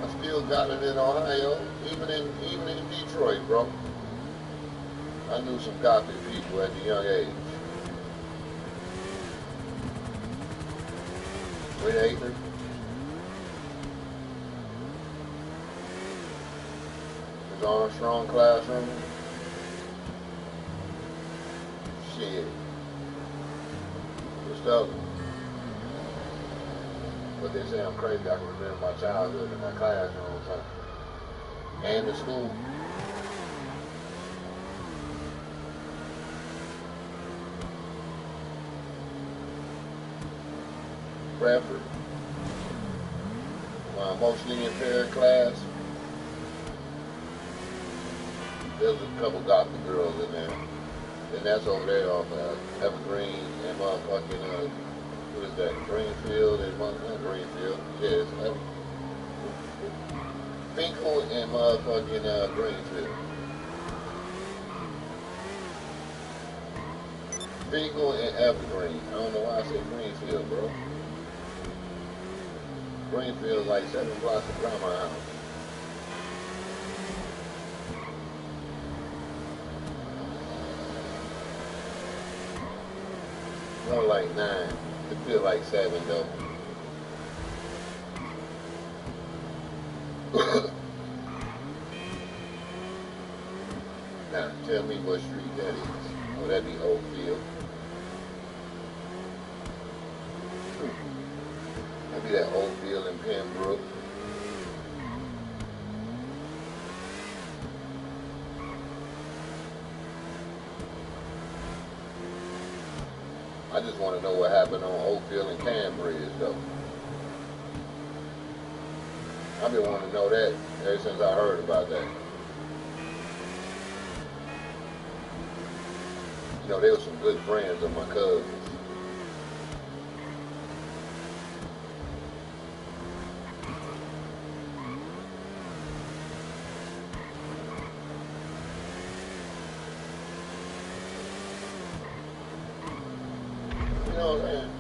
I still got it in Ohio, even in Detroit, bro. I knew some gothic people at the young age. With Acre. His Armstrong classroom. Shit. What's the other? But they say I'm crazy. I can remember my childhood in my classroom and the school. Bradford. My emotionally impaired class. There's a couple gothic girls in there. And that's over there off Evergreen and motherfucking, what is that, Greenfield and not Greenfield. Yeah, it's Finkel and motherfucking Greenfield. Finkel and Evergreen. I don't know why I said Greenfield, bro. Greenfield like 7 blocks from Grandma's house. No, like 9. It feel like 7 though. Now, tell me what street that is. Oh, that'd be Oakfield. That'd be that Oakfield and Pembroke. I just want to know what happened on Oakfield and Cambridge, though. I've been wanting to know that ever since I heard about that. You know, they were some good friends of my cousins. You know what I'm saying?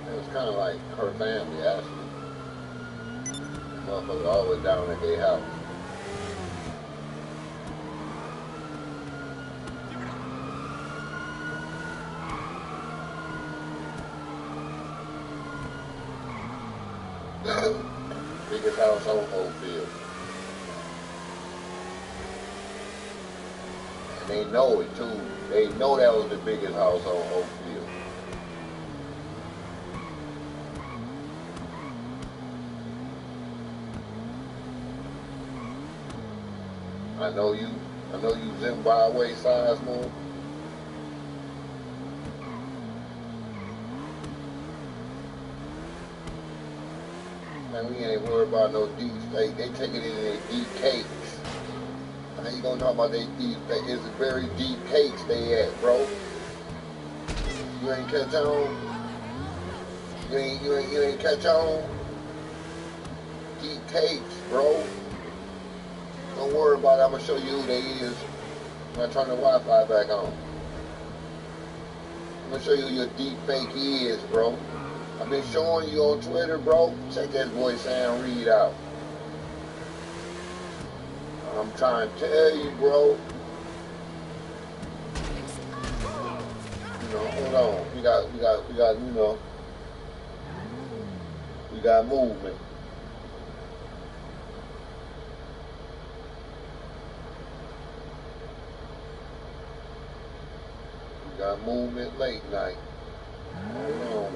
It was kind of like her family, actually. Motherfuckers always down at their house. Biggest house on Oakfield. And they know it too. They know that was the biggest house on Oakfield. I know you Zimbabwe size move. Man, we ain't worried about no deep. They take it in their deep cakes. How you gonna talk about they deep? It's very deep cakes they at, bro. You ain't catch on. You ain't catch on. Deep cakes, bro. Don't worry about it. I'm gonna show you who they is when I turn the Wi-Fi back on. I'm gonna show you who your deep fake is, bro. I've been showing you on Twitter, bro. Check that boy Sam Reed out. I'm trying to tell you, bro. You know, hold on. We got, you know, we got movement. We got movement late night. Hold on.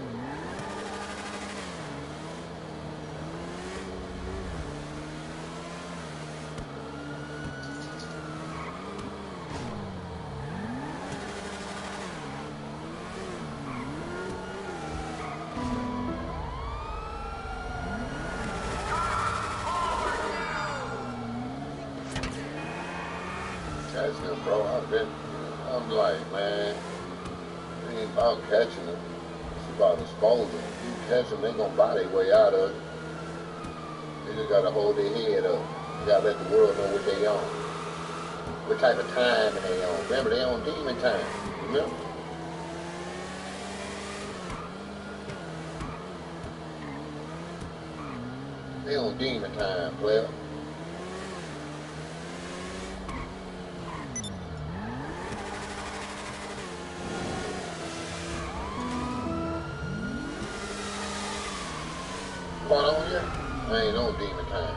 Catching them, bro. I'm like, man, it ain't about catching them. It's about disposing. You catch them, they gonna buy their way out of it. They just gotta hold their head up. You gotta let the world know what they on. What type of time they on. Remember, they on demon time. Remember? They on demon time, player. Caught on you? I ain't on demon time.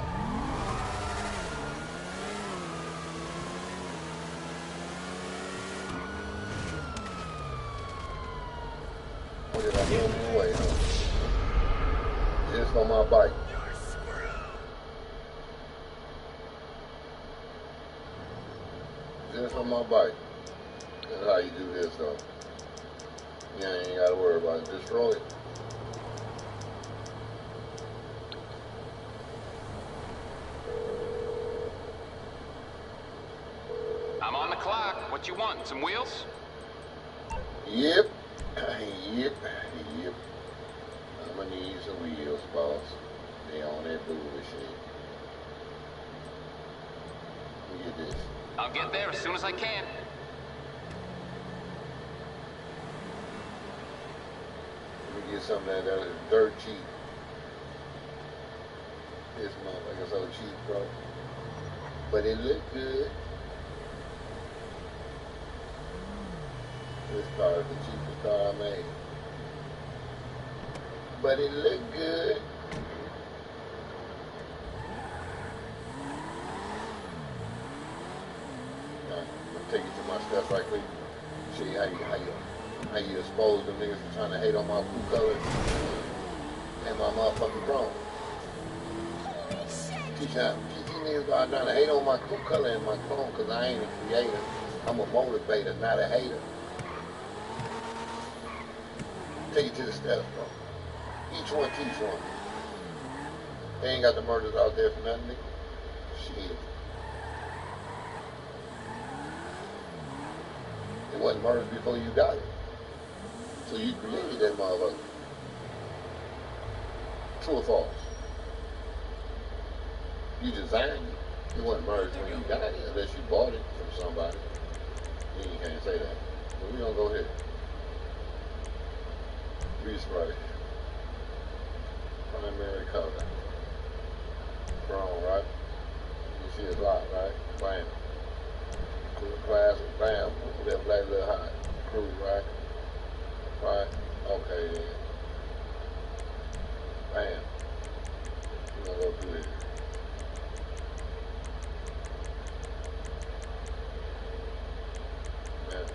What did I blow me away, huh? Just on my bike. Just on my bike. That's how you do this, though. You ain't got to worry about it. Destroy it. I'm on the clock. What you want? Some wheels? Yep. Yep. Yep. I'm gonna need some wheels, boss. They on that bullshit. Look at this. I'll get there as soon as I can. Let me get something that is dirt cheap. This motherfucker's so cheap, bro. But it look good. This car is the cheapest car I made. But it look good. Alright, I'm gonna take you to my stuff right quick. Show you how you expose them niggas for trying to hate on my blue color and my motherfucking chrome. Teach these niggas about trying to hate on my blue color and my chrome, cause I ain't a creator. I'm a motivator, not a hater. Take it to the steps, bro. Each one teach one. They ain't got the murders out there for nothing, nigga. Shit. It wasn't murders before you got it. So you created that motherfucker. True or false? You designed it. It wasn't murders when you got it, unless you bought it from somebody. Then you can't say that. But we gonna go ahead. Respray. Primary color. Chrome, right? You see it's locked, right? Bam. Cool classic, bam. That black little hot. Crew, right? Right? Okay then. Bam. We're gonna go through this. Bam.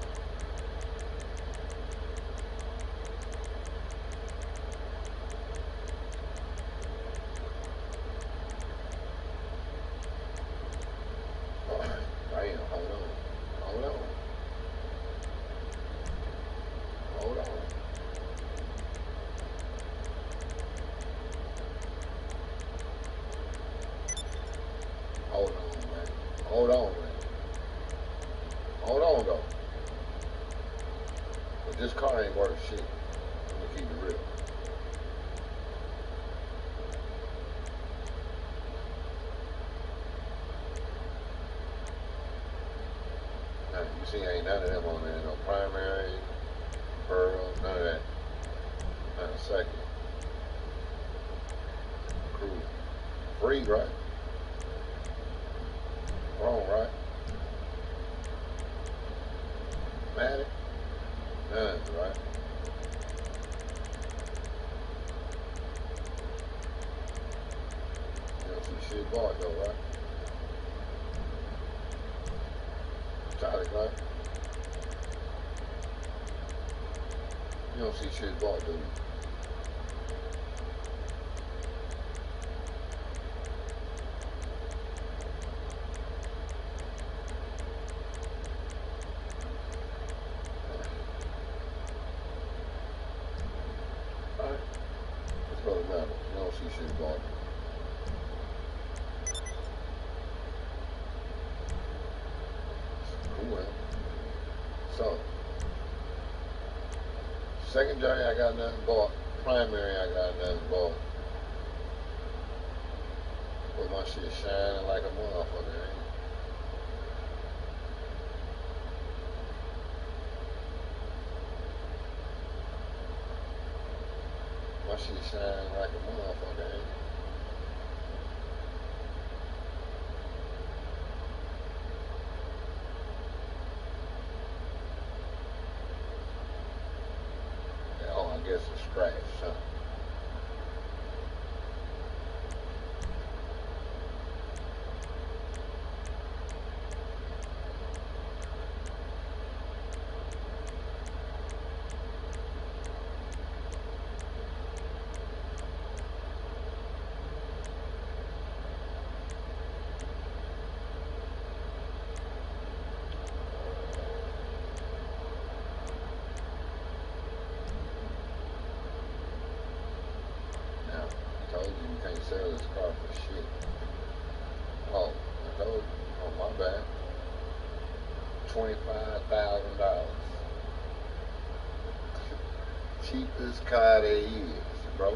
Bam, hold on. Hold on. Hold on. Hold on, man. Hold on, man. Hold on, though. But this car ain't worth shit. I'm gonna keep it real. Now, you see, ain't none of them on there. No primary, pearl, none of that. Not a second. Crew. Free, right? Wrong, right? Matter? None, right? You don't see shit bought though, right? Charlie, right? You don't see shit bought, do you? Alright. Let's go to matter. You don't see shit bought. Cool, so, secondary, I got nothing bought. Primary, I got nothing bought. But my shit shining like a motherfucker, ain't it? My shit shining like a motherfucker, ain't it? guess it's scratched, huh? Now, I told you can't sell this car for shit. Oh, I told you. Oh, my bad. $25,000. Cheapest car there is, bro.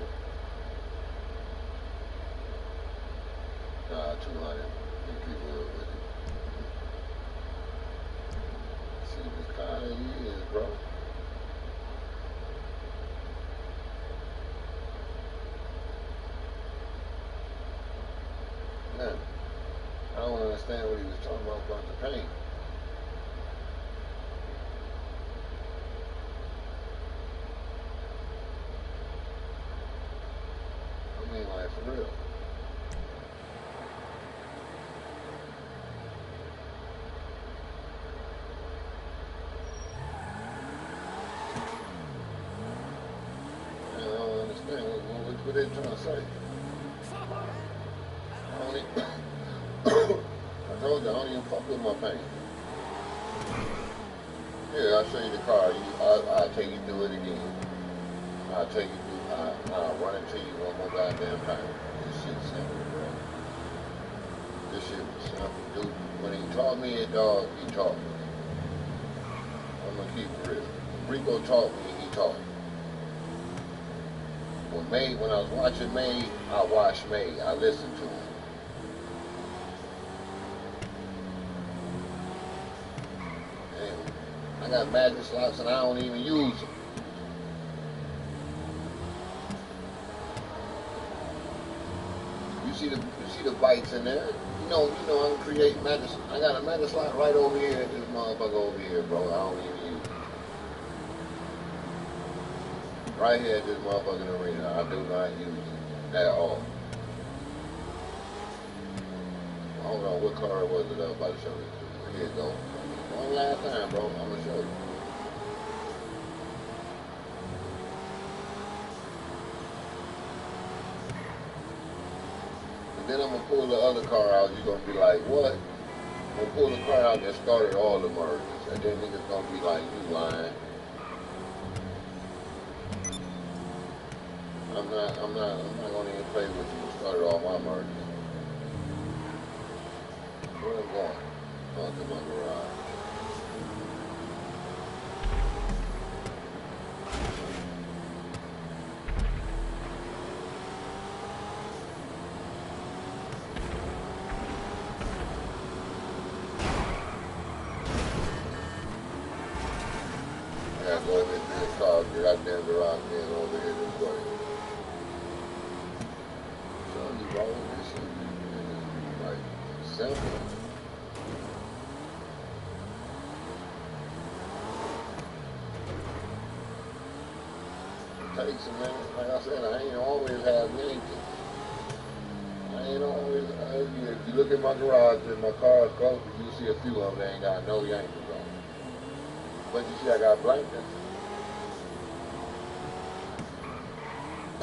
Nah, 200. You keep it with it. Cheapest car there is, bro. Nah, I don't understand what he was talking about the paint. I mean, like, for real. Man, I don't understand what they trying to say. I don't even, I told you, I don't even fuck with my paint. Here, I'll show you the car. I'll take you through it again. I'll take you through, I'll run it to you one more goddamn time. This shit's simple, bro. This shit was simple, dude. When he taught me it, dog, he taught me. I'm gonna keep it real. When Rico taught me, he taught me. When I was watching May, I watched May. I listened to him. And I got magic slots and I don't even use them. You see the bites in there. You know I'm creating magic. I got a magic slot right over here at this motherfucker over here, bro. I don't even use it. Right here at this motherfucking arena, I do not use it at all. I don't know what car it was that I was about to show you. Here you go. One last time, bro. I'm gonna show you. And then I'm gonna pull the other car out. You're gonna be like, what? I'm gonna pull the car out that started all the mergers, and then niggas gonna be like, you lying. I'm not gonna even play with you. Who started all my mergers? Where I'm going? Oh, to my garage. I gotta go ahead and this car, get out there in the garage, and over here this way. So you rolling this shit, like, simple. It takes a minute. Like I said, I ain't always have Yankees. I ain't always, if you look at my garage and my car's close, you see a few of them that ain't got no Yankees on. But you see I got blankets. I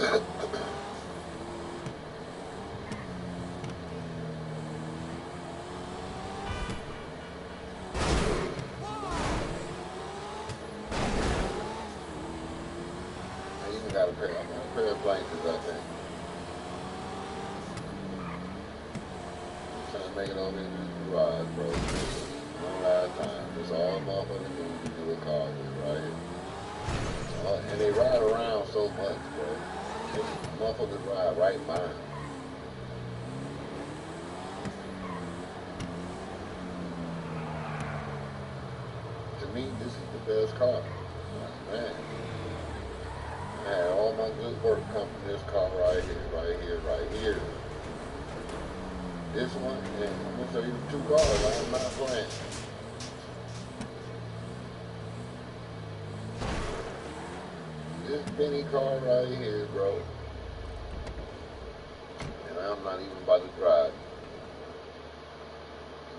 even got a pair of blankets, I think. I'm trying to make it over in this garage, bro. One last time. That's all motherfuckers do with cars right here. And they ride around so much, bro. Motherfuckers ride right by them. To me, this is the best car. Man. I had all my good work come from this car right here, right here, right here. This one, and I'm gonna show you the two cars. I'm not playing. This this Benny car right here, bro. And I'm not even about to drive.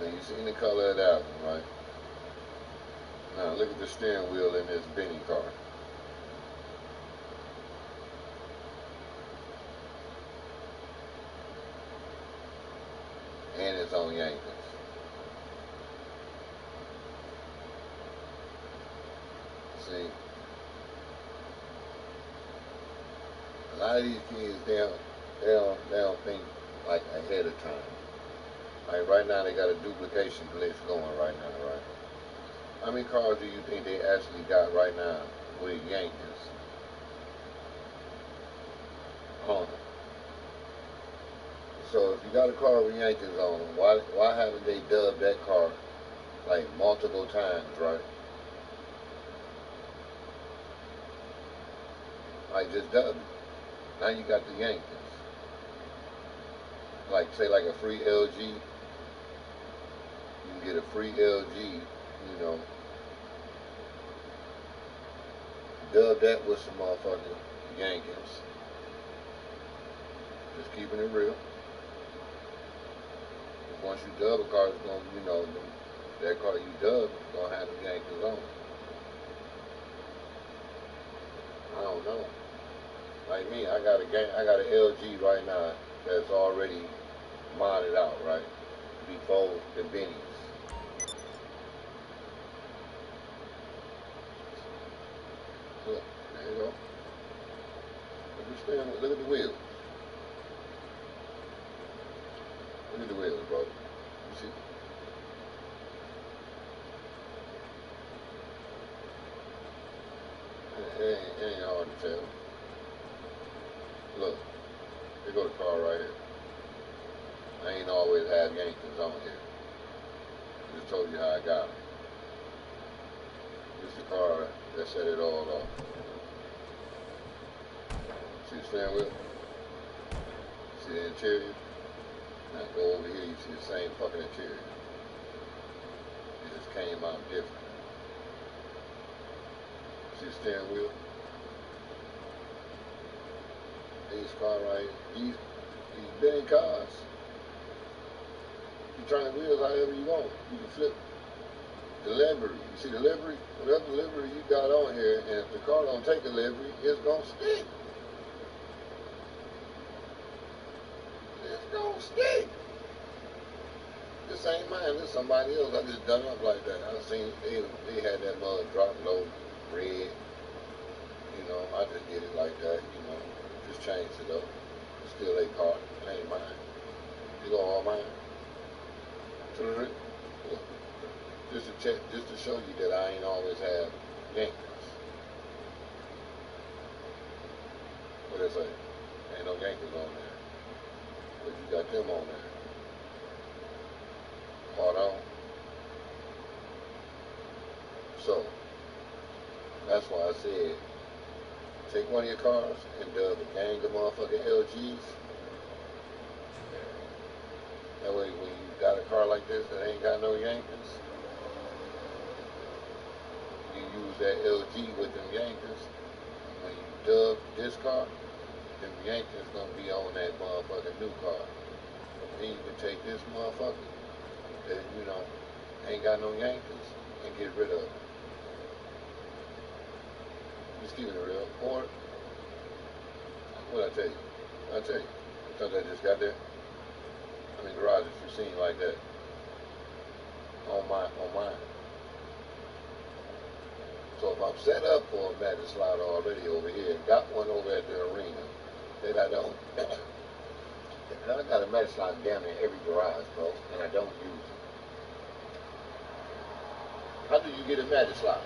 Now you seen the color of that one, right? Now look at the steering wheel in this Benny car. And it's on Yankees. See, a lot of these kids, they don't think like ahead of time. Like right now, they got a duplication glitch going right now, right? How many cars do you think they actually got right now with Yankees on them? So if you got a car with Yankees on them, why haven't they dubbed that car like multiple times, right? Like just dub it. Now you got the Yankees. Like say like a free LG, you can get a free LG, you know, dub that with some motherfucking Yankees. Just keeping it real. Once you dub a car, it's gonna, you know, that car you dub is gonna have the Yankees on it. I don't know. Like me, I got an LG right now that's already modded out, right? Before the Bennies. Look, there you go. Look at the wheels. Look at the wheels, bro. You see? It ain't hard to tell. Look, here go the car right here. I ain't always had Yankees on here. Just told you how I got them. This is the car that set it all off. See the steering wheel? See the interior? Now go over here, you see the same fucking interior. It just came out different. See the steering wheel? These car right here, these big cars, you turn the wheels however you want. You can flip the livery. You see the livery? Whatever livery you got on here, and if the car don't take the livery, it's gonna stick. It's gonna stick. This ain't mine, this somebody else. I just done up like that. I seen they had that mother drop low red. You know, I just did it like that, you know. Just changed it up. It's still a car. It ain't mine. It's all mine. Look, just to check, just to show you that I ain't always have Yankees. What they say? Ain't no Yankees on there. But you got them on there. Caught on. So, that's why I said, take one of your cars and dub a gang of motherfucking LGs. That way when you got a car like this that ain't got no Yankees, you use that LG with them Yankees. When you dub this car, them Yankees gonna be on that motherfucking new car. Then you can take this motherfucker that, you know, ain't got no Yankees and get rid of it. Just keep it real. Or, what I tell you? I tell you. Something I just got there. How many garages you seen like that? On mine. So if I'm set up for a magic slide already over here, got one over at the arena that I don't. And I got a magic slide down in every garage, bro, and I don't use it. How do you get a magic slide?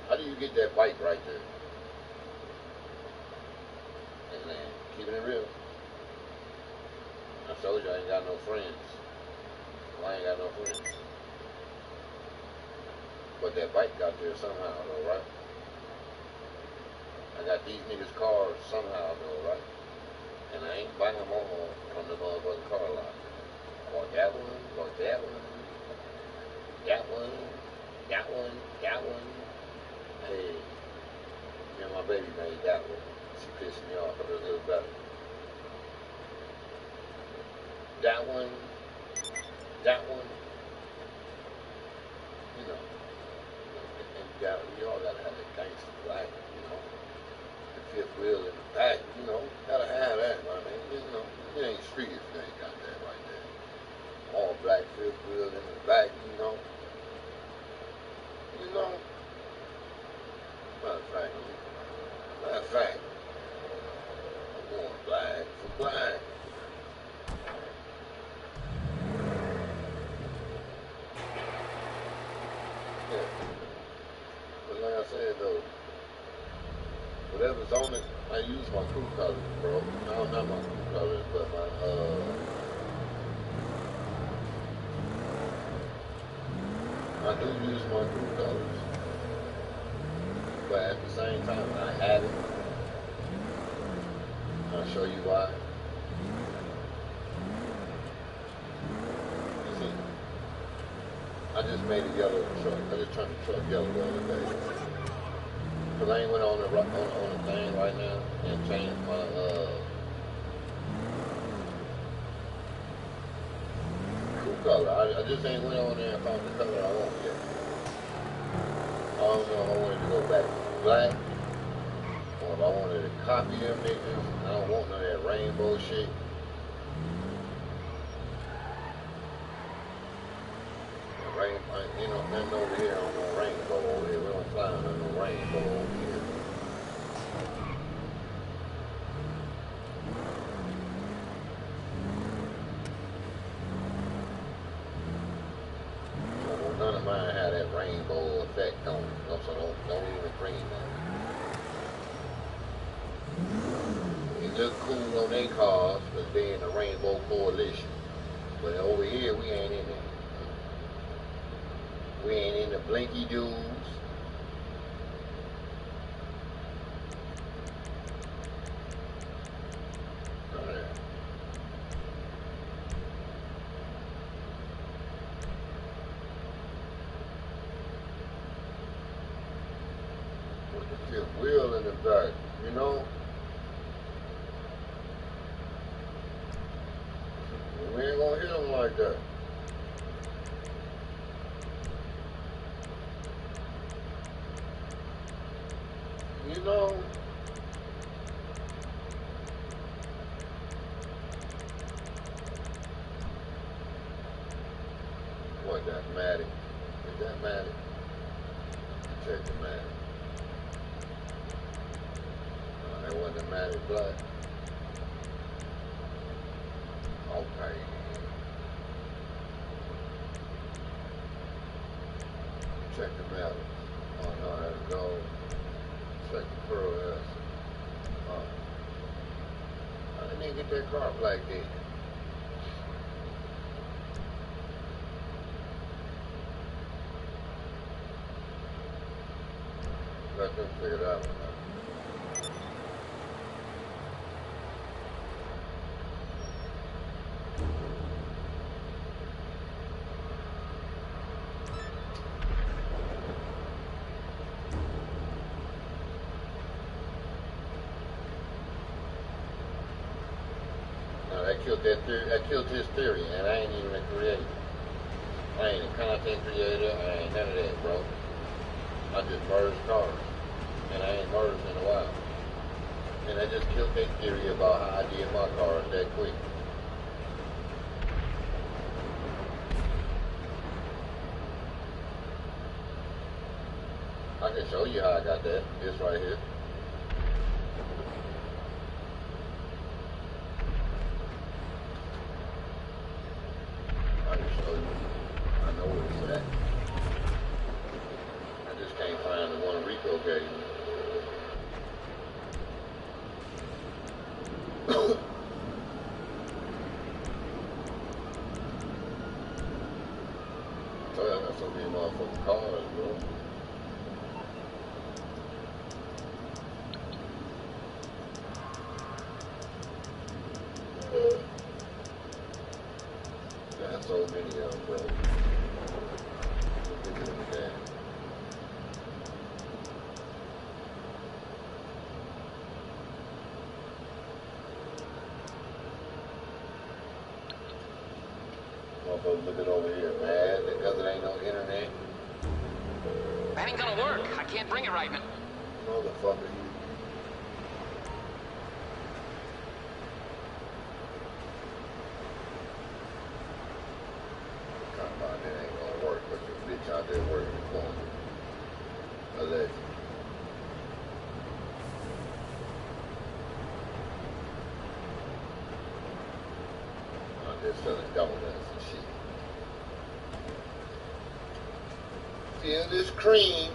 How do you get that bike right there? And then keeping it real. I told you I ain't got no friends. Well, I ain't got no friends. But that bike got there somehow, though, right? I got these niggas' cars somehow, though, right? And I ain't buying them all from the motherfucking car lot. Bought that one, bought that one, that one, that one, that one. Hey, baby made that one. She pissed me off a little better. That one, you know, and we all gotta have that gangster black, you know, the fifth wheel in the back, you know, gotta have that, my man. You know, it ain't street if you ain't got that right there. All black fifth wheel in the back, you know. You know, matter of fact, I'm going black for black. Yeah. But like I said though, whatever's on it, I use my crew colors, bro. No, not my crew colors, but I do use my crew colors. But at the same time, I have it. I'll show you why. You see, I just made a yellow truck. I just turned the truck yellow the other day. Cause I ain't went on the thing right now and changed my crew color. I just ain't went on there and found the color I want yet. I don't know if I wanted to go back to black or if I wanted to copy them niggas. I don't want none of that rainbow shit. You know, nothing over here on no rainbow over here. We don't fly on no rainbow over here. So none of mine had that rainbow effect on it. So don't even bring that. It look cool on their cars because they in the Rainbow Coalition. But over here, we ain't in it. We ain't in the blinky dudes. Right. With the fifth wheel in the back, you know? We ain't gonna hit them like that. You know, what, that Matic? Is that Matic? Check the Matic. That wasn't the Matic Black. Okay. Check the Matic. Oh no, that's gold. Check the Pearl S. Oh. I didn't even get that car black then. Let them figure that one out. That killed his theory, and I ain't even a creator. I ain't a content creator, I ain't none of that, bro. I just merged cars, and I ain't merged in a while. And I just killed that theory about how I did my cars that quick. I can show you how I got that, this right here. I can show you. I know where it's at. I just can't find the one Rico gave me. So I got so many motherfucking cars, bro. motherfuckers looking over here mad because it ain't no internet. That ain't gonna work. I can't bring it right now. Motherfucker, you. Talking about that ain't gonna work, but your bitch out there working for me. Allegedly. I'm just selling donuts and shit. Feel this cream.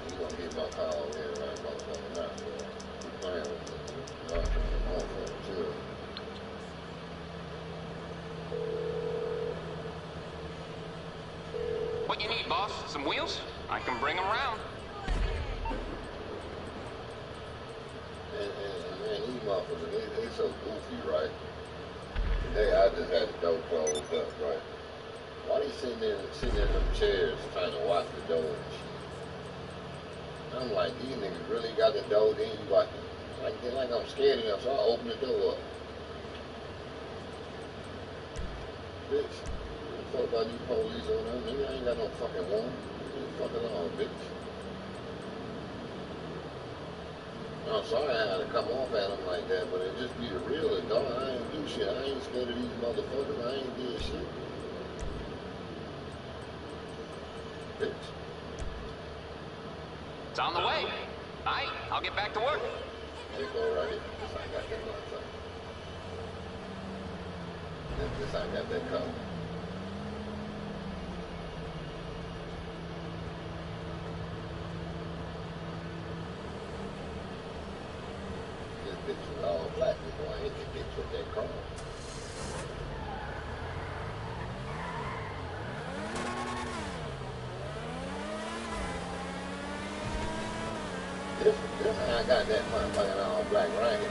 You gonna get my car over here right motherfucker now. You playing with me. I'm trying to motherfucker too. What you need, boss? Some wheels? I can bring them around. And these motherfuckers, they so goofy, right? Today I just had the door closed up, right? Why they sitting in them chairs trying to watch the door and shit? I'm like, these niggas really got the door, then you watching. Like I'm scared enough, so I open the door up. Bitch, what the fuck about these police on them? Nigga, I ain't got no fucking warrant. Leave the fucking on, bitch. I'm sorry I had to come off at them like that, but it just be the real dog. I ain't do shit. I ain't scared of these motherfuckers. I ain't did shit. Bitch. It's on the way. Aight, I'll get back to work. They go right here. This I got that motherfucker. This I got that cover. This bitch was all black before I hit the bitch with that car. This I got that motherfucking all black right here.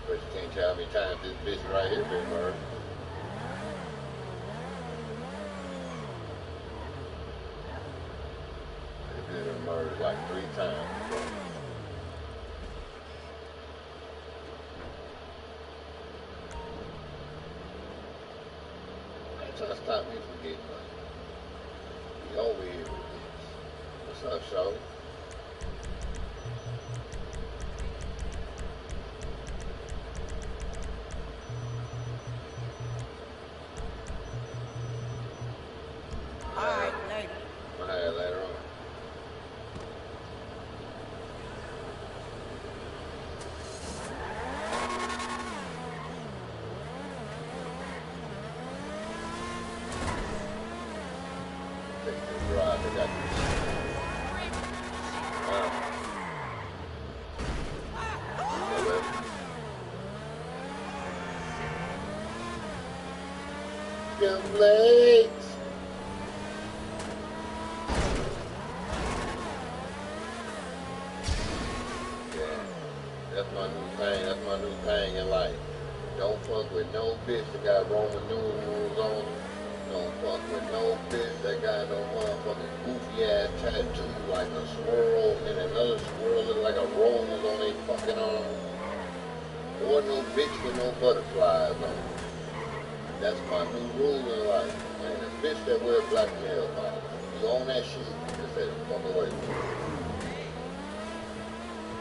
But you can't tell how many times this bitch right here been murdered. It's been murdered like 3 times. They trying to stop me from getting money. We over here with this. What's up, show? Alright, later. I'll have it later on. Take this drive, I got this. Young legs. That's my new thing. That's my new thing in life. Don't fuck with no bitch that got Roman numerals on them. Don't fuck with no bitch that got no motherfucking goofy ass tattoo like a squirrel and another squirrel look like a rose on their fucking arm. Or no bitch with no butterflies on them. That's my new rule in life. And a bitch that wear black nail polish. You own that shit, just say the fuck away from me.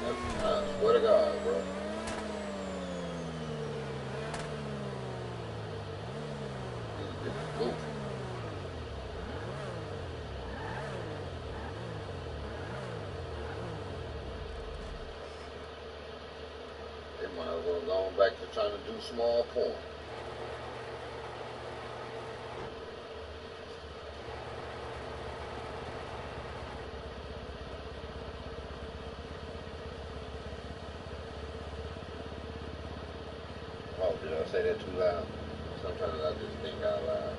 I swear to God, bro. These bitches goofy. They might as well go back to trying to do small porn. Oh, did I say that too loud? Sometimes I just think out loud.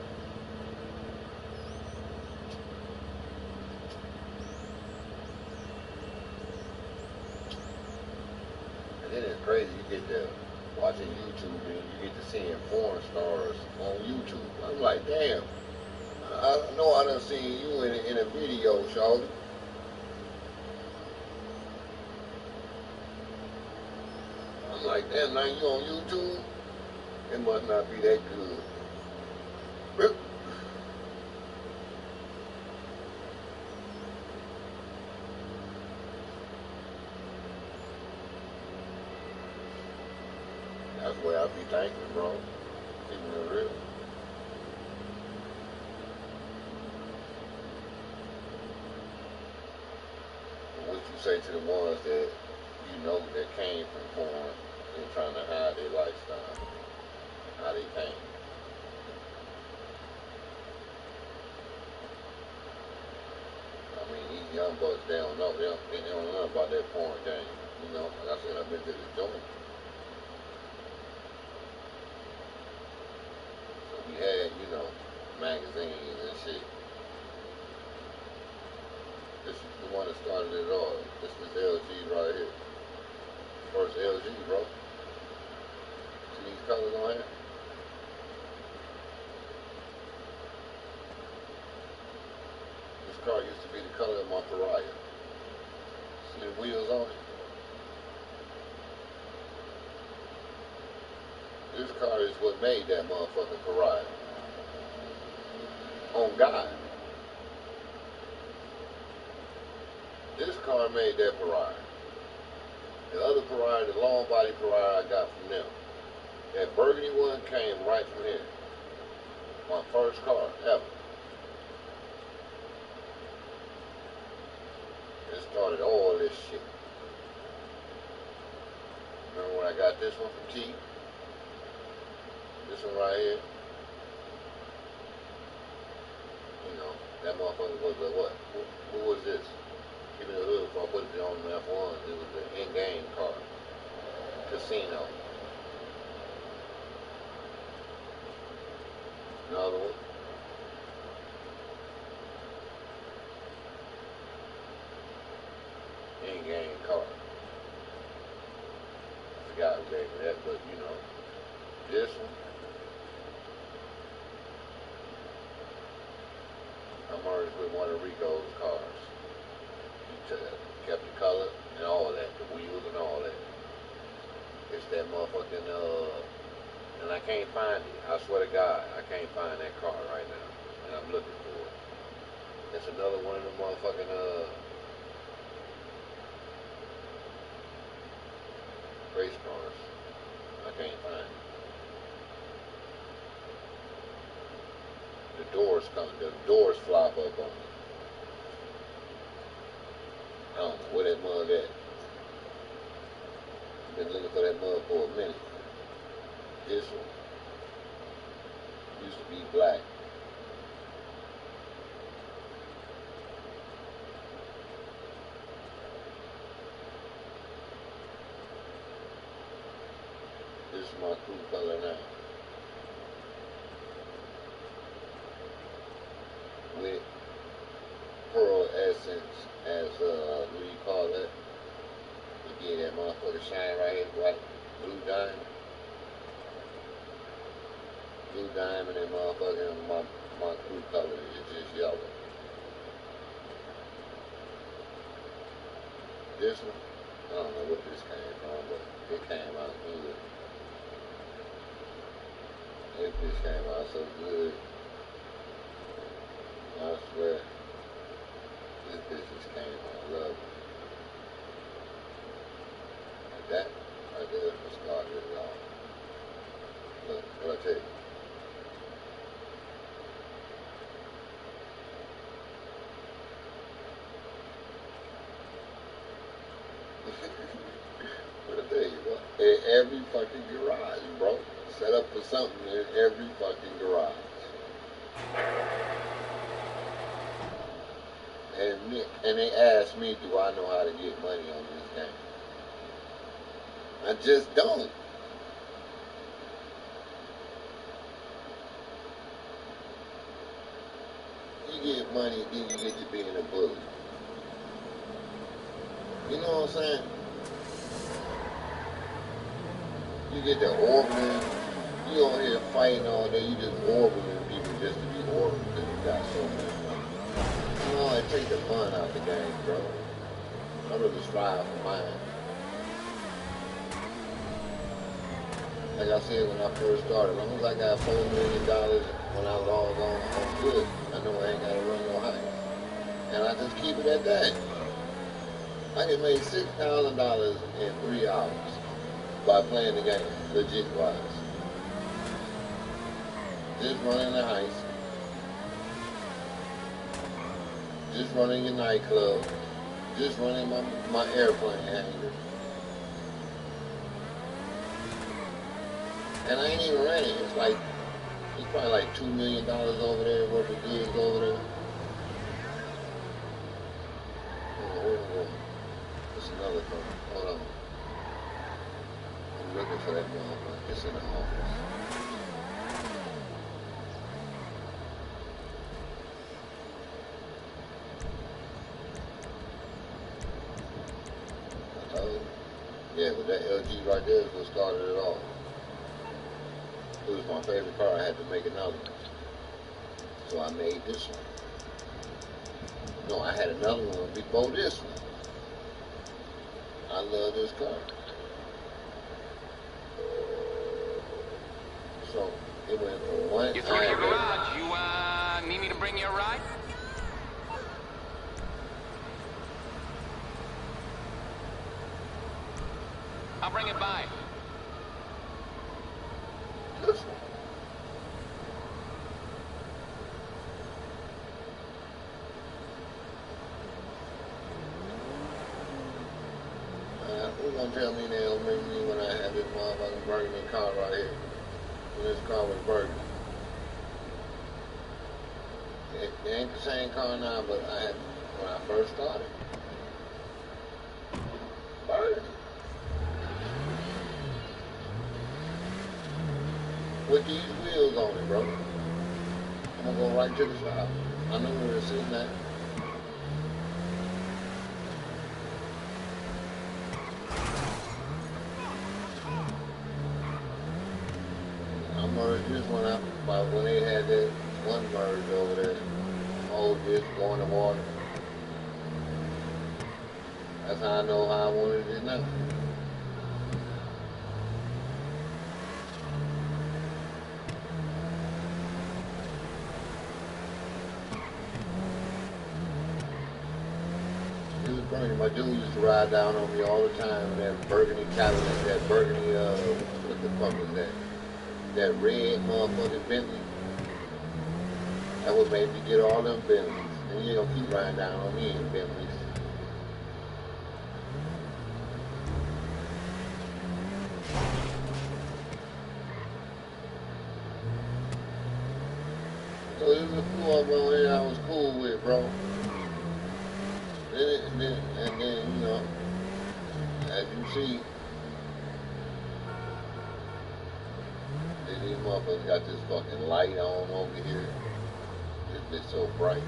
And then it's crazy, you get to watching YouTube and you get to seeing porn stars on YouTube. I'm like, damn, I know I done seen you in a video, Shawty. I'm like, damn, now you on YouTube? It must not be that good. That's the way I be thinking, bro. Keeping it real. What you say to the ones that you know that came from porn and trying to hide their lifestyle, how they came? I mean, these young bucks, they don't know. They don't know about that porn game. You know, like I said, I've been to the joint. So we had, you know, magazines and shit. This is the one that started it all. This is LG right here. First LG, bro. See these colors on here? This car used to be the color of my Pariah. See the wheels on it? This car is what made that motherfucking Pariah. On God. This car made that Pariah. The other Pariah, the long body Pariah I got from them. That burgundy one came right from here. My first car ever. It started all this shit. Remember when I got this one from T? This one right here? You know, that motherfucker was a what? What was this? Give me the hood before I put it on the F1. It was the in-game car. Casino. Another one. In-game car. I forgot who gave me that, but you know. This one. I merged with one of Rico's cars. He kept the color and all that, the wheels and all that. It's that motherfucking, and I can't find it. I swear to God, I can't find that car right now. And I'm looking for it. It's another one of the motherfucking, race cars. I can't find it. The doors flop up on it. I don't know where that mug at. Been looking for that mug for a minute. This one used to be black. This is my crew color now. With pearl essence as, what do you call that? To get that motherfucker shine right here, white, blue diamond. Blue diamond and motherfucking my crew color is just yellow. This one, I don't know what this came from, but it came out good. This bitch came out so good. I swear, this bitch just came out lovely. That right there was started it all. Look, what I tell you. What I tell you, bro. In every fucking garage, bro. Set up for something in every fucking garage. And they asked me, do I know how to get money on this game? I just don't. You get money, then you get to being a bully. You know what I'm saying? You get to orbiting. You over here fighting all day. You just orbiting people just to be orbiting because you got so much money. You know, it takes the fun out the game, bro. I really strive for mine. Like I said when I first started, as long as I got $4 million when I was all gone, I'm good. I know I ain't got to run no heights. And I just keep it at that. I can make $6,000 in 3 hours by playing the game, legit wise. Just running the heist. Just running your nightclub. Just running my airplane hangar. And I ain't even renting. It's probably like $2 million over there worth of goods over there. Hold on, where am I going? It's another thing. Hold on. I'm looking for that motherfucker. It's in the office. I told you. Yeah, but that LG right there is what started it all. It was my favorite car. I had to make another one. So I made this one. No, I had another one before this one. I love this car. So it went from one. You're through to your garage. You need me to bring you a ride? I'll bring it by. This one. Who's gonna tell me they'll remember me when I had this motherfucking burgundy car right here? When this car was burgundy. It ain't the same car now, but I had when I first started. Burgundy. With these wheels on it, bro. I'm gonna go right to the shop. I know where it's sitting at. I merged this one out by when they had that one merged over there. Hold this, going to water. That's how I know how I wanted it now. It was burgundy. My dude used to ride down on me all the time in that burgundy Cadillac, that burgundy, what the fuck was that? That red motherfucking Bentley. That what made me get all them Bentleys. And you don't keep riding down on me in Bentleys. So there's a few of them on here I was cool with, bro. And then, you know, as you see, these motherfuckers got this fucking light on over here. This bitch so bright.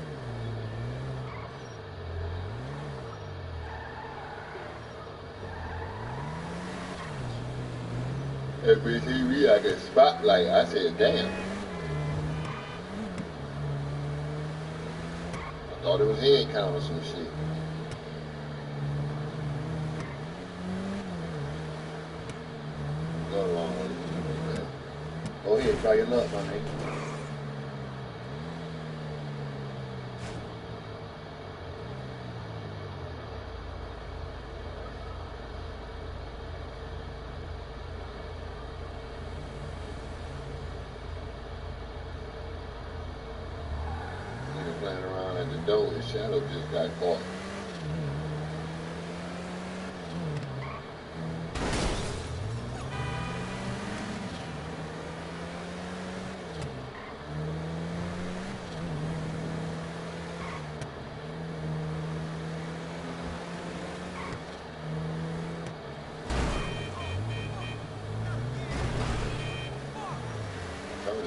Every TV I get spotlight. I said, damn. I thought it was head count or some shit. Go along with it. Go ahead, try your luck, my nigga. at the door, his shadow just got caught.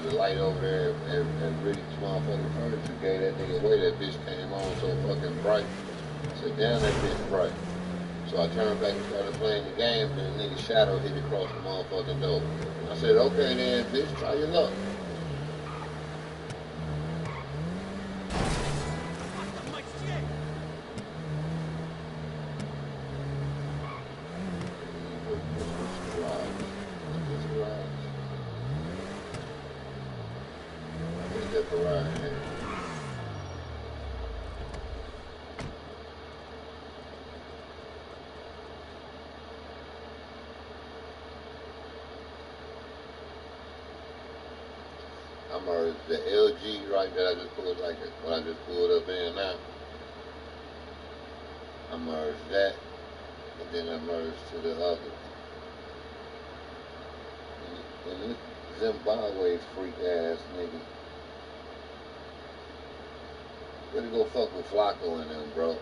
The light over there at Riddick's motherfucking furniture gave that nigga away. That bitch came on so fucking bright. I said, damn, that bitch bright. So I turned back and started playing the game, and the nigga's shadow hit across the motherfucking door. I said, okay then, bitch, try your luck. I merged the LG right that I just pulled like what I just pulled up in now. I merged that, and then I merged to the other. And this Zimbabwe freak ass nigga. Better go fuck with Flacco and them, bro.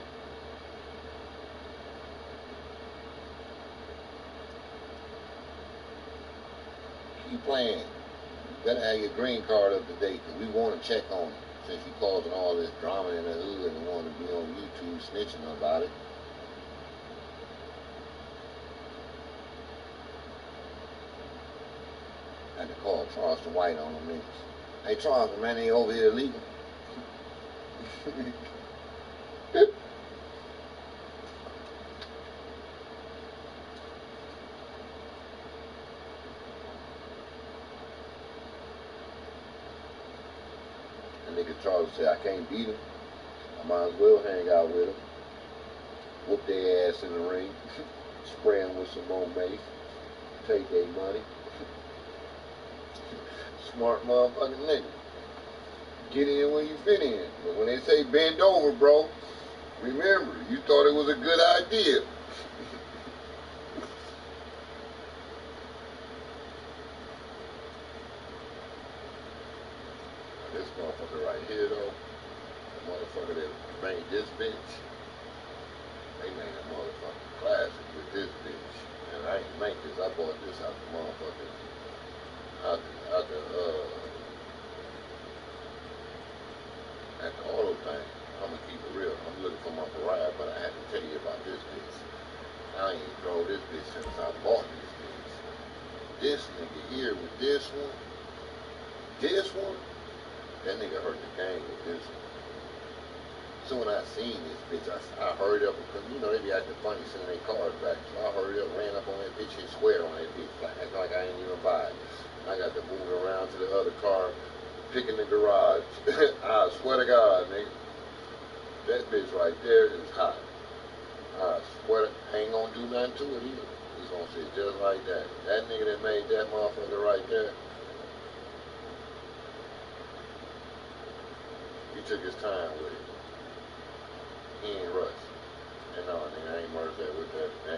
Keep playing. You better have your green card up to date, because we want to check on it. Since you causing all this drama in the hood and want to be on YouTube snitching about it. I had to call Charleston White on them niggas. Hey Charleston, man, they over here illegal. And nigga Charles said, I can't beat him. I might as well hang out with him. Whoop their ass in the ring. Spray them with some more mace. Take their money. Smart motherfucking nigga. Get in where you fit in. But when they say bend over, bro, remember, you thought it was a good idea. This motherfucker right here, though, the motherfucker that made this bitch, they made a motherfucking classic with this bitch. And I ain't make this, I bought this out the motherfucking, at the auto thing. I'm gonna keep it real. I'm looking for my Mariah, but I had to tell you about this bitch. I ain't drove this bitch since I bought this bitch. This nigga here with this one, that nigga hurt the game with this one. So when I seen this bitch, I hurried up because, you know, they be acting funny sending their cars back. So I hurried up, ran up on that bitch, hit square on that bitch, acting like I ain't even buy it. I got to move it around to the other car, picking the garage. I swear to God, nigga, that bitch right there is hot. I swear to, I ain't gonna do nothing to it either. It's gonna sit just like that. That nigga that made that motherfucker right there, he took his time with it. He ain't rushed. And no, nigga, I ain't merged that with that. I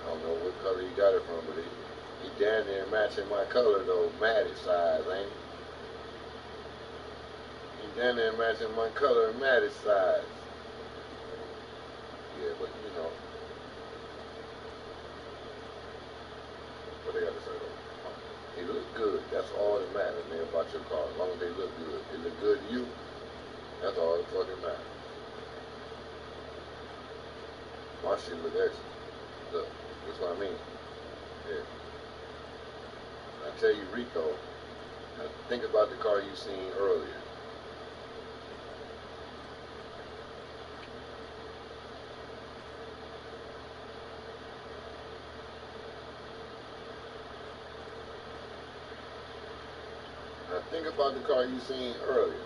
don't know what color he got it from, but he damn near matching my color though, matted size, ain't he? He damn near matching my color, matted size. Yeah, but you know, what they gotta say though? They look good. That's all that matters, man, about your car. As long as they look good. They look good to you. That's all that fucking matters. My shit look excellent. Look, that's what I mean. Yeah. I tell you, Rico, think about the car you seen earlier. Now think about the car you seen earlier.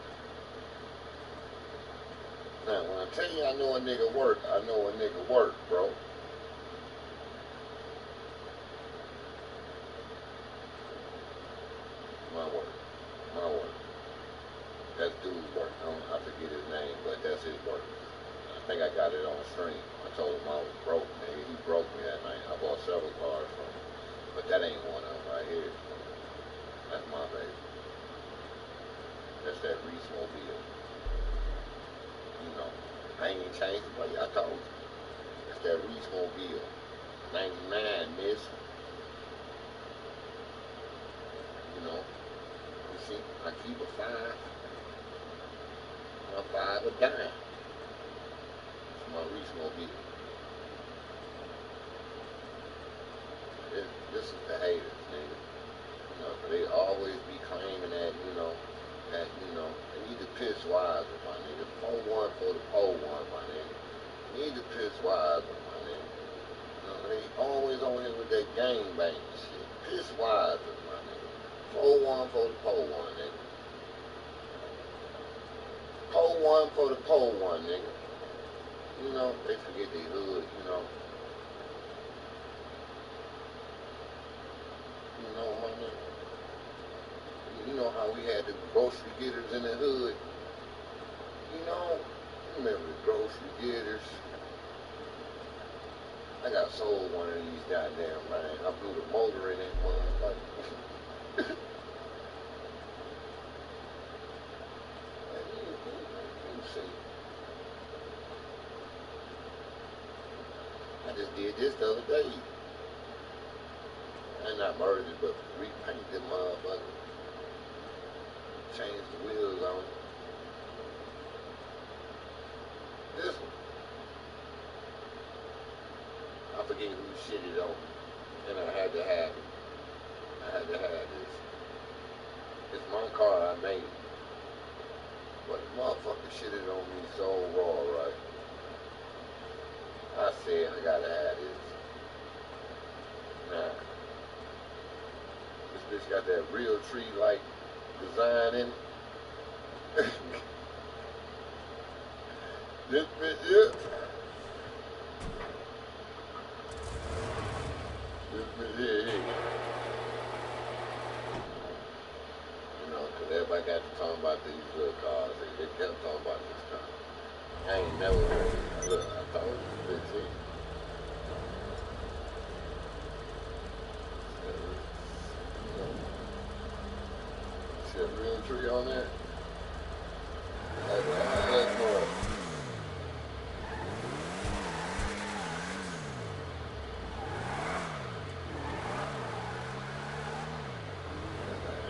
Now, when I tell you I know a nigga work, I know a nigga work, bro. My work. My work. That's dude's work. I forget his name, but that's That's his work. I think I got it on stream. I told him I was broke, nigga. He broke me that night. I bought several cars from him. But that ain't one of them right here. That's my baby. That's that Reese Mobile. You know, I ain't even changed the plate. I told you. That's that Reese Mobile. 99, miss. You know, you see, I keep a 5. My 5 a dime. It's my Reese Mobile. This is the haters, nigga. You know, they always be claiming that, they need to piss wise with my nigga. 4-1 for the pole one, my nigga. Need to piss wise with my nigga. You know, they always on here with that gang bang shit. Piss wise with my nigga. 4-1 for the pole one, nigga. Pole one for the pole one, nigga. You know, they forget they hood, you know. You know, my nigga. You know how we had the grocery getters in the hood? You know, remember the grocery getters? I got sold one of these goddamn things. I blew the motor in it, motherfucker. You see. I just did this the other day. I not merged it, but repaint them motherfucker. Change the wheels on it. This one. I forget who shitted on me. And I had to have it. I had to have this. It's my car, I made it. But the motherfucker shitted on me so raw, right? I said I gotta have this. Nah. This bitch got that real tree-like design in it. This bitch, yeah. This bitch, yeah. You know, because everybody got to talk about these little cars. They kept talking about this car. I ain't never heard it. Look, I told you, bitch, see? See that real tree on there? That's more.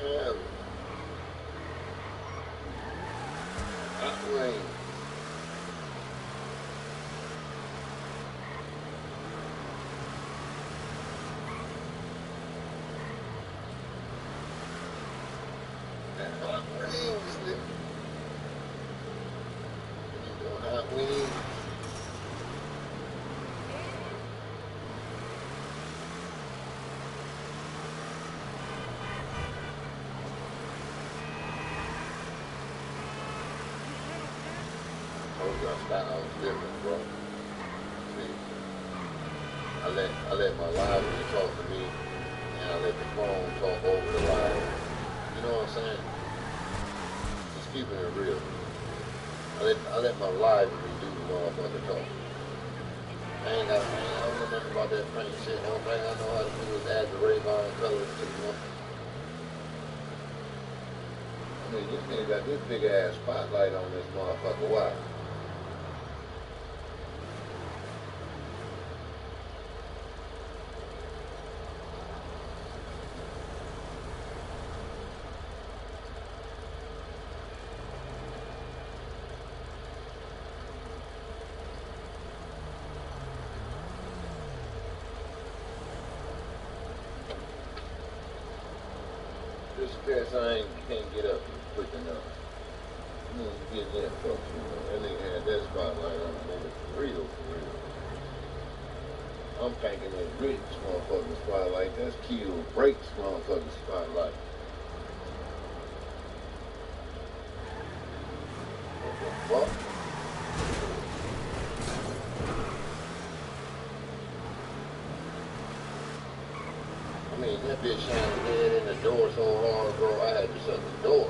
Yeah. Hot wings. Hot wings, nigga. Hot wings. Told you our style was different, bro. See, I let my library talk to me, and I let the phone talk over the library. You know what I'm saying? Just keeping it real. I let my library do the motherfucker talk. I don't know nothing about that paint shit. The only thing I know how to do is add the Ray-Ban colors to the one. I mean, this nigga got this big ass spotlight on this motherfucker. Why? Just in case I can't get up quick enough. You know, you get that folks, you know. That nigga had that spotlight on the nigga for real, for real. I'm thinking that Rick's motherfucking spotlight, that's Keel Break's motherfucking spotlight. What the fuck? I mean, that bitch shining dead in the door so hard, bro, I had to shut the door.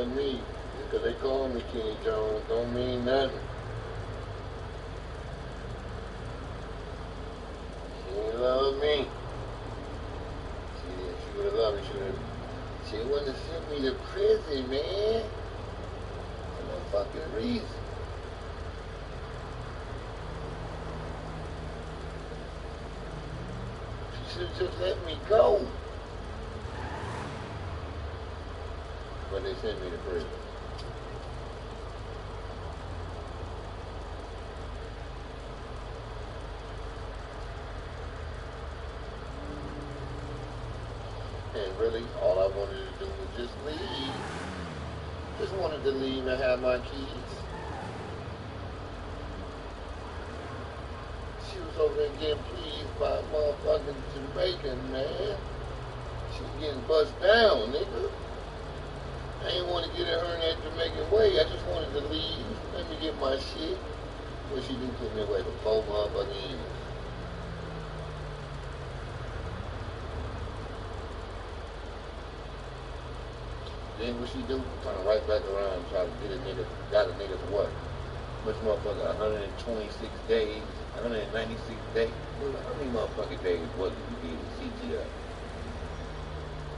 love me. Because they call me Kenny Jones don't mean nothing. She didn't love me. She would have loved me. She wouldn't have sent me to prison, man. For no fucking reason. She should have just let me go. But they sent me to prison. And really, all I wanted to do was just leave. Just wanted to leave and have my keys. She was over there getting pleased by a motherfucking Jamaican, man. She was getting bust down, nigga. I didn't want to get at her in that Jamaican way. I just wanted to leave. Let me get my shit. But she didn't put me away for 4 motherfucking years. Then what she do? Turn right back around and try to get a nigga, got a nigga for what? Which motherfucker, 126 days, 196 days? How many motherfucking days was it you gave CGI?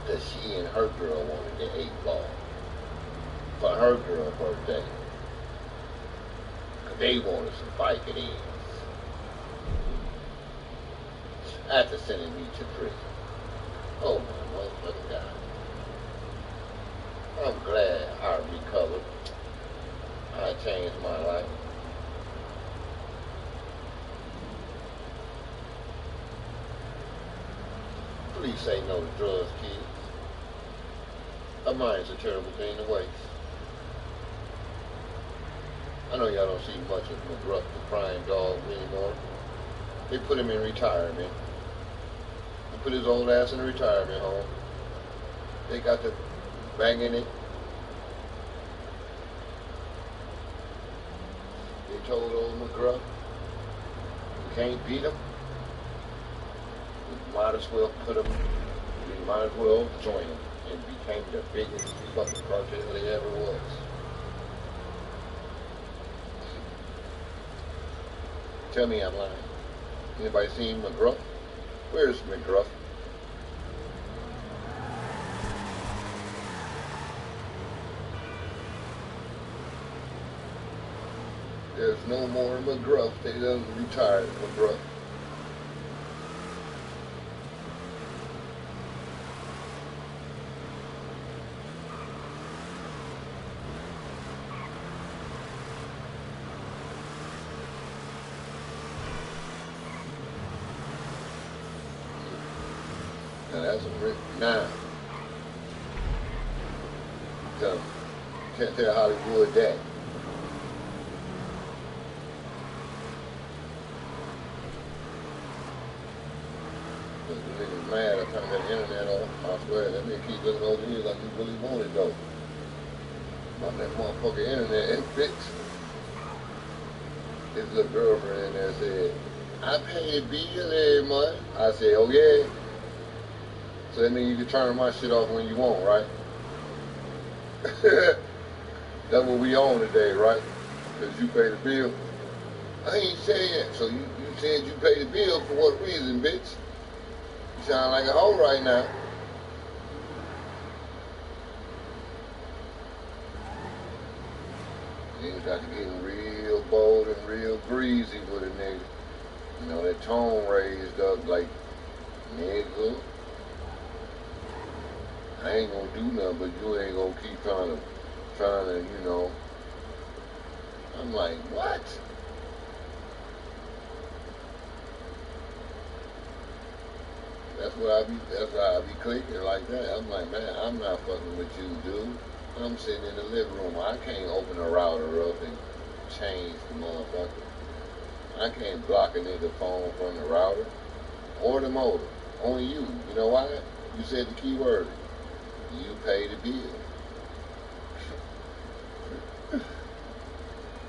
Because she and her girl wanted the 8 ball. For her girl's birthday. Because they wanted some Vicodins. After sending me to prison. Oh my motherfucking God. I'm glad I recovered. I changed my life. Please say no to drugs, kids. A mind's a terrible thing to waste. I know y'all don't see much of McGruff, the crime dog, anymore. They put him in retirement. They put his old ass in a retirement home. They got the banging it. They told old McGruff, you can't beat him. You might as well put him, you might as well join him, and became the biggest fucking cartel they ever was. Tell me I'm lying. Anybody seen McGruff? Where's McGruff? There's no more McGruff. They done retired McGruff. Now that's a rich now. Can't tell Hollywood that. The nigga's mad I turned that internet off. I swear, that nigga keep looking over here like he really wanted though. About that motherfucking internet ain't fixed. His little girlfriend in there said, I pay the bill every month. I said, oh yeah. So that means you can turn my shit off when you want, right? That's what we on today, right? Because you pay the bill. I ain't saying that. So you said you pay the bill for what reason, bitch? You sound like a hoe right now. Niggas got to get real bold and real breezy with a nigga. You know, that tone raised up like, nigga, I ain't gonna do nothing, but you ain't gonna keep trying to, you know. I'm like, what? That's why I be clicking like that. I'm like, man, I'm not fucking with you, dude. I'm sitting in the living room. I can't open a router up and change the motherfucker. I can't block a nigga phone from the router or the modem. Only you. You know why? You said the key word. You pay the bill.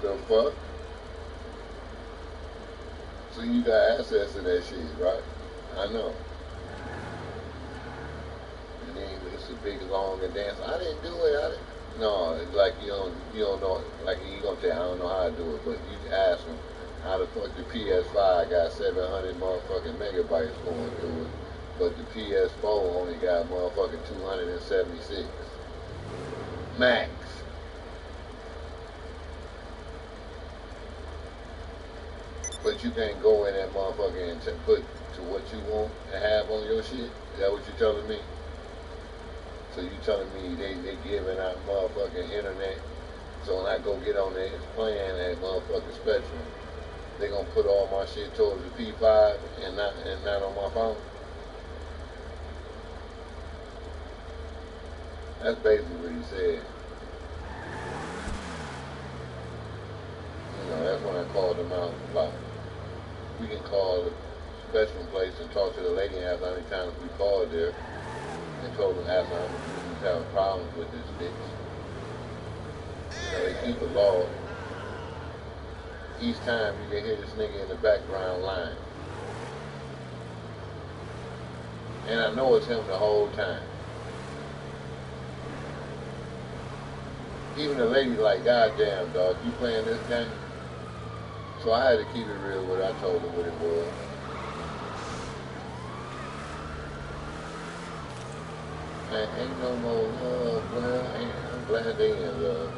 The fuck? So you got access to that shit, right? I know. And then it's a big long and dance. I didn't do it. No, it's like you don't know, like you gonna say I don't know how to do it, but you ask them how the fuck the PS5 got 700 motherfucking megabytes going through it, but the PS4 only got motherfucking 276 max. But you can't go in that motherfucker and put to what you want to have on your shit. Is that what you telling me? So you telling me they giving out motherfucking internet? So when I go get on there, it's playing at motherfucking Spectrum. They gonna put all my shit towards the P5 and not on my phone. That's basically what he said. You know, that's when I called them out about. We can call the Spectrum place and talk to the lady and ask how many times we called there and told them ask how many people having problems with this bitch. You know, they keep a log. Each time you can hear this nigga in the background line. And I know it's him the whole time. Even the lady like, goddamn dog, you playing this game? So I had to keep it real with I told her what it was. Man, ain't no more love, well, I'm glad they in love.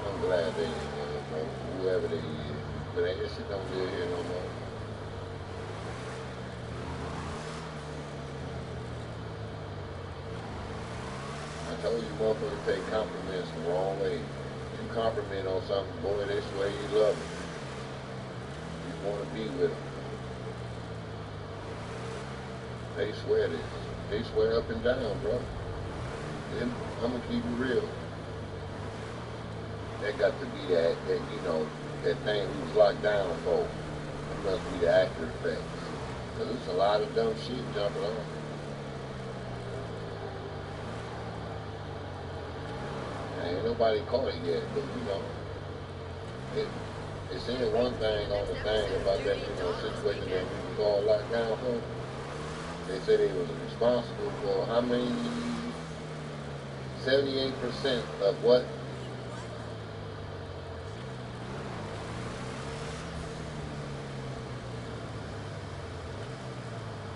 I'm glad they in love, bro. Whoever they is. But ain't this shit don't live here no more. I told you motherfuckers take compliments the wrong way. You compliment on something, boy, they swear you love it. You want to be with them. They swear this. They swear up and down, bro. I'm gonna keep it real. That got to be that you know, that thing we was locked down for. It must be the after effects. Cause there's a lot of dumb shit jumping on. Ain't nobody caught it yet, but you know, it said one thing on the thing about that, you know, situation that we was all locked down for. They said they was responsible for how many? 78% of what?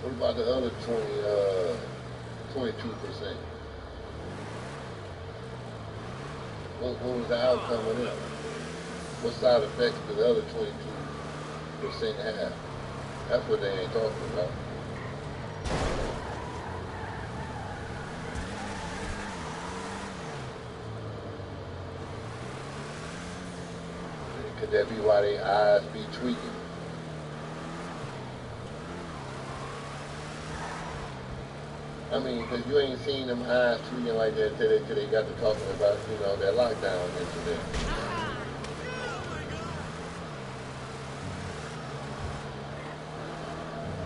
What about the other 22%? What was the outcome of them? What side effects did the other 22% have? That's what they ain't talking about. Could that be why their eyes be tweaking? I mean, because you ain't seen them eyes tweaking like that till they got to talking about, you know, that lockdown incident.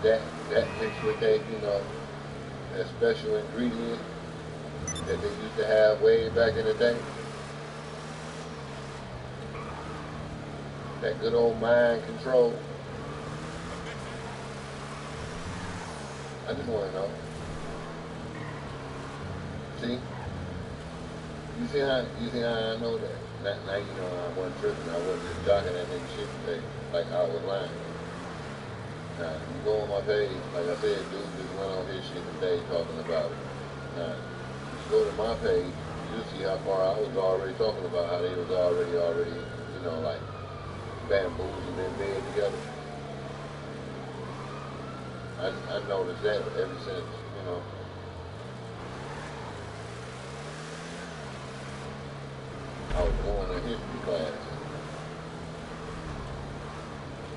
That mixed with that, you know, that special ingredient that they used to have way back in the day. That good old mind control. I just want to know. See? You see how I know that? Now you know I wasn't tripping. I wasn't just jocking that nigga shit today like I was lying. Now, you go on my page, like I said, dude just went on his shit today talking about it. Now, you go to my page, you'll see how far I was already talking about how they was already, you know, like bamboozled in bed together. I noticed that ever since, you know. I was going to history class.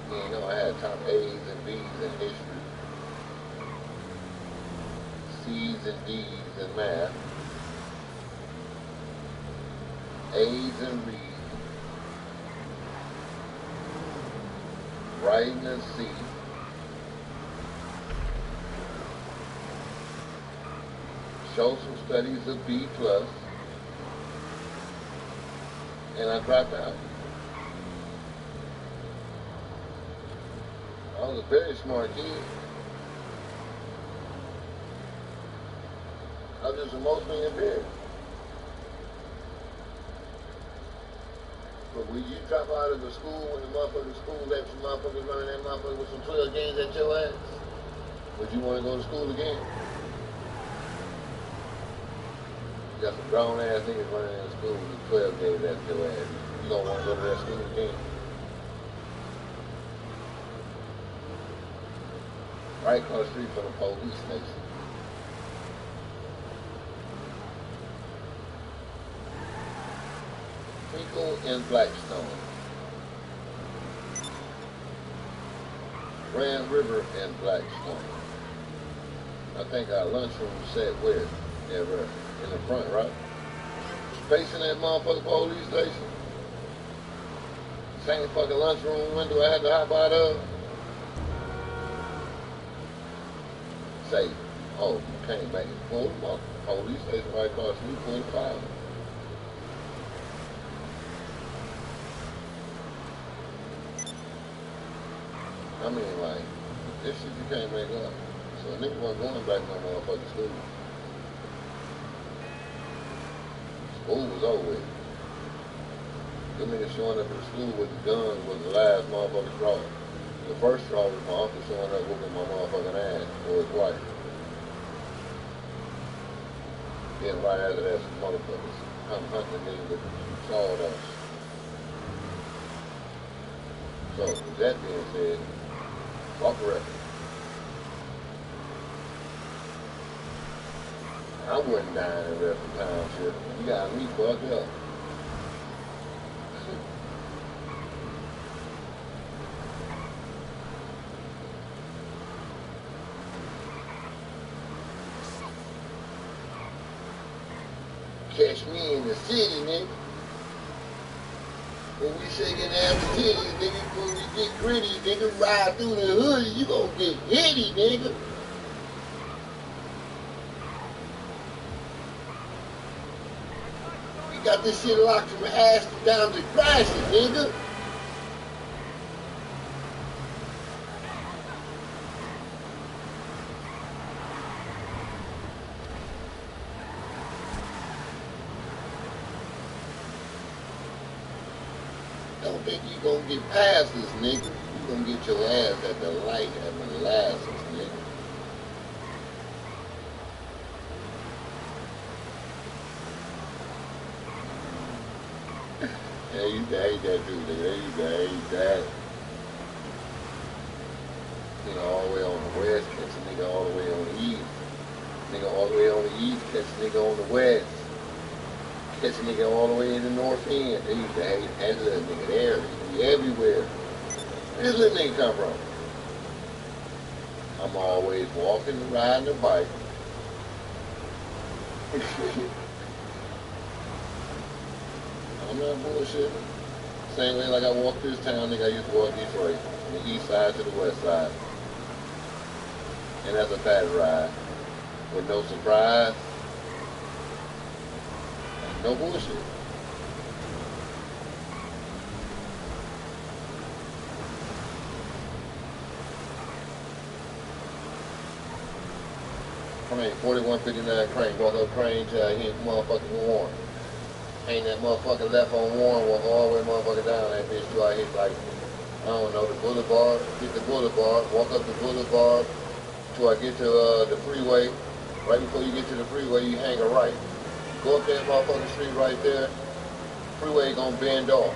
You know, I had top A's and B's in history, C's and D's in math, A's in reading, writing a C, social studies a B plus, and I dropped out. I was a very smart kid. I was just emotionally impaired. Will you drop out of the school when the motherfucking school let some motherfuckers running that motherfucker with some 12 games at your ass? Would you want to go to school again? You got some grown ass niggas running in school with 12 games at your ass. You don't want to go to that school again? Right across the street from the police station. Twinkle in Blackstone. Grand River in Blackstone. I think our lunchroom set where? Yeah, right. In the front, right? Facing that motherfucking police station. Same fucking lunchroom window I had to hop out of. Say, oh, you can't make it. Pull them up. Police station right across the street, pull the file. I mean, like, this shit you can't make up. So a nigga wasn't going back no motherfucking school. School was over with. Them niggas showing up at school with the guns was the last motherfucking straw. The first straw was my uncle showing up whooping my motherfucking ass for his wife. Then right after that, some motherfuckers come hunting niggas with sawdust. So, with that being said, walk the record. I wasn't dying in Redford Township. You got me fucked up. Catch me in the city, nigga. When we shaking ass titties, nigga, when we get gritty, nigga, ride through the hood, you gon' get hitty, nigga. We got this shit locked from Ashton down to Gratiot, nigga. Don't think you gonna get past this, nigga. You gonna get your ass at the light at molasses, nigga. Yeah, you can hate that too, nigga. You can hate that. Nigga all the way on the west, catch a nigga all the way on the east. Nigga all the way on the east, catch a nigga on the west. Catch a nigga all the way in the north end. They used to hate that little nigga there. He used to be everywhere. Where this little nigga come from? I'm always walking and riding a bike. I'm not bullshitting. Same way like I walk this town, nigga, I used to walk Detroit. From the east side to the west side. And that's a fast ride. With no surprise. No bullshit. Crane, 4159 Crane, walk up Crane till I hit motherfucking Warren. Ain't that motherfucker left on Warren, walk all the way motherfucker down that bitch till I hit like, I don't know, the boulevard, hit the boulevard, walk up the boulevard till I get to the freeway. Right before you get to the freeway, you hang a right. Go up that motherfucking street right there, freeway gonna bend off.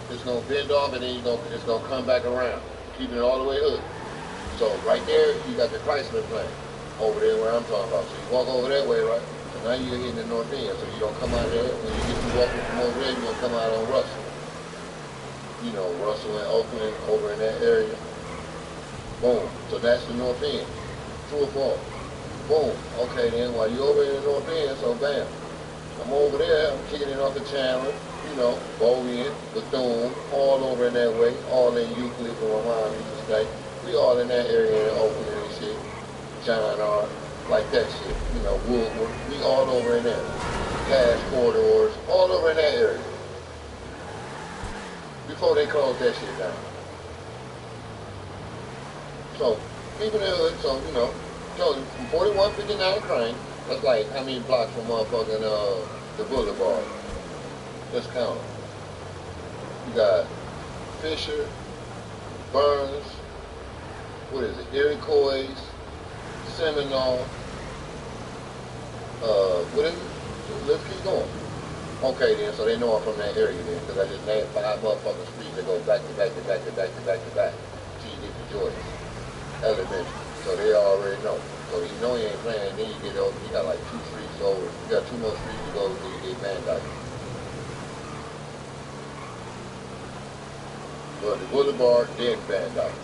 It's gonna bend off and then it's gonna come back around, keeping it all the way hooked. So right there, you got the Chrysler plant, over there where I'm talking about. So you walk over that way, right? So now you're hitting the north end, so you don't come out there. When you get to walking from over there, you're gonna come out on Russell. You know, Russell and Oakland, over in that area. Boom, so that's the north end, true or false? Boom. Okay then, while you over in the north end, so bam. I'm over there, I'm kicking it off the Chandler, you know, Bowen, Bethune, all over in that way, all in Euclid from Ohio to stay. We all in that area in Oakland and shit. John R. Like that shit. You know, Woodward. We all over in there. Cash corridors, all over in that area. Before they closed that shit down. So, keeping it hood, so, you know, so from 4159 Crane, that's like how many blocks from motherfucking the boulevard? Let's count them. You got Fisher, Burns, what is it? Iroquois, Seminole. What is it? Let's keep going. Okay then, so they know I'm from that area then, because I just named 5 motherfucking streets that go back to back to back to back to back to back till you get to Georgia. Elementary. So they already know. So you know you ain't playing, then you get over, you got like 2 streets over, you got 2 more streets to go till you get Van Dyke. But the Boulevard, then Van Dyke.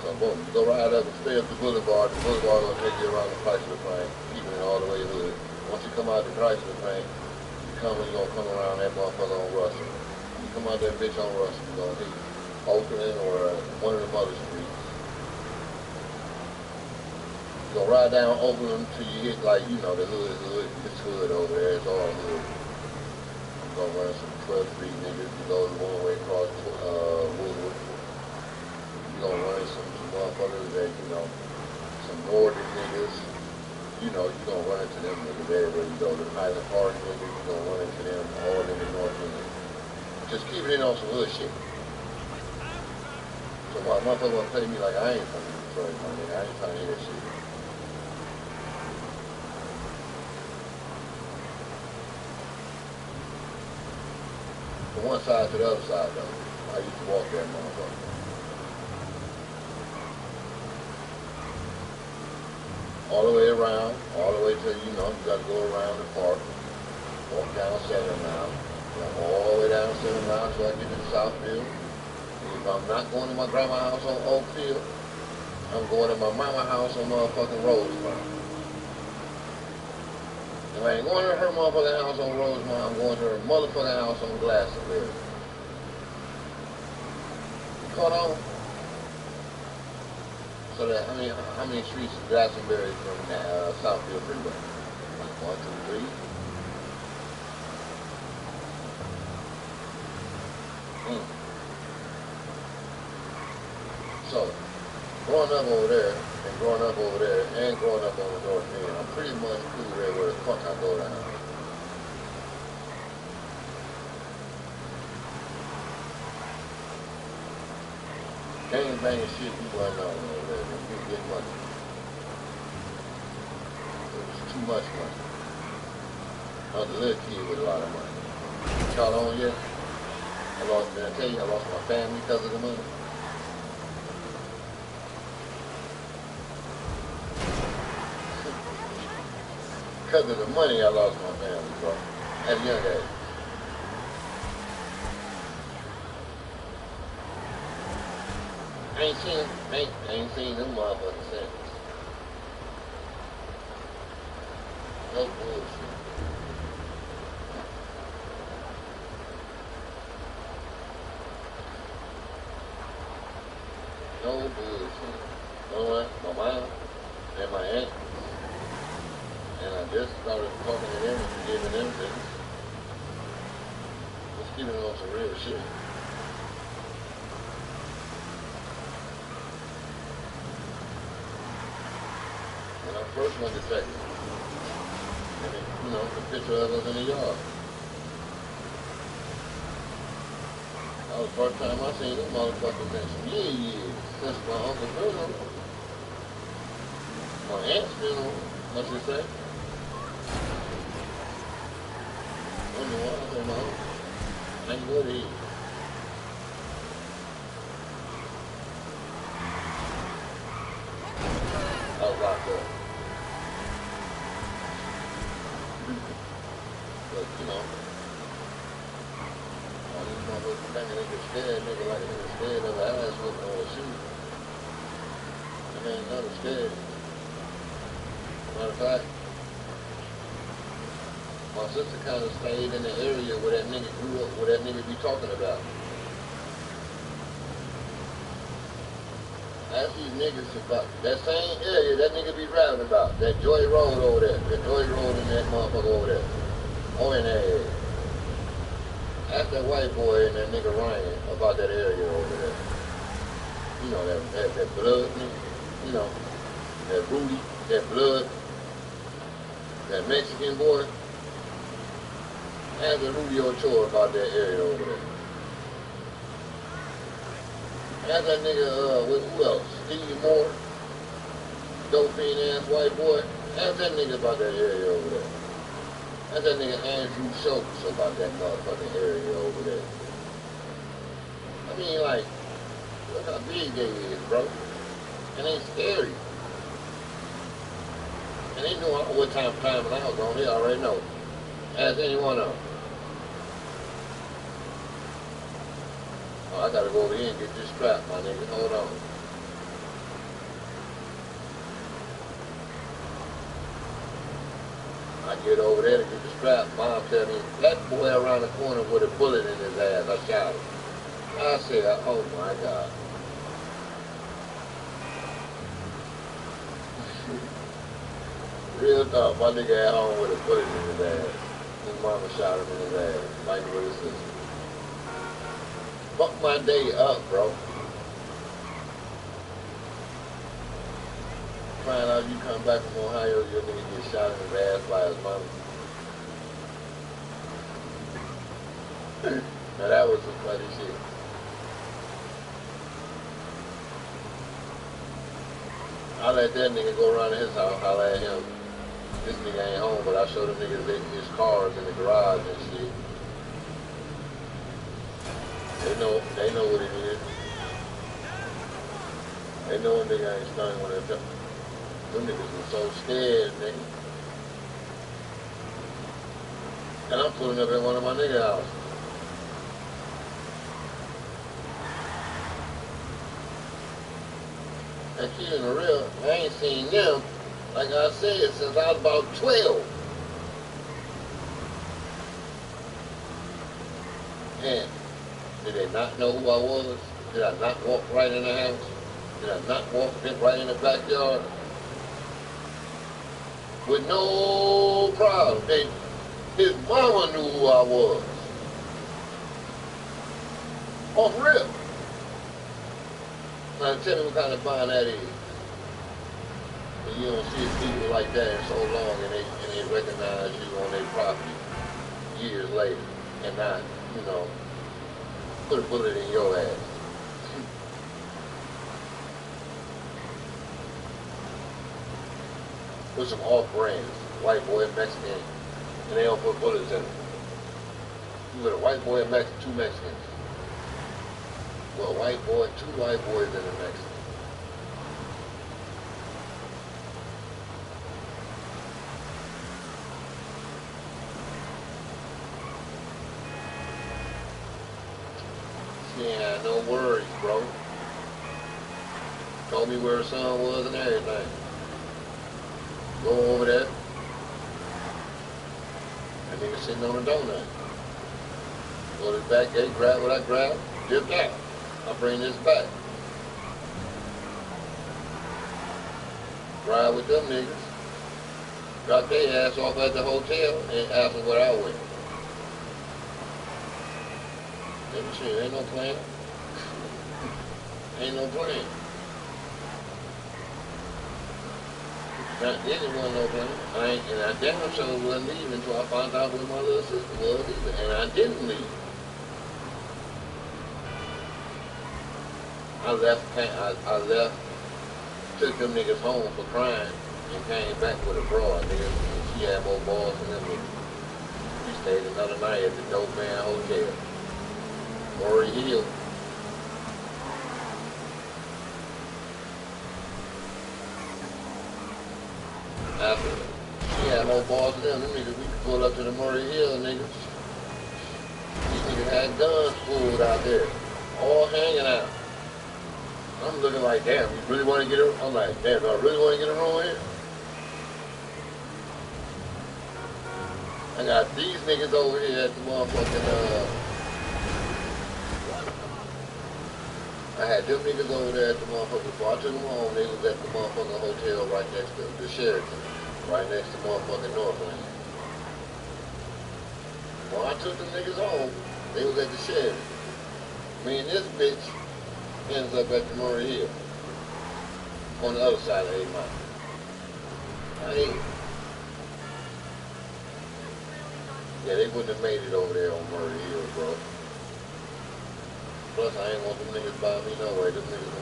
So boom, you go right up and stay up the Boulevard will take you around the Chrysler train, keeping it all the way hood. Once you come out the Chrysler train, you're gonna come around that motherfucker on Russell. You come out that bitch on Russell, you're gonna hit Oakland or one of them other streets. You go ride down Oakland till you hit like, you know, the hood, it's hood over there, it's all hood. You're gonna run some 12th Street niggas, you go the one way across Woodward. You're gonna run some motherfuckers that, you know, some northern niggas. You know, you're gonna run into them niggas everywhere you go. The Highland Park niggas, you're gonna run into them all in the north niggas. Just keep it in on some hood shit. So my motherfucker gonna play me like I ain't from Detroit, my nigga. I ain't trying to hear that shit. From one side to the other side though, I used to walk that motherfucker. All the way around, all the way till, you know, you got to go around the park, walk down 7 Mile, all the way down 7 Mile till I get to the Southfield. And if I'm not going to my grandma's house on Oakfield, I'm going to my mama's house on motherfucking Rosemont. If I ain't going to her motherfucking house on Rosemont, I'm going to her motherfucking house on Glastonbury. You caught on? So that, how many streets is Glastonbury from Southfield Freeway? Like 1, 2, 3. So, growing up over there, and growing up over there, and growing up on the north end, I'm pretty much cool everywhere the fuck I go down. Gang banging shit people I know over there. People get money. It's too much money. I was a little kid with a lot of money. Caught on yet? Did I tell you I lost my family because of the money? Because of the money I lost my family, bro. At a young age. I ain't seen them motherfuckers since. No bullshit. No bullshit. You know what? My mom and my aunt, and I just started talking to them and giving them things. Let's keep it on some real shit. When I first went to Texas, and it, you know, the picture of us in the yard. That was the first time I seen them motherfuckers in some years since my Uncle funeral. My aunt's funeral, what's it say? I don't know why I say my uncle. I ain't what he is. I was locked up. But, you know, all these motherfuckers thinking they can scared nigga like a nigga scared of an ass whooping or a shoe. And ain't nothing scared. Matter of fact, my sister kind of stayed in the area where that nigga grew up, where that nigga be talking about. Ask these niggas about that same area that nigga be rapping about. That Joy Road over there. That Joy Road and that motherfucker over there. Oh, in that area. Ask that white boy and that nigga Ryan about that area over there. You know, that blood, you know, that booty, that blood. that Mexican boy, ask Rubio Ochoa about that area over there. Ask that nigga, who else? Steve Moore, dope fiend ass white boy. Ask that nigga about that area over there. Ask that nigga Andrew Schultz about that motherfucking area over there. I mean, like, look how big they is, bro. And they scary. And they knew what time I was on. They already know. Ask any one of them. Oh, I gotta go over here and get this strap, my nigga. Hold on. I get over there to get the strap. Mom tell me, that boy around the corner with a bullet in his ass. I shot him. I said, oh my God. Real tough. My nigga at home with a bullet in his ass. His mama shot him in his ass. Like with his sister. Fuck my day up, bro. Find out you come back from Ohio, your nigga get shot in his ass by his mama. Now that was some funny shit. I let that nigga go around to his house, holler at him. This nigga ain't home, but I showed them niggas his cars in the garage and shit. They know what it is. They know a nigga ain't stunning when they're jumping. Them niggas were so scared, nigga. And I'm pulling up at one of my nigga houses. And keeping it real, I ain't seen them, like I said, since I was about 12. And did they not know who I was? Did I not walk right in the house? Did I not walk right in the backyard? With no problem. And his mama knew who I was. Off rip. Now tell me what kind of bond that is. And you don't see people like that in so long and they recognize you on their property years later and not, put a bullet in your ass. With some off-brands, white boy, Mexican, and they don't put bullets in them. You with a white boy and two Mexicans. Well, a white boy, two white boys and a Mexican. She ain't had no worries, bro. Told me where her son was and everything. Go over there. That nigga sitting on a donut. Go to the back gate, grab what I grabbed, dipped out. I'll bring this back. Ride with them niggas. Drop their ass off at the hotel and ask them where I went. Let me see, ain't no plan. Ain't no plan. Now, this wasn't no plan. And I damn sure wasn't leaving until I found out where my little sister was either. And I didn't leave. I left, took them niggas home for crying, and came back with a broad, nigga. And she had more balls than them niggas. We stayed another night at the Dope Man Hotel. Murray Hill. After she had more balls than them niggas, we could pull up to the Murray Hill, niggas. These niggas had guns pulled out there, all hanging out. I'm looking like, damn, you really want to get a... I'm like, damn, do I really want to get a room here? I got these niggas over here at the motherfucking, I had them niggas over there at the motherfucking... Before I took them home, they was at the motherfucking hotel right next to the Sheraton. Right next to motherfucking Northland. When I took them niggas home, they was at the Sheraton. Me and this bitch ends up at the Murray Hill. On the other side of 8 Mile. Yeah, they wouldn't have made it over there on Murray Hill, bro. Plus, I ain't want them niggas by me no way. Them niggas,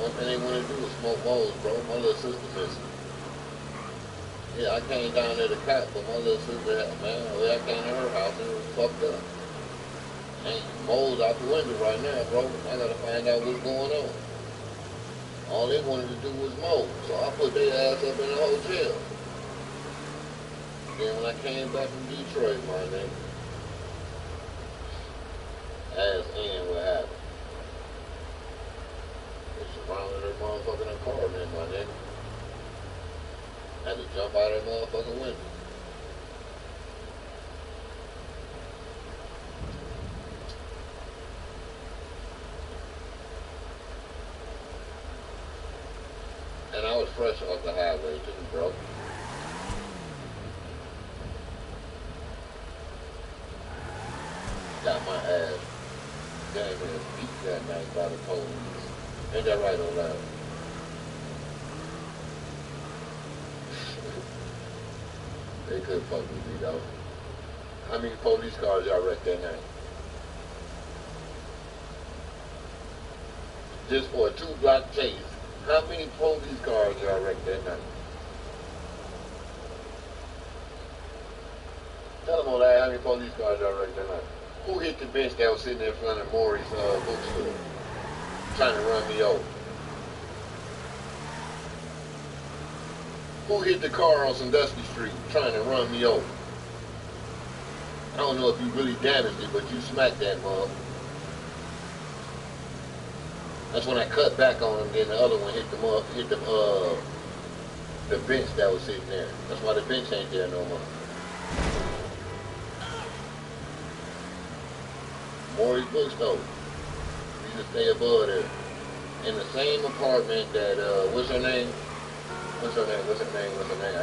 one thing they want to do is smoke bowls, bro. My little sister missing. Yeah, I came down there to cop, but my little sister, man, when I came to her house, it was fucked up. Ain't mold out the window right now, bro. I gotta find out what's going on. All they wanted to do was mold, so I put their ass up in a hotel. Then when I came back from Detroit, my nigga, ass in what happened. They surrounded her motherfucking apartment, my nigga. Had to jump out of that motherfucking window. And I was fresh off the highway too, bro. Got my ass damn near beat that night by the police. Ain't that right or loud? They couldn't fuck with me though. How many police cars y'all wrecked that night? Just for a 2-block chase. How many police cars y'all wrecked that night? Tell them all that, how many police cars y'all wrecked that night? Who hit the bench that was sitting in front of Maury's bookstore? Trying to run me over? Who hit the car on Sandusky Street trying to run me over? I don't know if you really damaged it, but you smacked that mug. That's when I cut back on him, then the other one hit the bench that was sitting there. That's why the bench ain't there no more. Maury's bookstore. You just stay above there. In the same apartment that, what's her name? I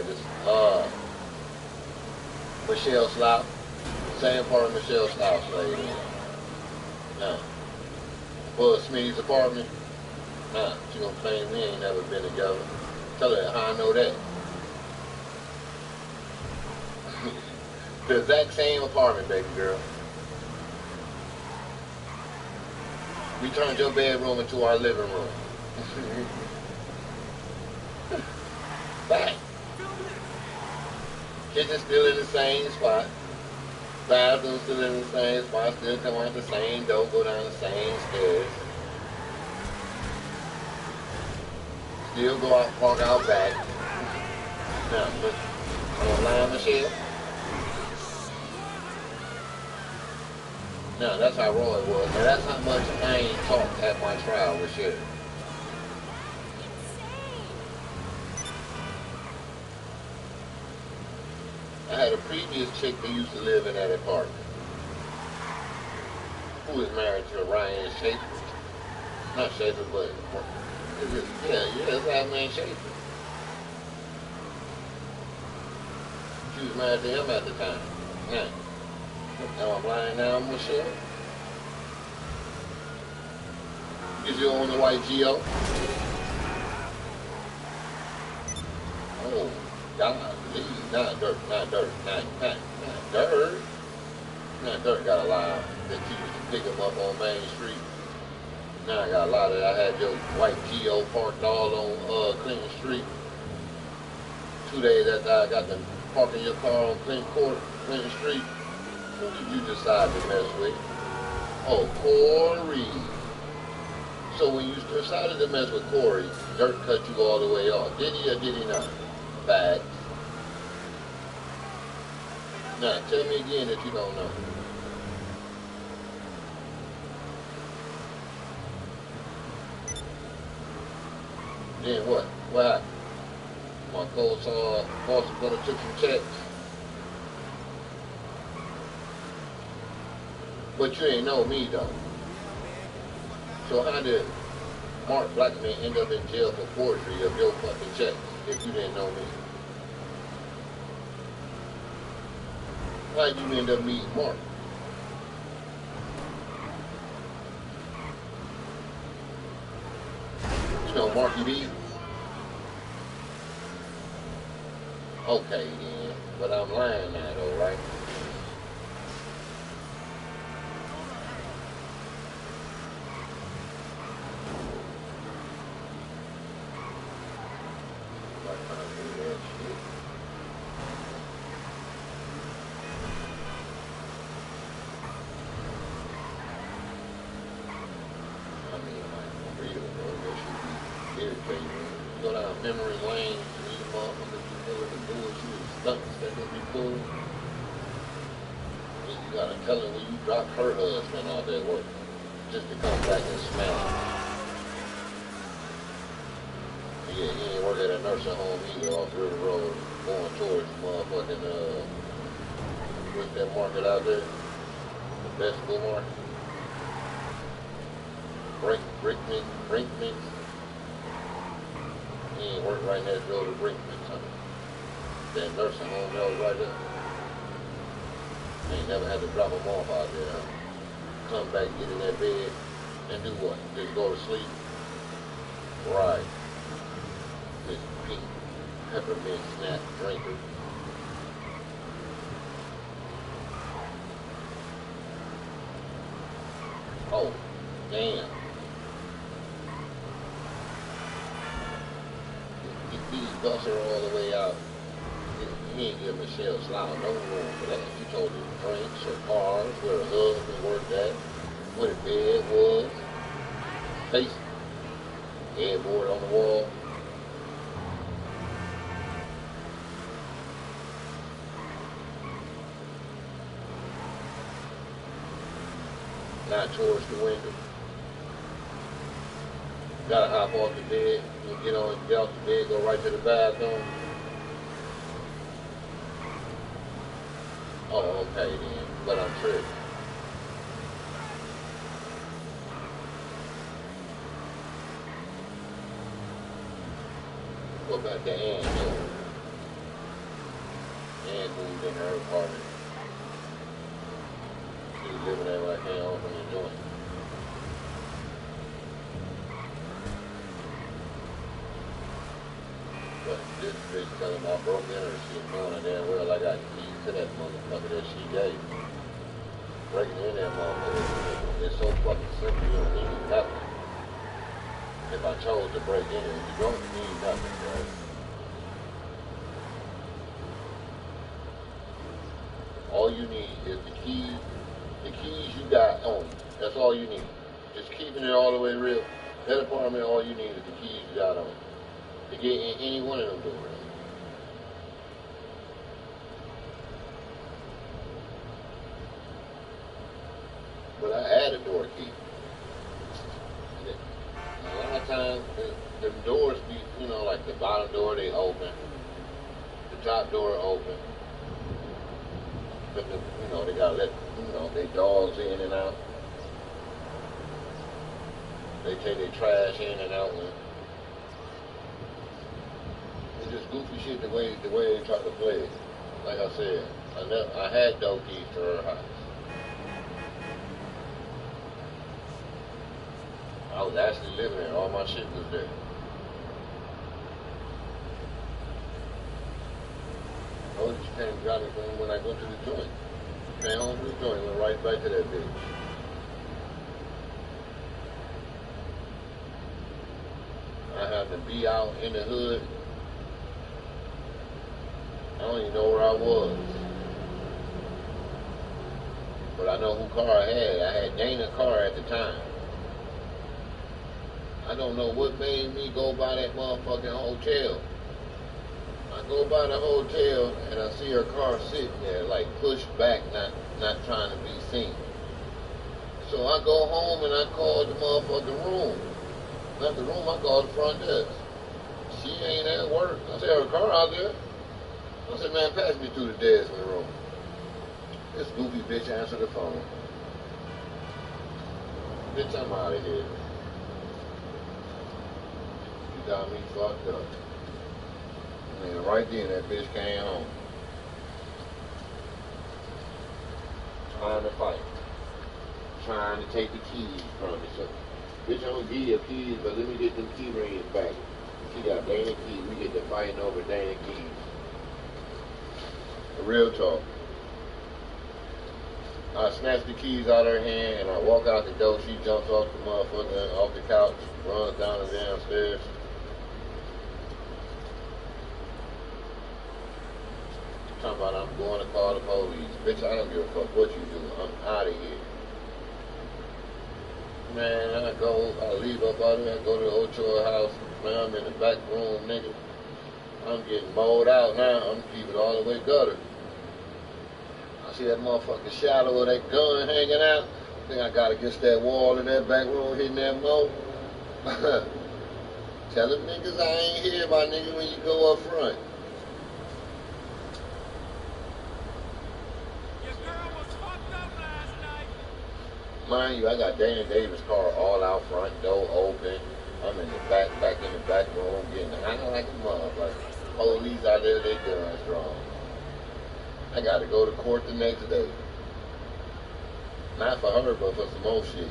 just, Michelle Slough. Same apartment Michelle Slough stayed in. Nah. Buzz Smitty's apartment? Nah. She gonna claim we ain't never been together. Tell her how I know that. The exact same apartment, baby girl. We turned your bedroom into our living room. Back. Kitchen still in the same spot. Bathroom still in the same spot. Still come out the same door, go down the same stairs. Still go out, park out back. Now, I'm gonna lie, Michelle. Now, that's how raw it was. Now, that's how much I ain't talked at my trial with Sherry. I had a previous chick that used to live in that apartment, who is married to Ryan Schaefer. Not Schaefer, but his last name Schaefer. She was married to him at the time. Yeah. Now I'm lying now, Michelle. Is you on the white Geo? Oh, God, please. Not dirt. Not dirt. Not dirt got a lot that you used to pick him up on Main Street. Now I got a lot of that. I had your white Geo parked all on Clinton Street. 2 days after I got to parking your car on Clinton Street. Who did you decide to mess with? Oh, Corey. So when you decided to mess with Corey, Dirt cut you all the way off. Did he or did he not? Bad. Now, tell me again if you don't know. Then what? What happened? My co-star, boss was gonna took some checks. But you ain't know me though. So how did Mark Blackman end up in jail for forgery of your fucking checks if you didn't know me? Why'd you end up meeting Mark? You know Marky B? Okay then, but I'm lying now though, right? Okay, you go down memory lane, these motherfuckers be doing the bullshit stunts that they be pulling. And you gotta tell her when you drop her husband all that work just to come back and smile. Yeah, he ain't work at a nursing home either off River Road going towards motherfucking what's that market out there? The vegetable market? Brinkman. He ain't work right next door to Brinkman, son. That nursing home that was right there. Ain't never had to drop him off out there. Come back, get in that bed, and do what? Just go to sleep? Right. This pink peppermint snap drinker. Oh, damn. He bust her all the way out. He ain't give Michelle Slough no room for that. He told her drinks or cars, where her husband worked at, where the bed was, face headboard on the wall. Not towards the window. Gotta hop off the bed, get off the bed, go right to the bathroom. Oh, okay then, but I'm tripping. Go back to Ann Hill. Ann moved in her apartment. She was living there when I came home from the joint. But this bitch telling me I broke in her, she knowing her damn well I got keys to that motherfucker that she gave me. Breaking in that motherfucker, it's so fucking simple, you don't need nothing. If I chose to break in, you don't need nothing, bro. All you need is the keys you got on you. That's all you need. Just keeping it all the way real. That apartment, all you need is the keys you got on you to get in any one of them doors. But I had a door key. A lot of times, the doors be, like the bottom door, they open. The top door open. But, they gotta let, their dogs in and out. They take their trash in and out. It's just goofy shit the way they try to play it. Like I said, I had door keys to her house. I was actually living there. All my shit was there. Oh, she came and got me when I go to the joint. Came home from the joint, went right back to that bitch. I happened to be out in the hood. I don't even know where I was. But I know who car I had. I had Dana's car at the time. I don't know what made me go by that motherfucking hotel. I go by the hotel and I see her car sitting there, like pushed back, not trying to be seen. So I go home and I call the motherfucking room. Not the room, I called the front desk. She ain't at work. I said, her car out there. I said, man, pass me through the desk in the room. This goofy bitch answered the phone. Bitch, I'm out of here. You got me fucked up. And then right then, that bitch came home. Trying to fight. Trying to take the keys from me. So, bitch, I'm gonna give you keys, but let me get them key rings back. She got Dana keys. We get to fighting over Dana keys. Real talk. I snatch the keys out of her hand and I walk out the door. She jumps off the motherfucker, off the couch, runs down and downstairs. Talking about I'm going to call the police. Bitch, I don't give a fuck what you do. I'm out of here. Man, I leave up out there, I go to the Ochoa house, man, I'm in the back room, nigga. I'm getting mowed out now, I'm keeping it all the way gutter. I see that motherfucking shadow of that gun hanging out. I think I got against that wall in that back room hitting that mow. Tell them niggas I ain't here, my nigga, when you go up front. Your girl was fucked up last night. Mind you, I got Dana Davis' car all out front, door open. I'm in the back in the back room, getting high like a motherfucker. Police out there, they guns drawn. I gotta go to court the next day. Not for her, but for some more shit.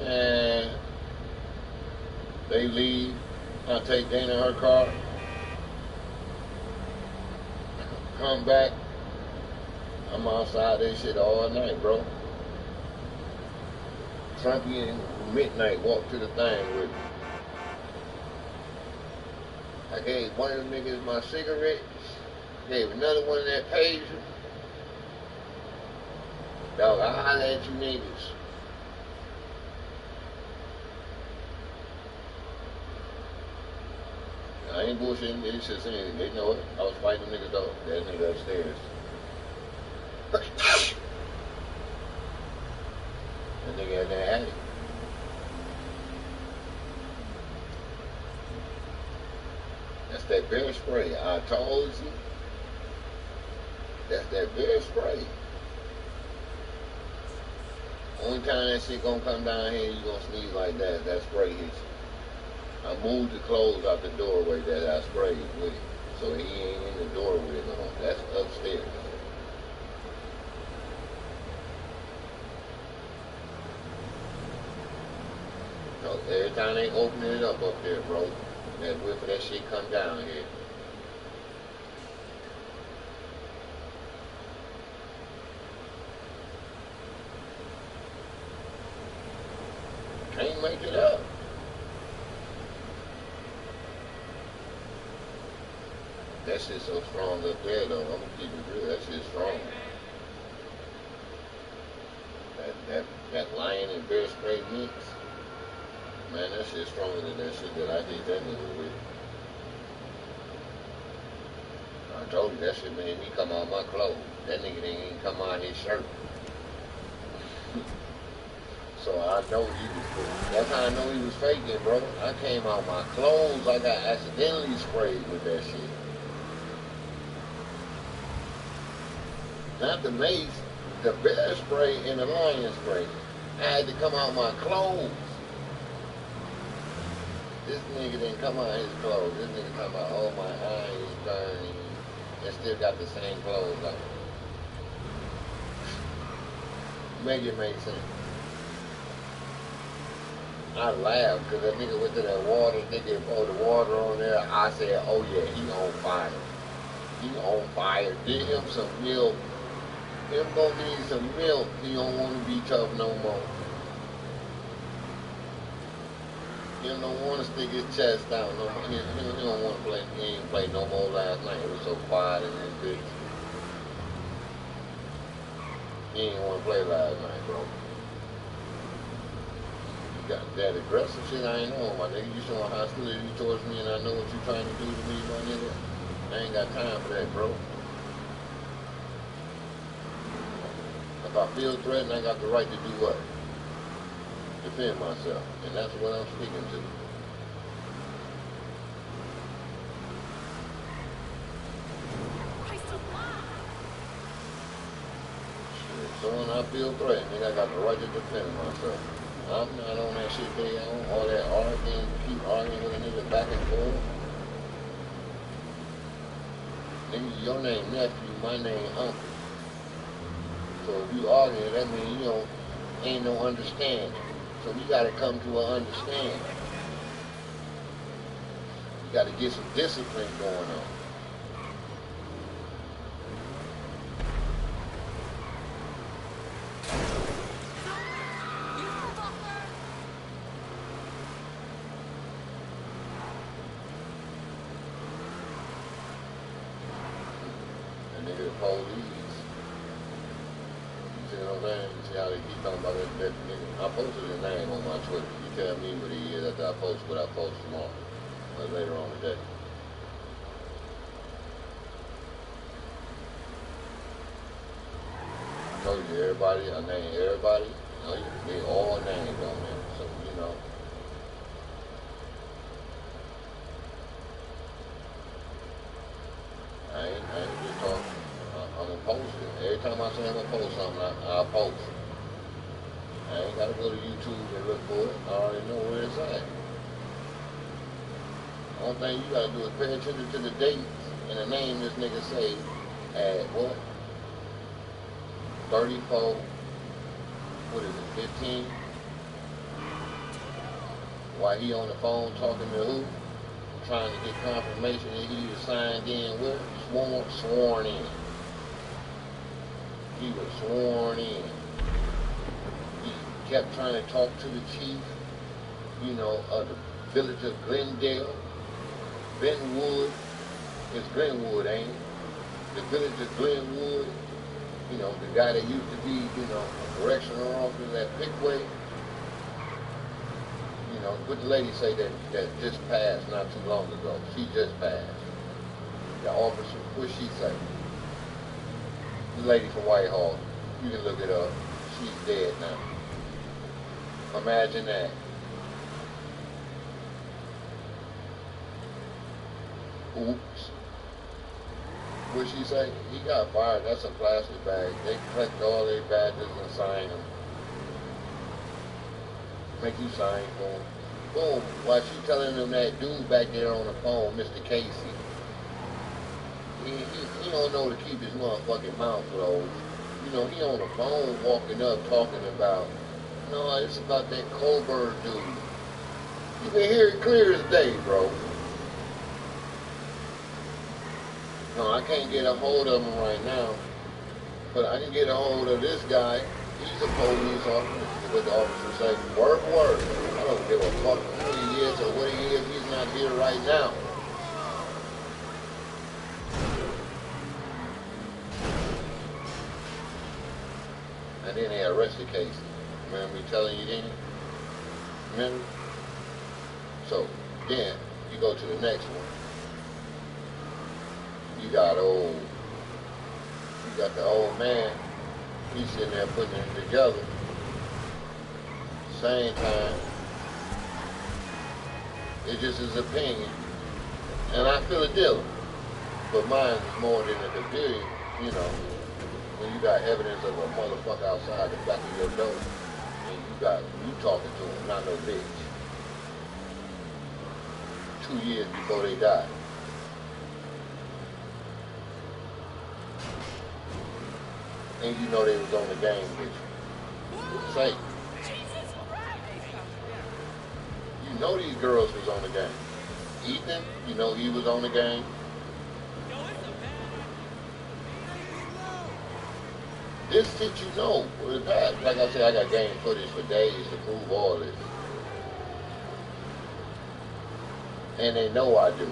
Man, they leave. I take Dana her car. Come back. I'm outside that shit all night, bro. Trumpy and Midnight walked to the thing with me. I gave one of them niggas my cigarettes. Gave another one that pager. Dog, I'll holler at you niggas. I ain't bullshitting, they just saying, they know it. I was fighting them niggas though. That nigga upstairs. That nigga had that attic. That's that bear spray. I told you. That's that bear spray. Only time that shit gonna come down here, you gonna sneeze like that, that spray hits you. I moved the clothes out the doorway that I sprayed with it. So he ain't in the door with it no more. That's upstairs. So every time they open it up there, bro, that whiff of that shit come down here. Can't make it up. That shit's so strong up there though. I'm gonna keep it real. That shit's strong. That lion and bear spray mix. Man, that shit's stronger than that shit that I hit that nigga with. I told you that shit made me come out my clothes. That nigga didn't even come out his shirt. So I know he was, that's how I know he was faking, bro. I came out my clothes, I got accidentally sprayed with that shit. Not the mace, the bear spray and the lion spray. I had to come out my clothes. This nigga didn't come out his clothes. This nigga talking about, oh, my eye is burning. And still got the same clothes on. Make it make sense. I laughed because that nigga went to that water, nigga poured the water on there. I said, oh yeah, he on fire. He on fire. Get him some milk. Him gonna need some milk. He don't want to be tough no more. He don't want to stick his chest out no more. He don't want to play. He ain't play no more last night. It was so quiet in this bitch. He ain't want to play last night, bro. Got that aggressive shit I ain't know, my nigga. You showing hostility towards me and I know what you trying to do to me, my nigga. I ain't got time for that, bro. If I feel threatened, I got the right to do what? Defend myself. And that's what I'm speaking to. Shit, so when I feel threatened, nigga, I got the right to defend myself. I'm not on that shit they on, all that arguing, keep arguing with a nigga back and forth. Nigga, your name nephew, my name uncle. So if you arguing, that means you ain't no understanding. So we gotta come to an understanding. You gotta get some discipline going on. Police. You see what I'm saying? You see how they keep talking about that Nigga, I posted his name on my Twitter. You tell me what he is after I post what I post tomorrow. Or later on today. I told you everybody, I named everybody. You know, they all named on there. So, you know. I ain't just talking. I'm gonna post it. Every time I say I'm gonna post something, I'll post it. I ain't gotta go to YouTube and look for it. I already know where it's at. Only thing you gotta do is pay attention to the dates and the name this nigga say at what? 34, what is it, 15? While he on the phone talking to who? Trying to get confirmation that he was signed in with? Sworn in. He was sworn in. He kept trying to talk to the chief, you know, of the village of Glendale. Benwood. It's Glenwood, ain't it? The village of Glenwood. You know, the guy that used to be, you know, a correctional officer at Pickway. You know, what the lady say that just passed not too long ago. She just passed. The officer, what she say? The lady from Whitehall. You can look it up. She's dead now. Imagine that. Oops. What she say? He got fired. That's a plastic bag. They collect all their badges and sign them. Make you sign for them. Boom. While she telling them that dude back there on the phone, Mr. Casey, he don't know to keep his motherfucking mouth closed. You know, he on the phone walking up talking about, no, it's about that Colbert dude. You can hear it clear as day, bro. No, I can't get a hold of him right now, but I can get a hold of this guy. He's a police officer. What the officer say, word for word. I don't give a fuck who he is or what he is. He's not here right now. And then they arrested Casey. Remember me telling you then? Remember? So, then, you go to the next one. You got the old man. He's sitting there putting it together. Same time, it's just his opinion. And I feel a deal. But mine is more than a convenience, you know. When you got evidence of a motherfucker outside the back of your door, and you talking to him, not no bitch. 2 years before they died. And you know they was on the game with you. Say. You know these girls was on the game. Ethan, you know he was on the game. This shit you know. Like I said, I got game footage for days to prove all this. And they know I do.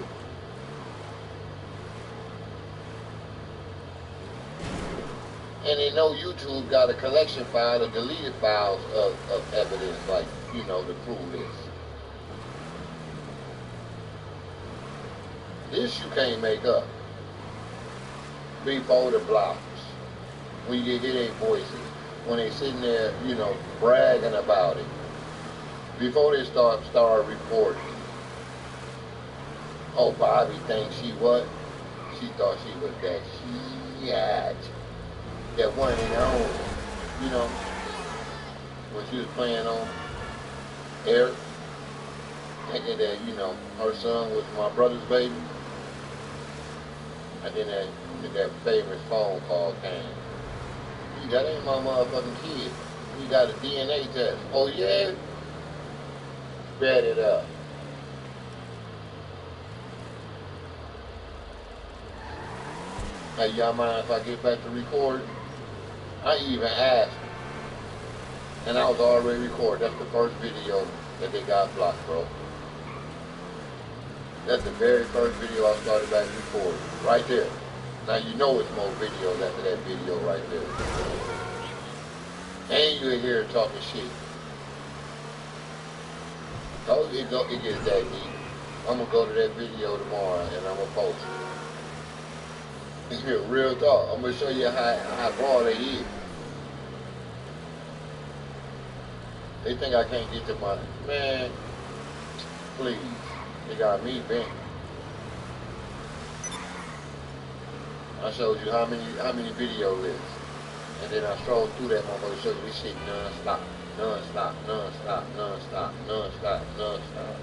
And they know YouTube got a collection file of deleted files of evidence, like, you know, to prove this. This you can't make up. Before the blocks. When you hear their voices. When they sitting there, you know, bragging about it. Before they start reporting. Oh, Bobby thinks she what? She thought she was that shit. That one and only, you know, when she was playing on Eric, thinking that, you know, her son was my brother's baby. And then that famous phone call came. That ain't my motherfucking kid. We got a DNA test. Oh yeah? Bet it up. Hey, y'all mind if I get back to recording? I even asked, and I was already recording. That's the first video that they got blocked, bro. That's the very first video I started back recording. Right there. Now you know it's more videos after that video right there. And you in here talking shit. Told you it gets that deep. I'm gonna go to that video tomorrow and I'm gonna post it. It's real, real talk. I'm gonna show you how raw they is. They think I can't get to money. Man, please. They got me bent. I showed you how many video lists. And then I strolled through that motherfucker, showed you this shit non-stop. Non-stop, non-stop, non-stop, non-stop, non-stop.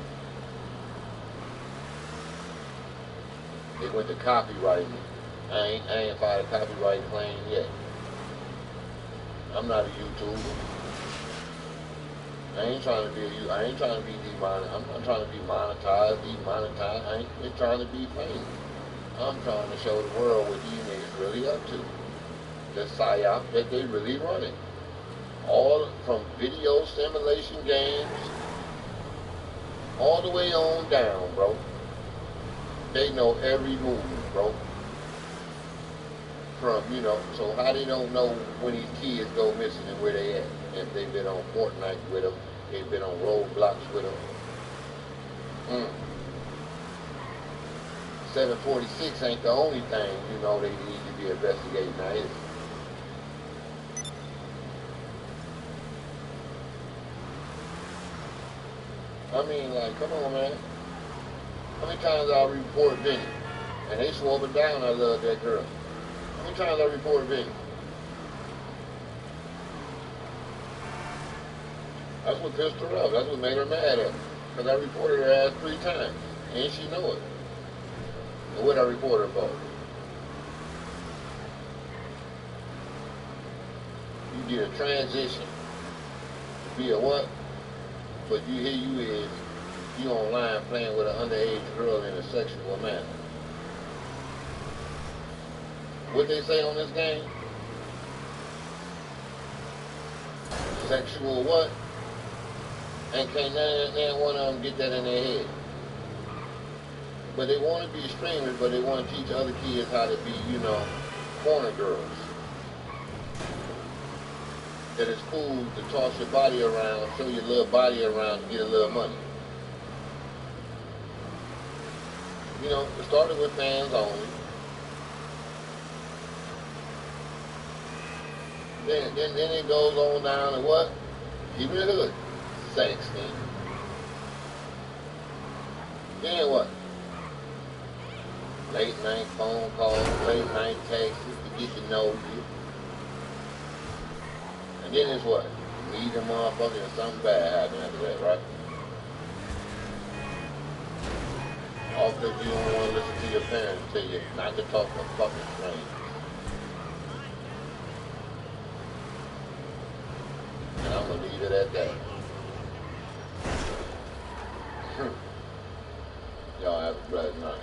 They went to copyright me. I ain't filed a copyright claim yet. I'm not a YouTuber. I ain't trying to be demonetized. I'm not trying to be monetized, demonetized. I ain't just trying to be famous. I'm trying to show the world what these niggas really up to. The psyop that they really running. All from video simulation games all the way on down, bro. They know every move, bro. From, so how they don't know when these kids go missing and where they at? If they've been on Fortnite with them, they've been on Roblox with them. 746 ain't the only thing, they need to be investigating now, is it? I mean, like, come on, man. How many times I report Vinny? And they swore up and down I love that girl. How many times I report Vinny? That's what pissed her off. That's what made her mad at me. Because I reported her ass 3 times. And she know it. And what I report her for? You did a transition to be a what? But here you is, you online playing with an underage girl in a sexual manner. What they say on this game? Sexual what? And can't none one of them get that in their head. But they want to be streamers, but they want to teach other kids how to be, corner girls. That it's cool to toss your body around, show your little body around to get a little money. It started with fans only. Then it goes on down to what? Even the hood. Sexting. Then what? Late night phone calls, late night texts to get to know you. And then it's what? Meet a motherfucker and something bad happen after that, right? All because you don't want to listen to your parents tell you not to talk to fucking strangers. And I'm going to leave it at that. Y'all have a blessed night.